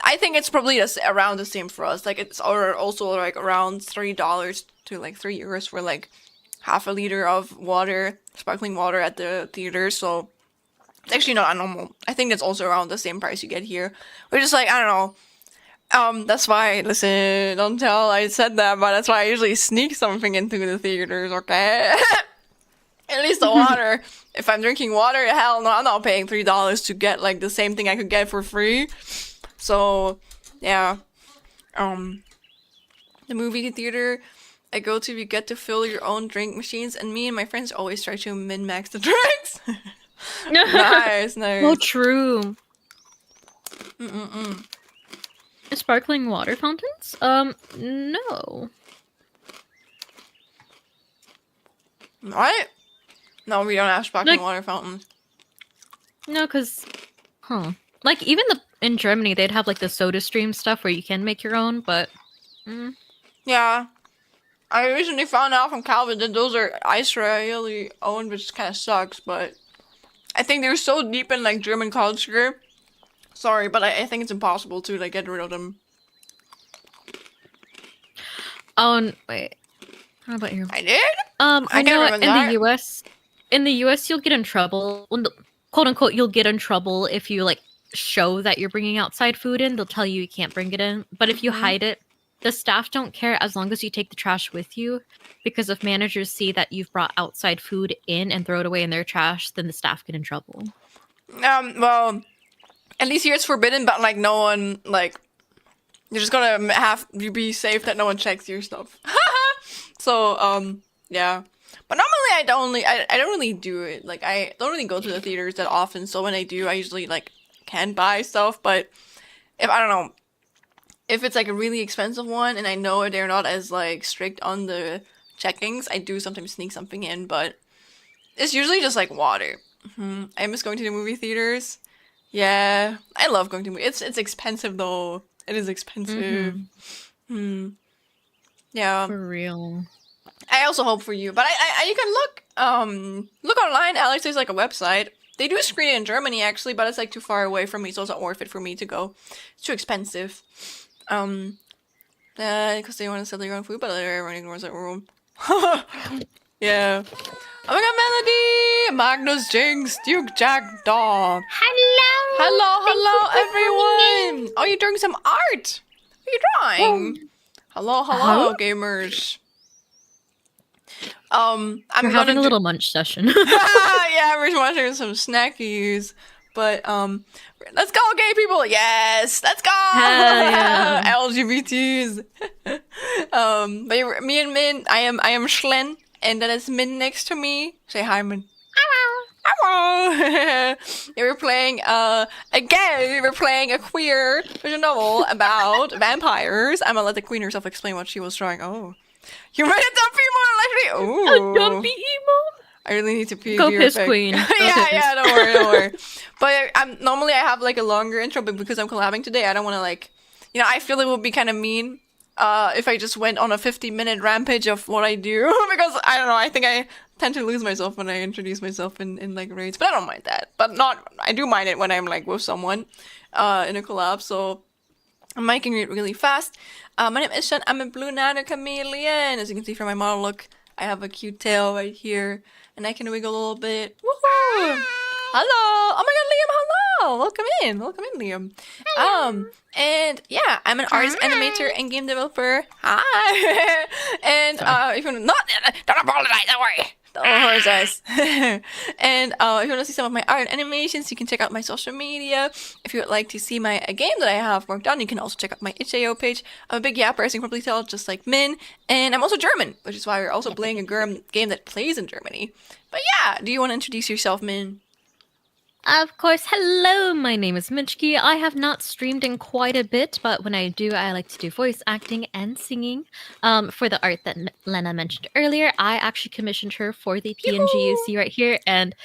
I think it's probably around the same for us. Like it's also like around $3 to like €3 for like half a liter of water, sparkling water at the theater. So it's actually not abnormal. I think that's also around the same price you get here. We're just like, I don't know. That's why, listen, don't tell I said that, but that's why I usually sneak something into the theaters, okay? At least the water. If I'm drinking water, hell no, I'm not paying $3 to get like the same thing I could get for free. So, yeah. The movie theater I go to, you get to fill your own drink machines, and me and my friends always try to min-max the drinks. Nice. Oh, true. Sparkling water fountains? No. What? No, we don't have sparkling water fountains. No, because, like even in Germany, they'd have like the Soda Stream stuff where you can make your own, but. Yeah. I recently found out from Calvin that those are Israeli owned, which kind of sucks, but I think they're so deep in like German culture. Sorry, but I think it's impossible to like get rid of them. Oh, wait. How about you? I did? I know remember in that. the US, you'll get in trouble. Well, quote unquote, you'll get in trouble if you like show that you're bringing outside food in. They'll tell you can't bring it in. But if you hide it, the staff don't care as long as you take the trash with you. Because if managers see that you've brought outside food in and throw it away in their trash, then the staff get in trouble. Well, at least here it's forbidden, but like no one like you're just gonna have you be safe that no one checks your stuff. So yeah. But normally I don't really do it. Like I don't really go to the theaters that often. So when I do, I usually like can buy stuff. But if I don't know, if it's like a really expensive one and I know they're not as like strict on the checkings, I do sometimes sneak something in. But it's usually just like water. I miss going to the movie theaters. Yeah, I love going to movies. It's expensive though. It is expensive. Yeah. For real. I also hope for you, but I you can look online. Alex, there's like a website. They do screen it in Germany actually, but it's like too far away from me, so it's not worth it for me to go. It's too expensive. Because they want to sell their own food, but everyone ignores that rule. Yeah. Oh my god, Melody! Magnus, Jinx, Duke, Jack, Dog. Hello, everyone! Oh, you're doing some art! What are you drawing? Hello, gamers. I'm We're having a little munch session. yeah, we're watching some snackies. But let's go, gay people! Yes, let's go! Hell yeah. LGBTs. But me and Min, I am Schlen, and that is Min next to me. Say hi, Min. Hello. Yeah, we're playing again. We're playing a queer visual novel about vampires. I'm gonna let the queen herself explain what she was drawing. Oh, you made a dumpy emo, actually. Ooh, A dumpy emo? I really need to pee. Go Be piss, right back. queen. Go yeah, piss. don't worry. But normally I have like a longer intro, but because I'm collabing today, I don't want to like, I feel it would be kind of mean if I just went on a 50-minute rampage of what I do because I don't know. I think I tend to lose myself when I introduce myself in like raids, but I don't mind that. But I do mind it when I'm like with someone in a collab. So I'm making it really fast. My name is Schlen. I'm a blue nano chameleon. As you can see from my model look, I have a cute tail right here. And I can wiggle a little bit. Woohoo! Hello! Oh my god, Liam, hello! Welcome in, Liam. And yeah, I'm an artist, animator, and game developer. Hi! And if you want to don't apologize, don't worry. Don't apologize. And if you want to see some of my art and animations, you can check out my social media. If you would like to see a game that I have worked on, you can also check out my itch.io page. I'm a big yapper, as you can probably tell, just like Min. And I'm also German, which is why we're also playing a game that plays in Germany. But yeah, do you want to introduce yourself, Min? Of course. Hello, my name is Minchki. I have not streamed in quite a bit, but when I do, I like to do voice acting and singing. For the art that Lena mentioned earlier, I actually commissioned her for the PNG you see right here, and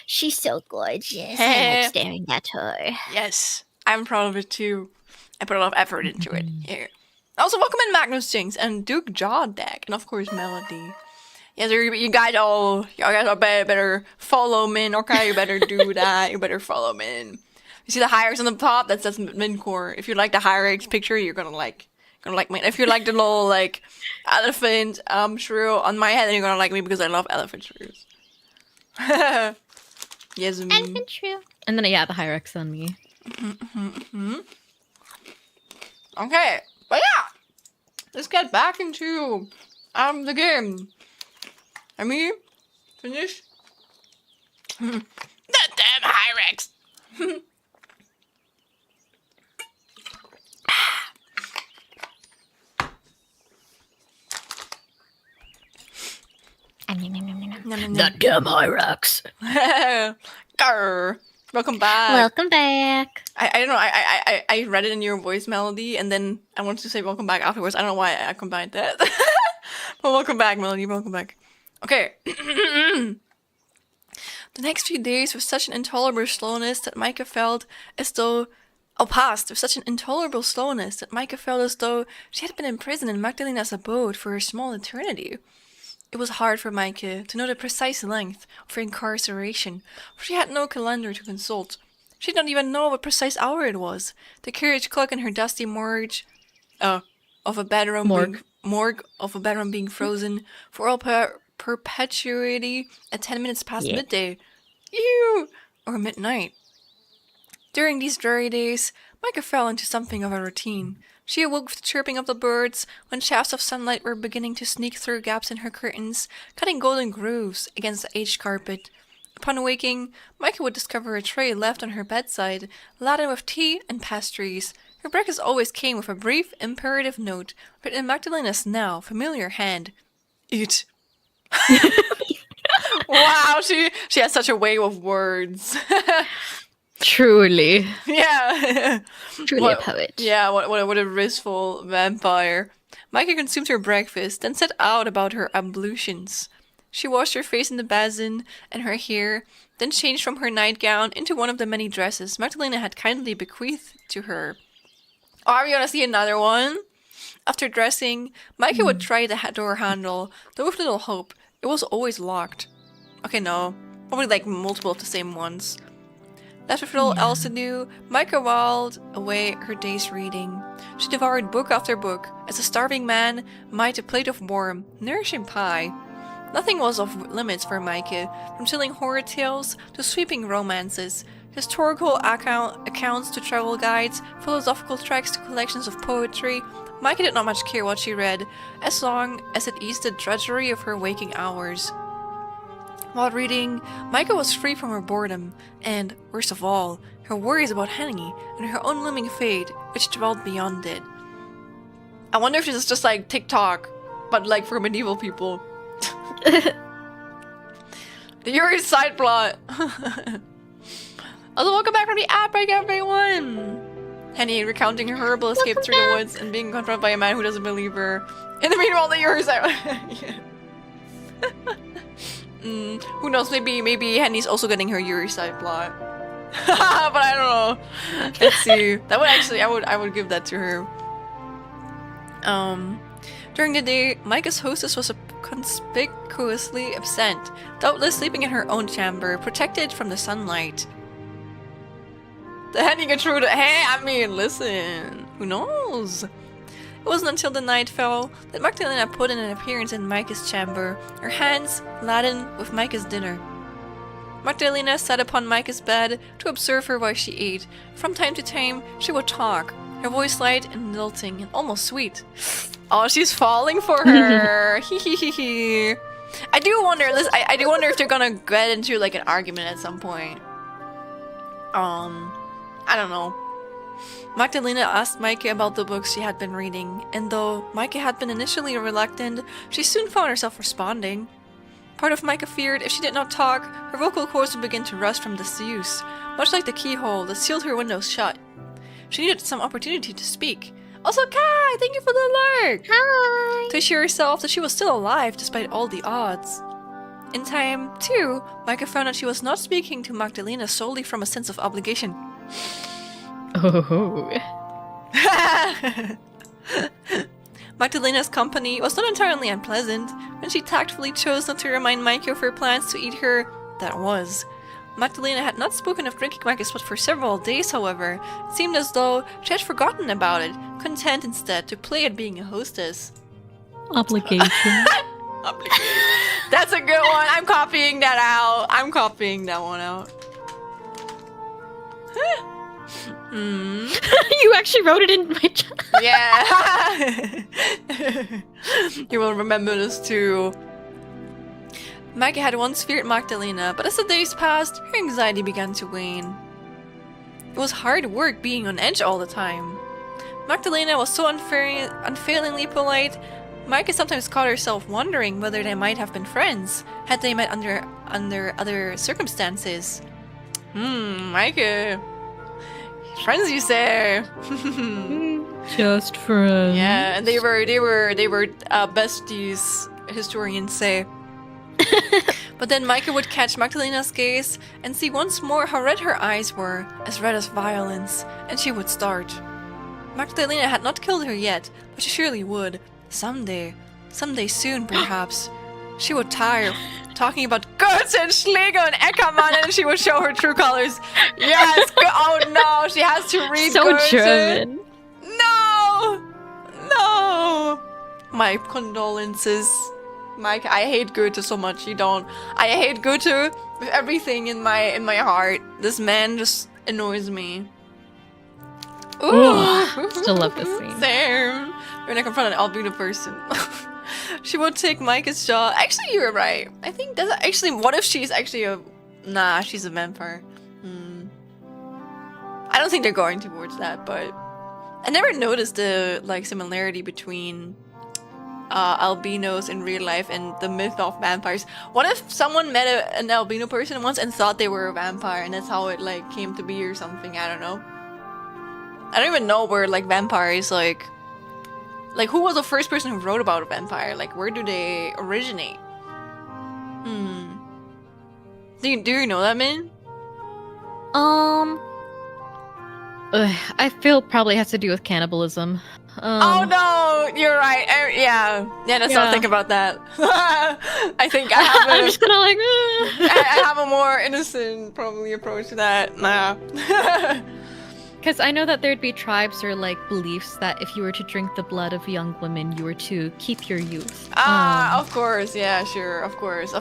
she's so gorgeous. I like staring at her. Yes, I'm proud of it too. I put a lot of effort into it. Yeah. Also, welcome in Magnus Jinx and Duke Jawdeck, and of course Melody. Yeah, you guys all better follow Min. Okay, you better do that. You better follow Min. You see the hierarchs on the top? That's Min core. If you like the hierarchs picture, you're gonna like Min. If you like the little like elephant shrew on my head, then you're gonna like me because I love elephant shrews. Yes, Elephant shrew. And then the hierarchs on me. Okay, but yeah, let's get back into the game. I mean, finish. The damn Hyrex. The damn Hyrax. Grr. Welcome back. Welcome back. I don't know. I read it in your voice melody, and then I wanted to say welcome back afterwards. I don't know why I combined that. But welcome back, Melody. Welcome back. Okay. The next few days were such an intolerable slowness that Micah felt as though she had been imprisoned in Magdalena's abode for a small eternity. It was hard for Micah to know the precise length of her incarceration, for she had no calendar to consult. She did not even know what precise hour it was. The carriage clock in her dusty morgue of a bedroom being frozen for all perpetuity at 10 minutes past midday. Ew! Or midnight. During these dreary days, Micah fell into something of a routine. She awoke with the chirping of the birds, when shafts of sunlight were beginning to sneak through gaps in her curtains, cutting golden grooves against the aged carpet. Upon awaking, Micah would discover a tray left on her bedside, laden with tea and pastries. Her breakfast always came with a brief, imperative note, written in Magdalena's now familiar hand. Eat. Wow, she has such a way with words. Truly. Yeah. Truly a poet. Yeah, what a wistful vampire. Micah consumed her breakfast, then set out about her ablutions. She washed her face in the basin and her hair, then changed from her nightgown into one of the many dresses Magdalena had kindly bequeathed to her. Oh, are we gonna see another one? After dressing, Micah would try the door handle, though with little hope. It was always locked. Okay, no. Probably like multiple of the same ones. Left with little else to do, Micah whiled away her days reading. She devoured book after book, as a starving man might a plate of warm, nourishing pie. Nothing was off limits for Micah, from telling horror tales to sweeping romances, historical accounts to travel guides, philosophical tracts to collections of poetry. Micah did not much care what she read, as long as it eased the drudgery of her waking hours. While reading, Micah was free from her boredom, and, worst of all, her worries about Henny and her own looming fate, which dwelled beyond it. I wonder if this is just like TikTok, but like for medieval people. The Yuri side plot. Also, welcome back from the outbreak, everyone! Henny recounting her horrible escape through the woods and being confronted by a man who doesn't believe her. In the meanwhile, the Yuri side. Who knows? Maybe Henny's also getting her Yuri side plot. But I don't know. Let's see. That would actually, I would give that to her. During the day, Micah's hostess was conspicuously absent, doubtless sleeping in her own chamber, protected from the sunlight. The Henny intruder. Hey, I mean, listen. Who knows? It wasn't until the night fell that Magdalena put in an appearance in Micah's chamber, her hands laden with Micah's dinner. Magdalena sat upon Micah's bed to observe her while she ate. From time to time, she would talk, her voice light and lilting and almost sweet. Oh, she's falling for her. Hee. I do wonder. I do wonder if they're gonna get into like an argument at some point. I don't know. Magdalena asked Micah about the books she had been reading, and though Micah had been initially reluctant, she soon found herself responding. Part of Micah feared if she did not talk, her vocal cords would begin to rust from disuse, much like the keyhole that sealed her windows shut. She needed some opportunity to speak. Also, Kai, thank you for the lurk! Hi! To assure herself that she was still alive despite all the odds. In time, too, Micah found that she was not speaking to Magdalena solely from a sense of obligation. Oh. Magdalena's company was not entirely unpleasant when she tactfully chose not to remind Micah of her plans to eat her. That was. Magdalena had not spoken of drinking Micah's blood for several days, however. It seemed as though she had forgotten about it, content instead to play at being a hostess. Obligation. Obligation. That's a good one. I'm copying that out. I'm copying that one out. You actually wrote it in my chat. Yeah. You will remember this too. Micah had once feared Magdalena, but as the days passed, her anxiety began to wane. It was hard work being on edge all the time. Magdalena was so unfailingly polite, Micah sometimes caught herself wondering whether they might have been friends, had they met under other circumstances. Micah. Friends, you say? Just friends. Yeah, and they were besties, historians say. But then Micah would catch Magdalena's gaze and see once more how red her eyes were, as red as violence, and she would start. Magdalena had not killed her yet, but she surely would. Someday soon, perhaps. She would tire talking about Goethe and Schlegel and Eckermann, and she would show her true colors. Yes! Oh no, she has to read So Goethe. German. No! My condolences. Mike, I hate Goethe so much. You don't. I hate Goethe with everything in my heart. This man just annoys me. Ooh. Still love this scene. Same. When I confront an albino person. She would take Micah's jaw. Actually, you were right. I think that's actually. What if she's actually a? Nah, she's a vampire. I don't think they're going towards that, but I never noticed the similarity between albinos in real life and the myth of vampires. What if someone met an albino person once and thought they were a vampire, and that's how it came to be or something? I don't know. I don't even know where vampires who was the first person who wrote about a vampire? Where do they originate? Do you know that, Min? I feel probably has to do with cannibalism. Oh no, you're right. Yeah, let's not think about that. I think I have I'm just kind of like, I have a more innocent probably approach to that. Nah. because I know that there'd be tribes or like beliefs that if you were to drink the blood of young women, you were to keep your youth. Of course, yeah, sure, of course.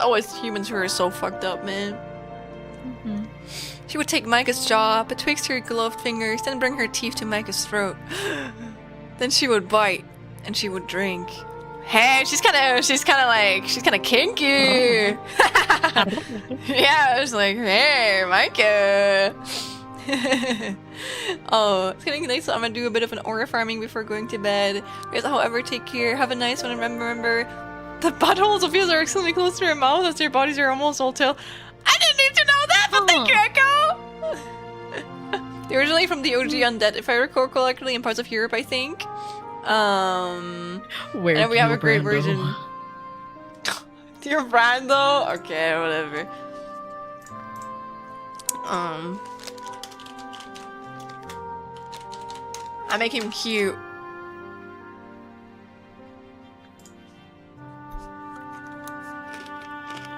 Oh, it's humans who are so fucked up, man. Mhm. She would take Micah's jaw betwixt her gloved fingers, then bring her teeth to Micah's throat. Then she would bite, and she would drink. Hey, she's kind of kinky. Yeah, it's like, hey, Micah. Oh, it's getting nice, so I'm gonna do a bit of an aura farming before going to bed. Guys, however, take care. Have a nice one, and remember, the buttholes of yours are extremely close to her mouth as their bodies are almost all tail. I didn't need to know that, but thank you, Echo! They're originally from the OG Undead, if I recall correctly, in parts of Europe, I think. Where and we have a great Brando? version. Dear Brando? Okay, whatever. I make him cute.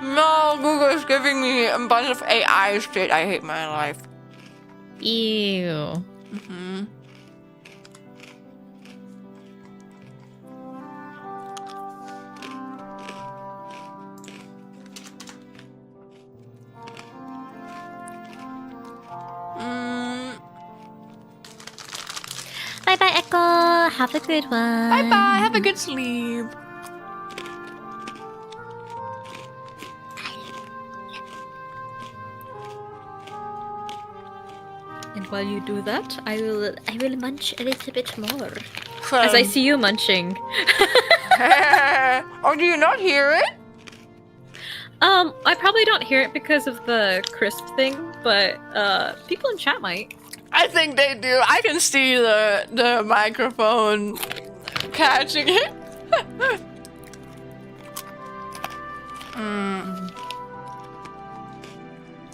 No, Google is giving me a bunch of AI shit. I hate my life. Ew. Bye bye, Echo. Have a good one. Bye bye. Have a good sleep. And while you do that, I will munch a little bit more. as I see you munching. Oh, do you not hear it? I probably don't hear it because of the crisp thing, but people in chat might. I think they do. I can see the microphone catching it.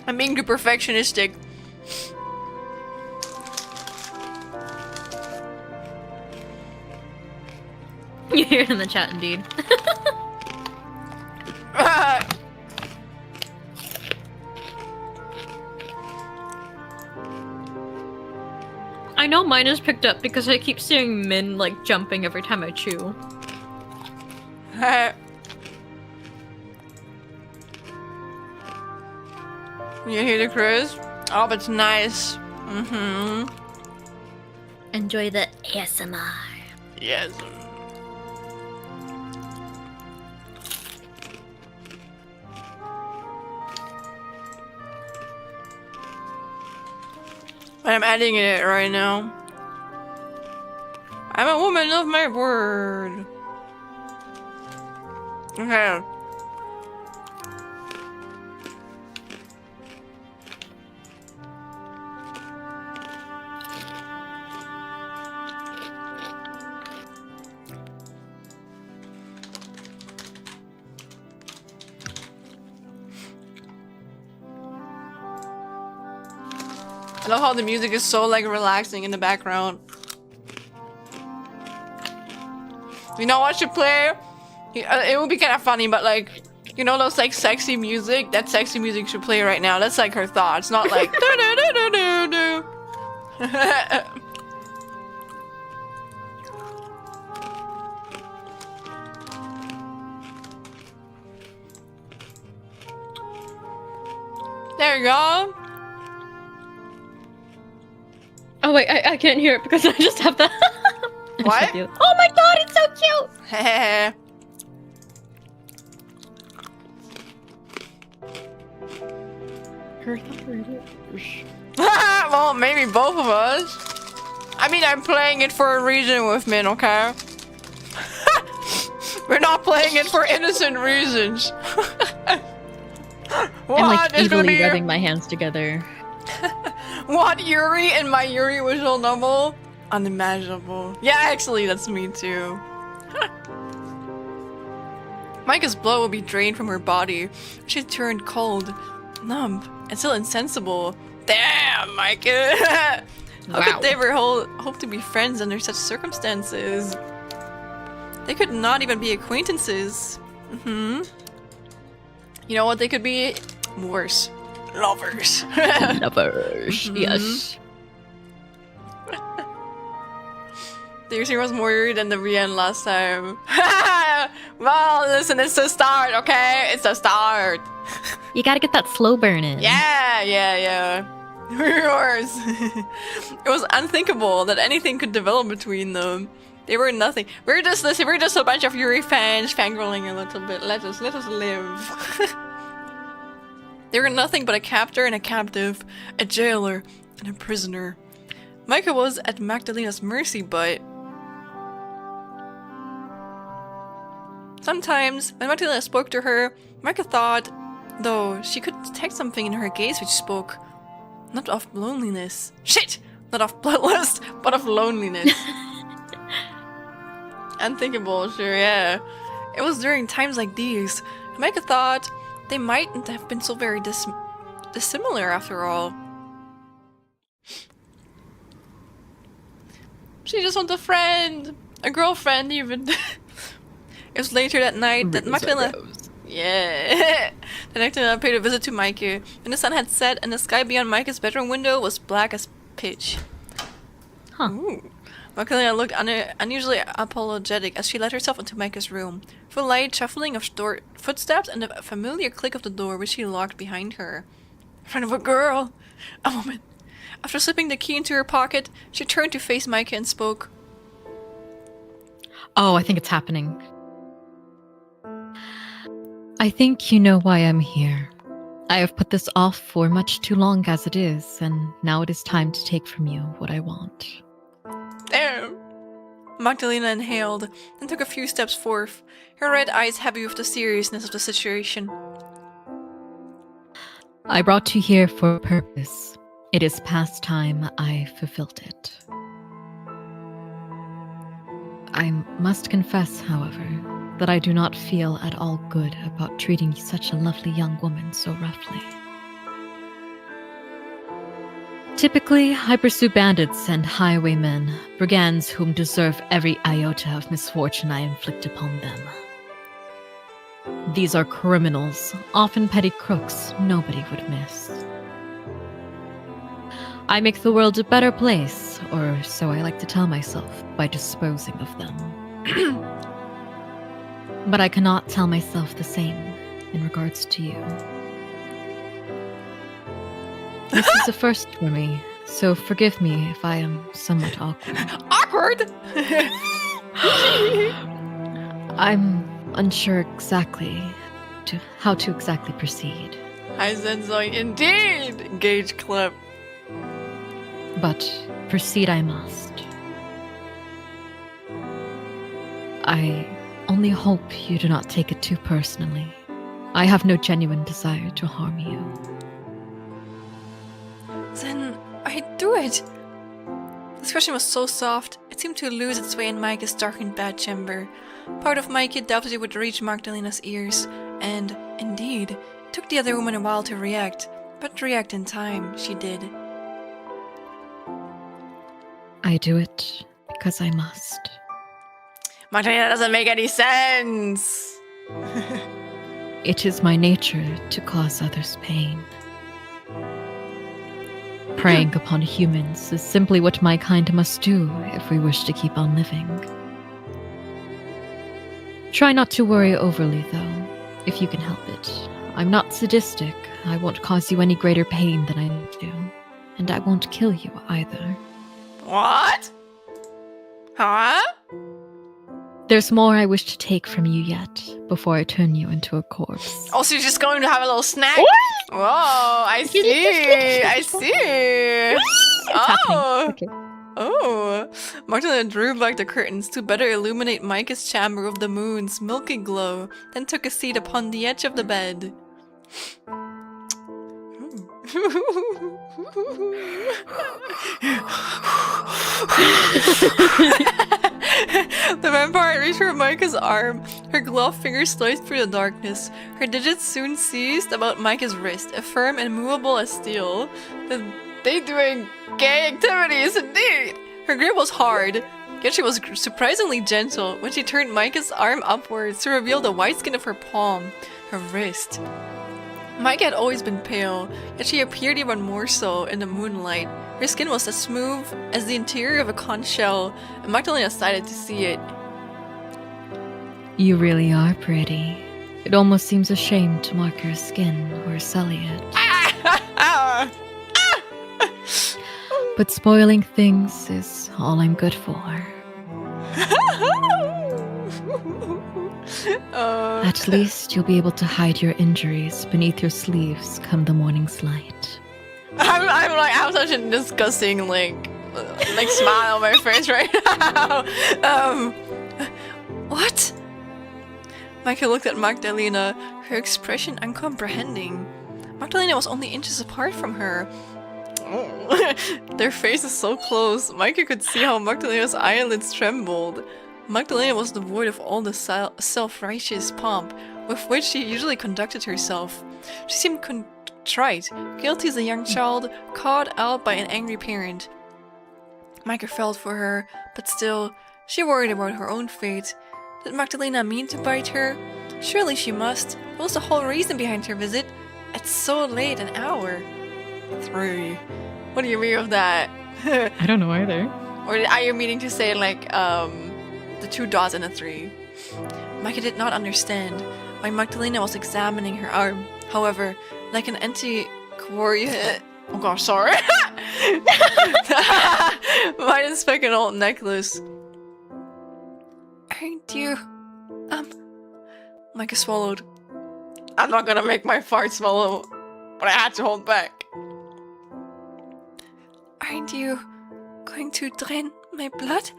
I'm being too perfectionistic. You hear it in the chat, indeed. I know mine is picked up because I keep seeing Min like jumping every time I chew. You hear the cruise? Oh, it's nice. Enjoy the ASMR. Yes. I'm adding it right now. I'm a woman of my word. Okay. I love how the music is so like relaxing in the background. You know what should play? It would be kind of funny, but like, you know those like sexy music? That sexy music should play right now. That's like her thoughts, not like do do do do do do. There you go. Oh wait, I can't hear it because I just have the. What? Oh my god, it's so cute! Well, maybe both of us. I mean, I'm playing it for a reason with Min, okay? We're not playing it for innocent reasons. I'm like evilly rubbing my hands together. What, Yuri and my Yuri visual novel? Unimaginable. Yeah, actually, that's me too. Micah's blood will be drained from her body. She turned cold, numb, and still insensible. Damn, Micah! How could they ever hope to be friends under such circumstances? They could not even be acquaintances. You know what they could be? Worse. Lovers. Lovers, yes. Seriously was more worried than the Rian last time. Well, listen, it's the start, okay? It's the start. You gotta get that slow burn in. Yeah. Yours. It was unthinkable that anything could develop between them. They were nothing. We're just a bunch of Yuri fans fangirling a little bit. Let us live. They were nothing but a captor and a captive, a jailer and a prisoner. Micah was at Magdalena's mercy, but sometimes when Magdalena spoke to her, Micah thought, though, she could detect something in her gaze which spoke not of loneliness. Shit! Not of bloodlust, but of loneliness. Unthinkable, sure, yeah. It was during times like these. Micah thought they mightn't have been so very dissimilar after all. She just wants a friend! A girlfriend, even. It was later that night that Magdalena... Yeah! The Magdalena paid a visit to Micah. When the sun had set and the sky beyond Micah's bedroom window was black as pitch. Huh. Ooh. Magdalena looked unusually apologetic as she let herself into Micah's room. With a light shuffling of footsteps and the familiar click of the door which she locked behind her. Friend of a girl! A woman! After slipping the key into her pocket, she turned to face Micah and spoke. Oh, I think it's happening. I think you know why I'm here. I have put this off for much too long as it is, and now it is time to take from you what I want. Damn! Magdalena inhaled, then took a few steps forth, her red eyes heavy with the seriousness of the situation. I brought you here for a purpose. It is past time I fulfilled it. I must confess, however, that I do not feel at all good about treating such a lovely young woman so roughly. Typically, I pursue bandits and highwaymen, brigands whom deserve every iota of misfortune I inflict upon them. These are criminals, often petty crooks nobody would miss. I make the world a better place, or so I like to tell myself, by disposing of them. But I cannot tell myself the same in regards to you. This is a first for me, so forgive me if I am somewhat awkward. Awkward? I'm unsure exactly how to exactly proceed. I said so indeed! Gage clip. But proceed I must. I only hope you do not take it too personally. I have no genuine desire to harm you. Then I'd do it. This question was so soft, it seemed to lose its way in Micah's darkened bedchamber. Part of Micah doubted it would reach Magdalena's ears, and, indeed, it took the other woman a while to react, but to react in time, she did. I do it because I must. Magdalena doesn't make any sense! It is my nature to cause others pain. Preying upon humans is simply what my kind must do if we wish to keep on living. Try not to worry overly, though, if you can help it. I'm not sadistic. I won't cause you any greater pain than I do. And I won't kill you either. What? Huh? There's more I wish to take from you yet, before I turn you into a corpse. Oh, so you're just going to have a little snack? Whoa, I see. I see. Oh. Okay. Oh. Magdalena drew back the curtains to better illuminate Micah's chamber with the moon's milky glow, then took a seat upon the edge of the bed. The vampire reached for Micah's arm. Her gloved fingers sliced through the darkness. Her digits soon seized about Micah's wrist, firm and movable as steel. They doing gay activities, indeed! Her grip was hard, yet she was surprisingly gentle when she turned Micah's arm upwards to reveal the white skin of her palm, her wrist. Micah had always been pale, yet she appeared even more so in the moonlight. Her skin was as smooth as the interior of a conch shell, and Magdalena sighed to see it. You really are pretty. It almost seems a shame to mark your skin or sully it. But spoiling things is all I'm good for. At least you'll be able to hide your injuries beneath your sleeves come the morning's light. I have such a disgusting like smile on my face right now. What? Micah looked at Magdalena, her expression uncomprehending. Magdalena was only inches apart from her. Their faces so close, Micah could see how Magdalena's eyelids trembled. Magdalena was devoid of all the self-righteous pomp with which she usually conducted herself. She seemed contrite, guilty as a young child, caught out by an angry parent. Micah felt for her, but still, she worried about her own fate. Did Magdalena mean to bite her? Surely she must. What was the whole reason behind her visit? At so late an hour. 3. What do you mean of that? I don't know either. Or are you meaning to say like the 2 dots and a 3? Micah did not understand why Magdalena was examining her arm. However, like an antiquarian, oh gosh, sorry, might inspect an old necklace. Aren't you, Micah swallowed. I'm not gonna make my fart swallow, but I had to hold back. Aren't you going to drain my blood?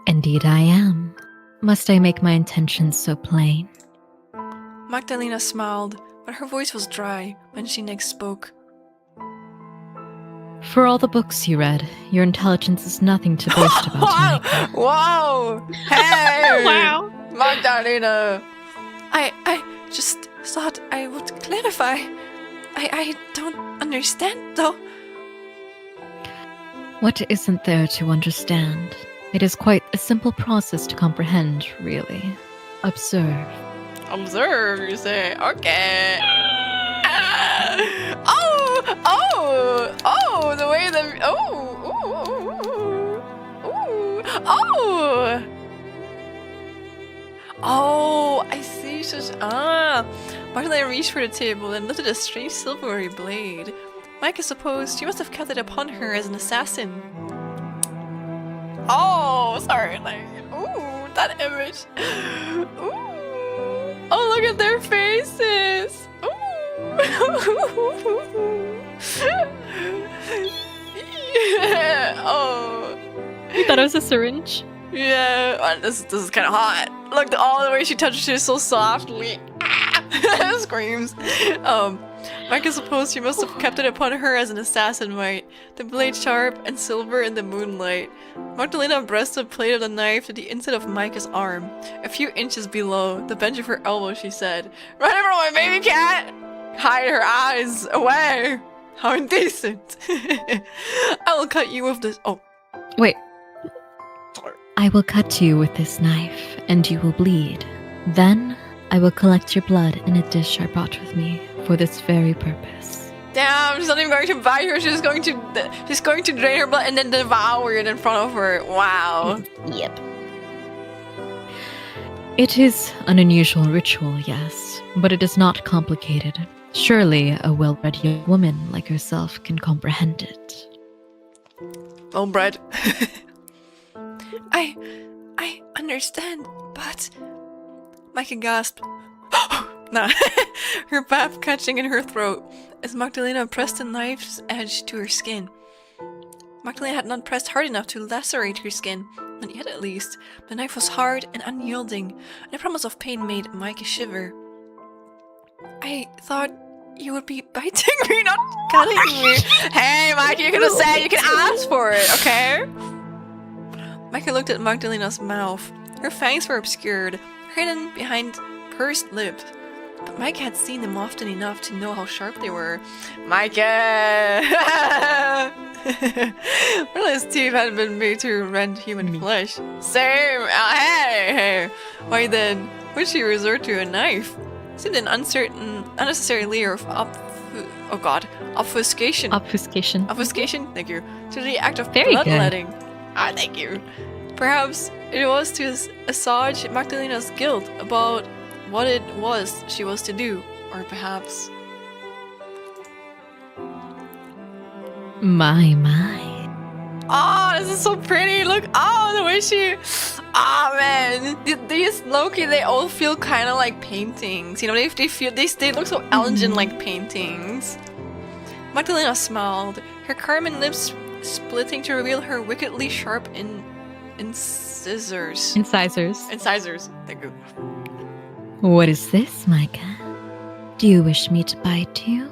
Indeed I am. Must I make my intentions so plain? Magdalena smiled, but her voice was dry when she next spoke. For all the books you read, your intelligence is nothing to boast about, Micah. Whoa! Hey! Wow. Magdalena! I just thought I would clarify. I don't understand, though. What isn't there to understand? It is quite a simple process to comprehend, really. Observe. Observe, you say. Okay. The way that... Oh, I see. Magdalena reached for the table and lifted a strange silvery blade. Micah supposed she must have kept it upon her as an assassin. Oh, sorry, like, ooh, that image. Ooh. Oh, look at their faces. Ooh. Yeah. Oh. You thought it was a syringe? Yeah. Oh, this is kind of hot. Look, all the way she touches her so softly. Screams. Micah supposed she must have kept it upon her as an assassin might, the blade sharp and silver in the moonlight. Magdalena pressed the blade of the knife to the inside of Micah's arm. A few inches below, the bench of her elbow, she said, "Run over my baby cat!" Hide her eyes away! How indecent! I will cut you with this. Oh. Wait. Sorry. I will cut you with this knife, and you will bleed. Then, I will collect your blood in a dish I brought with me for this very purpose. Damn, she's not even going to bite her, she's going to drain her blood and then devour it in front of her. Wow. Yep. It is an unusual ritual, yes, but it is not complicated. Surely a well-bred young woman like herself can comprehend it. Well-bred. I understand, but... Micah gasped. Nah. Her breath catching in her throat as Magdalena pressed the knife's edge to her skin. Magdalena had not pressed hard enough to lacerate her skin, not yet at least. The knife was hard and unyielding, and the promise of pain made Micah shiver. I thought you would be biting me, not cutting me. Hey, Micah, you could have said you can ask for it, okay? Micah Micah looked at Magdalena's mouth. Her fangs were obscured, hidden behind pursed lips. But Micah had seen them often enough to know how sharp they were. Micah! Well, his teeth had been made to rend human flesh. Same! Hey! Why then would she resort to a knife? Seemed an unnecessary layer of obfuscation. Obfuscation, thank you. To the act of bloodletting. Ah, thank you. Perhaps it was to assuage Magdalena's guilt about what it was she was to do. Or perhaps... My. Oh, this is so pretty. Look, oh, the way she... Oh, man. These Loki, they all feel kind of like paintings. You know, they look so elegant like paintings. Magdalena smiled, her carmine lips splitting to reveal her wickedly sharp incisors. Incisors. Thank you. What is this, Micah? Do you wish me to bite you?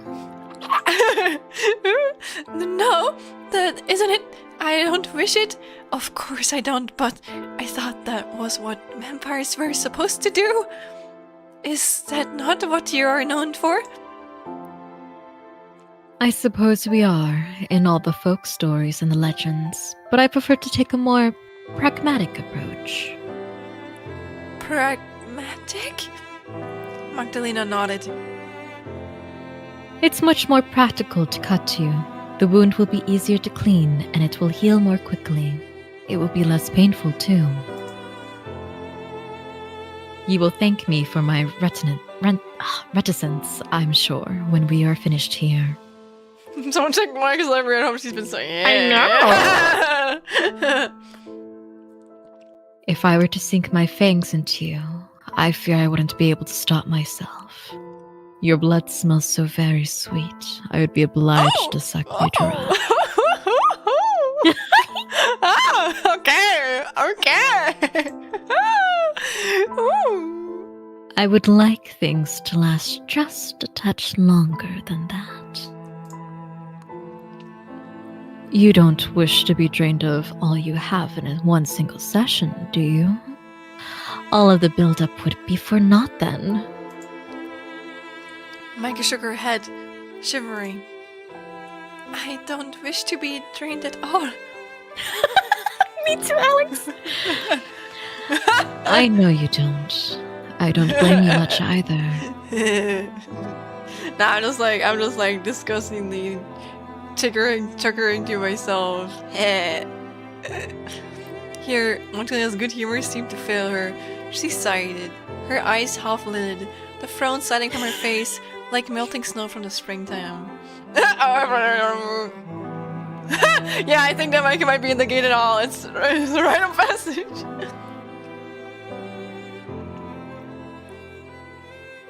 No, that isn't it. I don't wish it. Of course I don't, but I thought that was what vampires were supposed to do. Is that not what you are known for? I suppose we are, in all the folk stories and the legends, but I prefer to take a more pragmatic approach. Pragmatic? Magdalena nodded. It's much more practical to cut you. The wound will be easier to clean, and it will heal more quickly. It will be less painful, too. You will thank me for my reticence, I'm sure, when we are finished here. Someone check Micah's library at home. She's been saying, yeah. I know. If I were to sink my fangs into you, I fear I wouldn't be able to stop myself. Your blood smells so very sweet. I would be obliged to suck you dry. Okay. I would like things to last just a touch longer than that. You don't wish to be drained of all you have in one single session, do you? All of the build-up would be for naught then. Micah shook her head, shivering. I don't wish to be drained at all. Me too, Alex. I know you don't. I don't blame you much either. Nah, I'm just like disgustingly chuckling to myself. Here, Magdalena's good humor seemed to fail her. She sighed, her eyes half-lidded, the frown sliding from her face like melting snow from the springtime. Yeah, I think that Micah might be in the gate at all. It's a rite of passage.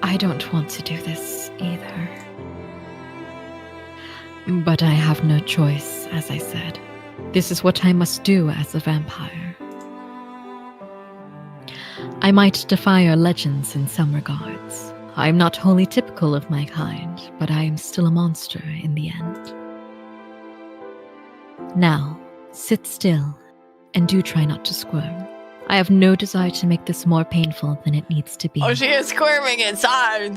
I don't want to do this either. But I have no choice, as I said. This is what I must do as a vampire. I might defy our legends in some regards. I am not wholly typical of my kind, but I am still a monster in the end. Now, sit still, and do try not to squirm. I have no desire to make this more painful than it needs to be. Oh, she is squirming inside!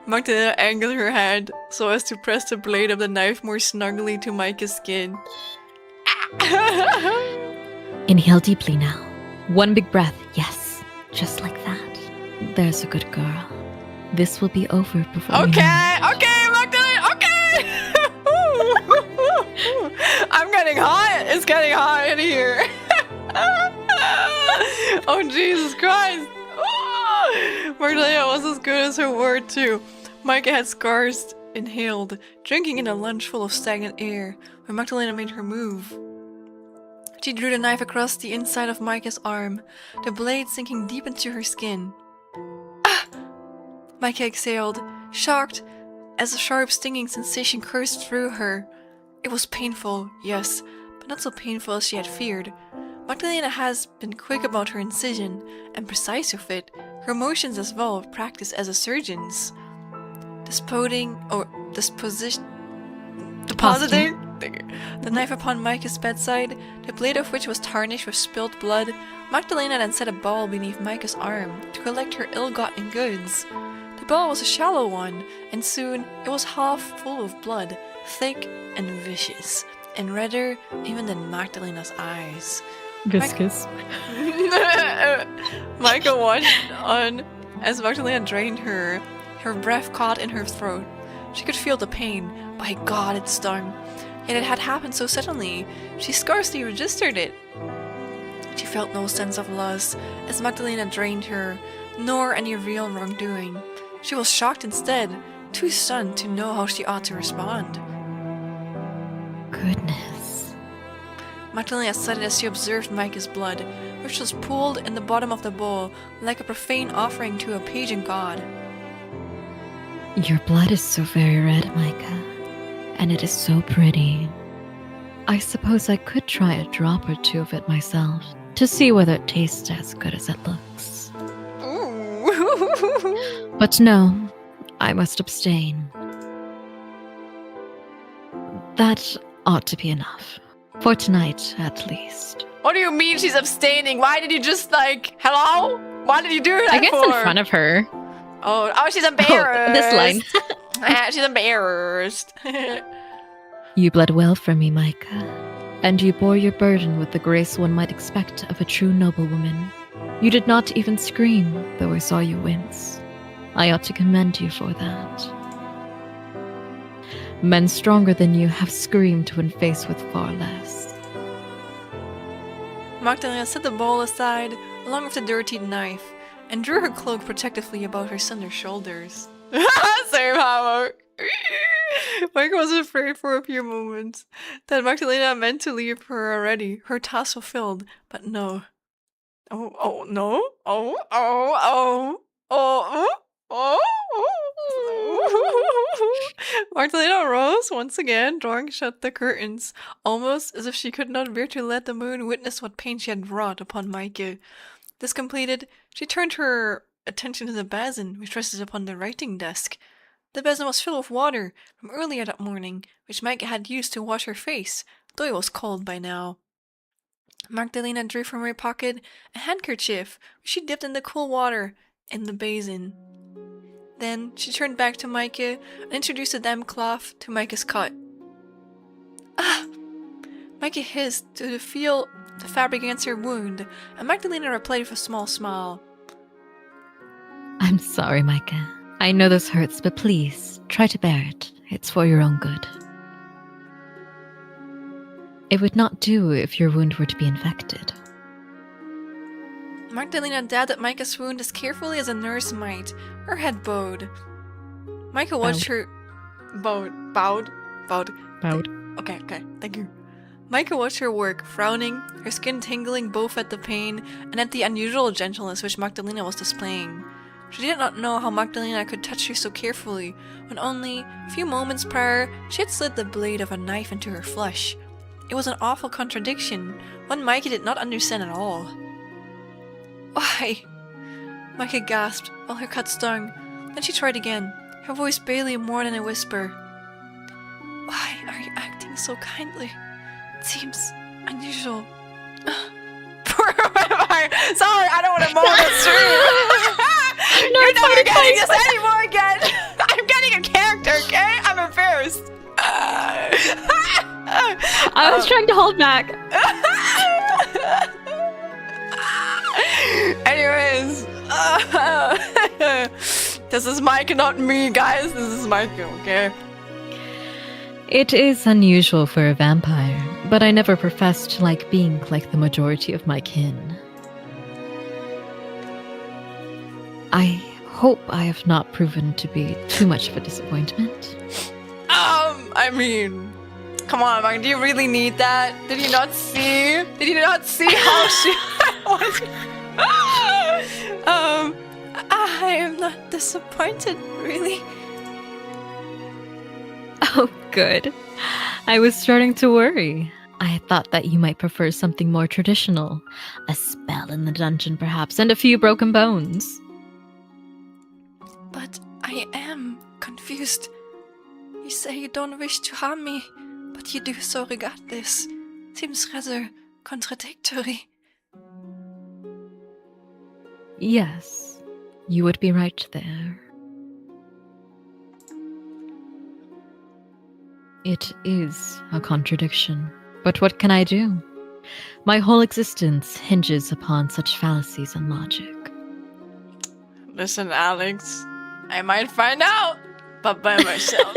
Magdalena angled her hand so as to press the blade of the knife more snugly to Micah's skin. Inhale deeply now. One big breath, yes, just like that. There's a good girl. This will be over before we know it. Okay, Magdalena, okay! I'm getting hot! It's getting hot in here! Oh, Jesus Christ! Magdalena was as good as her word, too. Micah had scarce inhaled, drinking in a lunge full of stagnant air, when Magdalena made her move. She drew the knife across the inside of Micah's arm, the blade sinking deep into her skin. Ah! Micah exhaled, shocked, as a sharp stinging sensation coursed through her. It was painful, yes, but not so painful as she had feared. Magdalena has been quick about her incision, and precise with it, her motions as well practiced as a surgeon's. Depositing The knife upon Micah's bedside, the blade of which was tarnished with spilled blood, Magdalena then set a ball beneath Micah's arm to collect her ill-gotten goods. The ball was a shallow one, and soon it was half full of blood, thick and vicious, and redder even than Magdalena's eyes. Viscous. Micah watched on as Magdalena drained her breath caught in her throat. She could feel the pain. By God, it stung. Yet it had happened so suddenly, she scarcely registered it. She felt no sense of loss as Magdalena drained her, nor any real wrongdoing. She was shocked instead, too stunned to know how she ought to respond. Goodness. Magdalena said it as she observed Micah's blood, which was pooled in the bottom of the bowl like a profane offering to a pagan god. Your blood is so very red, Micah, and it is so pretty. I suppose I could try a drop or two of it myself, to see whether it tastes as good as it looks. Ooh. But no, I must abstain. That ought to be enough. For tonight, at least. What do you mean she's abstaining? Why did you just hello? Why did you do that I guess for? in front of her. Oh, she's embarrassed. This line. She's embarrassed. You bled well for me, Micah, and you bore your burden with the grace one might expect of a true noblewoman. You did not even scream, though I saw you wince. I ought to commend you for that. Men stronger than you have screamed when faced with far less. Magdalena set the bowl aside, along with the dirty knife, and drew her cloak protectively about her slender shoulders. Same how Micah was afraid for a few moments that Magdalena meant to leave her already, her task fulfilled, but no. No. Magdalena rose once again, drawing shut the curtains, almost as if she could not bear to let the moon witness what pain she had wrought upon Micah. This completed, she turned her attention to the basin which rested upon the writing desk. The basin was filled with water from earlier that morning, which Micah had used to wash her face, though it was cold by now. Magdalena drew from her pocket a handkerchief, which she dipped in the cool water in the basin. Then she turned back to Micah and introduced a damp cloth to Micah's cut. Ah! Micah hissed to feel the fabric against her wound, and Magdalena replied with a small smile. I'm sorry, Micah. I know this hurts, but please, try to bear it. It's for your own good. It would not do if your wound were to be infected. Magdalena dabbed at Micah's wound as carefully as a nurse might, her head bowed. Micah watched her... Bowed. Okay, thank you. Micah watched her work, frowning, her skin tingling both at the pain and at the unusual gentleness which Magdalena was displaying. She did not know how Magdalena could touch her so carefully, when only a few moments prior she had slid the blade of a knife into her flesh. It was an awful contradiction, one Micah did not understand at all. Why? Micah gasped while her cut stung. Then she tried again, her voice barely more than a whisper. Why are you acting so kindly? It seems unusual. Poor vampire! Sorry, I don't want to moan this through. No, You're it's never fine, getting it's this anymore again! I'm getting a character, okay? I'm embarrassed. I was trying to hold back. Anyways, this is Micah, not me, guys. This is Micah, okay? It is unusual for a vampire, but I never professed to like being like the majority of my kin. I hope I have not proven to be too much of a disappointment. I mean, come on, Mike, do you really need that? Did you not see? Did you not see how she was? I am not disappointed, really. Oh, good. I was starting to worry. I thought that you might prefer something more traditional. A spell in the dungeon, perhaps, and a few broken bones. But I am confused. You say you don't wish to harm me, but you do so regardless. Seems rather contradictory. Yes, you would be right there. It is a contradiction, but what can I do? My whole existence hinges upon such fallacies and logic. Listen, Alex, I might find out, but by myself.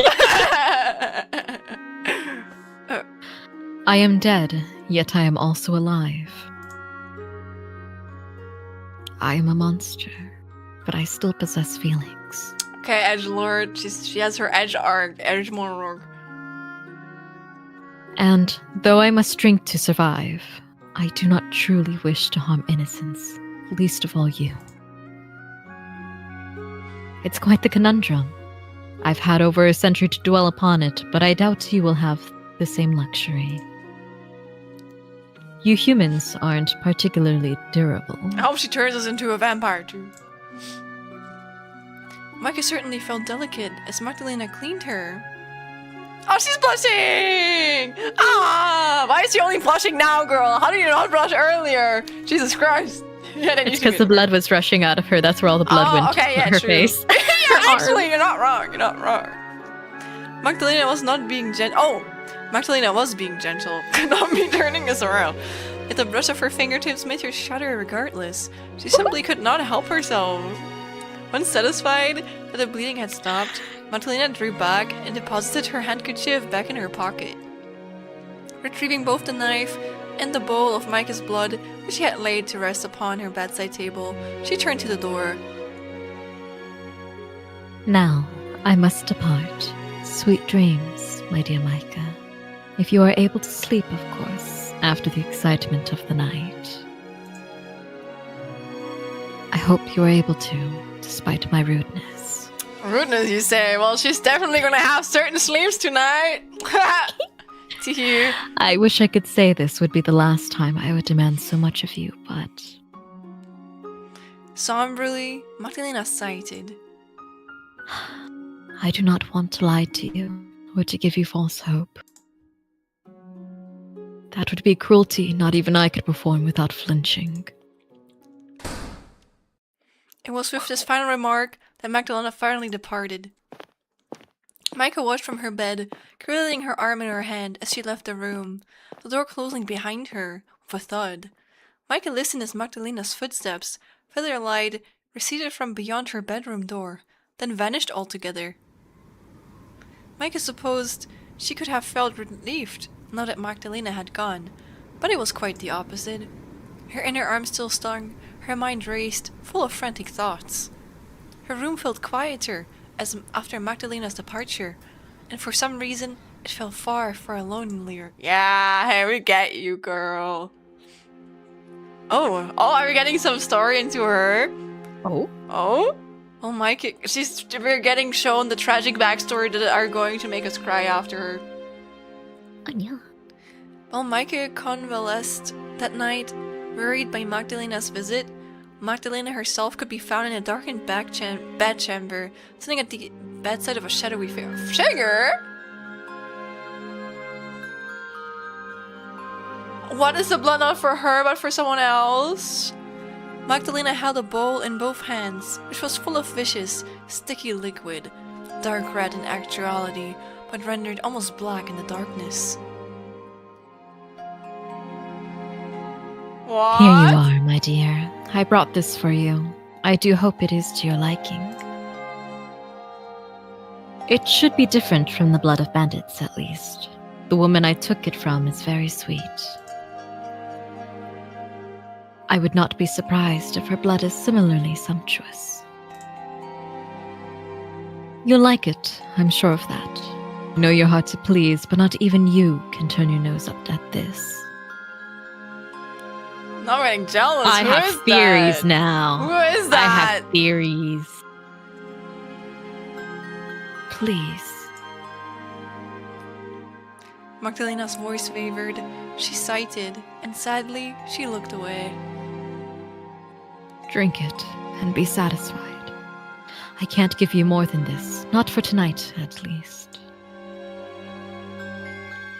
I am dead, yet I am also alive. I am a monster, but I still possess feelings. Okay, Edgelord, she has her edge arc, edge monologue. And though I must drink to survive, I do not truly wish to harm innocents, least of all you. It's quite the conundrum. I've had over a century to dwell upon it, but I doubt you will have the same luxury. You humans aren't particularly durable. I hope she turns us into a vampire too. Micah certainly felt delicate as Magdalena cleaned her. Oh, she's blushing! Ah! Why is she only blushing now, girl? How did you not blush earlier? Jesus Christ. Yeah, it's because the blood was rushing out of her. That's where all the blood went to her true. face. Yeah, actually, you're not wrong. You're not wrong. Magdalena was not being Magdalena was being gentle. Could not be turning us around. Yet the brush of her fingertips made her shudder regardless. She simply could not help herself. Once satisfied that the bleeding had stopped, Magdalena drew back and deposited her handkerchief back in her pocket. Retrieving both the knife and the bowl of Micah's blood, which she had laid to rest upon her bedside table, she turned to the door. Now, I must depart. Sweet dreams, my dear Micah. If you are able to sleep, of course, after the excitement of the night. I hope you are able to, despite my rudeness. Rudeness, you say? Well, she's definitely gonna have certain sleeps tonight. To hear. I wish I could say this would be the last time I would demand so much of you, but... Somberly, Magdalena sighed. I do not want to lie to you, or to give you false hope. That would be cruelty not even I could perform without flinching. It was with this final remark that Magdalena finally departed. Micah watched from her bed, cradling her arm in her hand as she left the room, the door closing behind her with a thud. Micah listened as Magdalena's footsteps, feather light, receded from beyond her bedroom door, then vanished altogether. Micah supposed she could have felt relieved now that Magdalena had gone, but it was quite the opposite. Her inner arm still stung, her mind raced, full of frantic thoughts. Her room felt quieter as after Magdalena's departure, and for some reason, it felt far, far lonelier. Yeah, hey, we get you, girl. Oh, are we getting some story into her? Oh? Oh, Micah, we're getting shown the tragic backstory that are going to make us cry after her. Anya. While Micah convalesced that night, worried by Magdalena's visit, Magdalena herself could be found in a darkened bedchamber, sitting at the bedside of a shadowy figure. What is the blood not for her but for someone else? Magdalena held a bowl in both hands, which was full of viscous, sticky liquid, dark red in actuality, but rendered almost black in the darkness. What? Here you are, my dear. I brought this for you. I do hope it is to your liking. It should be different from the blood of bandits, at least. The woman I took it from is very sweet. I would not be surprised if her blood is similarly sumptuous. You'll like it, I'm sure of that. I know you're hard to please, but not even you can turn your nose up at this. I'm getting jealous. I have theories now. Who is that? I have theories. Please. Magdalena's voice wavered. She sighed, and sadly, she looked away. Drink it, and be satisfied. I can't give you more than this. Not for tonight, at least.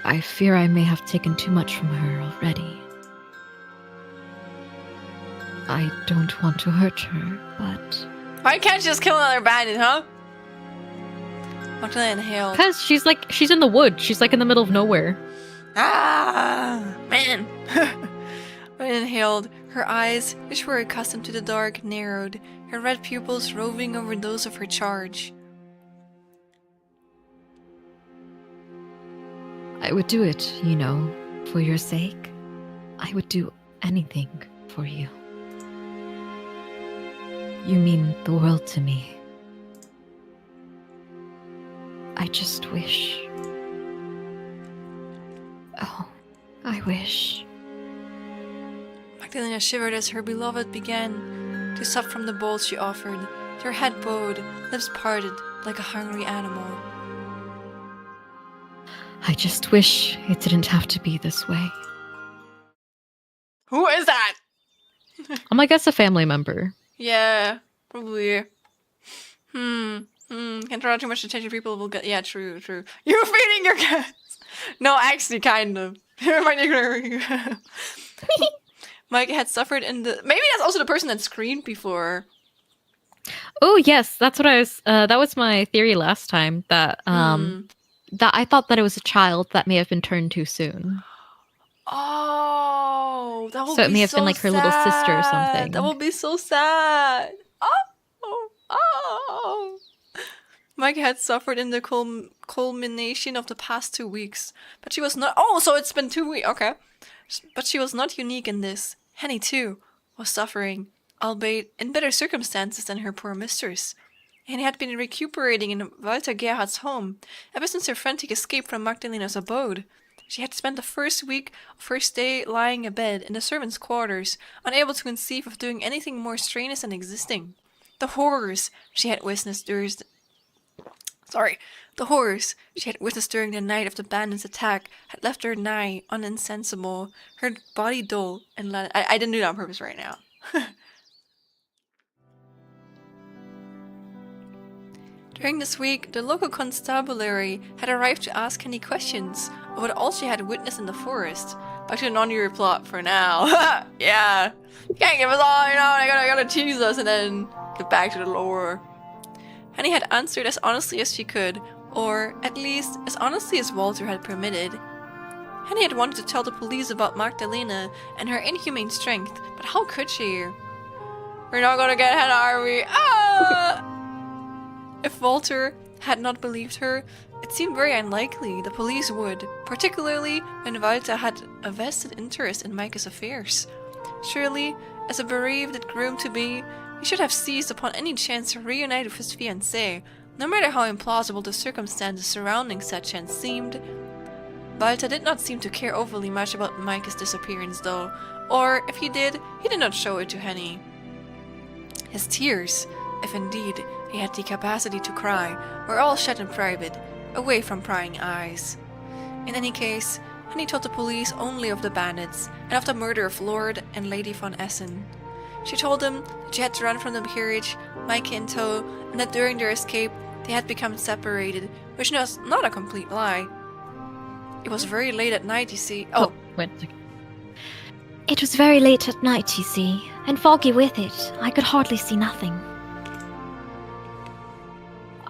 I fear I may have taken too much from her already. I don't want to hurt her, but... Why can't you just kill another bandit, huh? Magdalena inhaled. Because she's in the woods. She's like in the middle of nowhere. Ah, man. When inhaled, her eyes, which were accustomed to the dark, narrowed, her red pupils roving over those of her charge. I would do it, you know, for your sake. I would do anything for you. You mean the world to me. I just wish... Oh, I wish... Magdalena shivered as her beloved began to sup from the bowl she offered. Her head bowed, lips parted like a hungry animal. I just wish it didn't have to be this way. Who is that? I guess a family member. Yeah, probably. Can't draw too much attention. People will get. Yeah, true. You're feeding your cats. No, actually, kind of. Mike had suffered in the. Maybe that's also the person that screamed before. Oh yes, that's what I was. That was my theory last time. That that I thought that it was a child that may have been turned too soon. Oh, that would So be it may have so been like her little sister or sad. something. That would be so sad. Oh. Mike had suffered in the culmination of the past 2 weeks, but she was not. Oh, so it's been 2 weeks. Okay, but she was not unique in this. Henny too was suffering, albeit in better circumstances than her poor mistress. Henny had been recuperating in Walter Gerhard's home ever since her frantic escape from Magdalena's abode. She had spent the first week of her stay lying abed in the servants' quarters, unable to conceive of doing anything more strenuous than existing. The horrors she had witnessed during the night of the bandits' attack had left her nigh uninsensible, her body dull and I didn't do that on purpose right now. During this week, the local constabulary had arrived to ask Henny questions about all she had witnessed in the forest. Back to the non-Yuri plot for now. Yeah. You can't give us all, you know, I gotta tease us and then get back to the lore. Henny had answered as honestly as she could, or at least as honestly as Walter had permitted. Henny had wanted to tell the police about Magdalena and her inhumane strength, but how could she? We're not gonna get Henna, are we? Ah! If Walter had not believed her, it seemed very unlikely the police would, particularly when Walter had a vested interest in Micah's affairs. Surely, as a bereaved groom-to-be, he should have seized upon any chance to reunite with his fiancée, no matter how implausible the circumstances surrounding said chance seemed. Walter did not seem to care overly much about Micah's disappearance though, or if he did not show it to Henny. His tears, if indeed he had the capacity to cry, were all shed in private, away from prying eyes. In any case, Henny told the police only of the bandits, and of the murder of Lord and Lady von Essen. She told them that she had to run from the carriage, Micah in tow, and that during their escape they had become separated, which was not a complete lie. It was very late at night, you see. Oh, wait a second. It was very late at night, you see, and foggy with it. I could hardly see nothing.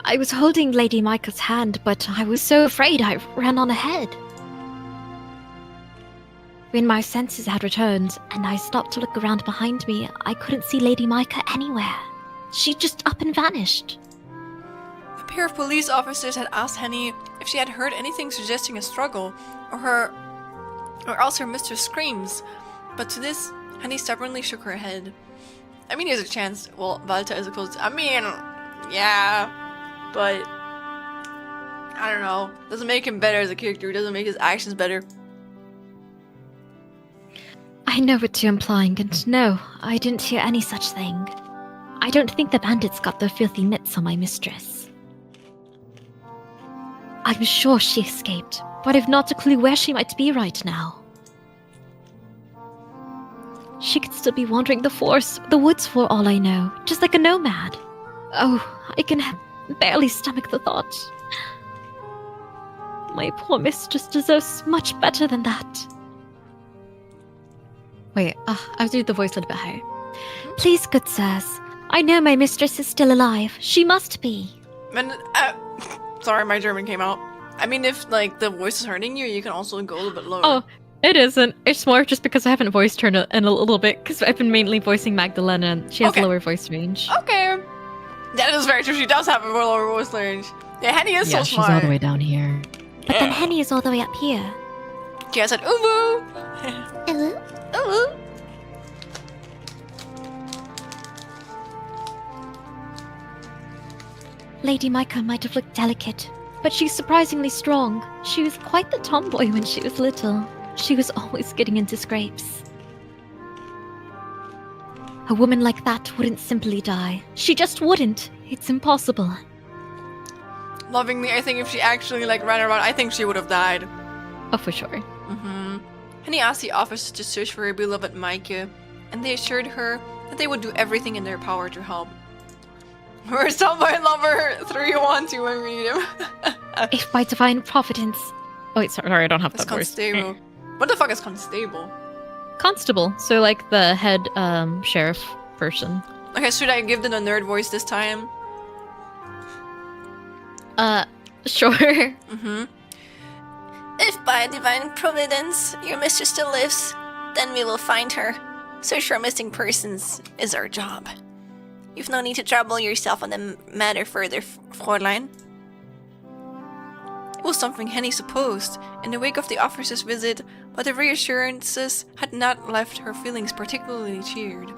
I was holding Lady Micah's hand, but I was so afraid I ran on ahead. When my senses had returned, and I stopped to look around behind me, I couldn't see Lady Micah anywhere. She just up and vanished. A pair of police officers had asked Henny if she had heard anything suggesting a struggle, or else her mistress screams, but to this, Henny stubbornly shook her head. I mean, there's a chance, well, Walter is close. I mean, yeah, but I don't know. Doesn't make him better as a character, doesn't make his actions better. I know what you're implying, and no, I didn't hear any such thing. I don't think the bandits got their filthy mitts on my mistress. I'm sure she escaped, but I've not a clue where she might be right now. She could still be wandering the woods for all I know, just like a nomad. Oh, I can barely stomach the thought. My poor mistress deserves much better than that. Wait, I have to do the voice a little bit higher. Please, good sirs. I know my mistress is still alive. She must be. And, sorry, my German came out. I mean, if, like, the voice is hurting you, you can also go a little bit lower. Oh, it isn't. It's more just because I haven't voiced her in a little bit, because I've been mainly voicing Magdalena, and she has Okay. lower voice range. Okay. That is very true. She does have a lower voice range. Yeah, Henny is Yeah, so she's smart. all the way down here. But then Henny is all the way up here. She has said, ooh. Hello? Ooh. Lady Micah might have looked delicate, but she's surprisingly strong. She was quite the tomboy when she was little. She was always getting into scrapes. A woman like that wouldn't simply die. She just wouldn't. It's impossible. Lovingly, I think if she actually, like, ran around, I think she would have died. Oh, for sure. Mm-hmm. Henny asked the officers to search for her beloved Micah, and they assured her that they would do everything in their power to help. We're Tomboy Lover 312 when we need him. If by divine providence... Oh, wait, sorry, I don't have That's that voice. Constable. What the fuck is Constable? Constable, so like the head sheriff person. Okay, should I give them a nerd voice this time? Sure. Mm-hmm. If by divine providence your mistress still lives, then we will find her. Search for missing persons is our job. You've no need to trouble yourself on the matter further, Fräulein. It was something Henny supposed in the wake of the officer's visit, but the reassurances had not left her feelings particularly cheered.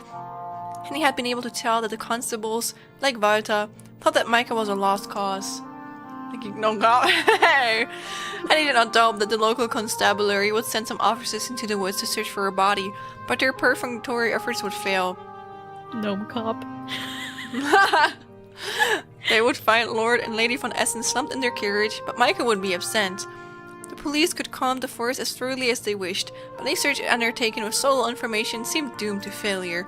Henny had been able to tell that the constables, like Walter, thought that Micah was a lost cause. Like, no god. Henny did not doubt that the local constabulary would send some officers into the woods to search for her body, but their perfunctory efforts would fail. Gnome cop. They would find Lord and Lady von Essen slumped in their carriage, but Micah would be absent. The police could calm the forest as thoroughly as they wished, but any search undertaken with so little information seemed doomed to failure.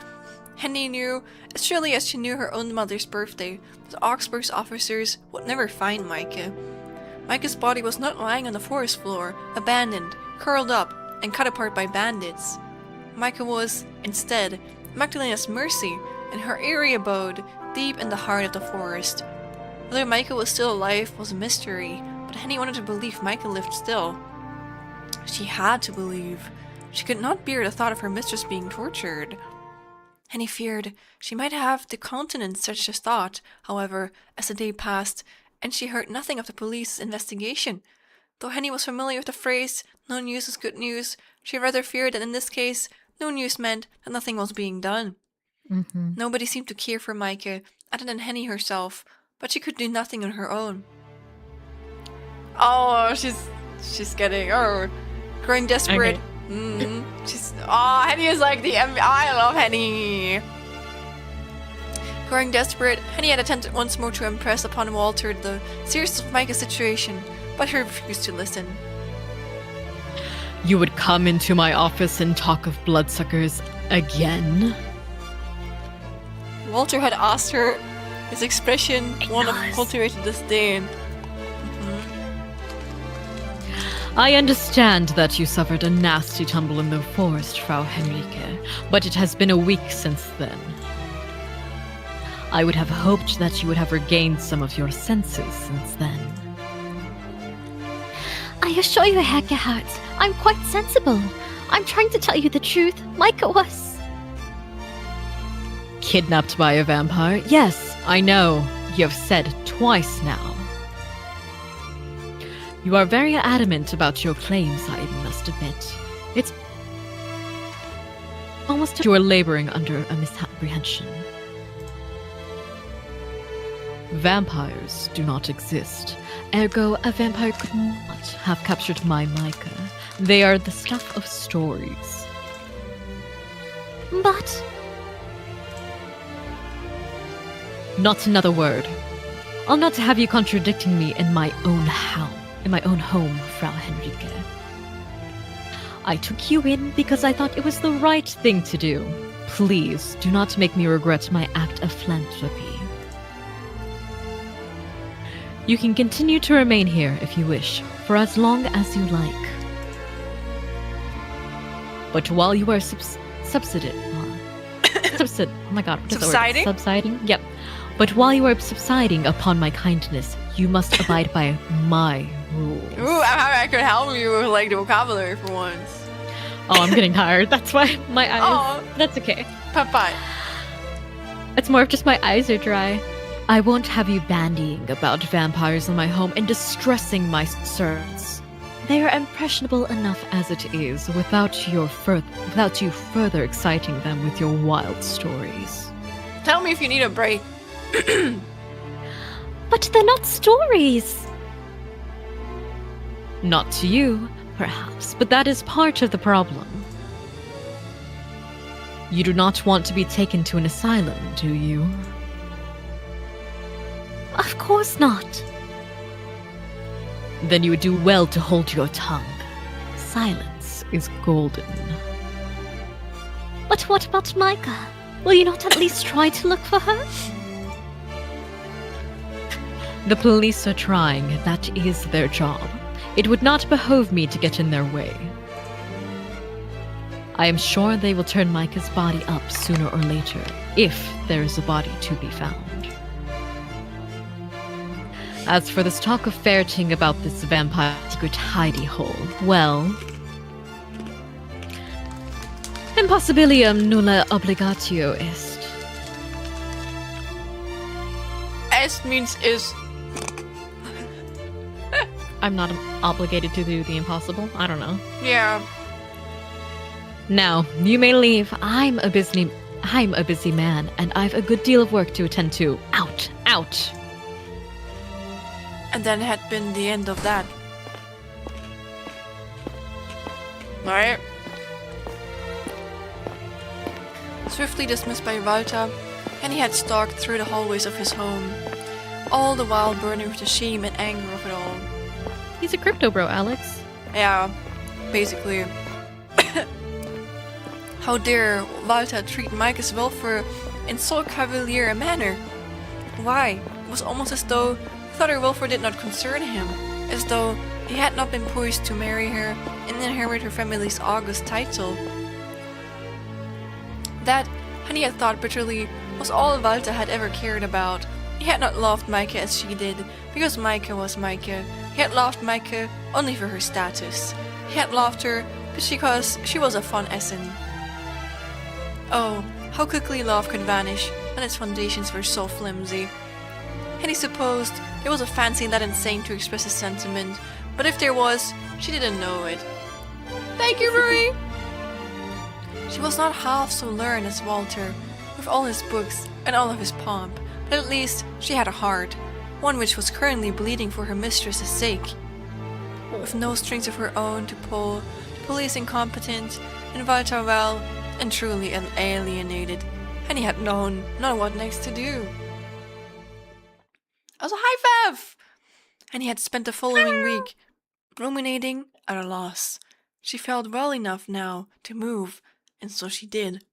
Henny knew, as surely as she knew her own mother's birthday, that Augsburg's officers would never find Micah. Micah's body was not lying on the forest floor, abandoned, curled up, and cut apart by bandits. Micah was, instead, Magdalena's mercy, in her eerie abode, deep in the heart of the forest. Whether Micah was still alive was a mystery, but Henny wanted to believe Micah lived still. She had to believe. She could not bear the thought of her mistress being tortured. Henny feared she might have to countenance such a thought, however, as the day passed, and she heard nothing of the police's investigation. Though Henny was familiar with the phrase, "no news is good news," she rather feared that in this case, no news meant that nothing was being done. Mm-hmm. Nobody seemed to care for Micah, other than Henny herself, but she could do nothing on her own. Oh, she's getting, growing desperate. Okay. Henny is like the I love Henny. Growing desperate, Henny had attempted once more to impress upon Walter the seriousness of Micah's situation, but he refused to listen. You would come into my office and talk of bloodsuckers again? Walter had asked her, his expression one of cultivated disdain. I understand that you suffered a nasty tumble in the forest, Frau Henrike, but it has been a week since then. I would have hoped that you would have regained some of your senses since then. I assure you, Herr Gerhardt, I'm quite sensible. I'm trying to tell you the truth. Micah was... Kidnapped by a vampire? Yes, I know. You have said twice now. You are very adamant about your claims, I must admit. It's almost you are laboring under a misapprehension. Vampires do not exist. Ergo, a vampire could not have captured my Micah. They are the stuff of stories. But... Not another word. I'll not have you contradicting me in my own home, Frau Henrike. I took you in because I thought it was the right thing to do. Please do not make me regret my act of philanthropy. You can continue to remain here if you wish, for as long as you like. But while you are subsiding, oh my god, what is the word? Subsiding? Subsiding? Yep. But while you are subsiding upon my kindness, you must abide by my rules. Ooh, I could help you with like the vocabulary for once. Oh, I'm getting tired. That's why my eyes. Oh. That's okay. Bye. It's more of just my eyes are dry. I won't have you bandying about vampires in my home and distressing my servants. They are impressionable enough as it is, without you further exciting them with your wild stories. Tell me if you need a break. But they're not stories. Not to you, perhaps, but that is part of the problem. You do not want to be taken to an asylum, do you? Of course not. Then you would do well to hold your tongue. Silence is golden. But what about Micah? Will you not at least try to look for her? The police are trying. That is their job. It would not behove me to get in their way. I am sure they will turn Micah's body up sooner or later, if there is a body to be found. As for this talk of ferreting about this vampire secret hidey hole, well... Impossibilium nulla obligatio est. Est means is. I'm not obligated to do the impossible. I don't know. Yeah. Now, you may leave. I'm a busy man, and I've a good deal of work to attend to. Out! Out! And then had been the end of that. Right? Swiftly dismissed by Walter, Henny had stalked through the hallways of his home, all the while burning with the shame and anger of it all. He's a crypto bro, Alex. Yeah, basically. How dare Walter treat Micah's welfare in so cavalier a manner? Why? It was almost as though he thought her welfare did not concern him, as though he had not been poised to marry her and inherit her family's august title. That, Henny had thought bitterly, was all Walter had ever cared about. He had not loved Micah as she did, because Micah was Micah. He had loved Micah only for her status. He had loved her because she was a von Essen. Oh, how quickly love could vanish when its foundations were so flimsy. Henny supposed there was a fancy that insane to express his sentiment, but if there was, she didn't know it. Thank you, Marie! She was not half so learned as Walter, with all his books and all of his pomp, but at least she had a heart, one which was currently bleeding for her mistress's sake. With no strings of her own to pull, the police incompetent, and Walter well and truly alienated, and he had known not what next to do. Also, high five! And he had spent the following week ruminating at a loss. She felt well enough now to move, and so she did.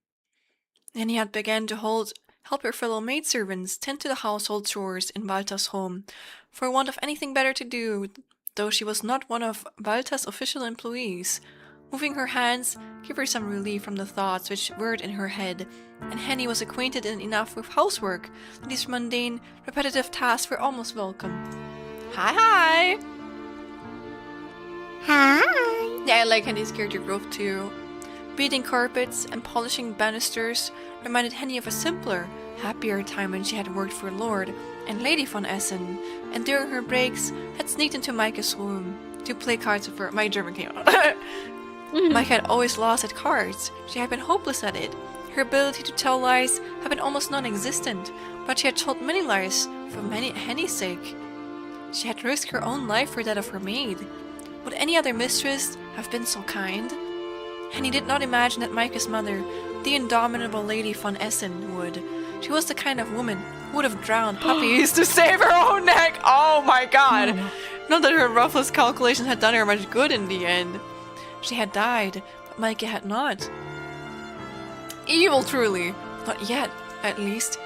And he had begun to help her fellow maidservants tend to the household chores in Walter's home, for want of anything better to do, though she was not one of Walter's official employees. Moving her hands gave her some relief from the thoughts which whirred in her head, and Henny was acquainted enough with housework that these mundane, repetitive tasks were almost welcome. Hi! Hi! Yeah, I like Henny's character growth too. Beating carpets and polishing banisters reminded Henny of a simpler, happier time when she had worked for Lord and Lady von Essen, and during her breaks had sneaked into Micah's room to play cards with her. My German came out. Micah had always lost at cards. She had been hopeless at it. Her ability to tell lies had been almost non-existent, but she had told many lies for Henny's sake. She had risked her own life for that of her maid. Would any other mistress have been so kind? Henny did not imagine that Micah's mother, the indomitable Lady von Essen, would. She was the kind of woman who would have drowned puppies to save her own neck. Oh my god! Not that her ruthless calculations had done her much good in the end. She had died, but Micah had not. Evil, truly. Not yet, at least.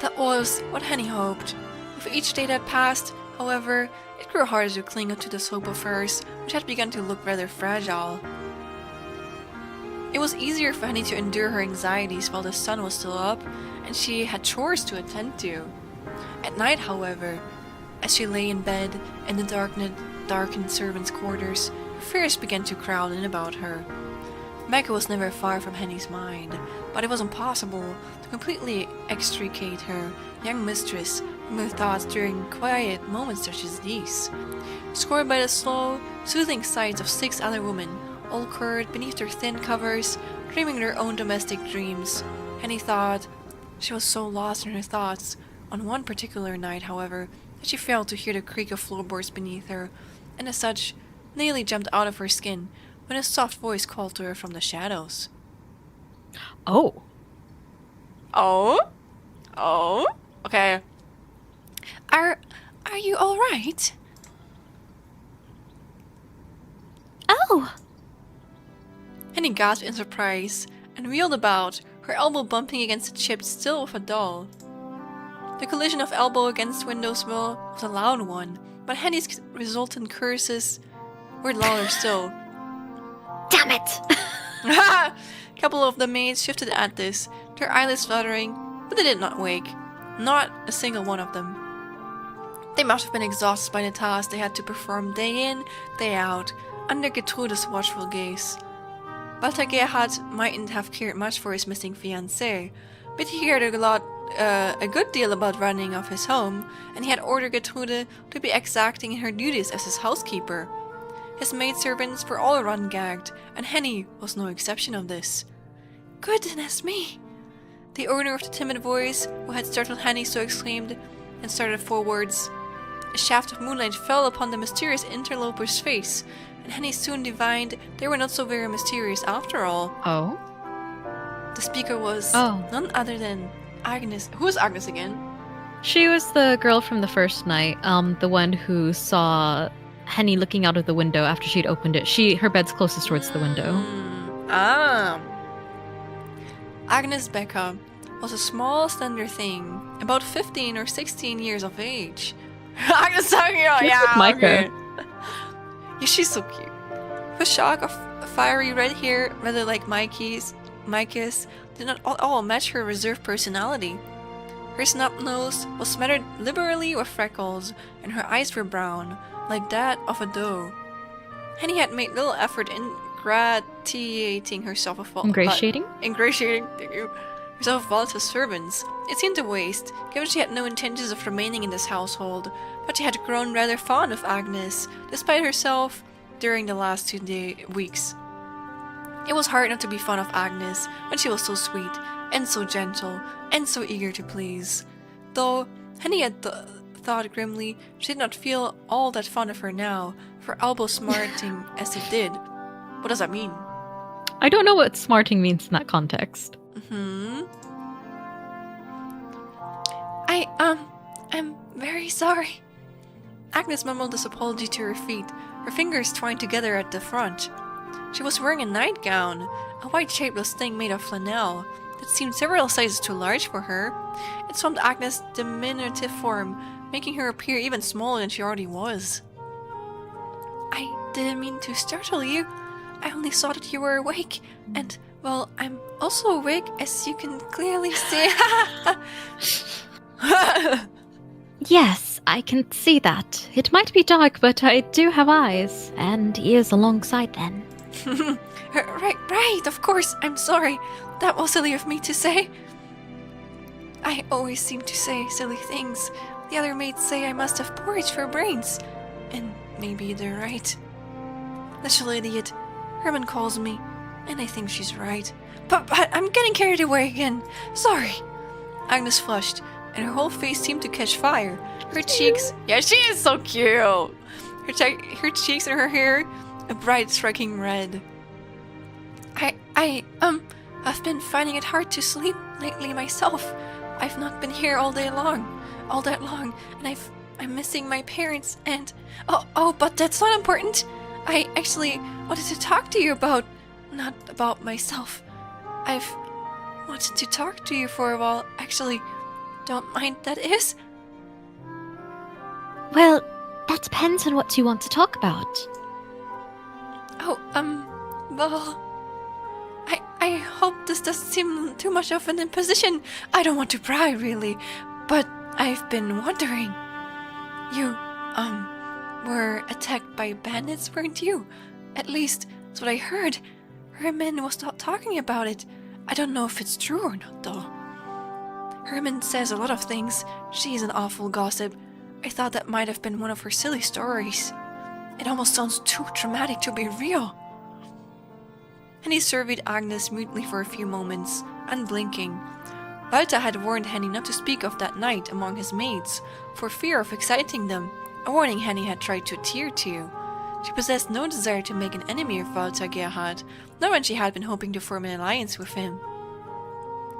That was what Henny hoped. With each day that passed, However, it grew harder to cling to this hope of hers, which had begun to look rather fragile. It was easier for Henny to endure her anxieties while the sun was still up, and she had chores to attend to. At night, however, as she lay in bed in the darkened servants' quarters, fears began to crowd in about her. Mecca was never far from Henny's mind, but it was impossible to completely extricate her young mistress from her thoughts during quiet moments such as these. Scored by the slow, soothing sights of 6 other women, all curled beneath their thin covers, dreaming their own domestic dreams, Henny thought she was so lost in her thoughts on one particular night, however, that she failed to hear the creak of floorboards beneath her, and as such, nearly jumped out of her skin when a soft voice called to her from the shadows. Oh. Oh? Oh? Okay. Are you alright? Oh! Henny gasped in surprise and wheeled about, her elbow bumping against the chipped steel of a doll. The collision of elbow against windowsill was a loud one, but Henny's resultant curses were louder still. Damn it! A couple of the maids shifted at this, their eyelids fluttering, but they did not wake. Not a single one of them. They must have been exhausted by the task they had to perform day in, day out, under Gertrude's watchful gaze. Walter Gerhard mightn't have cared much for his missing fiancée, but he cared a good deal about running of his home, and he had ordered Gertrude to be exacting in her duties as his housekeeper. His maidservants were all run-gagged, and Henny was no exception of this. Goodness me! The owner of the timid voice, who had startled Henny, so exclaimed, and started forwards. A shaft of moonlight fell upon the mysterious interloper's face, and Henny soon divined they were not so very mysterious after all. Oh? The speaker was none other than Agnes. Who is Agnes again? She was the girl from the first night, the one who saw Henny looking out of the window after she'd opened it. Her bed's closest towards the window. Agnes Becker was a small, slender thing, about 15 or 16 years of age. Agnes Becker, yeah, Micah. okay. Yeah, she's so cute. Her shock of fiery red hair, rather like Micah's, did not at all match her reserved personality. Her snub nose was smattered liberally with freckles, and her eyes were brown, like that of a doe. Henny had made little effort in ingratiating herself with Ingratiating? Ingratiating, thank you. Herself with Walter's servants. It seemed a waste, given she had no intentions of remaining in this household, but she had grown rather fond of Agnes, despite herself, during the last 2 weeks. It was hard not to be fond of Agnes when she was so sweet, and so gentle, and so eager to please. Though Henny had thought grimly she did not feel all that fond of her now, for elbow smarting as it did. What does that mean? I don't know what smarting means in that context. I'm very sorry. Agnes mumbled this apology to her feet, her fingers twined together at the front. She was wearing a nightgown, a white shapeless thing made of flannel, that seemed several sizes too large for her. It swamped Agnes' diminutive form, making her appear even smaller than she already was. I didn't mean to startle you. I only saw that you were awake, and, well, I'm also awake, as you can clearly see. Yes, I can see that. It might be dark, but I do have eyes, and ears alongside them. Right, of course, I'm sorry. That was silly of me to say. I always seem to say silly things. The other maids say I must have porridge for brains. And maybe they're right. Little idiot. Herman calls me, and I think she's right. But I'm getting carried away again. Sorry. Agnes flushed, and her whole face seemed to catch fire. Her cheeks... Yeah, she is so cute! Her cheeks and her hair a bright, striking red. I've been finding it hard to sleep lately myself. I've not been here all that long, and I'm missing my parents, and... Oh, but that's not important. I actually wanted to talk to you about... Not about myself. I've wanted to talk to you for a while, actually. Don't mind, that is. Well, that depends on what you want to talk about. Oh, well, I hope this doesn't seem too much of an imposition. I don't want to pry, really, but I've been wondering. You, were attacked by bandits, weren't you? At least, that's what I heard. Herman was not talking about it. I don't know if it's true or not, though. Herman says a lot of things. She's an awful gossip. I thought that might have been one of her silly stories. It almost sounds too dramatic to be real. And he surveyed Agnes mutely for a few moments, unblinking. Walter had warned Henny not to speak of that night among his maids, for fear of exciting them, a warning Henny had tried to adhere to. She possessed no desire to make an enemy of Walter Gerhard, nor when she had been hoping to form an alliance with him.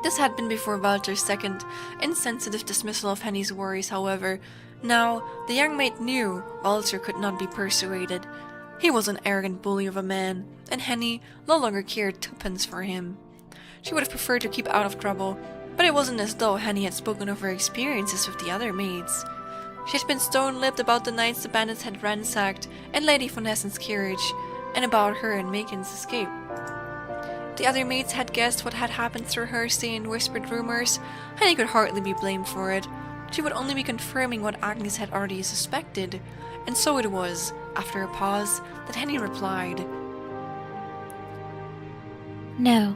This had been before Walter's second, insensitive dismissal of Henny's worries, however. Now, the young maid knew Walter could not be persuaded. He was an arrogant bully of a man, and Henny no longer cared twopence for him. She would have preferred to keep out of trouble, but it wasn't as though Henny had spoken of her experiences with the other maids. She had been stone-lipped about the nights the bandits had ransacked, and Lady von Hessen's carriage, and about her and Macon's escape. The other maids had guessed what had happened through hearsay and whispered rumors. Henny could hardly be blamed for it. She would only be confirming what Agnes had already suspected, and so it was, after a pause, that Henny replied. No,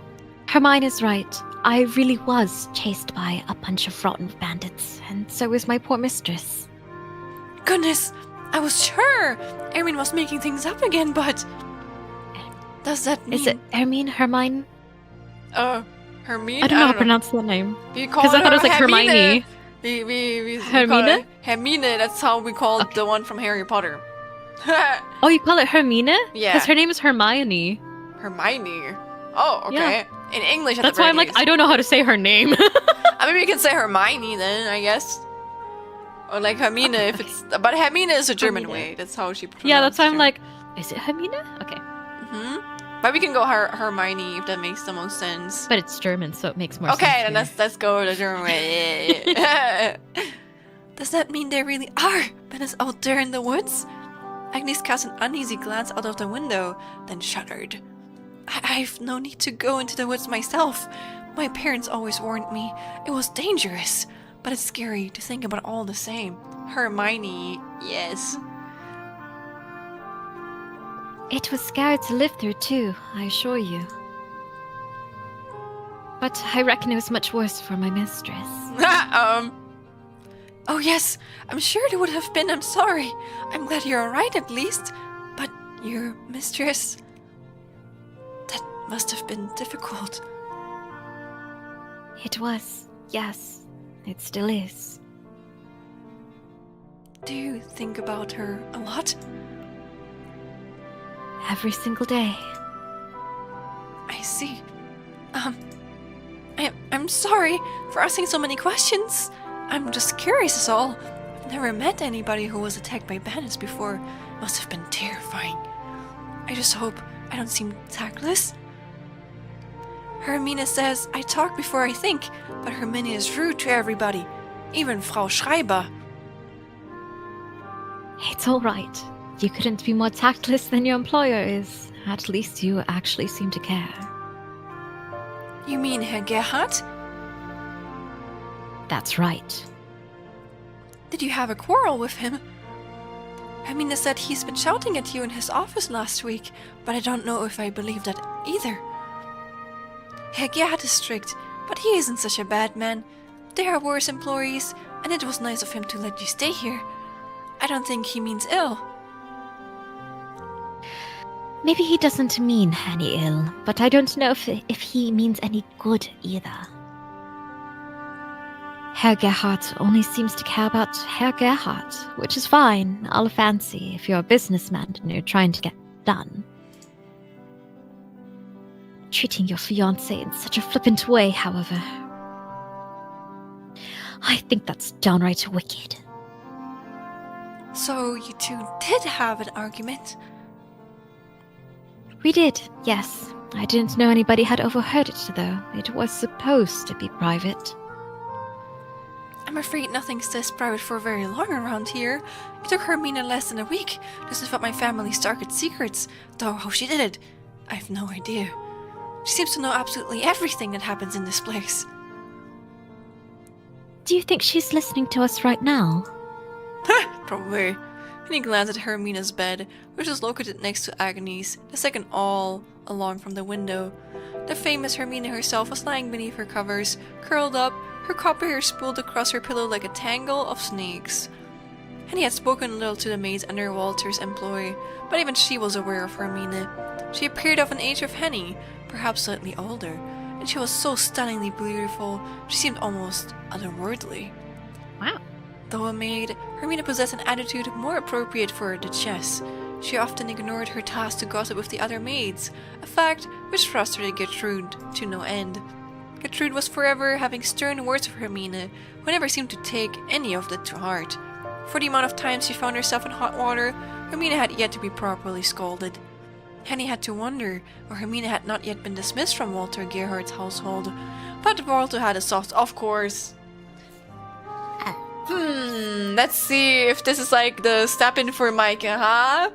Hermione's right. I really was chased by a bunch of rotten bandits, and so was my poor mistress. Goodness, I was sure Hermione was making things up again, but... Does that mean... Is it Hermine? Hermine? I don't know how to pronounce that name. Because I thought it was like Hermione. We Hermine? Hermine, that's how we called the one from Harry Potter. Oh, you call it Hermine? Yeah. Because her name is Hermione. Hermione? Oh, okay. Yeah. In English, That's why I'm like, I don't know how to say her name. Maybe you can say Hermione then, I guess. Or like Hermine if it's... But Hermine is a German way. That's how she pronounced it. Yeah, that's why I'm like, is it Hermine? Okay. But we can go Hermione if that makes the most sense. But it's German, so it makes more sense. Okay, then let's go the German way. Does that mean there really are bandits out there in the woods? Agnes cast an uneasy glance out of the window, then shuddered. I've no need to go into the woods myself. My parents always warned me it was dangerous, but it's scary to think about all the same. Hermione, yes. It was scary to live through too, I assure you. But I reckon it was much worse for my mistress. Oh yes, I'm sure it would have been. I'm sorry. I'm glad you're alright at least. But your mistress... That must have been difficult. It was, yes. It still is. Do you think about her a lot? Every single day. I see. I'm sorry for asking so many questions. I'm just curious is all. I've never met anybody who was attacked by bandits before. It must have been terrifying. I just hope I don't seem tactless. Hermine says I talk before I think, but Hermine is rude to everybody, even Frau Schreiber. It's all right. You couldn't be more tactless than your employer is. At least you actually seem to care. You mean Herr Gerhard? That's right. Did you have a quarrel with him? Hermine said he's been shouting at you in his office last week, but I don't know if I believe that either. Herr Gerhard is strict, but he isn't such a bad man. There are worse employees, and it was nice of him to let you stay here. I don't think he means ill. Maybe he doesn't mean any ill, but I don't know if he means any good either. Herr Gerhard only seems to care about Herr Gerhard, which is fine. I'll fancy if you're a businessman and you're trying to get done. Treating your fiancé in such a flippant way, however. I think that's downright wicked. So you two did have an argument? We did, yes. I didn't know anybody had overheard it, though. It was supposed to be private. I'm afraid nothing's this private for very long around here. It took Hermine less than a week to sniff out my family's darkest secrets, though how she did it, I have no idea. She seems to know absolutely everything that happens in this place. Do you think she's listening to us right now? Probably. And he glanced at Hermina's bed, which was located next to Agnes, the second all along from the window. The famous Hermina herself was lying beneath her covers, curled up, her copper hair spooled across her pillow like a tangle of snakes. Henny had spoken little to the maids under Walter's employ, but even she was aware of Hermina. She appeared of an age of Henny, perhaps slightly older, and she was so stunningly beautiful, she seemed almost otherworldly. Wow. Though a maid, Hermina possessed an attitude more appropriate for a duchess. She often ignored her task to gossip with the other maids, a fact which frustrated Gertrude to no end. Gertrude was forever having stern words for Hermina, who never seemed to take any of it to heart. For the amount of times she found herself in hot water, Hermina had yet to be properly scolded. Henny had to wonder why Hermina had not yet been dismissed from Walter Gerhardt's household, but Walter had a soft of course. Let's see if this is like the step in for Micah, huh?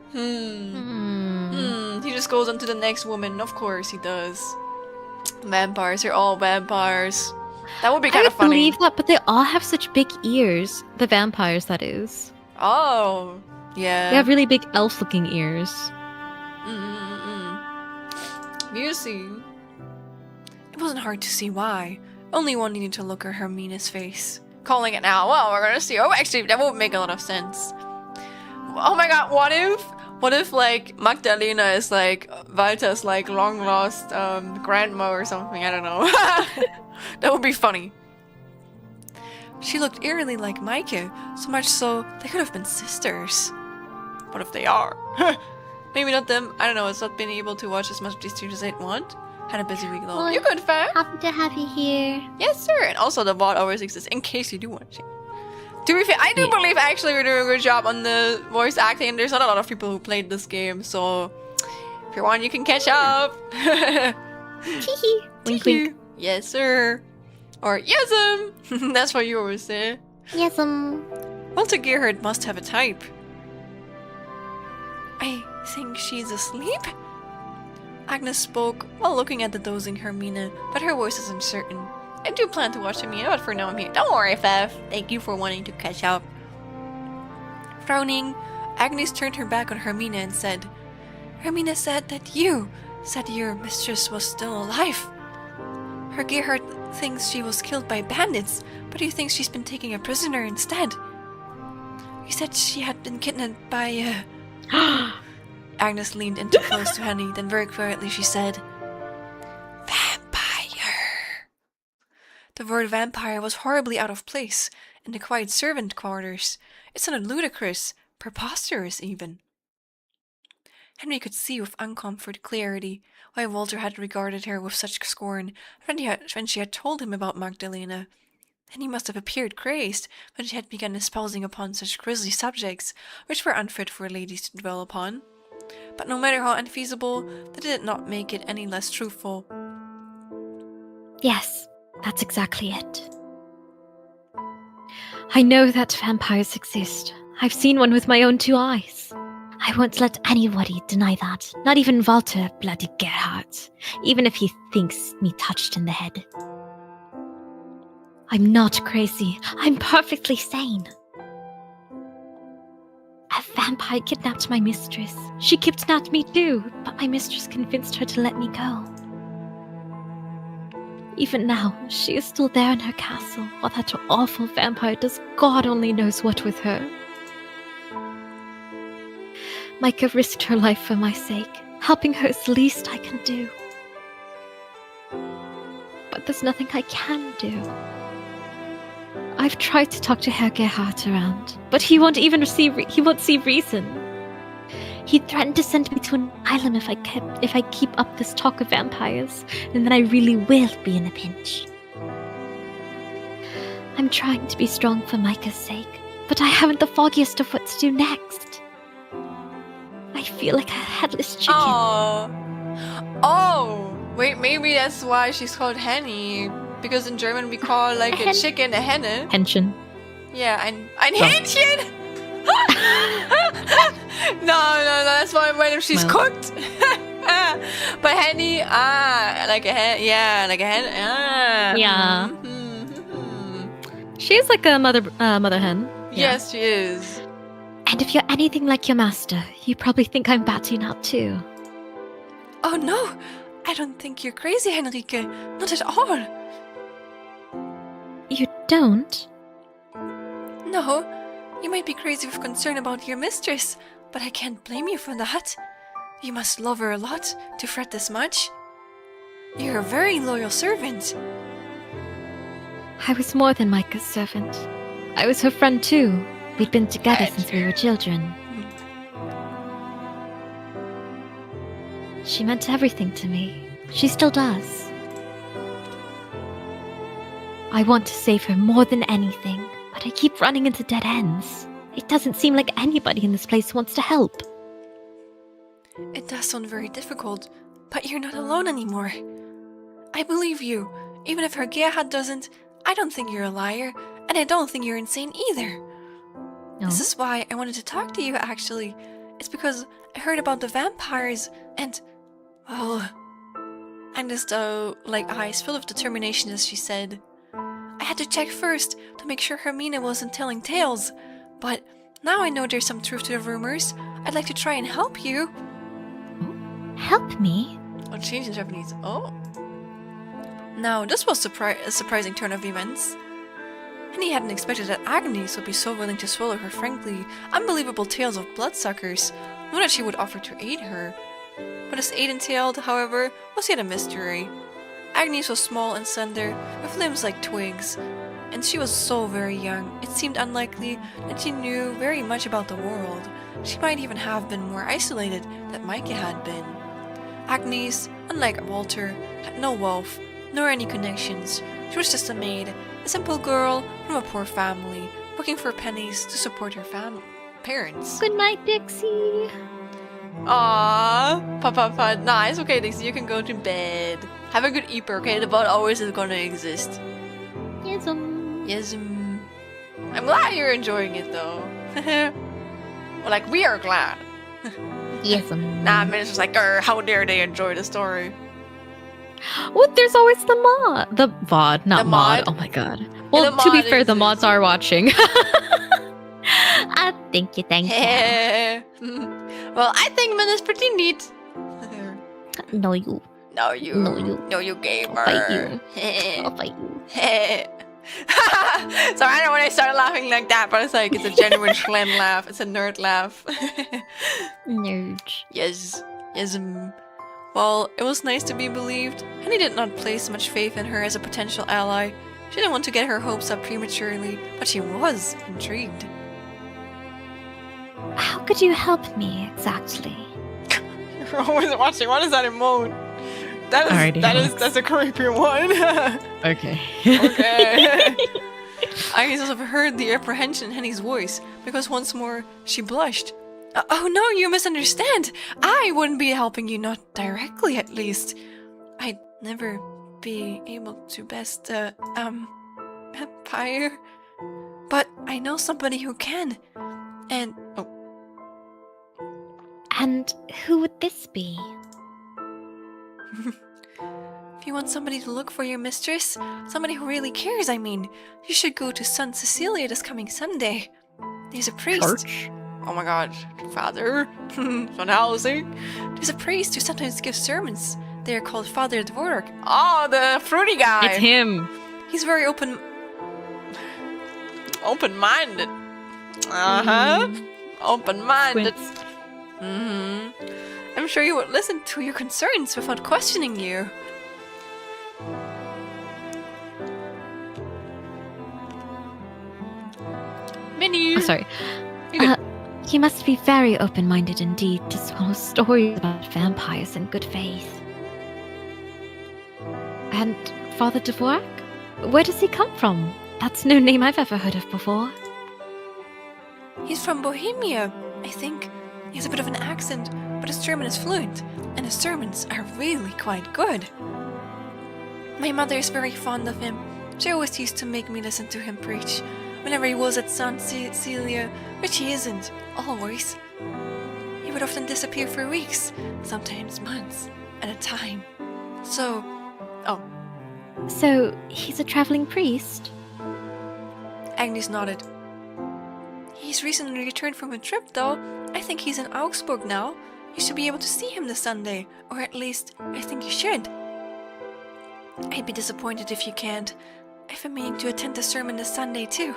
He just goes on to the next woman. Of course he does. Vampires, they're all vampires. That would be kind of funny. I believe that, but they all have such big ears. The vampires, that is. Oh, yeah. They have really big elf-looking ears. You see. It wasn't hard to see why. Only one needed to look at Hermina's face. Calling it now. Well, we're gonna see. Oh, actually, that won't make a lot of sense. Oh my god, what if like Magdalena is like Walter's like long lost grandma or something? I don't know. That would be funny. She looked eerily like Micah, so much so they could have been sisters. What if they are? Maybe not them. I don't know. It's not been able to watch as much of these streams as I'd want. Had a busy week though. Well, You good, fam? Happy to have you here. Yes, sir. And also the VOD always exists in case you do want to. To be fair, I do believe actually we're doing a good job on the voice acting. There's not a lot of people who played this game, so if you want, you can catch up. Teehee. Wink, wink. Yes, sir. Or yes'm. That's what you always say. Yes, Walter Gerhardt must have a type. I think she's asleep? Agnes spoke while looking at the dozing Hermina, but her voice is uncertain. I do plan to watch Hermina, but for now I'm here. Don't worry, Fev. Thank you for wanting to catch up. Frowning, Agnes turned her back on Hermina and said, Hermina said that you said your mistress was still alive. Her Gerhardt thinks she was killed by bandits, but he thinks she's been taken a prisoner instead. You said she had been kidnapped by Agnes leaned in too close to Henny, then very quietly she said, Vampire. The word vampire was horribly out of place in the quiet servant quarters. It sounded ludicrous, preposterous even. Henry could see with uncomfort clarity why Walter had regarded her with such scorn when she had told him about Magdalena. And he must have appeared crazed when she had begun espousing upon such grisly subjects, which were unfit for ladies to dwell upon. But no matter how unfeasible, that did not make it any less truthful. Yes, that's exactly it. I know that vampires exist. I've seen one with my own 2 eyes. I won't let anybody deny that. Not even Walter bloody Gerhardt. Even if he thinks me touched in the head. I'm not crazy. I'm perfectly sane. A vampire kidnapped my mistress. She kidnapped me too, but my mistress convinced her to let me go. Even now, she is still there in her castle, while that awful vampire does God only knows what with her. Micah risked her life for my sake. Helping her is the least I can do. But there's nothing I can do. I've tried to talk to Herr Gerhardt around, but he won't even see reason. He threatened to send me to an island if I keep up this talk of vampires, and then I really will be in a pinch. I'm trying to be strong for Micah's sake, but I haven't the foggiest of what to do next. I feel like a headless chicken. Oh, wait, maybe that's why she's called Henny. Because in German we call like a chicken a Henne. Henchen. Yeah, ein Hähnchen! no, that's why I made him. She's cooked. But Henny, like a hen. Yeah, like a hen. Yeah. Mm-hmm. She's like a mother hen. Yes, she is. And if you're anything like your master, you probably think I'm batty now too. Oh no, I don't think you're crazy, Henrike. Not at all. You don't? No, you might be crazy with concern about your mistress, but I can't blame you for that. You must love her a lot to fret this much. You're a very loyal servant. I was more than Micah's servant. I was her friend too. We'd been together since we were children. She meant everything to me. She still does. I want to save her more than anything, but I keep running into dead ends. It doesn't seem like anybody in this place wants to help. It does sound very difficult, but you're not alone anymore. I believe you. Even if her Gerhard doesn't, I don't think you're a liar, and I don't think you're insane either. No. This is why I wanted to talk to you, actually. It's because I heard about the vampires, and... well... Agnes, like eyes full of determination as she said. I had to check first to make sure Hermina wasn't telling tales, but now I know there's some truth to the rumors. I'd like to try and help you. Help me? Oh, change in Japanese. Oh. Now, this was a surprising turn of events. And he hadn't expected that Agnes would be so willing to swallow her frankly unbelievable tales of bloodsuckers, nor that she would offer to aid her. What this aid entailed, however, was yet a mystery. Agnes was small and slender, with limbs like twigs, and she was so very young, it seemed unlikely that she knew very much about the world. She might even have been more isolated than Micah had been. Agnes, unlike Walter, had no wealth, nor any connections. She was just a maid, a simple girl from a poor family, working for pennies to support her parents. Good night, Dixie. Aww, Papa, nah, it's okay, Dixie, you can go to bed. Have a good eeper, okay? The bot always is gonna exist. Yes. Yes. I'm glad you're enjoying it, though. Well, like, we are glad. Yes. Nah, Min's just like, how dare they enjoy the story? Well, there's always the mod. The VOD, not The mod. mod? Oh my god. Yeah, Well, the to be mod fair, the mods exists. are watching. Thank you. Well, I think Min is pretty neat. No, you. No, you. No, you. No, you gamer. I'll fight you. I'll fight you. So I know when I started laughing like that, but it's like, it's a genuine Schlen laugh. It's a nerd laugh. Nerd. Yes. Well, it was nice to be believed, and he did not place much faith in her as a potential ally. She didn't want to get her hopes up prematurely, but she was intrigued. How could you help me exactly? You're always watching. What is that emote? Alrighty, That's a creepy one. Okay. Okay. Agnes also heard the apprehension in Henny's voice, because once more she blushed. Oh no, you misunderstand. I wouldn't be helping you, not directly at least. I'd never be able to best vampire. But I know somebody who can. And And who would this be? if you want somebody to look for your mistress, somebody who really cares, I mean, you should go to San Cecilia this coming Sunday. There's a priest. Church? Oh my god, Father. Van Helsing. There's a priest who sometimes gives sermons. They are called Father Dvorak. Oh, the fruity guy. It's him. He's very open-minded. Uh-huh. Open-minded. Squints. I'm sure he would listen to your concerns without questioning you. Minnie. Oh, sorry. You're good. He must be very open-minded indeed to swallow stories about vampires in good faith. And Father Dvorak? Where does he come from? That's no name I've ever heard of before. He's from Bohemia, I think. He has a bit of an accent, but his German is fluent, and his sermons are really quite good. My mother is very fond of him. She always used to make me listen to him preach. whenever he was at St. Celia, which he isn't, always. He would often disappear for weeks, sometimes months, at a time. So, So, he's a traveling priest? Agnes nodded. He's recently returned from a trip, though. I think he's in Augsburg now. You should be able to see him this Sunday, or at least, I think you should. I'd be disappointed if you can't. I've been meaning to attend the sermon this Sunday, too.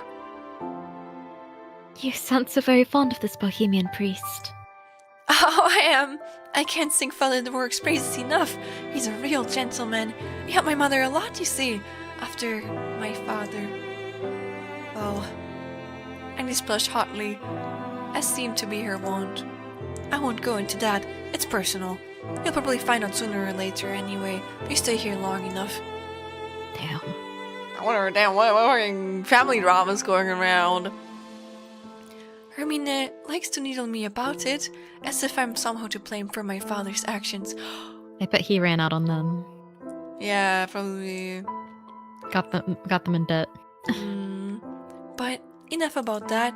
You sound so very fond of this bohemian priest. Oh, I am. I can't sing Father Dvork's praises enough. He's a real gentleman. He helped my mother a lot, you see, after my father. Well, Agnes blushed hotly, as seemed to be her wont. I won't go into that. It's personal. You'll probably find out sooner or later anyway, if you stay here long enough. Damn. I wonder, damn, what fucking family drama's going around? Hermine likes to needle me about it, as if I'm somehow to blame for my father's actions. I bet he ran out on them. Yeah, probably. Got them in debt. But enough about that.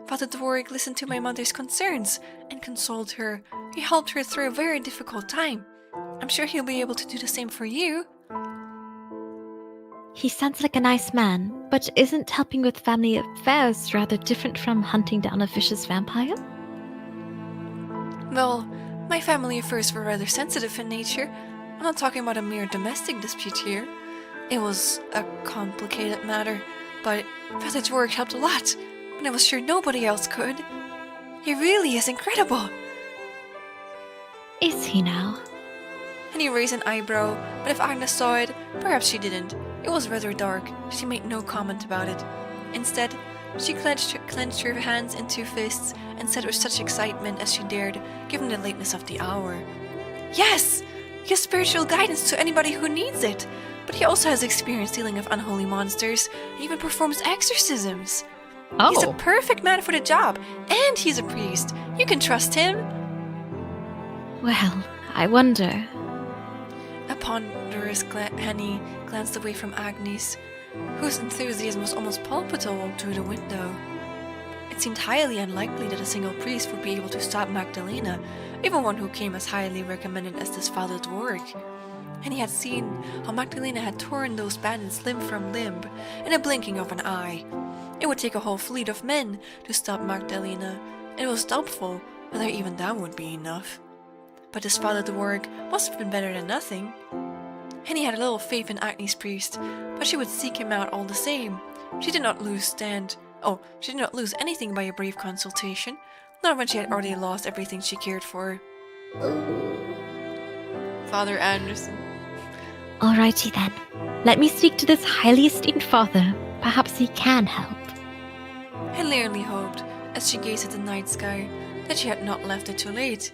Father Dvork listened to my mother's concerns and consoled her. He helped her through a very difficult time. I'm sure he'll be able to do the same for you. He sounds like a nice man, but isn't helping with family affairs rather different from hunting down a vicious vampire? Well, my family affairs were rather sensitive in nature. I'm not talking about a mere domestic dispute here. It was a complicated matter, but Father Dvork helped a lot, and I was sure nobody else could. He really is incredible. Is he now? And he raised an eyebrow, but if Agnes saw it, perhaps she didn't. It was rather dark. She made no comment about it. Instead, she clenched her hands into fists and said with such excitement as she dared, given the lateness of the hour. Yes! He gives spiritual guidance to anybody who needs it. But he also has experience dealing with unholy monsters and even performs exorcisms. He's a perfect man for the job, and he's a priest. You can trust him. Well, I wonder. A ponderous Henny glanced away from Agnes, whose enthusiasm was almost palpable through the window. It seemed highly unlikely that a single priest would be able to stop Magdalena, even one who came as highly recommended as this Father Dvork. And he had seen how Magdalena had torn those bandits limb from limb in a blinking of an eye. It would take a whole fleet of men to stop Magdalena, and it was doubtful whether even that would be enough. But this Father Dvork must have been better than nothing. Henny had a little faith in Agnes Priest, but she would seek him out all the same. She did not lose anything by a brief consultation, not when she had already lost everything she cared for. Father Anderson. Alrighty then. Let me speak to this highly esteemed father. Perhaps he can help. I nearly hoped, as she gazed at the night sky, that she had not left it too late.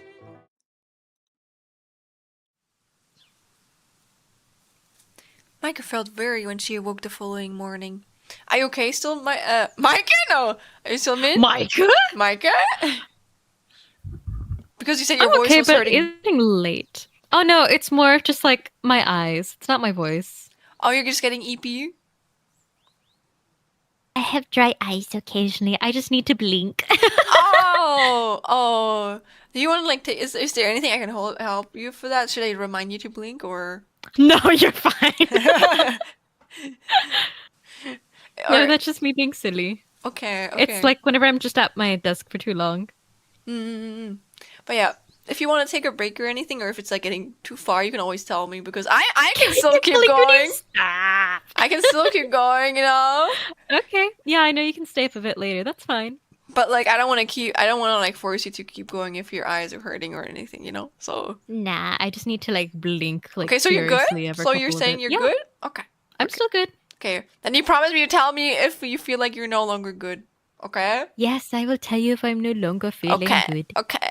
Micah felt weary when she awoke the following morning. Are you okay still, Micah? No! Are you still Min? Micah? Micah? Because you said your I'm voice okay, was but hurting. it's getting late. Oh no, it's more of just like my eyes. It's not my voice. Oh, you're just getting EP? I have dry eyes occasionally. I just need to blink. Oh. Do you want to like? Is there anything I can help you for that? Should I remind you to blink or? No, you're fine. No, Or- that's just me being silly. Okay. It's like whenever I'm just at my desk for too long. But yeah, if you want to take a break or anything, or if it's like getting too far, you can always tell me because I can still keep going. Stop. I can still keep going, you know. Okay. Yeah, I know you can stay up a bit later. That's fine. But like, I don't want to like force you to keep going if your eyes are hurting or anything, you know. So Nah, I just need to like blink. Like, okay, so you're good. furiously every So couple you're of saying it. you're Yeah, good? Okay. I'm still good. Okay. Then you promise me to tell me if you feel like you're no longer good. Okay. Yes, I will tell you if I'm no longer feeling good. Okay.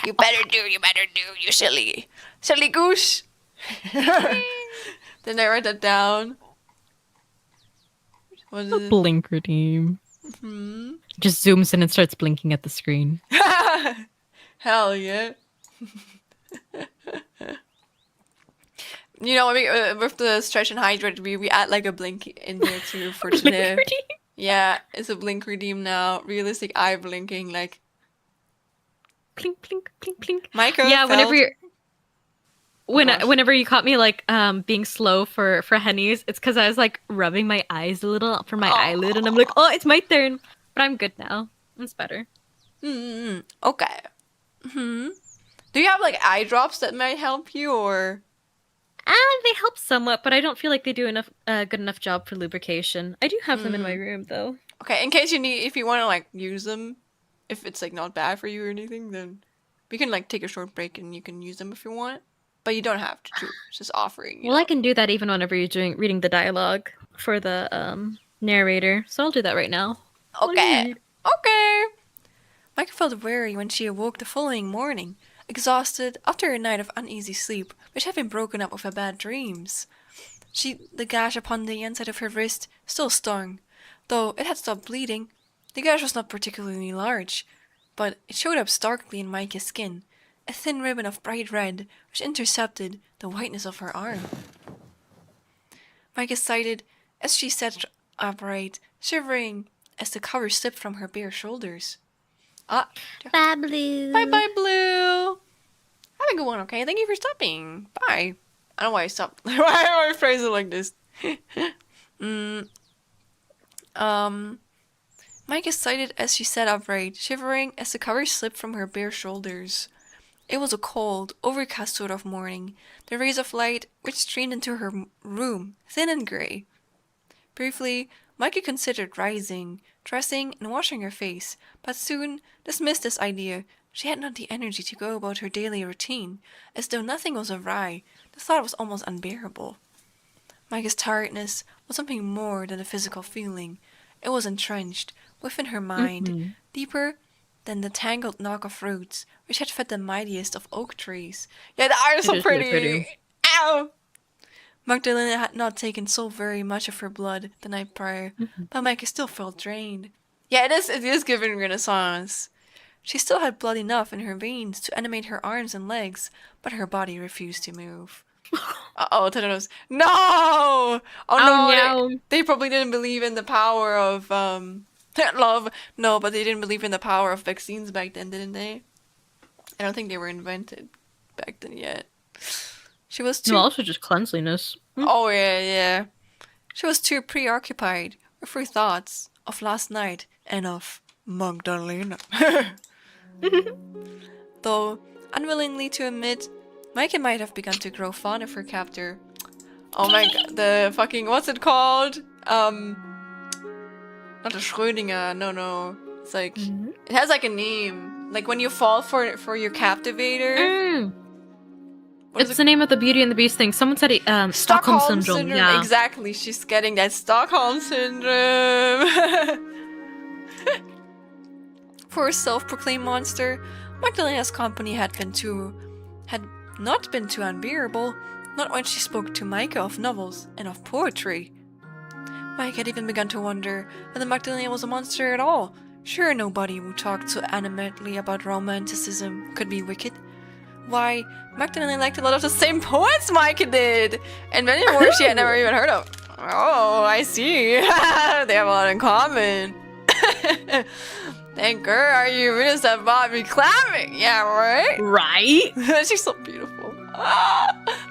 You better do, you silly goose. Then I write that down. What is A it? blinker team. Just zooms in and starts blinking at the screen. Hell yeah. You know, with the stretch and hydrate, we add like a blink in there too for today. Blinker team? Yeah, it's a blink redeem now. Realistic eye blinking, like Plink, plink, plink, plink. Micro. Yeah, whenever felt- you're whenever you caught me like being slow for hennies, it's because I was like rubbing my eyes a little for my eyelid, and I'm like, oh, it's my turn. But I'm good now. It's better. Okay. Do you have like eye drops that might help you, or? They help somewhat, but I don't feel like they do enough good enough job for lubrication. I do have them in my room though. Okay, in case you need, if you want to like use them, if it's like not bad for you or anything, then we can like take a short break and you can use them if you want. But you don't have to choose. Just offering. Well, I can do that even whenever you're reading the dialogue for the narrator. So I'll do that right now. Okay. Okay. Micah felt weary when she awoke the following morning, exhausted after a night of uneasy sleep, which had been broken up with her bad dreams. The gash upon the inside of her wrist still stung, though it had stopped bleeding. The gash was not particularly large, but it showed up starkly in Micah's skin, a thin ribbon of bright red, which intercepted the whiteness of her arm. Micah sighed as she sat upright, shivering as the cover slipped from her bare shoulders. Bye, Blue. Bye, Blue. Have a good one, okay? Thank you for stopping. Bye. I don't know why I stopped. Why do I phrase it like this? Micah sighed as she sat upright, shivering as the cover slipped from her bare shoulders. It was a cold, overcast sort of morning, the rays of light which streamed into her room, thin and grey. Briefly, Micah considered rising, dressing, and washing her face, but soon dismissed this idea. She had not the energy to go about her daily routine, as though nothing was awry. The thought was almost unbearable. Micah's tiredness was something more than a physical feeling. It was entrenched within her mind, deeper than the tangled knot of roots which had fed the mightiest of oak trees. Yeah, the art is so pretty. Ow! Magdalena had not taken so very much of her blood the night prior, but Micah still felt drained. Yeah, it is giving Renaissance. She still had blood enough in her veins to animate her arms and legs, but her body refused to move. Uh-oh, tetanus. No! Oh no! They probably didn't believe in the power of, love. No, but they didn't believe in the power of vaccines back then, didn't they? I don't think they were invented back then yet. She was too... No, also just cleanliness. Oh, yeah. She was too preoccupied with her thoughts of last night and of Magdalena. Though unwillingly to admit, Micah might have begun to grow fond of her captor. Oh my god, the fucking... What's it called? Not a Schrödinger, no. It's like... It has like a name. Like when you fall for your captivator... It's the name of the Beauty and the Beast thing. Someone said it, Stockholm Syndrome. Yeah. Exactly, she's getting that Stockholm Syndrome. For a self-proclaimed monster, Magdalena's company had not been too unbearable, not when she spoke to Micah of novels and of poetry. Micah had even begun to wonder whether Magdalena was a monster at all. Sure, nobody who talked so animatedly about romanticism could be wicked. Why, Magdalena liked a lot of the same poets Micah did, and many more she had never even heard of. Oh, I see. They have a lot in common. Thank girl, are you really that Bobby clapping? Yeah, right? Right? She's so beautiful.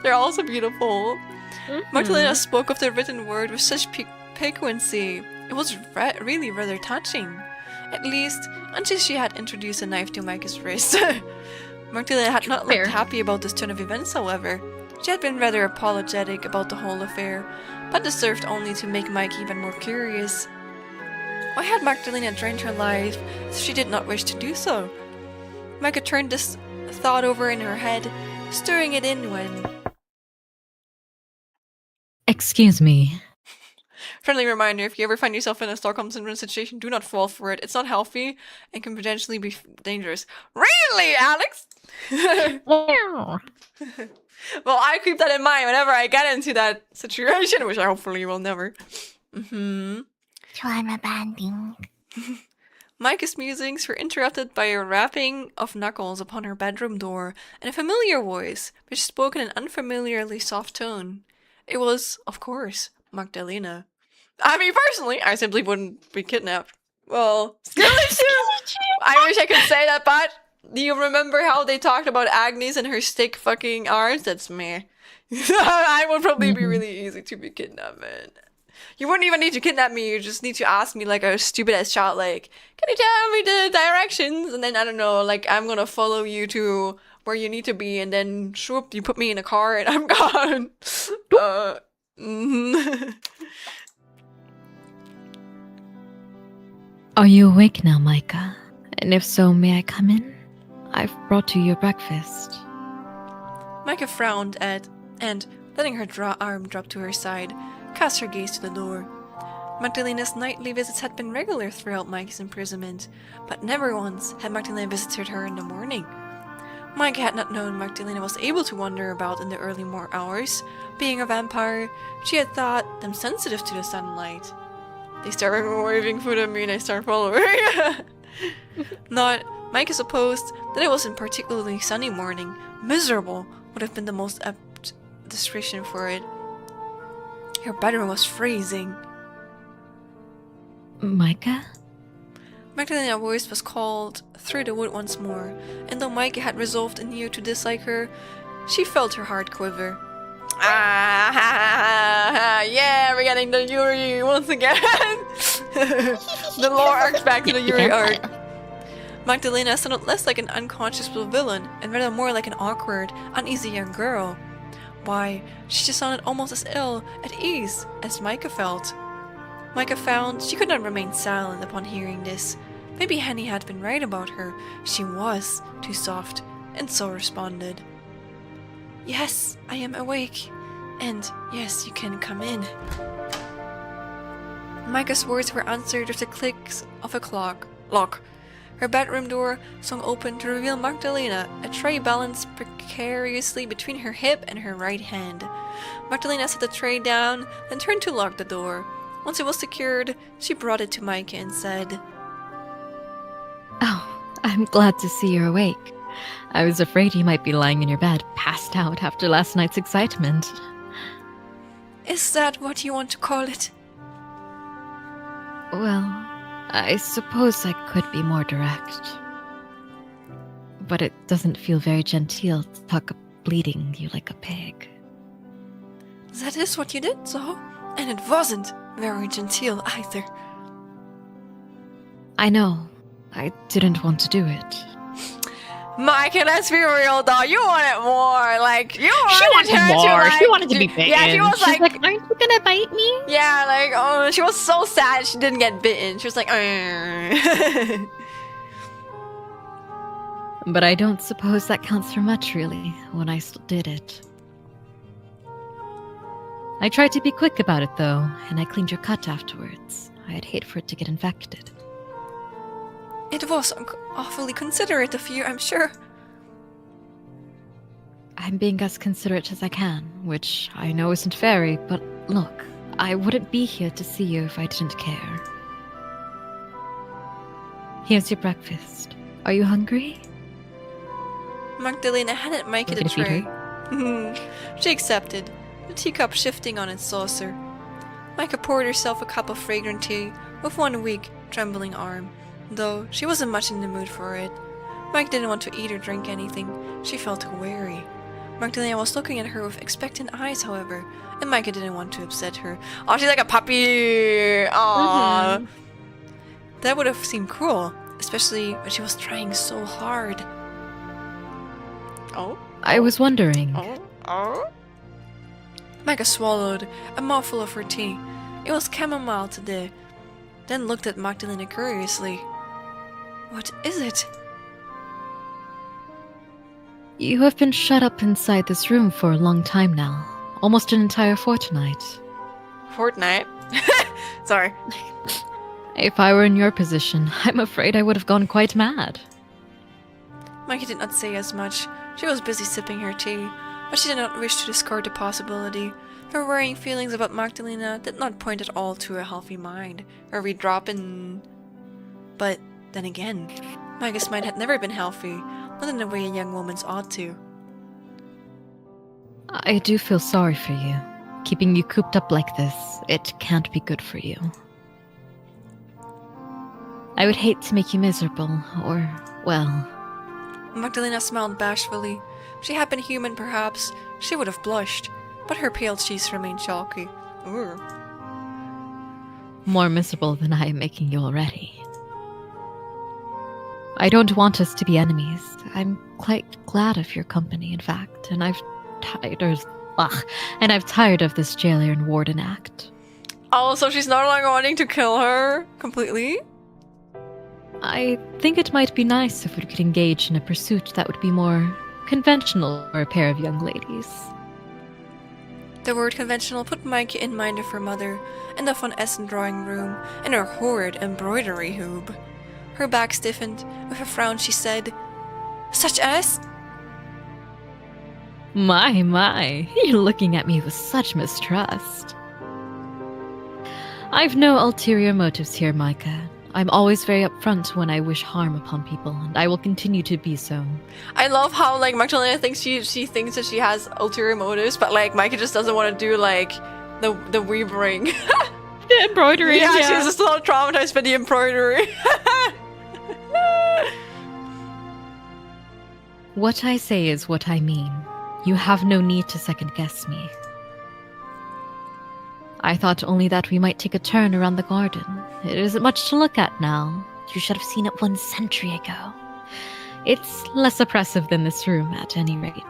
They're all so beautiful. Magdalena spoke of the written word with such piquancy. It was really rather touching. At least, until she had introduced a knife to Micah's wrist. Magdalena had not looked happy about this turn of events, however. She had been rather apologetic about the whole affair, but this served only to make Mike even more curious. Why had Magdalena drained her life if she did not wish to do so? Micah turned this thought over in her head, stirring it in when... Excuse me. Friendly reminder, if you ever find yourself in a Stockholm Syndrome situation, do not fall for it. It's not healthy and can potentially be dangerous. Really, Alex? Well, I keep that in mind whenever I get into that situation, which I hopefully will never. Try my banding. Micah's musings were interrupted by a rapping of knuckles upon her bedroom door and a familiar voice, which spoke in an unfamiliarly soft tone. It was, of course, Magdalena. I mean, personally, I simply wouldn't be kidnapped. Well, Skeleton! I wish I could say that, but do you remember how they talked about Agnes and her stick fucking arms? That's me. I would probably be really easy to be kidnapped, man. You wouldn't even need to kidnap me, you just need to ask me like a stupid ass child, like, can you tell me the directions? And then, I don't know, like, I'm gonna follow you to where you need to be, and then, swoop, you put me in a car and I'm gone. Are you awake now, Micah? And if so, may I come in? I've brought you your breakfast. Micah frowned at, and, letting her arm drop to her side, cast her gaze to the door. Magdalena's nightly visits had been regular throughout Micah's imprisonment, but never once had Magdalena visited her in the morning. Micah had not known Magdalena was able to wander about in the early morning hours. Being a vampire, she had thought them sensitive to the sunlight. They started waving food at me and I started following. Micah supposed that it was a particularly sunny morning. Miserable would have been the most apt description for it. Her bedroom was freezing. Micah? Magdalena's voice was called through the wood once more, and though Micah had resolved anew to dislike her, she felt her heart quiver. Yeah, we're getting the Yuri once again. The lore arcs back to the Yuri arc. Magdalena sounded less like an unconscionable villain and rather more like an awkward, uneasy young girl. Why, she just sounded almost as ill at ease as Micah felt. Micah found she could not remain silent upon hearing this. Maybe Henny had been right about her. She was too soft, and so responded. Yes, I am awake. And yes, you can come in. Micah's words were answered with the clicks of a lock. Her bedroom door swung open to reveal Magdalena, a tray balanced precariously between her hip and her right hand. Magdalena set the tray down, then turned to lock the door. Once it was secured, she brought it to Micah and said, Oh, I'm glad to see you're awake. I was afraid you might be lying in your bed, passed out after last night's excitement. Is that what you want to call it? Well, I suppose I could be more direct. But it doesn't feel very genteel to talk of bleeding you like a pig. That is what you did, so? And it wasn't very genteel either. I know. I didn't want to do it. Micah, let's be real though. You wanted more. Like, you wanted wanted her more. to, like, She wanted to be bitten. Yeah, she was She's like, aren't you gonna bite me? yeah, like, oh, she was so sad she didn't get bitten. She was like, But I don't suppose that counts for much, really, when I still did it. I tried to be quick about it, though, and I cleaned your cut afterwards. I'd hate for it to get infected. It was awfully considerate of you, I'm sure. I'm being as considerate as I can, which I know isn't fairy, but look, I wouldn't be here to see you if I didn't care. Here's your breakfast. Are you hungry? Magdalena handed Micah the Gonna feed tray. She accepted, the teacup shifting on its saucer. Micah poured herself a cup of fragrant tea with one weak, trembling arm, though she wasn't much in the mood for it. Micah didn't want to eat or drink anything. She felt weary. Magdalena was looking at her with expectant eyes, however, and Micah didn't want to upset her. Oh, she's like a puppy! Aww. That would have seemed cruel, especially when she was trying so hard. Oh? I was wondering. Oh? Micah swallowed a mouthful of her tea. It was chamomile today. Then looked at Magdalena curiously. What is it? You have been shut up inside this room for a long time now. Almost an entire fortnight. Fortnite? Sorry. If I were in your position, I'm afraid I would have gone quite mad. Micah did not say as much. She was busy sipping her tea, but she did not wish to discard the possibility. Her worrying feelings about Magdalena did not point at all to a healthy mind, or we drop in. But then again, Micah's mind had never been healthy, not in the way a young woman's ought to. I do feel sorry for you. Keeping you cooped up like this, it can't be good for you. I would hate to make you miserable, or, well... Magdalena smiled bashfully. If she had been human, perhaps, she would have blushed, but her pale cheeks remained chalky. Ooh. More miserable than I am making you already. I don't want us to be enemies. I'm quite glad of your company, in fact, and I've tired of this jailer and warden act. Oh, so she's no longer wanting to kill her completely? I think it might be nice if we could engage in a pursuit that would be more conventional for a pair of young ladies. The word conventional put Minchki in mind of her mother, in the von Essen drawing room, and her horrid embroidery hoob. Her back stiffened. With a frown she said, "Such as?" My, you're looking at me with such mistrust. I've no ulterior motives here, Micah. I'm always very upfront when I wish harm upon people, and I will continue to be so. I love how, like, Magdalena thinks she thinks that she has ulterior motives, but, like, Micah just doesn't want to do, like, the weaving. The embroidery, yeah, she's just a little traumatized by the embroidery. What I say is what I mean. You have no need to second-guess me. I thought only that we might take a turn around the garden. It isn't much to look at now. You should have seen it 1 century ago. It's less oppressive than this room, at any rate.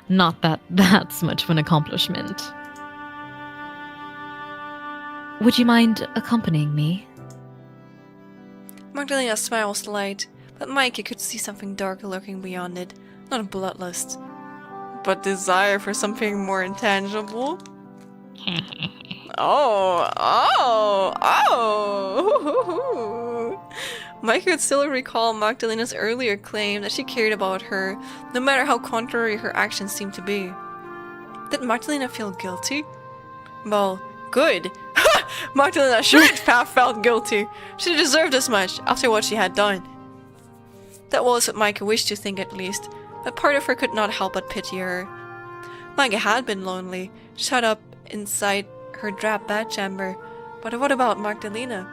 Not that that's much of an accomplishment. Would you mind accompanying me? Magdalena's smile was light, but Minchki could see something darker lurking beyond it. Not bloodlust, but desire for something more intangible. Minchki could still recall Magdalena's earlier claim that she cared about her, no matter how contrary her actions seemed to be. Did Magdalena feel guilty? Well, good. Magdalena sure have felt guilty. She deserved as much after what she had done. That was what Minchki wished to think, at least, but part of her could not help but pity her. Minchki had been lonely, shut up inside her drab bedchamber. But what about Magdalena?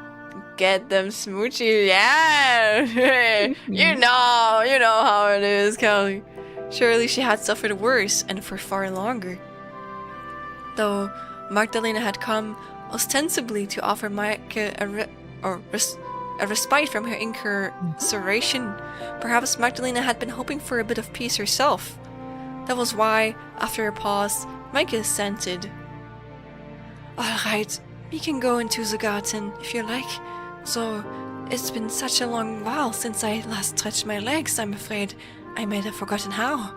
Get them smoochy, yeah! You know how it is, Kelly. Surely she had suffered worse, and for far longer. Though Magdalena had come ostensibly to offer Minchki a respite from her incarceration, perhaps Magdalena had been hoping for a bit of peace herself. That was why, after a pause, Minchki assented. "Alright, we can go into the garden, if you like. So, it's been such a long while since I last stretched my legs, I'm afraid I may have forgotten how."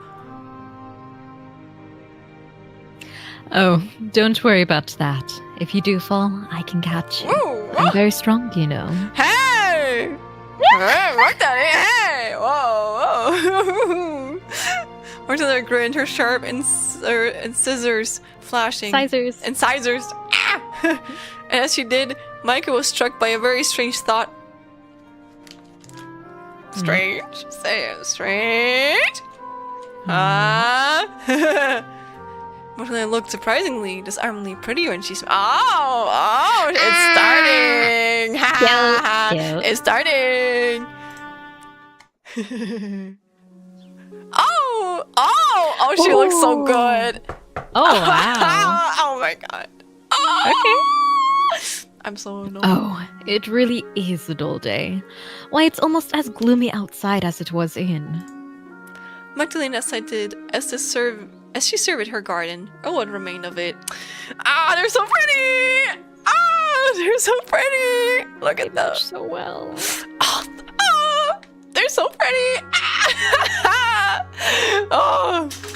Oh, don't worry about that. If you do fall, I can catch you. I'm very strong, you know. Hey! Hey, Magdalena, hey! Whoa! Magdalena grinned, her sharp incisors flashing. Incisors. Ah! And as she did, Minchki was struck by a very strange thought. Strange? Say it. Strange? Magdalena looked surprisingly, disarmingly pretty when she smiled. Oh, it's starting! Ha ha! It's starting! Oh, she looks so good. Oh, wow. Oh my god. Okay. I'm so annoyed. Oh, it really is a dull day. Why, it's almost as gloomy outside as it was in. Magdalena sighed as she surveyed her garden, or what remained of it. They're so pretty! They're so pretty! Look at them. So well. They're so pretty!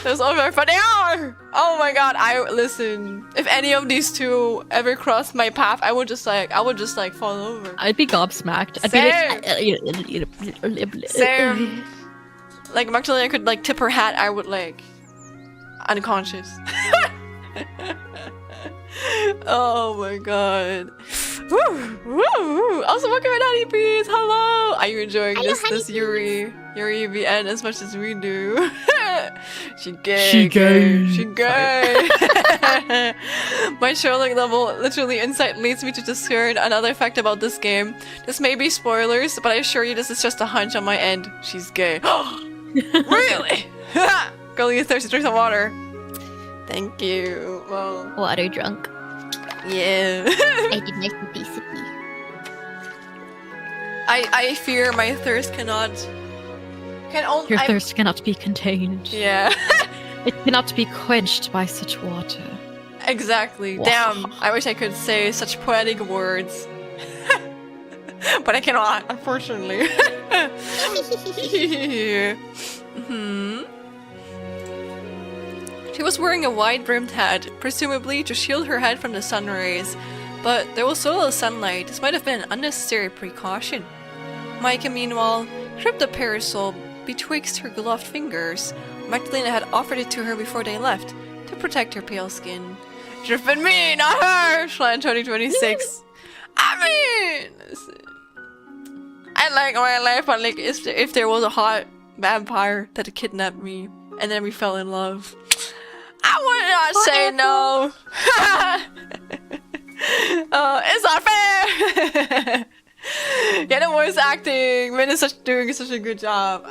They're so very funny. Oh my god, listen. If any of these two ever crossed my path, I would just like fall over. I'd be gobsmacked. Same. Like Magdalena could like tip her hat, I would like unconscious. Oh my god. Woo. Also, welcome in, honeybees. Hello. Are you enjoying this Yuri VN as much as we do? She gay. My Sherlock level literally insight leads me to discern another fact about this game. This may be spoilers, but I assure you this is just a hunch on my end. She's gay. Really? Girl, you thirsty, drink some water. Thank you. Well, Water drunk. yeah. I did nice and peaceably. I fear my thirst cannot. Your thirst cannot be contained. Yeah. It cannot be quenched by such water. Exactly. Wow. Damn. I wish I could say such poetic words. But I cannot, unfortunately. She was wearing a wide-brimmed hat, presumably to shield her head from the sun rays. But there was so little sunlight, this might have been an unnecessary precaution. Micah, meanwhile, gripped the parasol betwixt her gloved fingers. Magdalena had offered it to her before they left, to protect her pale skin. Should have been me, not her! Schlen 2026. I mean, I like my life, but like, if there was a hot vampire that kidnapped me, and then we fell in love, I would not say no. It's not fair. Yeah, the voice acting. Min is doing such a good job.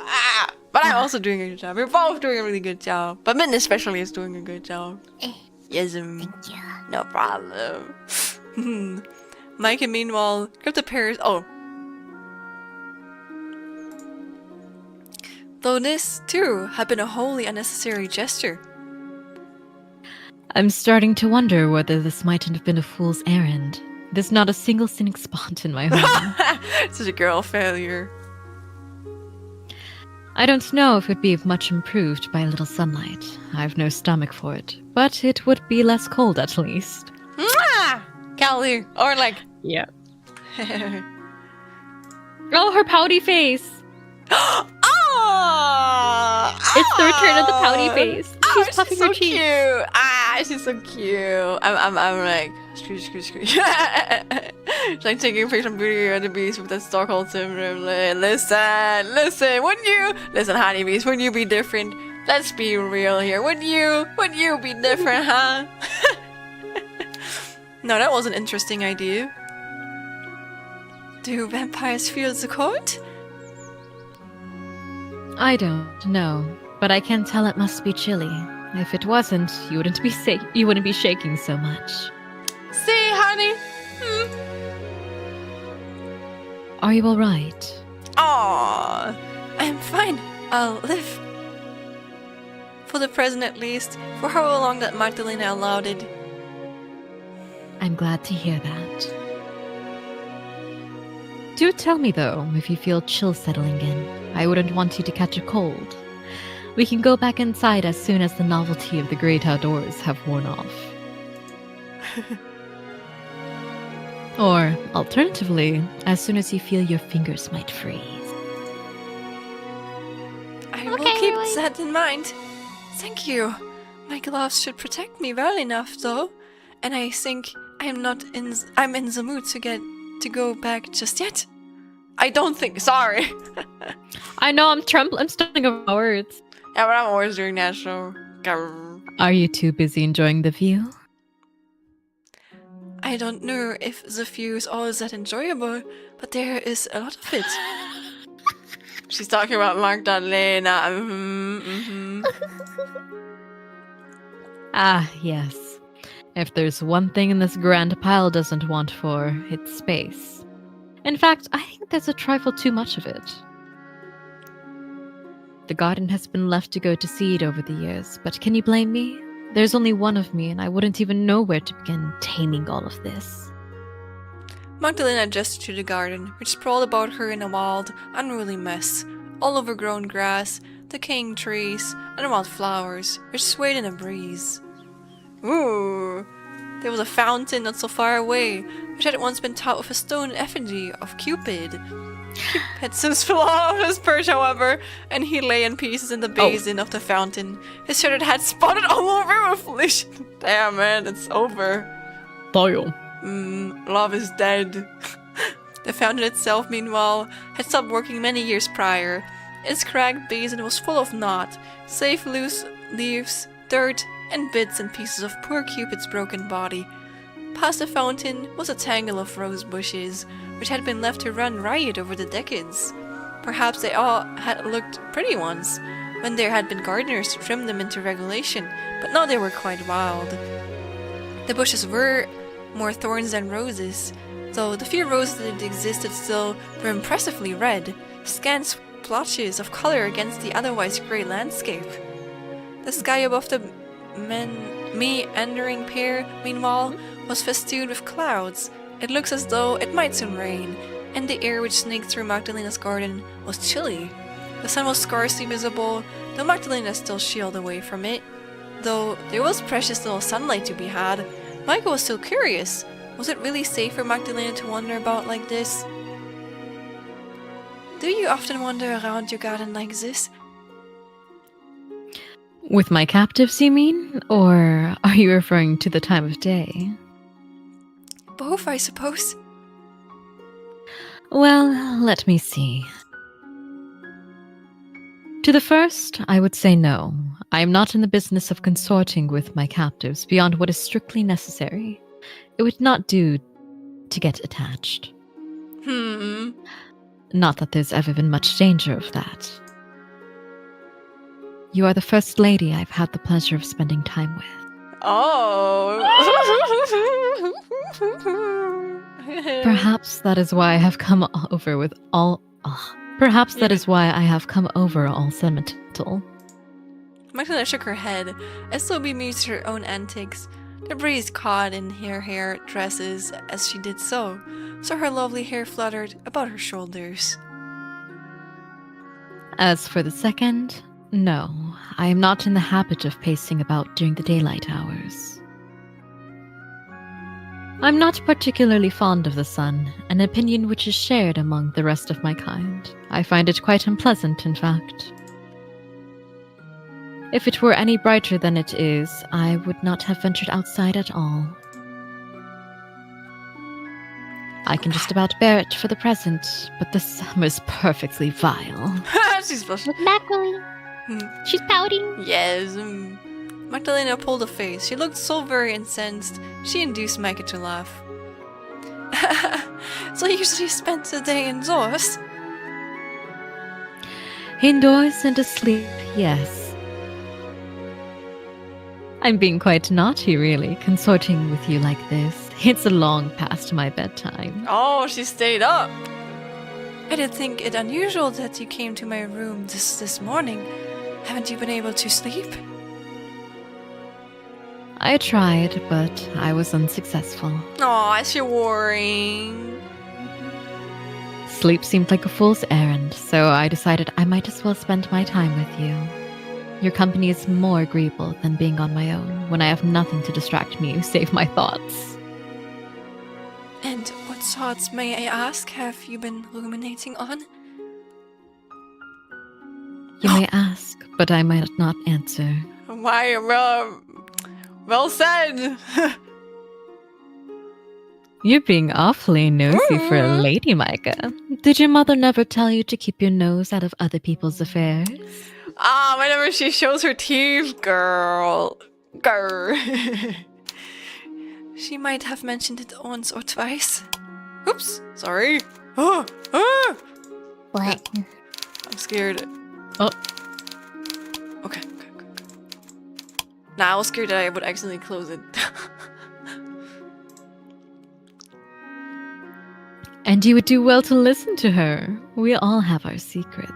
But I'm also doing a good job. We're both doing a really good job. But Min especially is doing a good job. Yes, Thank you. no problem. Micah, meanwhile, gripped the pairs. Oh. Though this, too, had been a wholly unnecessary gesture. I'm starting to wonder whether this mightn't have been a fool's errand. There's not a single cynic spot in my home. Such a girl failure. I don't know if it'd be much improved by a little sunlight. I've no stomach for it. But it would be less cold at least. Mwah! Callie. Or like... Yeah. Oh, her pouty face! Oh! It's the return of the pouty face. She's puffing so her cheeks. cute. She's so cute. I'm like, screw. She's like taking a picture of Beauty and the Beast with that Stockholm syndrome. Like, listen, wouldn't you? Listen, honeybees, wouldn't you be different? Let's be real here. Wouldn't you be different, huh? No, that was an interesting idea. Do vampires feel the cold? I don't know, but I can tell it must be chilly. If it wasn't, you wouldn't be shaking so much. See, honey? Are you all right? Aww, I'm fine. I'll live. For the present at least, for however long that Magdalena allowed it. I'm glad to hear that. Do tell me, though, if you feel chill settling in. I wouldn't want you to catch a cold. We can go back inside as soon as the novelty of the great outdoors have worn off. Or, alternatively, as soon as you feel your fingers might freeze. I will keep that in mind. Thank you. My gloves should protect me well enough, though. And I think I'm in the mood to go back just yet. I don't think. Sorry. I know, I'm stumbling over my words. Yeah, but I'm always doing that, so... Are you too busy enjoying the view? I don't know if the view is always that enjoyable, but there is a lot of it. She's talking about Magdalena. Ah, yes. If there's one thing in this grand pile doesn't want for, it's space. In fact, I think there's a trifle too much of it. The garden has been left to go to seed over the years, but can you blame me? There's only one of me, and I wouldn't even know where to begin taming all of this. Magdalena gestured to the garden, which sprawled about her in a wild, unruly mess. All overgrown grass, decaying trees, and wild flowers, which swayed in a breeze. Ooh! There was a fountain not so far away, which had once been topped with a stone effigy of Cupid. Cupid had since fallen off his perch, however, and he lay in pieces in the basin of the fountain. His shredded head spotted all over with flesh. Damn, man, it's over. Love is dead. The fountain itself, meanwhile, had stopped working many years prior. Its cracked basin was full of naught, save loose leaves, dirt, and bits and pieces of poor Cupid's broken body. Past the fountain was a tangle of rose bushes, which had been left to run riot over the decades. Perhaps they all had looked pretty once, when there had been gardeners to trim them into regulation, but now they were quite wild. The bushes were more thorns than roses, though the few roses that existed still were impressively red, scant splotches of color against the otherwise grey landscape. The sky above the meandering pair, meanwhile, was festooned with clouds. It looks as though it might soon rain, and the air which snaked through Magdalena's garden was chilly. The sun was scarcely visible, though Magdalena still shielded away from it. Though there was precious little sunlight to be had, Micah was still curious. Was it really safe for Magdalena to wander about like this? Do you often wander around your garden like this? With my captives, you mean? Or are you referring to the time of day? Both, I suppose. Well, let me see. To the first, I would say no. I am not in the business of consorting with my captives beyond what is strictly necessary. It would not do to get attached. Not that there's ever been much danger of that. You are the first lady I've had the pleasure of spending time with. Oh. Perhaps that is why I have come over with all... Perhaps that is why I have come over all sentimental. Magdalena shook her head, as though bemused her own antics. The breeze caught in her hair dresses as she did so her lovely hair fluttered about her shoulders. As for the second, no, I am not in the habit of pacing about during the daylight hours. I'm not particularly fond of the sun, an opinion which is shared among the rest of my kind. I find it quite unpleasant, in fact. If it were any brighter than it is, I would not have ventured outside at all. I can just about bear it for the present, but the summer's perfectly vile. She's blushing. Look, Magdalene. She's pouting. Yes. Magdalena pulled a face. She looked so very incensed. She induced Micah to laugh. So you usually spent the day indoors? Indoors and asleep, yes. I'm being quite naughty, really, consorting with you like this. It's long past my bedtime. Oh, she stayed up. I did think it unusual that you came to my room this morning. Haven't you been able to sleep? I tried, but I was unsuccessful. Aw, is she worrying? Sleep seemed like a fool's errand, so I decided I might as well spend my time with you. Your company is more agreeable than being on my own, when I have nothing to distract me save my thoughts. And what thoughts, may I ask, have you been ruminating on? You may ask, but I might not answer. Why, well said. You're being awfully nosy for a lady, Micah. Did your mother never tell you to keep your nose out of other people's affairs? Whenever she shows her teeth, girl. She might have mentioned it once or twice. Oops, sorry. What? I'm scared. Oh. Okay. Nah, I was scared that I would accidentally close it. And you would do well to listen to her. We all have our secrets.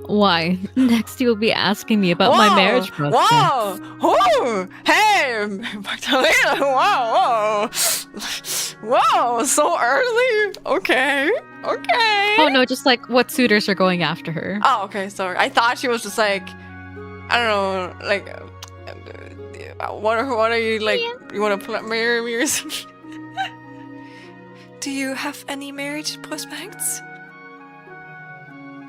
Why? Next you will be asking me about my marriage prospects. Whoa! Oh! Hey! Magdalena! Whoa! Whoa! So early? Okay. Oh no, just like what suitors are going after her. Oh, okay, sorry. I thought she was just like, I don't know, like, what are you, like, you want to marry me or something? Do you have any marriage prospects?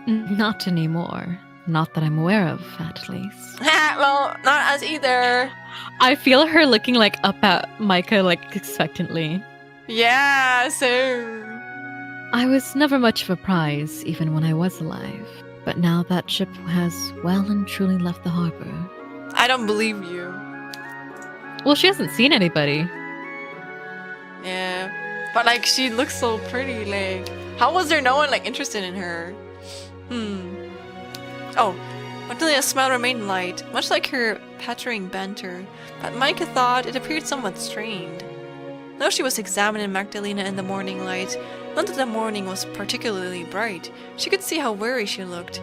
Not anymore. Not that I'm aware of, at least. Well, not us either. I feel her looking like up at Micah like expectantly. Yeah, so I was never much of a prize, even when I was alive. But now that ship has well and truly left the harbor. I don't believe you. Well, she hasn't seen anybody. Yeah. But like, she looks so pretty, like, how was there no one like interested in her? Oh, Magdalena's smile remained light, much like her pattering banter, but Micah thought it appeared somewhat strained. Though she was examining Magdalena in the morning light, not that the morning was particularly bright, she could see how weary she looked.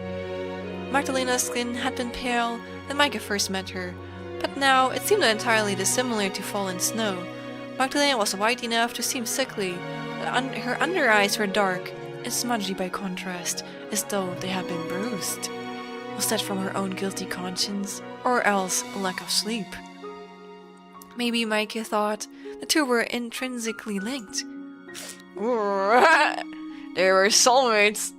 Magdalena's skin had been pale when Micah first met her, but now it seemed entirely dissimilar to fallen snow. Magdalena was white enough to seem sickly, but her under eyes were dark and smudgy by contrast, as though they had been bruised. Was that from her own guilty conscience, or else a lack of sleep? Maybe Micah thought the two were intrinsically linked. They were soulmates.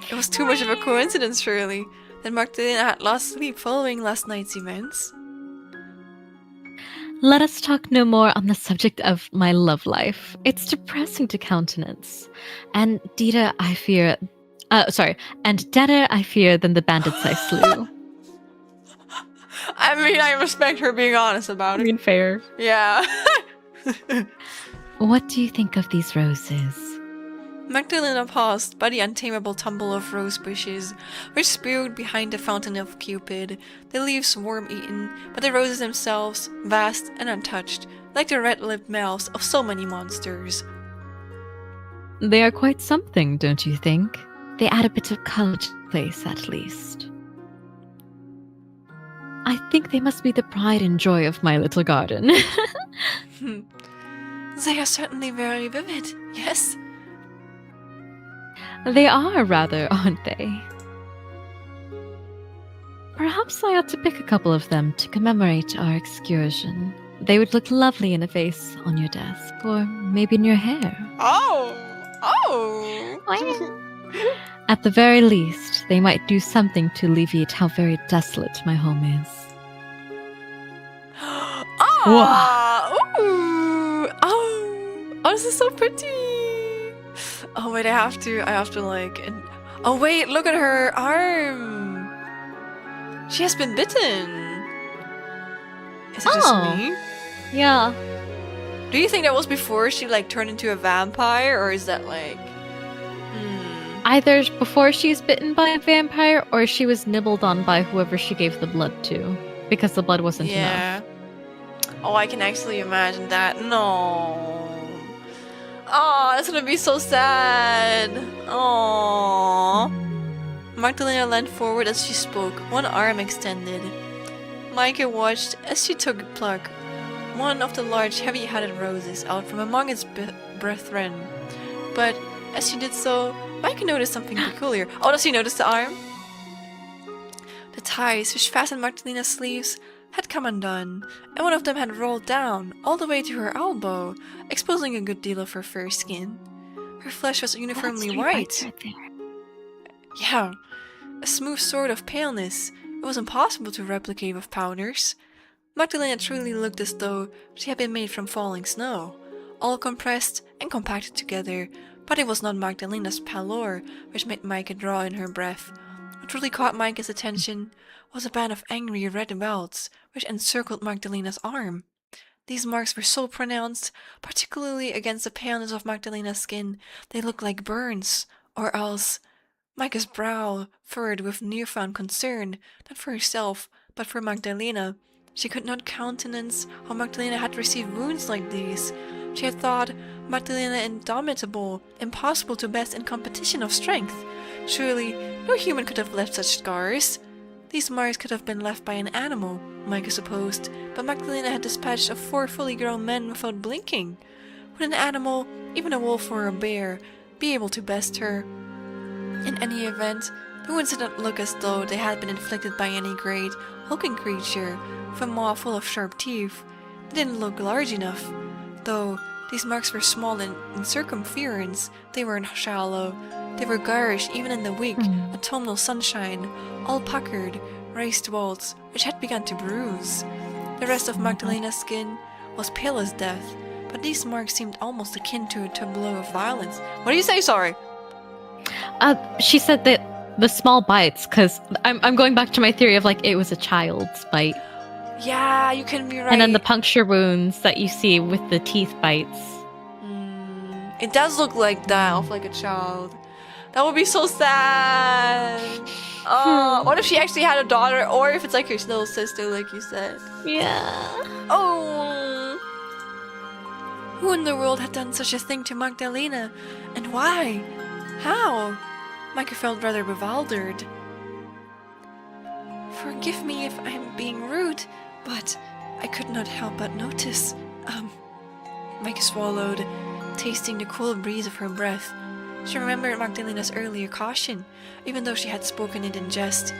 It was too much of a coincidence, surely, that Magdalena had lost sleep following last night's events. Let us talk no more on the subject of my love life. It's depressing to countenance. And Dita, I fear... and deader I fear than the bandits I slew. I mean, I respect her being honest about it. I mean, fair. Yeah. What do you think of these roses? Magdalena paused by the untamable tumble of rose bushes, which spewed behind the fountain of Cupid, the leaves worm-eaten, but the roses themselves vast and untouched, like the red-lipped mouths of so many monsters. They are quite something, don't you think? They add a bit of color to the place, at least. I think they must be the pride and joy of my little garden. They are certainly very vivid, yes? They are, rather, aren't they? Perhaps I ought to pick a couple of them to commemorate our excursion. They would look lovely in a vase on your desk, or maybe in your hair. Oh! At the very least, they might do something to alleviate how very desolate my home is. Ooh! Oh, this is so pretty! Oh wait, I have to like... Oh wait, look at her arm! She has been bitten! Is it just me? Yeah. Do you think that was before she like turned into a vampire, or is that like... Either before she's bitten by a vampire, or she was nibbled on by whoever she gave the blood to. Because the blood wasn't enough. Oh, I can actually imagine that. No. Oh, that's gonna be so sad. Oh. Magdalena leaned forward as she spoke, one arm extended. Micah watched as she took a pluck, one of the large, heavy-headed roses out from among its brethren. But as she did so, Micah noticed something peculiar. Oh, does he notice the arm? The ties which fastened Magdalena's sleeves had come undone, and one of them had rolled down all the way to her elbow, exposing a good deal of her fair skin. Her flesh was uniformly white. Yeah, a smooth sort of paleness. It was impossible to replicate with powders. Magdalena truly looked as though she had been made from falling snow, all compressed and compacted together, but it was not Magdalena's pallor which made Micah draw in her breath. What really caught Micah's attention was a band of angry red welts which encircled Magdalena's arm. These marks were so pronounced, particularly against the paleness of Magdalena's skin, they looked like burns, or else... Micah's brow furrowed with newfound concern, not for herself, but for Magdalena. She could not countenance how Magdalena had received wounds like these. She had thought Magdalena indomitable, impossible to best in competition of strength. Surely, no human could have left such scars. These marks could have been left by an animal, Micah supposed, but Magdalena had dispatched of 4 fully grown men without blinking. Would an animal, even a wolf or a bear, be able to best her? In any event, the wounds did not look as though they had been inflicted by any great, hulking creature, with a maw full of sharp teeth. They didn't look large enough. Though these marks were small in circumference, they were shallow. They were garish even in the weak, autumnal sunshine, all puckered, raised welts, which had begun to bruise. The rest of Magdalena's skin was pale as death, but these marks seemed almost akin to a tableau of violence. What do you say, sorry? She said that the small bites, because I'm going back to my theory of like it was a child's bite. Yeah, you can be right. And then the puncture wounds that you see with the teeth bites. It does look like that, of like a child. That would be so sad. What if she actually had a daughter, or if it's like her little sister, like you said? Yeah. Oh. Who in the world had done such a thing to Magdalena? And why? How? Micah felt rather bewildered. Forgive me if I'm being rude, but I could not help but notice. Micah swallowed, tasting the cool breeze of her breath. She remembered Magdalena's earlier caution, even though she had spoken it in jest.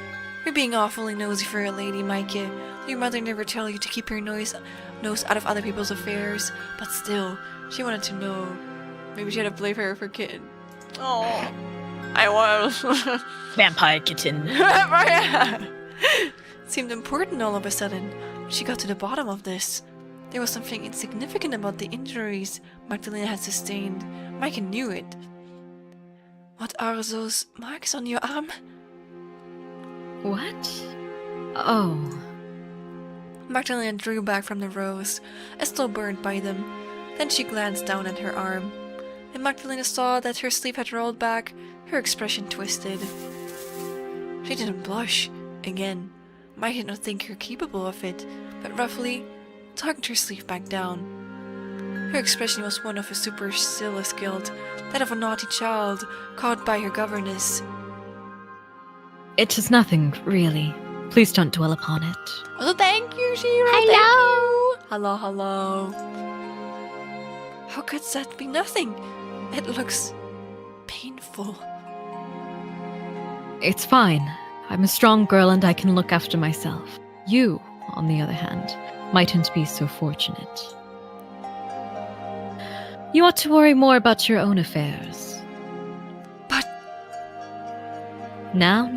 You're being awfully nosy for a lady, Micah. Your mother never tell you to keep your nose out of other people's affairs, but still, she wanted to know. Maybe she had a blame her for kid. Oh, I was Vampire kitten. It seemed important all of a sudden. She got to the bottom of this. There was something insignificant about the injuries Magdalena had sustained. Micah knew it. What are those marks on your arm? What? Oh. Magdalena drew back from the rose, as though burned by them. Then she glanced down at her arm. When Magdalena saw that her sleeve had rolled back, her expression twisted. She didn't blush. Again, Mike did not think her capable of it, but roughly tugged her sleeve back down. Her expression was one of a supercilious guilt, that of a naughty child caught by her governess. It is nothing, really. Please don't dwell upon it. Oh, thank you, Shira. Hello. Thank you. Hello, hello. How could that be nothing? It looks painful. It's fine. I'm a strong girl and I can look after myself. You, on the other hand, mightn't be so fortunate. You ought to worry more about your own affairs. But... Now,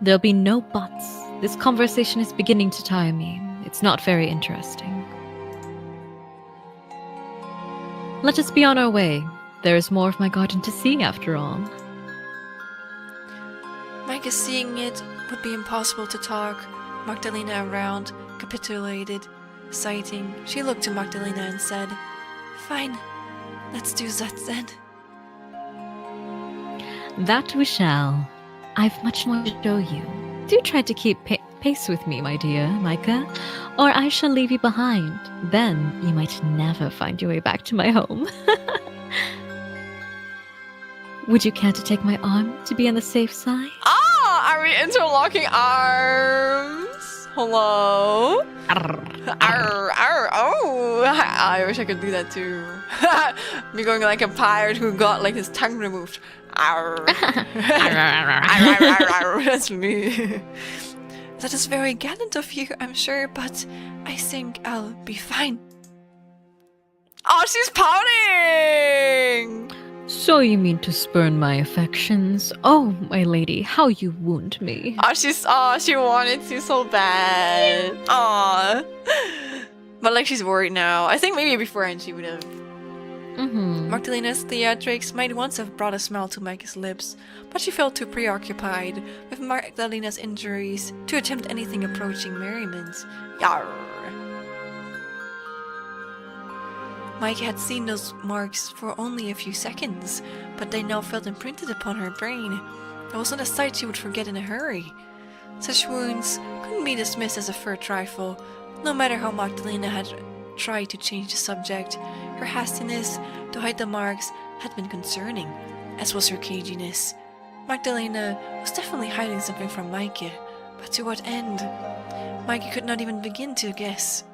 there'll be no buts. This conversation is beginning to tire me. It's not very interesting. Let us be on our way. There is more of my garden to see, after all. Micah, seeing it would be impossible to talk. Magdalena around, capitulated. Sighing, she looked to Magdalena and said, "Fine, let's do that then." That we shall. I've much more to show you. Do try to keep pace with me, my dear Micah, or I shall leave you behind. Then you might never find your way back to my home. Would you care to take my arm to be on the safe side? Are we interlocking arms? Hello? Oh, I wish I could do that too. Me going like a pirate who got like his tongue removed. That's me. That is very gallant of you, I'm sure, but I think I'll be fine. Oh, she's pouting! So you mean to spurn my affections? Oh, my lady, how you wound me. She wanted to so bad. Aw. But like she's worried now. I think maybe beforehand she would have. Magdalena's theatrics might once have brought a smile to Micah's lips, but she felt too preoccupied with Magdalena's injuries to attempt anything approaching merriment. Yarr. Micah had seen those marks for only a few seconds, but they now felt imprinted upon her brain. It was not a sight she would forget in a hurry. Such wounds couldn't be dismissed as a fair trifle, no matter how Magdalena had tried to change the subject. Her hastiness to hide the marks had been concerning, as was her caginess. Magdalena was definitely hiding something from Micah, but to what end? Micah could not even begin to guess.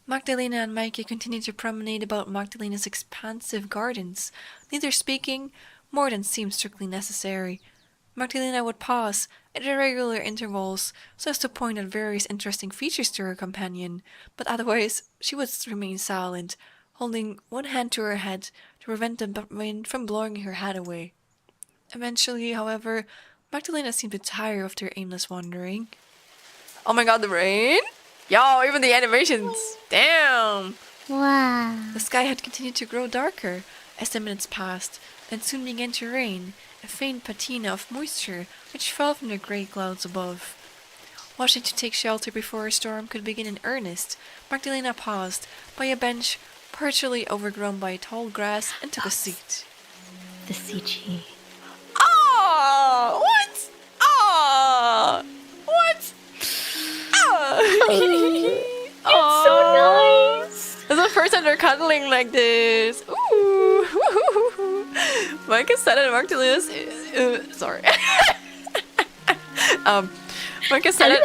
Magdalena and Micah continued to promenade about Magdalena's expansive gardens, neither speaking more than seemed strictly necessary. Magdalena would pause at irregular intervals so as to point out various interesting features to her companion, but otherwise she would remain silent, holding one hand to her head to prevent the wind from blowing her hat away. Eventually, however, Magdalena seemed to tire of their aimless wandering. Oh my god, the rain? Yo, even the animations. Damn. Wow. The sky had continued to grow darker as the minutes passed, and soon began to rain, a faint patina of moisture which fell from the grey clouds above. Wishing to take shelter before a storm could begin in earnest, Magdalena paused by a bench partially overgrown by tall grass and took a seat. The CG. Oh, what? Oh, what? It's so nice. It's the first time they're cuddling like this. Ooh. Micah said it, Magdalena's. Sorry. Micah said it.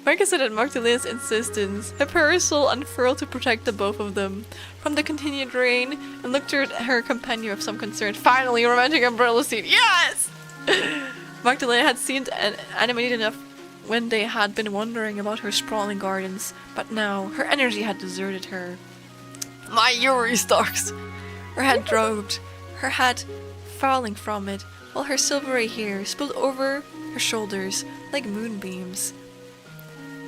Micah said at Magdalena's insistence, her parasol unfurled to protect the both of them from the continued rain, and looked at her companion with some concern. Finally, a romantic umbrella scene. Yes! Magdalena had seemed animated enough when they had been wandering about her sprawling gardens, but now her energy had deserted her. My Yuri stalks! Her head drooped, her hat falling from it, while her silvery hair spilled over her shoulders like moonbeams.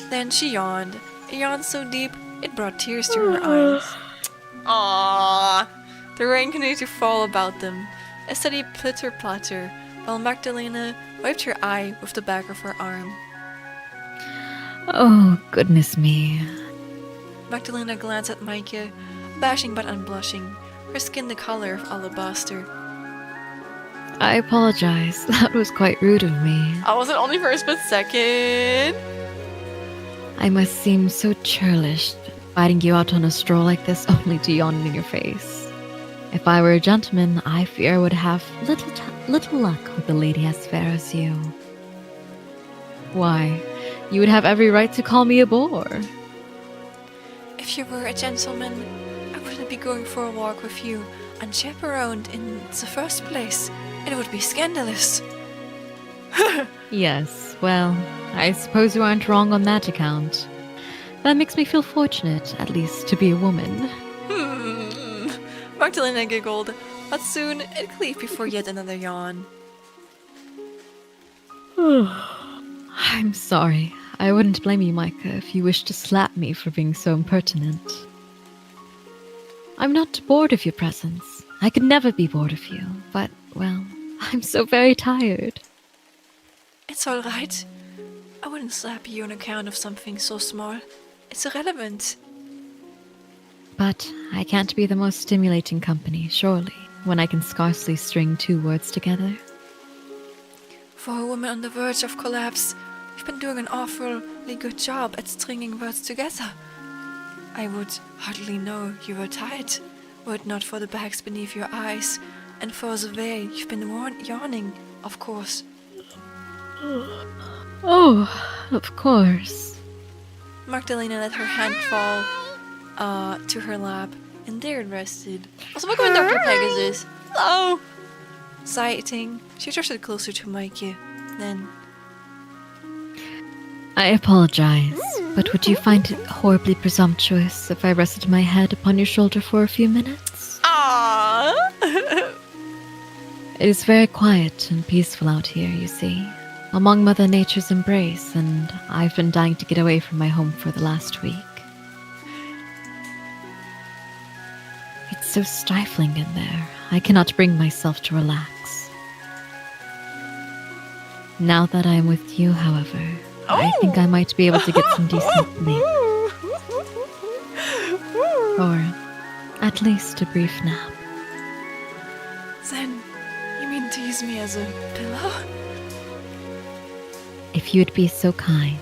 Then she yawned, a yawn so deep it brought tears to her eyes. Aww! The rain continued to fall about them, a steady plitter-platter, while Magdalena wiped her eye with the back of her arm. Oh, goodness me. Magdalena glanced at Micah, bashing but unblushing, her skin the color of alabaster. I apologize. That was quite rude of me. I was it only for a split second. I must seem so churlish, inviting you out on a stroll like this only to yawn in your face. If I were a gentleman, I fear I would have little luck with a lady as fair as you. Why, you would have every right to call me a bore. If you were a gentleman, I wouldn't be going for a walk with you unchaperoned in the first place. It would be scandalous. Yes, well, I suppose you aren't wrong on that account. That makes me feel fortunate, at least, to be a woman. Magdalena giggled, but soon it cleaved before yet another yawn. I'm sorry. I wouldn't blame you, Micah, if you wished to slap me for being so impertinent. I'm not bored of your presence. I could never be bored of you, but, well, I'm so very tired. It's alright. I wouldn't slap you on account of something so small. It's irrelevant. But I can't be the most stimulating company, surely, when I can scarcely string 2 words together. For a woman on the verge of collapse, you've been doing an awfully good job at stringing words together. I would hardly know you were tired, were it not for the bags beneath your eyes, and for the way you've been yawning, of course. Oh, of course. Magdalena let her hand fall to her lap, and there it rested. Also, welcome to Dr. Pegasus. Hello! Sighting, she drifted closer to Mikey. Then, I apologize, but would you find it horribly presumptuous if I rested my head upon your shoulder for a few minutes? aww! It is very quiet and peaceful out here, you see, among Mother Nature's embrace, and I've been dying to get away from my home for the last week. It's so stifling in there. I cannot bring myself to relax. Now that I am with you, however, I think I might be able to get some decent sleep. Or at least a brief nap. Then, you mean to use me as a pillow? If you'd be so kind.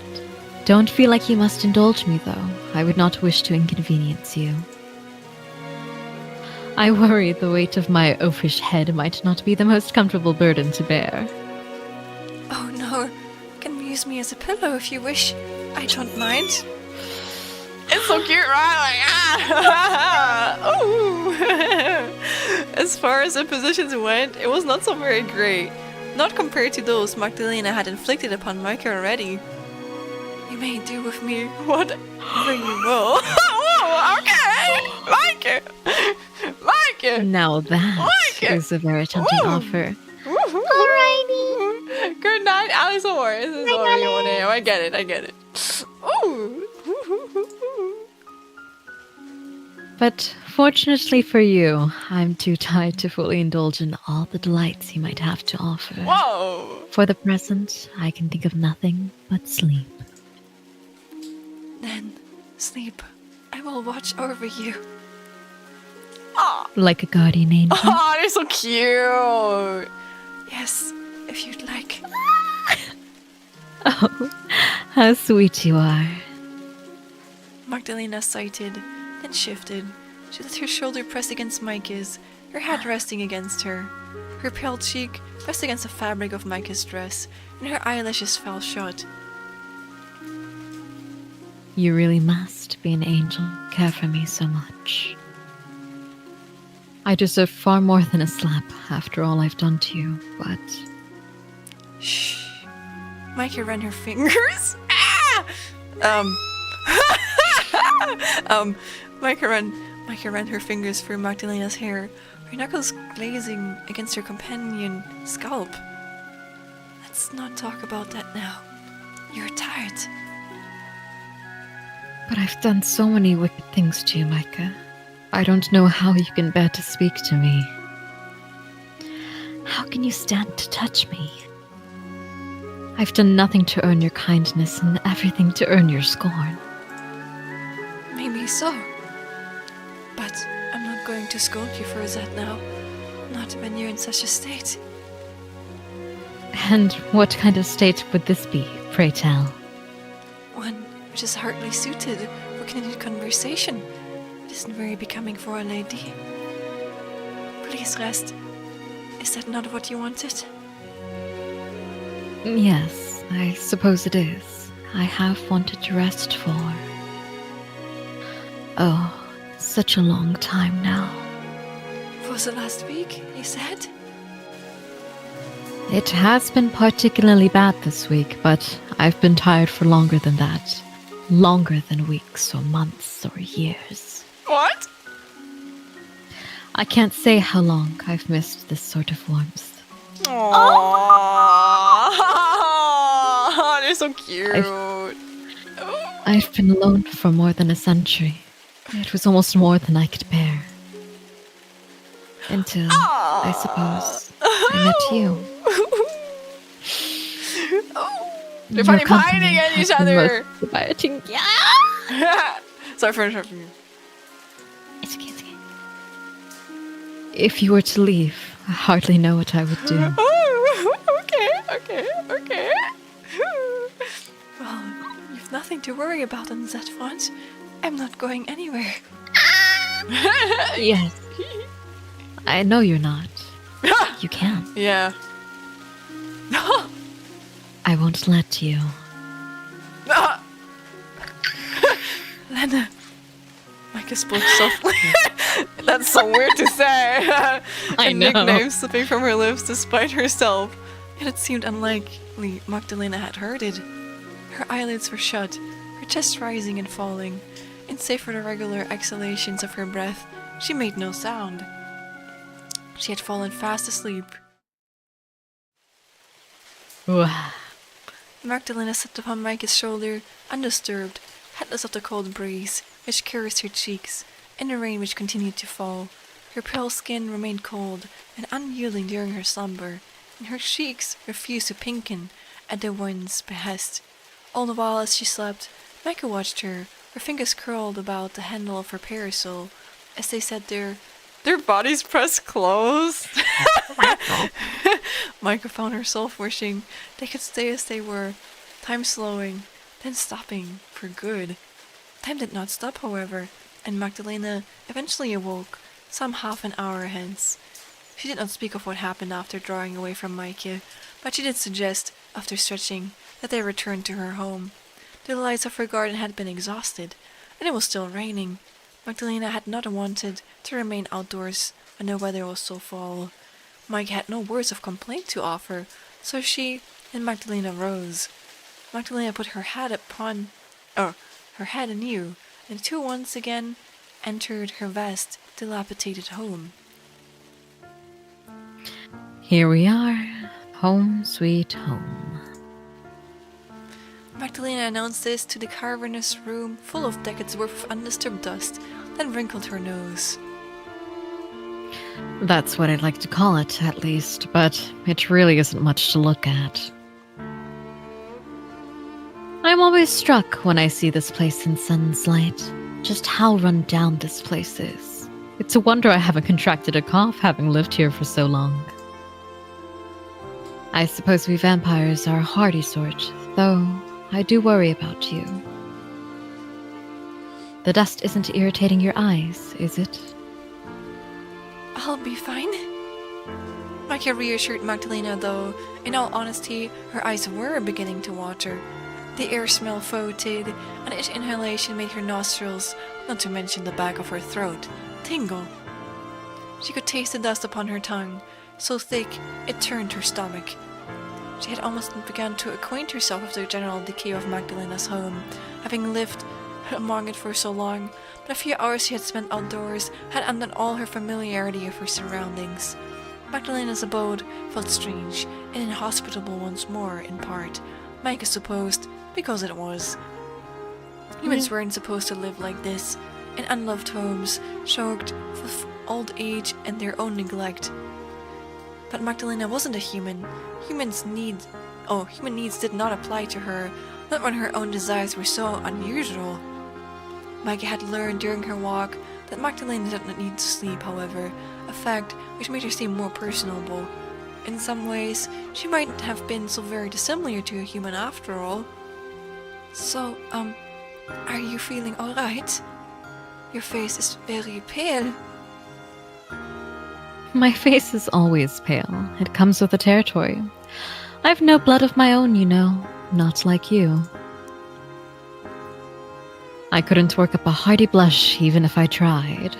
Don't feel like you must indulge me, though. I would not wish to inconvenience you. I worry the weight of my oafish head might not be the most comfortable burden to bear. Oh no, you can use me as a pillow if you wish. I don't mind. It's so cute, right? Like, ooh. As far as the positions went, it was not so very great. Not compared to those Magdalena had inflicted upon Micah already. You may do with me whatever you will. Whoa, okay! Micah! Now that is a very tempting offer. it's a war. This is what you want to. I get it. I get it. Ooh. But fortunately for you, I'm too tired to fully indulge in all the delights he might have to offer. Whoa. For the present, I can think of nothing but sleep. Then, sleep. I will watch over you. Like a guardian angel. Oh, they're so cute. Yes, if you'd like. Oh, how sweet you are. Magdalena sighted, then shifted. She let her shoulder press against Micah's, her head resting against her. Her pale cheek pressed against the fabric of Micah's dress, and her eyelashes fell shut. You really must be an angel to care for me so much. I deserve far more than a slap after all I've done to you, but... Shh. Micah ran her fingers. Micah ran her fingers through Magdalena's hair, her knuckles glazing against her companion scalp. Let's not talk about that now. You're tired. But I've done so many wicked things to you, Micah. I don't know how you can bear to speak to me. How can you stand to touch me? I've done nothing to earn your kindness and everything to earn your scorn. Maybe so. But I'm not going to scold you for that now. Not when you're in such a state. And what kind of state would this be, pray tell? One which is hardly suited for candid conversation. It isn't very becoming for a lady. Please rest. Is that not what you wanted? Yes, I suppose it is. I have wanted to rest for... oh, such a long time now. For the last week, you said? It has been particularly bad this week, but I've been tired for longer than that. Longer than weeks or months or years. What? I can't say how long I've missed this sort of warmth. Aww. They're so cute. I've been alone for more than a century. It was almost more than I could bear. Until, I suppose, I met you. They're finally fighting at each other. Sorry for interrupting you. It's okay, it's okay. If you were to leave, I hardly know what I would do. Okay. Well, you've nothing to worry about on that front. I'm not going anywhere. Yes. I know you're not. You can't. Yeah. I won't let you. Lena. Micah spoke softly. That's so weird to say. I A know. nickname slipping from her lips despite herself. Yet it seemed unlikely Magdalena had heard it. Her eyelids were shut, her chest rising and falling, and save for the regular exhalations of her breath, she made no sound. She had fallen fast asleep. Magdalena sat upon Micah's shoulder, undisturbed, heedless of the cold breeze, which caressed her cheeks, and the rain which continued to fall. Her pale skin remained cold and unyielding during her slumber, and her cheeks refused to pinken at the wind's behest. All the while as she slept, Micah watched her, her fingers curled about the handle of her parasol, as they sat there, their bodies pressed close. Micah found herself wishing they could stay as they were, time slowing, then stopping for good. Time did not stop, however, and Magdalena eventually awoke, some half an hour hence. She did not speak of what happened after drawing away from Micah, but she did suggest, after stretching, that they return to her home. The lights of her garden had been exhausted, and it was still raining. Magdalena had not wanted to remain outdoors when the weather was so foul. Mike had no words of complaint to offer, so she and Magdalena rose. Magdalena put her head anew, and the two once again entered her vast, dilapidated home. Here we are, home sweet home. Magdalena announced this to the cavernous room full of decades worth of undisturbed dust, then wrinkled her nose. That's what I'd like to call it, at least, but it really isn't much to look at. I'm always struck when I see this place in sun's light, just how run down this place is. It's a wonder I haven't contracted a cough having lived here for so long. I suppose we vampires are a hardy sort, though I do worry about you. The dust isn't irritating your eyes, is it? I'll be fine. Micah reassured Magdalena, though, in all honesty, her eyes were beginning to water. The air smell floated, and each inhalation made her nostrils, not to mention the back of her throat, tingle. She could taste the dust upon her tongue, so thick it turned her stomach. She had almost begun to acquaint herself with the general decay of Magdalena's home, having lived among it for so long, but a few hours she had spent outdoors had undone all her familiarity of her surroundings. Magdalena's abode felt strange and inhospitable once more, in part, Micah supposed, because it was. Humans weren't supposed to live like this, in unloved homes, choked with old age and their own neglect. But Magdalena wasn't a human. Human needs did not apply to her, not when her own desires were so unusual. Micah had learned during her walk that Magdalena did not need to sleep, however, a fact which made her seem more personable. In some ways, she mightn't have been so very dissimilar to a human after all. So, are you feeling alright? Your face is very pale. My face is always pale. It comes with the territory. I've no blood of my own, you know. Not like you. I couldn't work up a hearty blush even if I tried.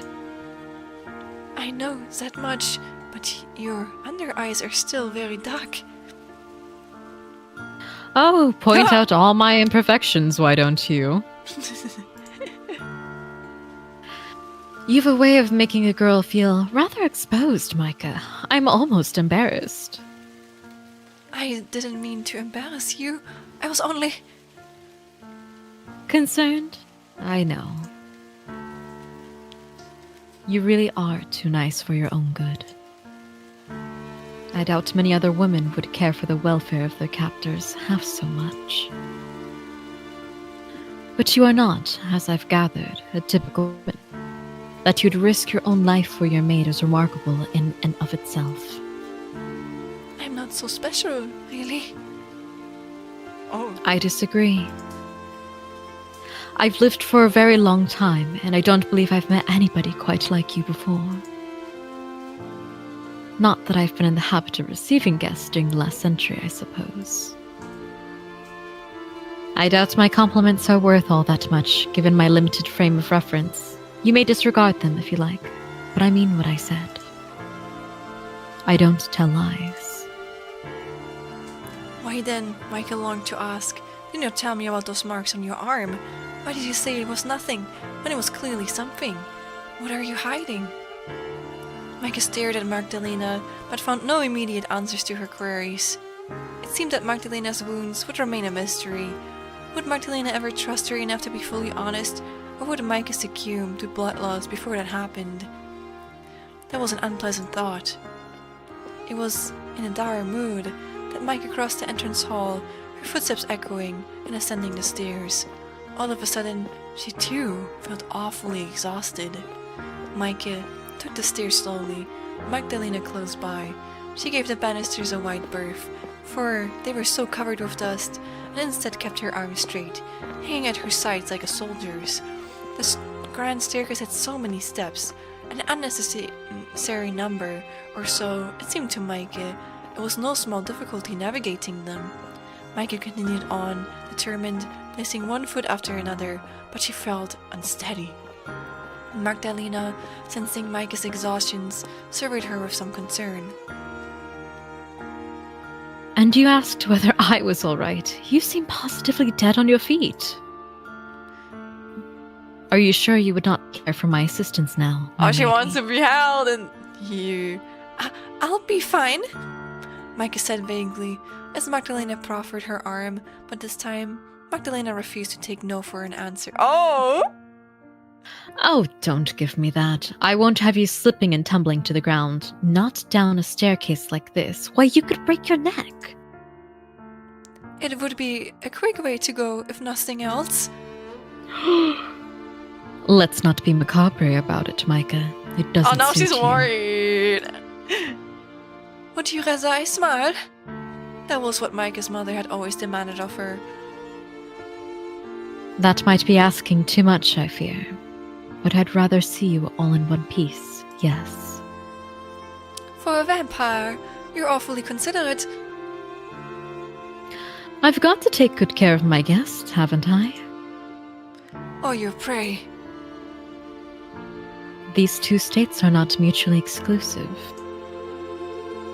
I know that much, but your under eyes are still very dark. Oh, point out all my imperfections, why don't you? You've a way of making a girl feel rather exposed, Micah. I'm almost embarrassed. I didn't mean to embarrass you. I was only... Concerned? I know. You really are too nice for your own good. I doubt many other women would care for the welfare of their captors half so much. But you are not, as I've gathered, a typical woman. That you'd risk your own life for your maid is remarkable in and of itself. I'm not so special, really. Oh. I disagree. I've lived for a very long time, and I don't believe I've met anybody quite like you before. Not that I've been in the habit of receiving guests during the last century, I suppose. I doubt my compliments are worth all that much, given my limited frame of reference. You may disregard them if you like, but I mean what I said. I don't tell lies. Why then, Micah longed to ask, did you tell me about those marks on your arm? Why did you say it was nothing, when it was clearly something? What are you hiding? Micah stared at Magdalena, but found no immediate answers to her queries. It seemed that Magdalena's wounds would remain a mystery. Would Magdalena ever trust her enough to be fully honest, or would Micah succumb to blood loss before that happened? That was an unpleasant thought. It was in a dire mood that Micah crossed the entrance hall, her footsteps echoing and ascending the stairs. All of a sudden, she too felt awfully exhausted. Micah took the stairs slowly, Magdalena close by. She gave the banisters a wide berth, for they were so covered with dust, and instead kept her arms straight, hanging at her sides like a soldier's. The grand staircase had so many steps, an unnecessary number, or so it seemed to Micah. It was no small difficulty navigating them. Micah continued on, determined, placing one foot after another, but she felt unsteady. Magdalena, sensing Micah's exhaustions, surveyed her with some concern. And you asked whether I was all right. You seem positively dead on your feet. Are you sure you would not care for my assistance now? Oh, she wants to be held, and you... I'll be fine, Micah said vaguely, as Magdalena proffered her arm, but this time, Magdalena refused to take no for an answer. Oh! Oh, don't give me that. I won't have you slipping and tumbling to the ground. Not down a staircase like this. Why, you could break your neck. It would be a quick way to go, if nothing else. Let's not be macabre about it, Micah. It doesn't Oh, now suit she's you. worried. Would you rather I smile? That was what Micah's mother had always demanded of her. That might be asking too much, I fear. But I'd rather see you all in one piece, yes. For a vampire, you're awfully considerate. I've got to take good care of my guests, haven't I? Or your prey. These two states are not mutually exclusive.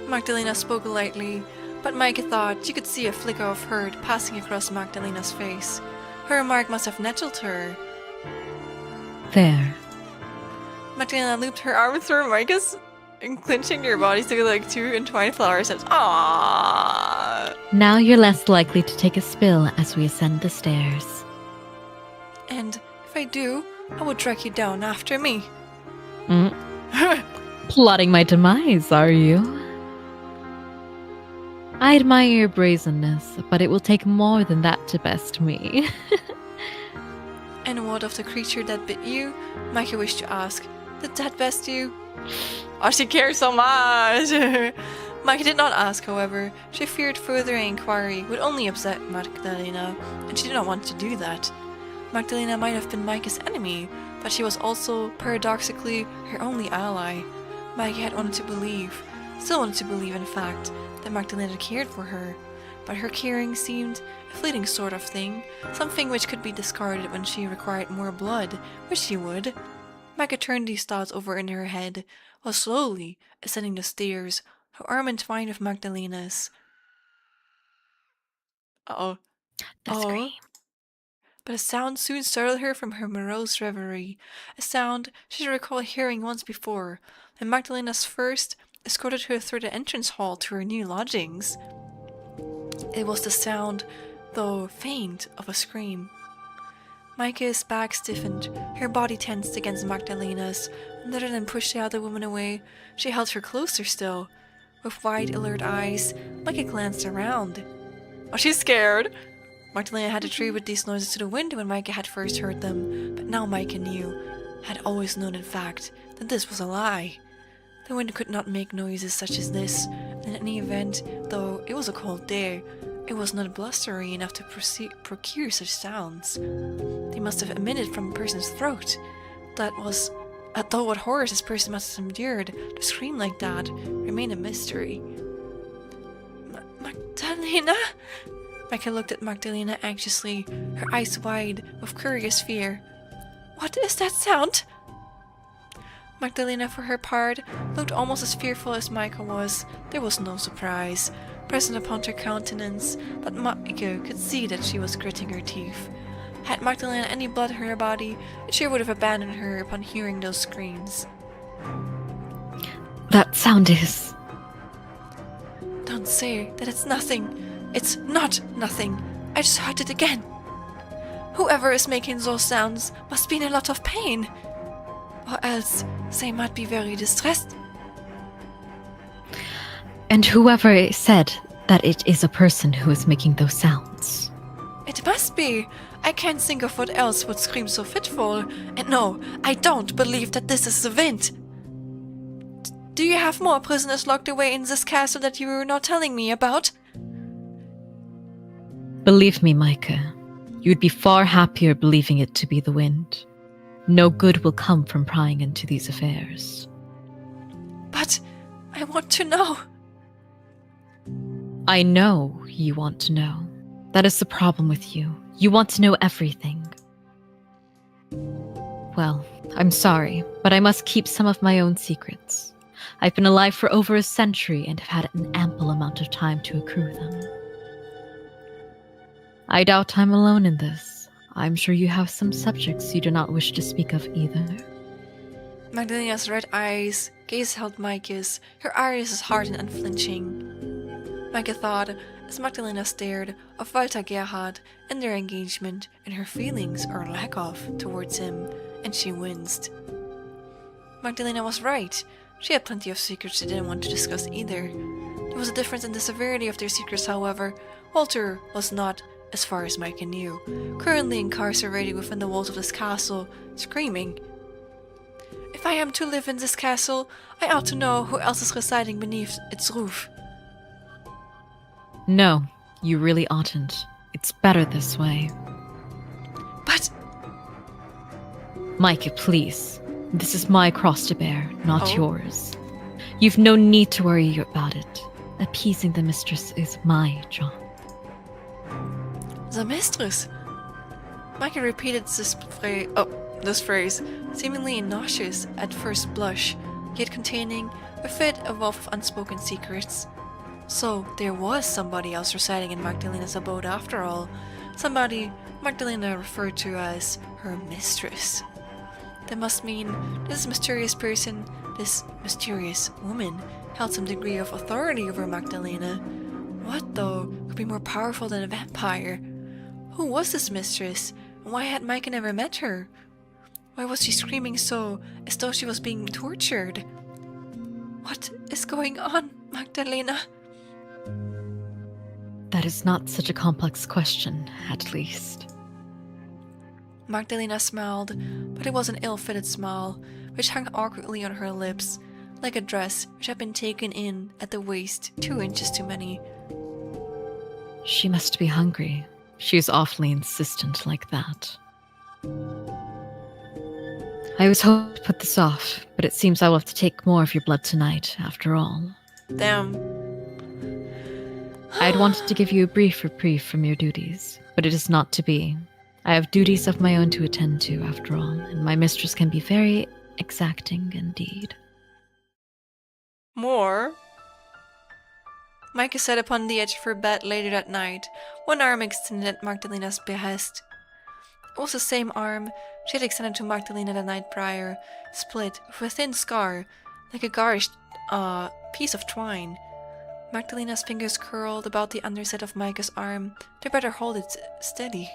Magdalena spoke lightly, but Micah thought you could see a flicker of hurt passing across Magdalena's face. Her remark must have nettled her. There. Magdalena looped her arm through Micah's and clenching their bodies together like two entwined flower stems. Aww. Now you're less likely to take a spill as we ascend the stairs. And if I do, I will drag you down after me. Plotting my demise, are you? I admire your brazenness, but it will take more than that to best me. And what of the creature that bit you? Micah wished to ask. Did that best you? Oh, she cares so much! Micah did not ask, however. She feared further inquiry would only upset Magdalena, and she did not want to do that. Magdalena might have been Micah's enemy, but she was also, paradoxically, her only ally. Micah had wanted to believe, still wanted to believe in fact, that Magdalena cared for her, but her caring seemed a fleeting sort of thing, something which could be discarded when she required more blood, which she would. Micah turned these thoughts over in her head, while slowly ascending the stairs, her arm entwined with Magdalena's. Uh-oh. The scream. But a sound soon startled her from her morose reverie, a sound she did recall hearing once before, when Magdalena's first escorted her through the entrance hall to her new lodgings. It was the sound, though faint, of a scream. Micah's back stiffened, her body tensed against Magdalena's, and rather than push the other woman away, she held her closer still. With wide, alert eyes, Micah glanced around. Oh, she's scared! Magdalena had attributed these noises to the wind when Micah had first heard them, but now Micah knew, had always known in fact, that this was a lie. The wind could not make noises such as this, and in any event, though it was a cold day, it was not blustery enough to procure such sounds. They must have emitted from a person's throat. Though what horrors this person must have endured to scream like that remained a mystery. Magdalena? Micah looked at Magdalena anxiously, her eyes wide with curious fear. What is that sound? Magdalena, for her part, looked almost as fearful as Micah was. There was no surprise present upon her countenance, but Micah could see that she was gritting her teeth. Had Magdalena any blood in her body, she would have abandoned her upon hearing those screams. That sound is... Don't say that it's nothing. It's not nothing. I just heard it again. Whoever is making those sounds must be in a lot of pain. Or else they might be very distressed. And whoever said that it is a person who is making those sounds. It must be. I can't think of what else would scream so fitful. And no, I don't believe that this is the wind. Do you have more prisoners locked away in this castle that you were not telling me about? Believe me, Micah, you'd be far happier believing it to be the wind. No good will come from prying into these affairs. But I want to know. I know you want to know. That is the problem with you. You want to know everything. Well, I'm sorry, but I must keep some of my own secrets. I've been alive for over a century and have had an ample amount of time to accrue them. I doubt I'm alone in this. I'm sure you have some subjects you do not wish to speak of either. Magdalena's red gaze held Micah's, her eyes hard and unflinching. Micah thought, as Magdalena stared of Walter Gerhard and their engagement and her feelings or lack of towards him, and she winced. Magdalena was right. She had plenty of secrets she didn't want to discuss either. There was a difference in the severity of their secrets, however. Walter was not, as far as Micah knew, currently incarcerated within the walls of this castle, screaming, "If I am to live in this castle, I ought to know who else is residing beneath its roof." No, you really oughtn't. It's better this way. But... Micah, please. This is my cross to bear, not Oh? yours. You've no need to worry about it. Appeasing the mistress is my job. The mistress? Micah repeated this phrase, seemingly nauseous at first blush, yet containing a fit of wealth of unspoken secrets. So there was somebody else residing in Magdalena's abode after all, somebody Magdalena referred to as her mistress. That must mean this mysterious person, this mysterious woman, held some degree of authority over Magdalena. What, though, could be more powerful than a vampire? Who was this mistress, and why had Micah never met her? Why was she screaming so, as though she was being tortured? What is going on, Magdalena? That is not such a complex question, at least. Magdalena smiled, but it was an ill-fitted smile, which hung awkwardly on her lips, like a dress which had been taken in at the waist 2 inches too many. She must be hungry. She's awfully insistent like that. I was hoping to put this off, but it seems I will have to take more of your blood tonight, after all. Damn. I had wanted to give you a brief reprieve from your duties, but it is not to be. I have duties of my own to attend to, after all, and my mistress can be very exacting indeed. More? Micah sat upon the edge of her bed later that night, one arm extended at Magdalena's behest. It was the same arm she had extended to Magdalena the night prior, split with a thin scar, like a garish piece of twine. Magdalena's fingers curled about the underside of Micah's arm to better hold it steady.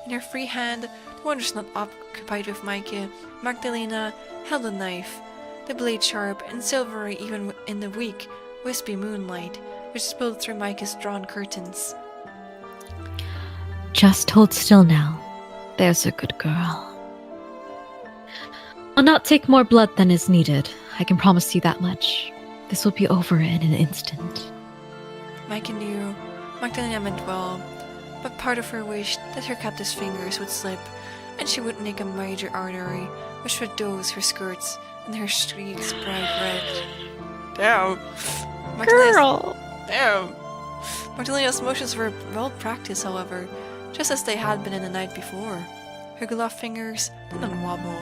In her free hand, the one was not occupied with Micah, Magdalena held a knife, the blade sharp and silvery even in the weak, wispy moonlight, which spilled through Micah's drawn curtains. Just hold still now. There's a good girl. I'll not take more blood than is needed. I can promise you that much. This will be over in an instant. Micah knew Magdalena meant well, but part of her wished that her captive's fingers would slip, and she would nick a major artery, which would dose her skirts and her streaks bright red. Damn. Girl! Damn. Magdalena's motions were well practiced, however, just as they had been in the night before. Her gloved fingers did not wobble,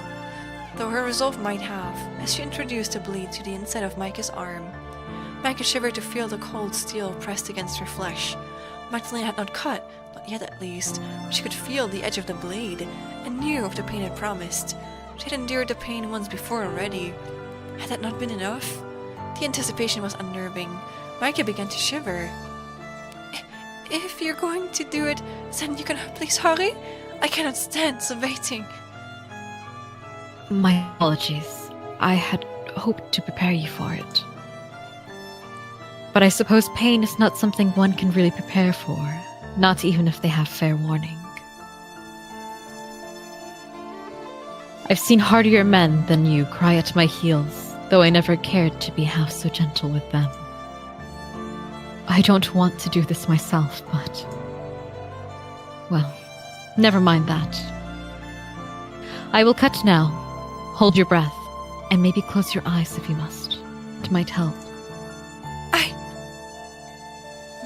though her resolve might have, as she introduced the blade to the inside of Micah's arm. Micah shivered to feel the cold steel pressed against her flesh. Magdalena had not cut, not yet at least, but she could feel the edge of the blade, and knew of the pain it promised. She had endured the pain once before already. Had that not been enough? The anticipation was unnerving. Micah began to shiver. If you're going to do it, then you can please hurry? I cannot stand the waiting. My apologies. I had hoped to prepare you for it. But I suppose pain is not something one can really prepare for, not even if they have fair warning. I've seen hardier men than you cry at my heels, though I never cared to be half so gentle with them. I don't want to do this myself, but... well, never mind that. I will cut now. Hold your breath, and maybe close your eyes if you must. It might help.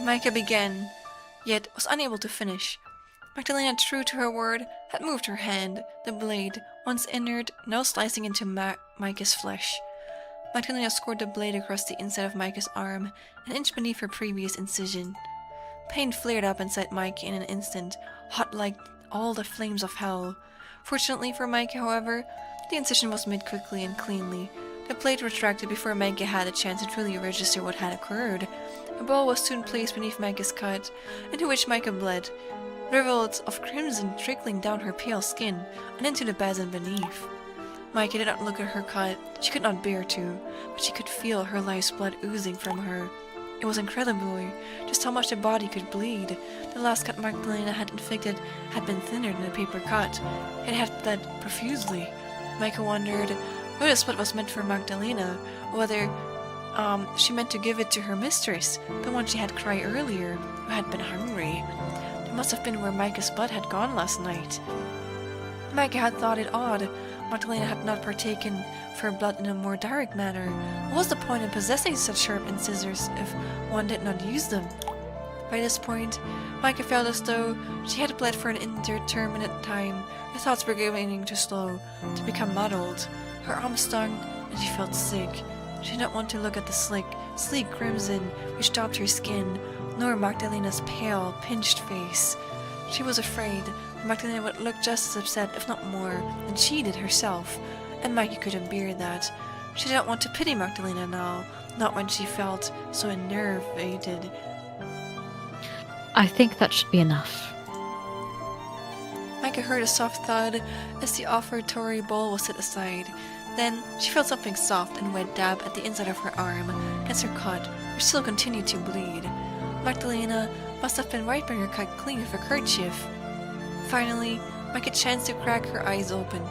Micah began, yet was unable to finish. Magdalena, true to her word, had moved her hand, the blade, once inert, now slicing into Micah's flesh. Magdalena scored the blade across the inside of Micah's arm, an inch beneath her previous incision. Pain flared up inside Micah in an instant, hot like all the flames of hell. Fortunately for Micah, however, the incision was made quickly and cleanly, The plate retracted before Minchki had a chance to truly register what had occurred. A ball was soon placed beneath Minchki's cut, into which Minchki bled, rivulets of crimson trickling down her pale skin and into the basin beneath. Minchki did not look at her cut, she could not bear to, but she could feel her life's blood oozing from her. It was incredible just how much the body could bleed. The last cut Magdalena had inflicted had been thinner than the paper cut. It had bled profusely. Minchki wondered whether this blood was meant for Magdalena, or whether she meant to give it to her mistress, the one she had cried earlier, who had been hungry. It must have been where Minchki's blood had gone last night. Minchki had thought it odd Magdalena had not partaken of her blood in a more direct manner. What was the point in possessing such sharp incisors if one did not use them? By this point, Minchki felt as though she had bled for an indeterminate time. Her thoughts were beginning to slow, to become muddled. Her arm stung, and she felt sick. She did not want to look at the sleek crimson which daubed her skin, nor Magdalena's pale, pinched face. She was afraid Magdalena would look just as upset, if not more, than she did herself, and Minchki couldn't bear that. She did not want to pity Magdalena now, not when she felt so enervated. I think that should be enough. Minchki heard a soft thud as the offertory bowl was set aside. Then she felt something soft and wet dab at the inside of her arm against her cut, which still continued to bleed. Magdalena must have been wiping her cut clean with a kerchief. Finally, Minchki chanced to crack her eyes open.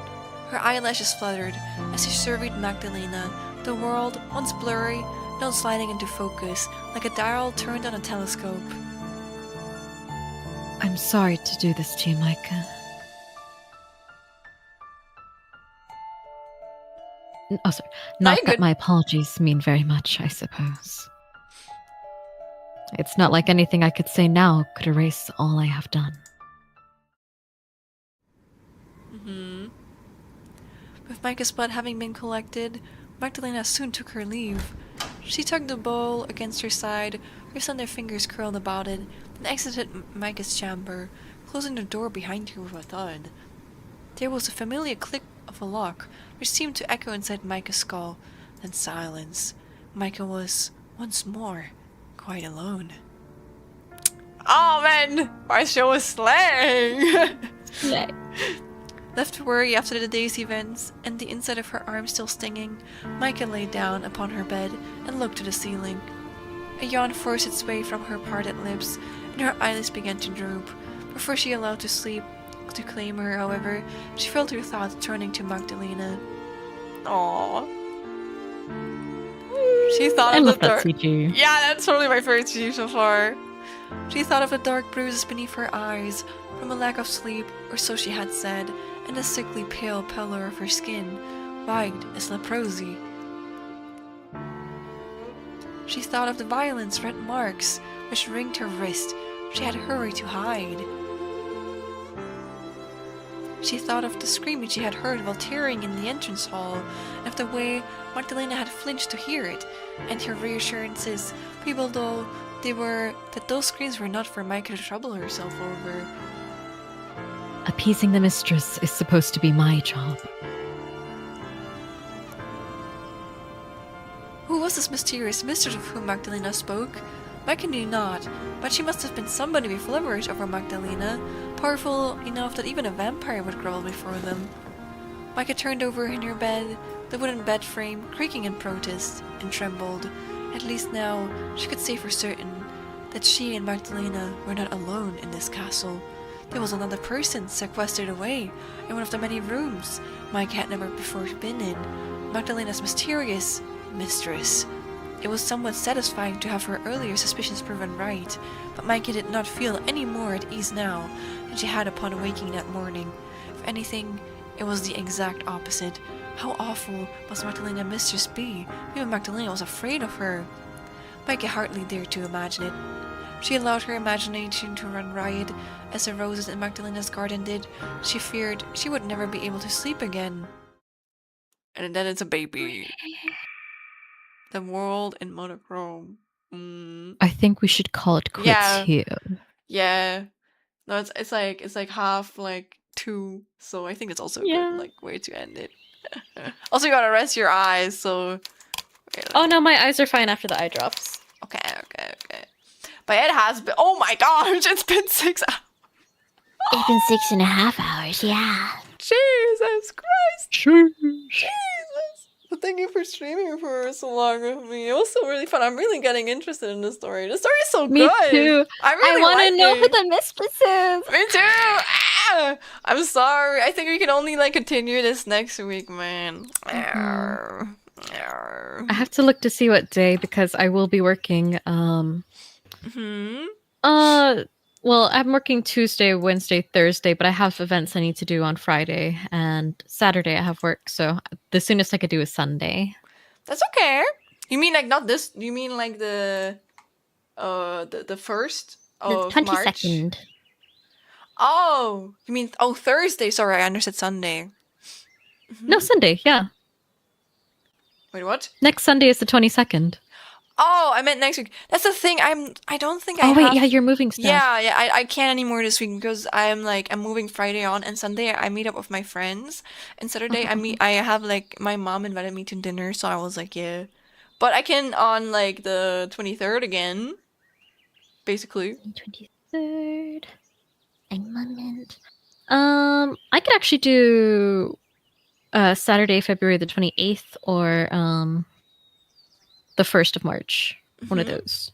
Her eyelashes fluttered as she surveyed Magdalena, the world, once blurry, now sliding into focus, like a dial turned on a telescope. I'm sorry to do this to you, Minchki. Oh, sorry. Not that my apologies mean very much, I suppose. It's not like anything I could say now could erase all I have done. With Minchki's blood having been collected, Magdalena soon took her leave. She tugged the bowl against her side, her slender fingers curled about it, and exited Minchki's chamber, closing the door behind her with a thud. There was a familiar click of a lock, which seemed to echo inside Minchki's skull, then silence. Minchki was, once more, quite alone. Oh man! My show is slaying! Slay. Left to worry after the day's events, and the inside of her arm still stinging, Minchki lay down upon her bed and looked to the ceiling. A yawn forced its way from her parted lips, and her eyelids began to droop. Before she allowed to sleep to claim her, however, she felt her thoughts turning to Magdalena. Aww. She thought I of love the that dark. CG. Yeah, that's totally my favorite CG so far. She thought of the dark bruises beneath her eyes from a lack of sleep, or so she had said, and the sickly pale pallor of her skin, white as leprosy. She thought of the violent red marks which ringed her wrist. She had hurried to hide. She thought of the screaming she had heard while tearing in the entrance hall, and of the way Magdalena had flinched to hear it, and her reassurances, feeble though they were, that those screams were not for Minchki to trouble herself over. Appeasing the mistress is supposed to be my job. Who was this mysterious mistress of whom Magdalena spoke? Minchki knew not, but she must have been somebody with leverage over Magdalena, powerful enough that even a vampire would grovel before them. Minchki turned over in her bed, the wooden bed frame creaking in protest, and trembled. At least now she could say for certain that she and Magdalena were not alone in this castle. There was another person sequestered away in one of the many rooms Minchki had never before been in. Magdalena's mysterious mistress. It was somewhat satisfying to have her earlier suspicions proven right, but Minchki did not feel any more at ease now than she had upon awaking that morning. If anything, it was the exact opposite. How awful must Magdalena's mistress be? Even Magdalena was afraid of her. Minchki hardly dared to imagine it. She allowed her imagination to run riot, as the roses in Magdalena's garden did. She feared she would never be able to sleep again. And then it's a baby. The world in monochrome. I think we should call it quits here. Yeah. No, it's like half like 2, so I think it's also a good like way to end it. Also, you gotta rest your eyes, so... Oh no, my eyes are fine after the eye drops. Okay. But it has been... Oh my gosh, it's been 6 hours. It's been 6.5 hours, yeah. Jesus Christ. Jesus. But thank you for streaming for so long with me. It was so really fun. I'm really getting interested in the story. The story is so Me good. too. I really want like to know it. who the mistress is. Me too. Ah! I'm sorry. I think we can only like continue this next week, man. I have to look to see what day because I will be working. Well, I'm working Tuesday, Wednesday, Thursday, but I have events I need to do on Friday and Saturday. I have work, so the soonest I could do is Sunday. That's okay. You mean like not this? You mean like the first of The March? 22nd. Oh, you mean Thursday? Sorry, I understood Sunday. No, Sunday, yeah. Wait, what? Next Sunday is the 22nd. Oh, I meant next week. That's the thing. I don't think I. Oh wait, have... yeah, you're moving stuff. Yeah. I can't anymore this week because I'm moving Friday on, and Sunday I meet up with my friends, and Saturday I have like my mom invited me to dinner, so I was like, yeah, but I can on like the 23rd again, basically. 23rd. A moment. I could actually do Saturday, February the 28th, or the 1st of March. One of those.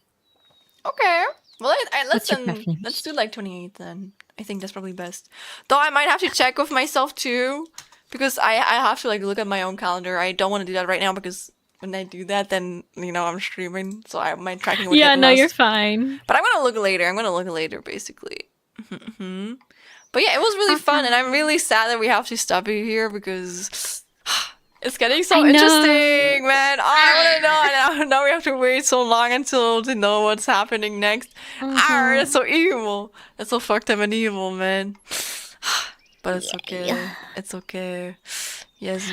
Okay. Well, What's your preference? let's do like 28th then. I think that's probably best. Though I might have to check with myself too, because I have to like look at my own calendar. I don't want to do that right now because when I do that, then I'm streaming, so my tracking would Yeah, get no, lost. you're fine. But I'm gonna look later, basically. But yeah, it was really fun, and I'm really sad that we have to stop it here because it's getting so interesting, man. I want to know. Now we have to wait so long to know what's happening next. That's so evil. That's so fucked up and evil, man. But it's okay. It's okay. Yes.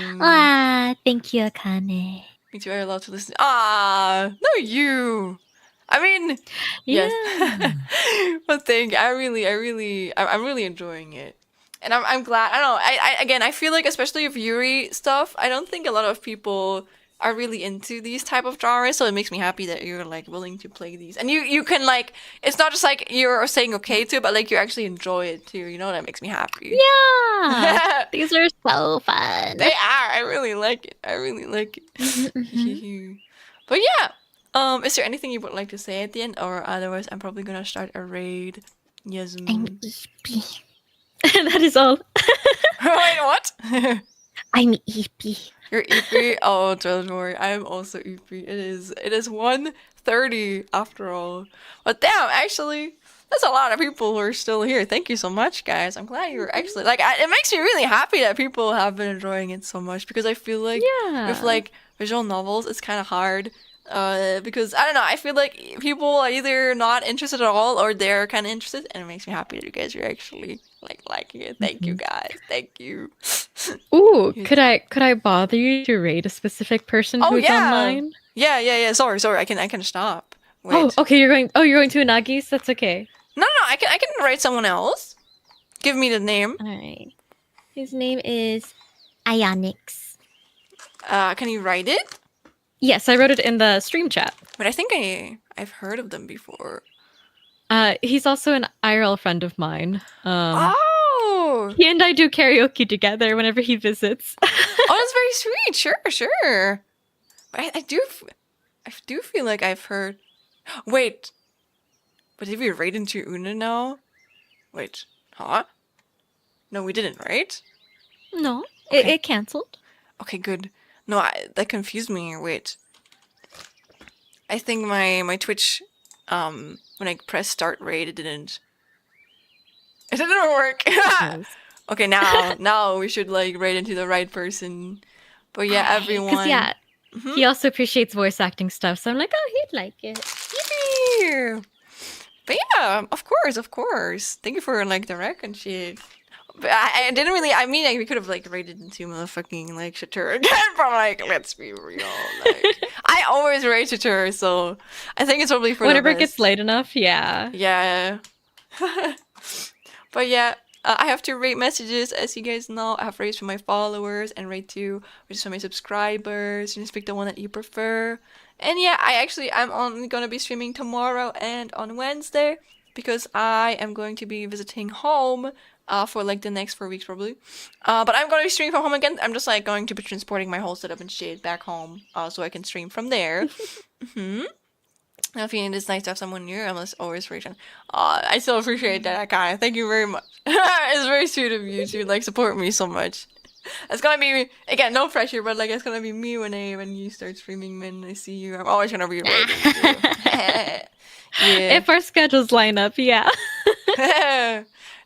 Thank you, Akane. Me too. Are you allowed to listen? No, you. I mean, yes. But thank you. I'm really enjoying it. And I'm glad. I don't know. I feel like especially with Yuri stuff, I don't think a lot of people are really into these type of genres, so it makes me happy that you're like willing to play these. And you can like, it's not just like you're saying okay to it, but like you actually enjoy it too. You know, that makes me happy. Yeah. These are so fun. They are. I really like it. But yeah. Is there anything you would like to say at the end, or otherwise I'm probably gonna start a raid. Yes. I'm EP. That is all. Wait, what? I'm EP. You're EP? Oh, don't worry. I'm also EP. It is 1:30 after all. But damn, actually, that's a lot of people who are still here. Thank you so much, guys. I'm glad you're actually like. It makes me really happy that people have been enjoying it so much because I feel like with like visual novels, it's kind of hard. Because I don't know, I feel like people are either not interested at all or they're kind of interested, and it makes me happy that you guys are actually like liking it. Thank you guys, thank you. Ooh, could I bother you to rate a specific person who's online? Yeah. Sorry, I can stop. Wait. Oh, okay. You're going to Unagi's. That's okay. No, I can write someone else. Give me the name. All right. His name is Ionix. Can you write it? Yes, I wrote it in the stream chat. But I think I've heard of them before. He's also an IRL friend of mine. Oh! He and I do karaoke together whenever he visits. Oh, that's very sweet. Sure. But I do feel like I've heard... Wait. But did we raid into Una now? Wait. Huh? No, we didn't, right? No, Okay. it canceled. Okay, good. No, that confused me. Wait. I think my Twitch, when I pressed start raid, it didn't work. Okay, now we should like raid into the right person. But yeah, everyone. Because he also appreciates voice acting stuff, so I'm like, oh, he'd like it. Yippee! But yeah, of course. Thank you for like the rec and shit. But I didn't really. I mean, like, we could have like raided into motherfucking like Shatur again. But like, let's be real. Like, I always raid Shatur, so I think it's probably for Whenever the it gets best. late enough, yeah. Yeah. But yeah, I have to rate messages, as you guys know. I have rates for my followers and rate 2, which is for my subscribers. You just pick the one that you prefer. And yeah, I'm only gonna be streaming tomorrow and on Wednesday because I am going to be visiting home for like the next 4 weeks probably. But I'm gonna be streaming from home again. I'm just like going to be transporting my whole setup and shit back home so I can stream from there. I feel it's nice to have someone near. I'm always frustration. I still appreciate that, Akane. Thank you very much. It's very sweet of you to like support me so much. It's gonna be again, no pressure, but like it's gonna be me when you start streaming when I see you. I'm always gonna be ready. Yeah. If our schedules line up, yeah.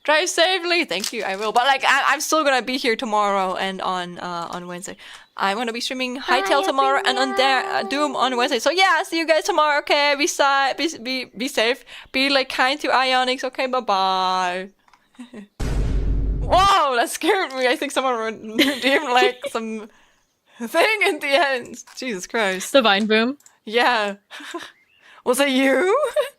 Drive safely. Thank you. I will. But like I'm still gonna be here tomorrow and on Wednesday. I'm gonna be streaming Hightail tomorrow and on Doom on Wednesday. So yeah, see you guys tomorrow. Okay, be safe. Be like kind to Ionix. Okay, bye bye. Whoa, that scared me. I think someone redeemed like some thing in the end. Jesus Christ. Divine boom. Yeah. Was it you?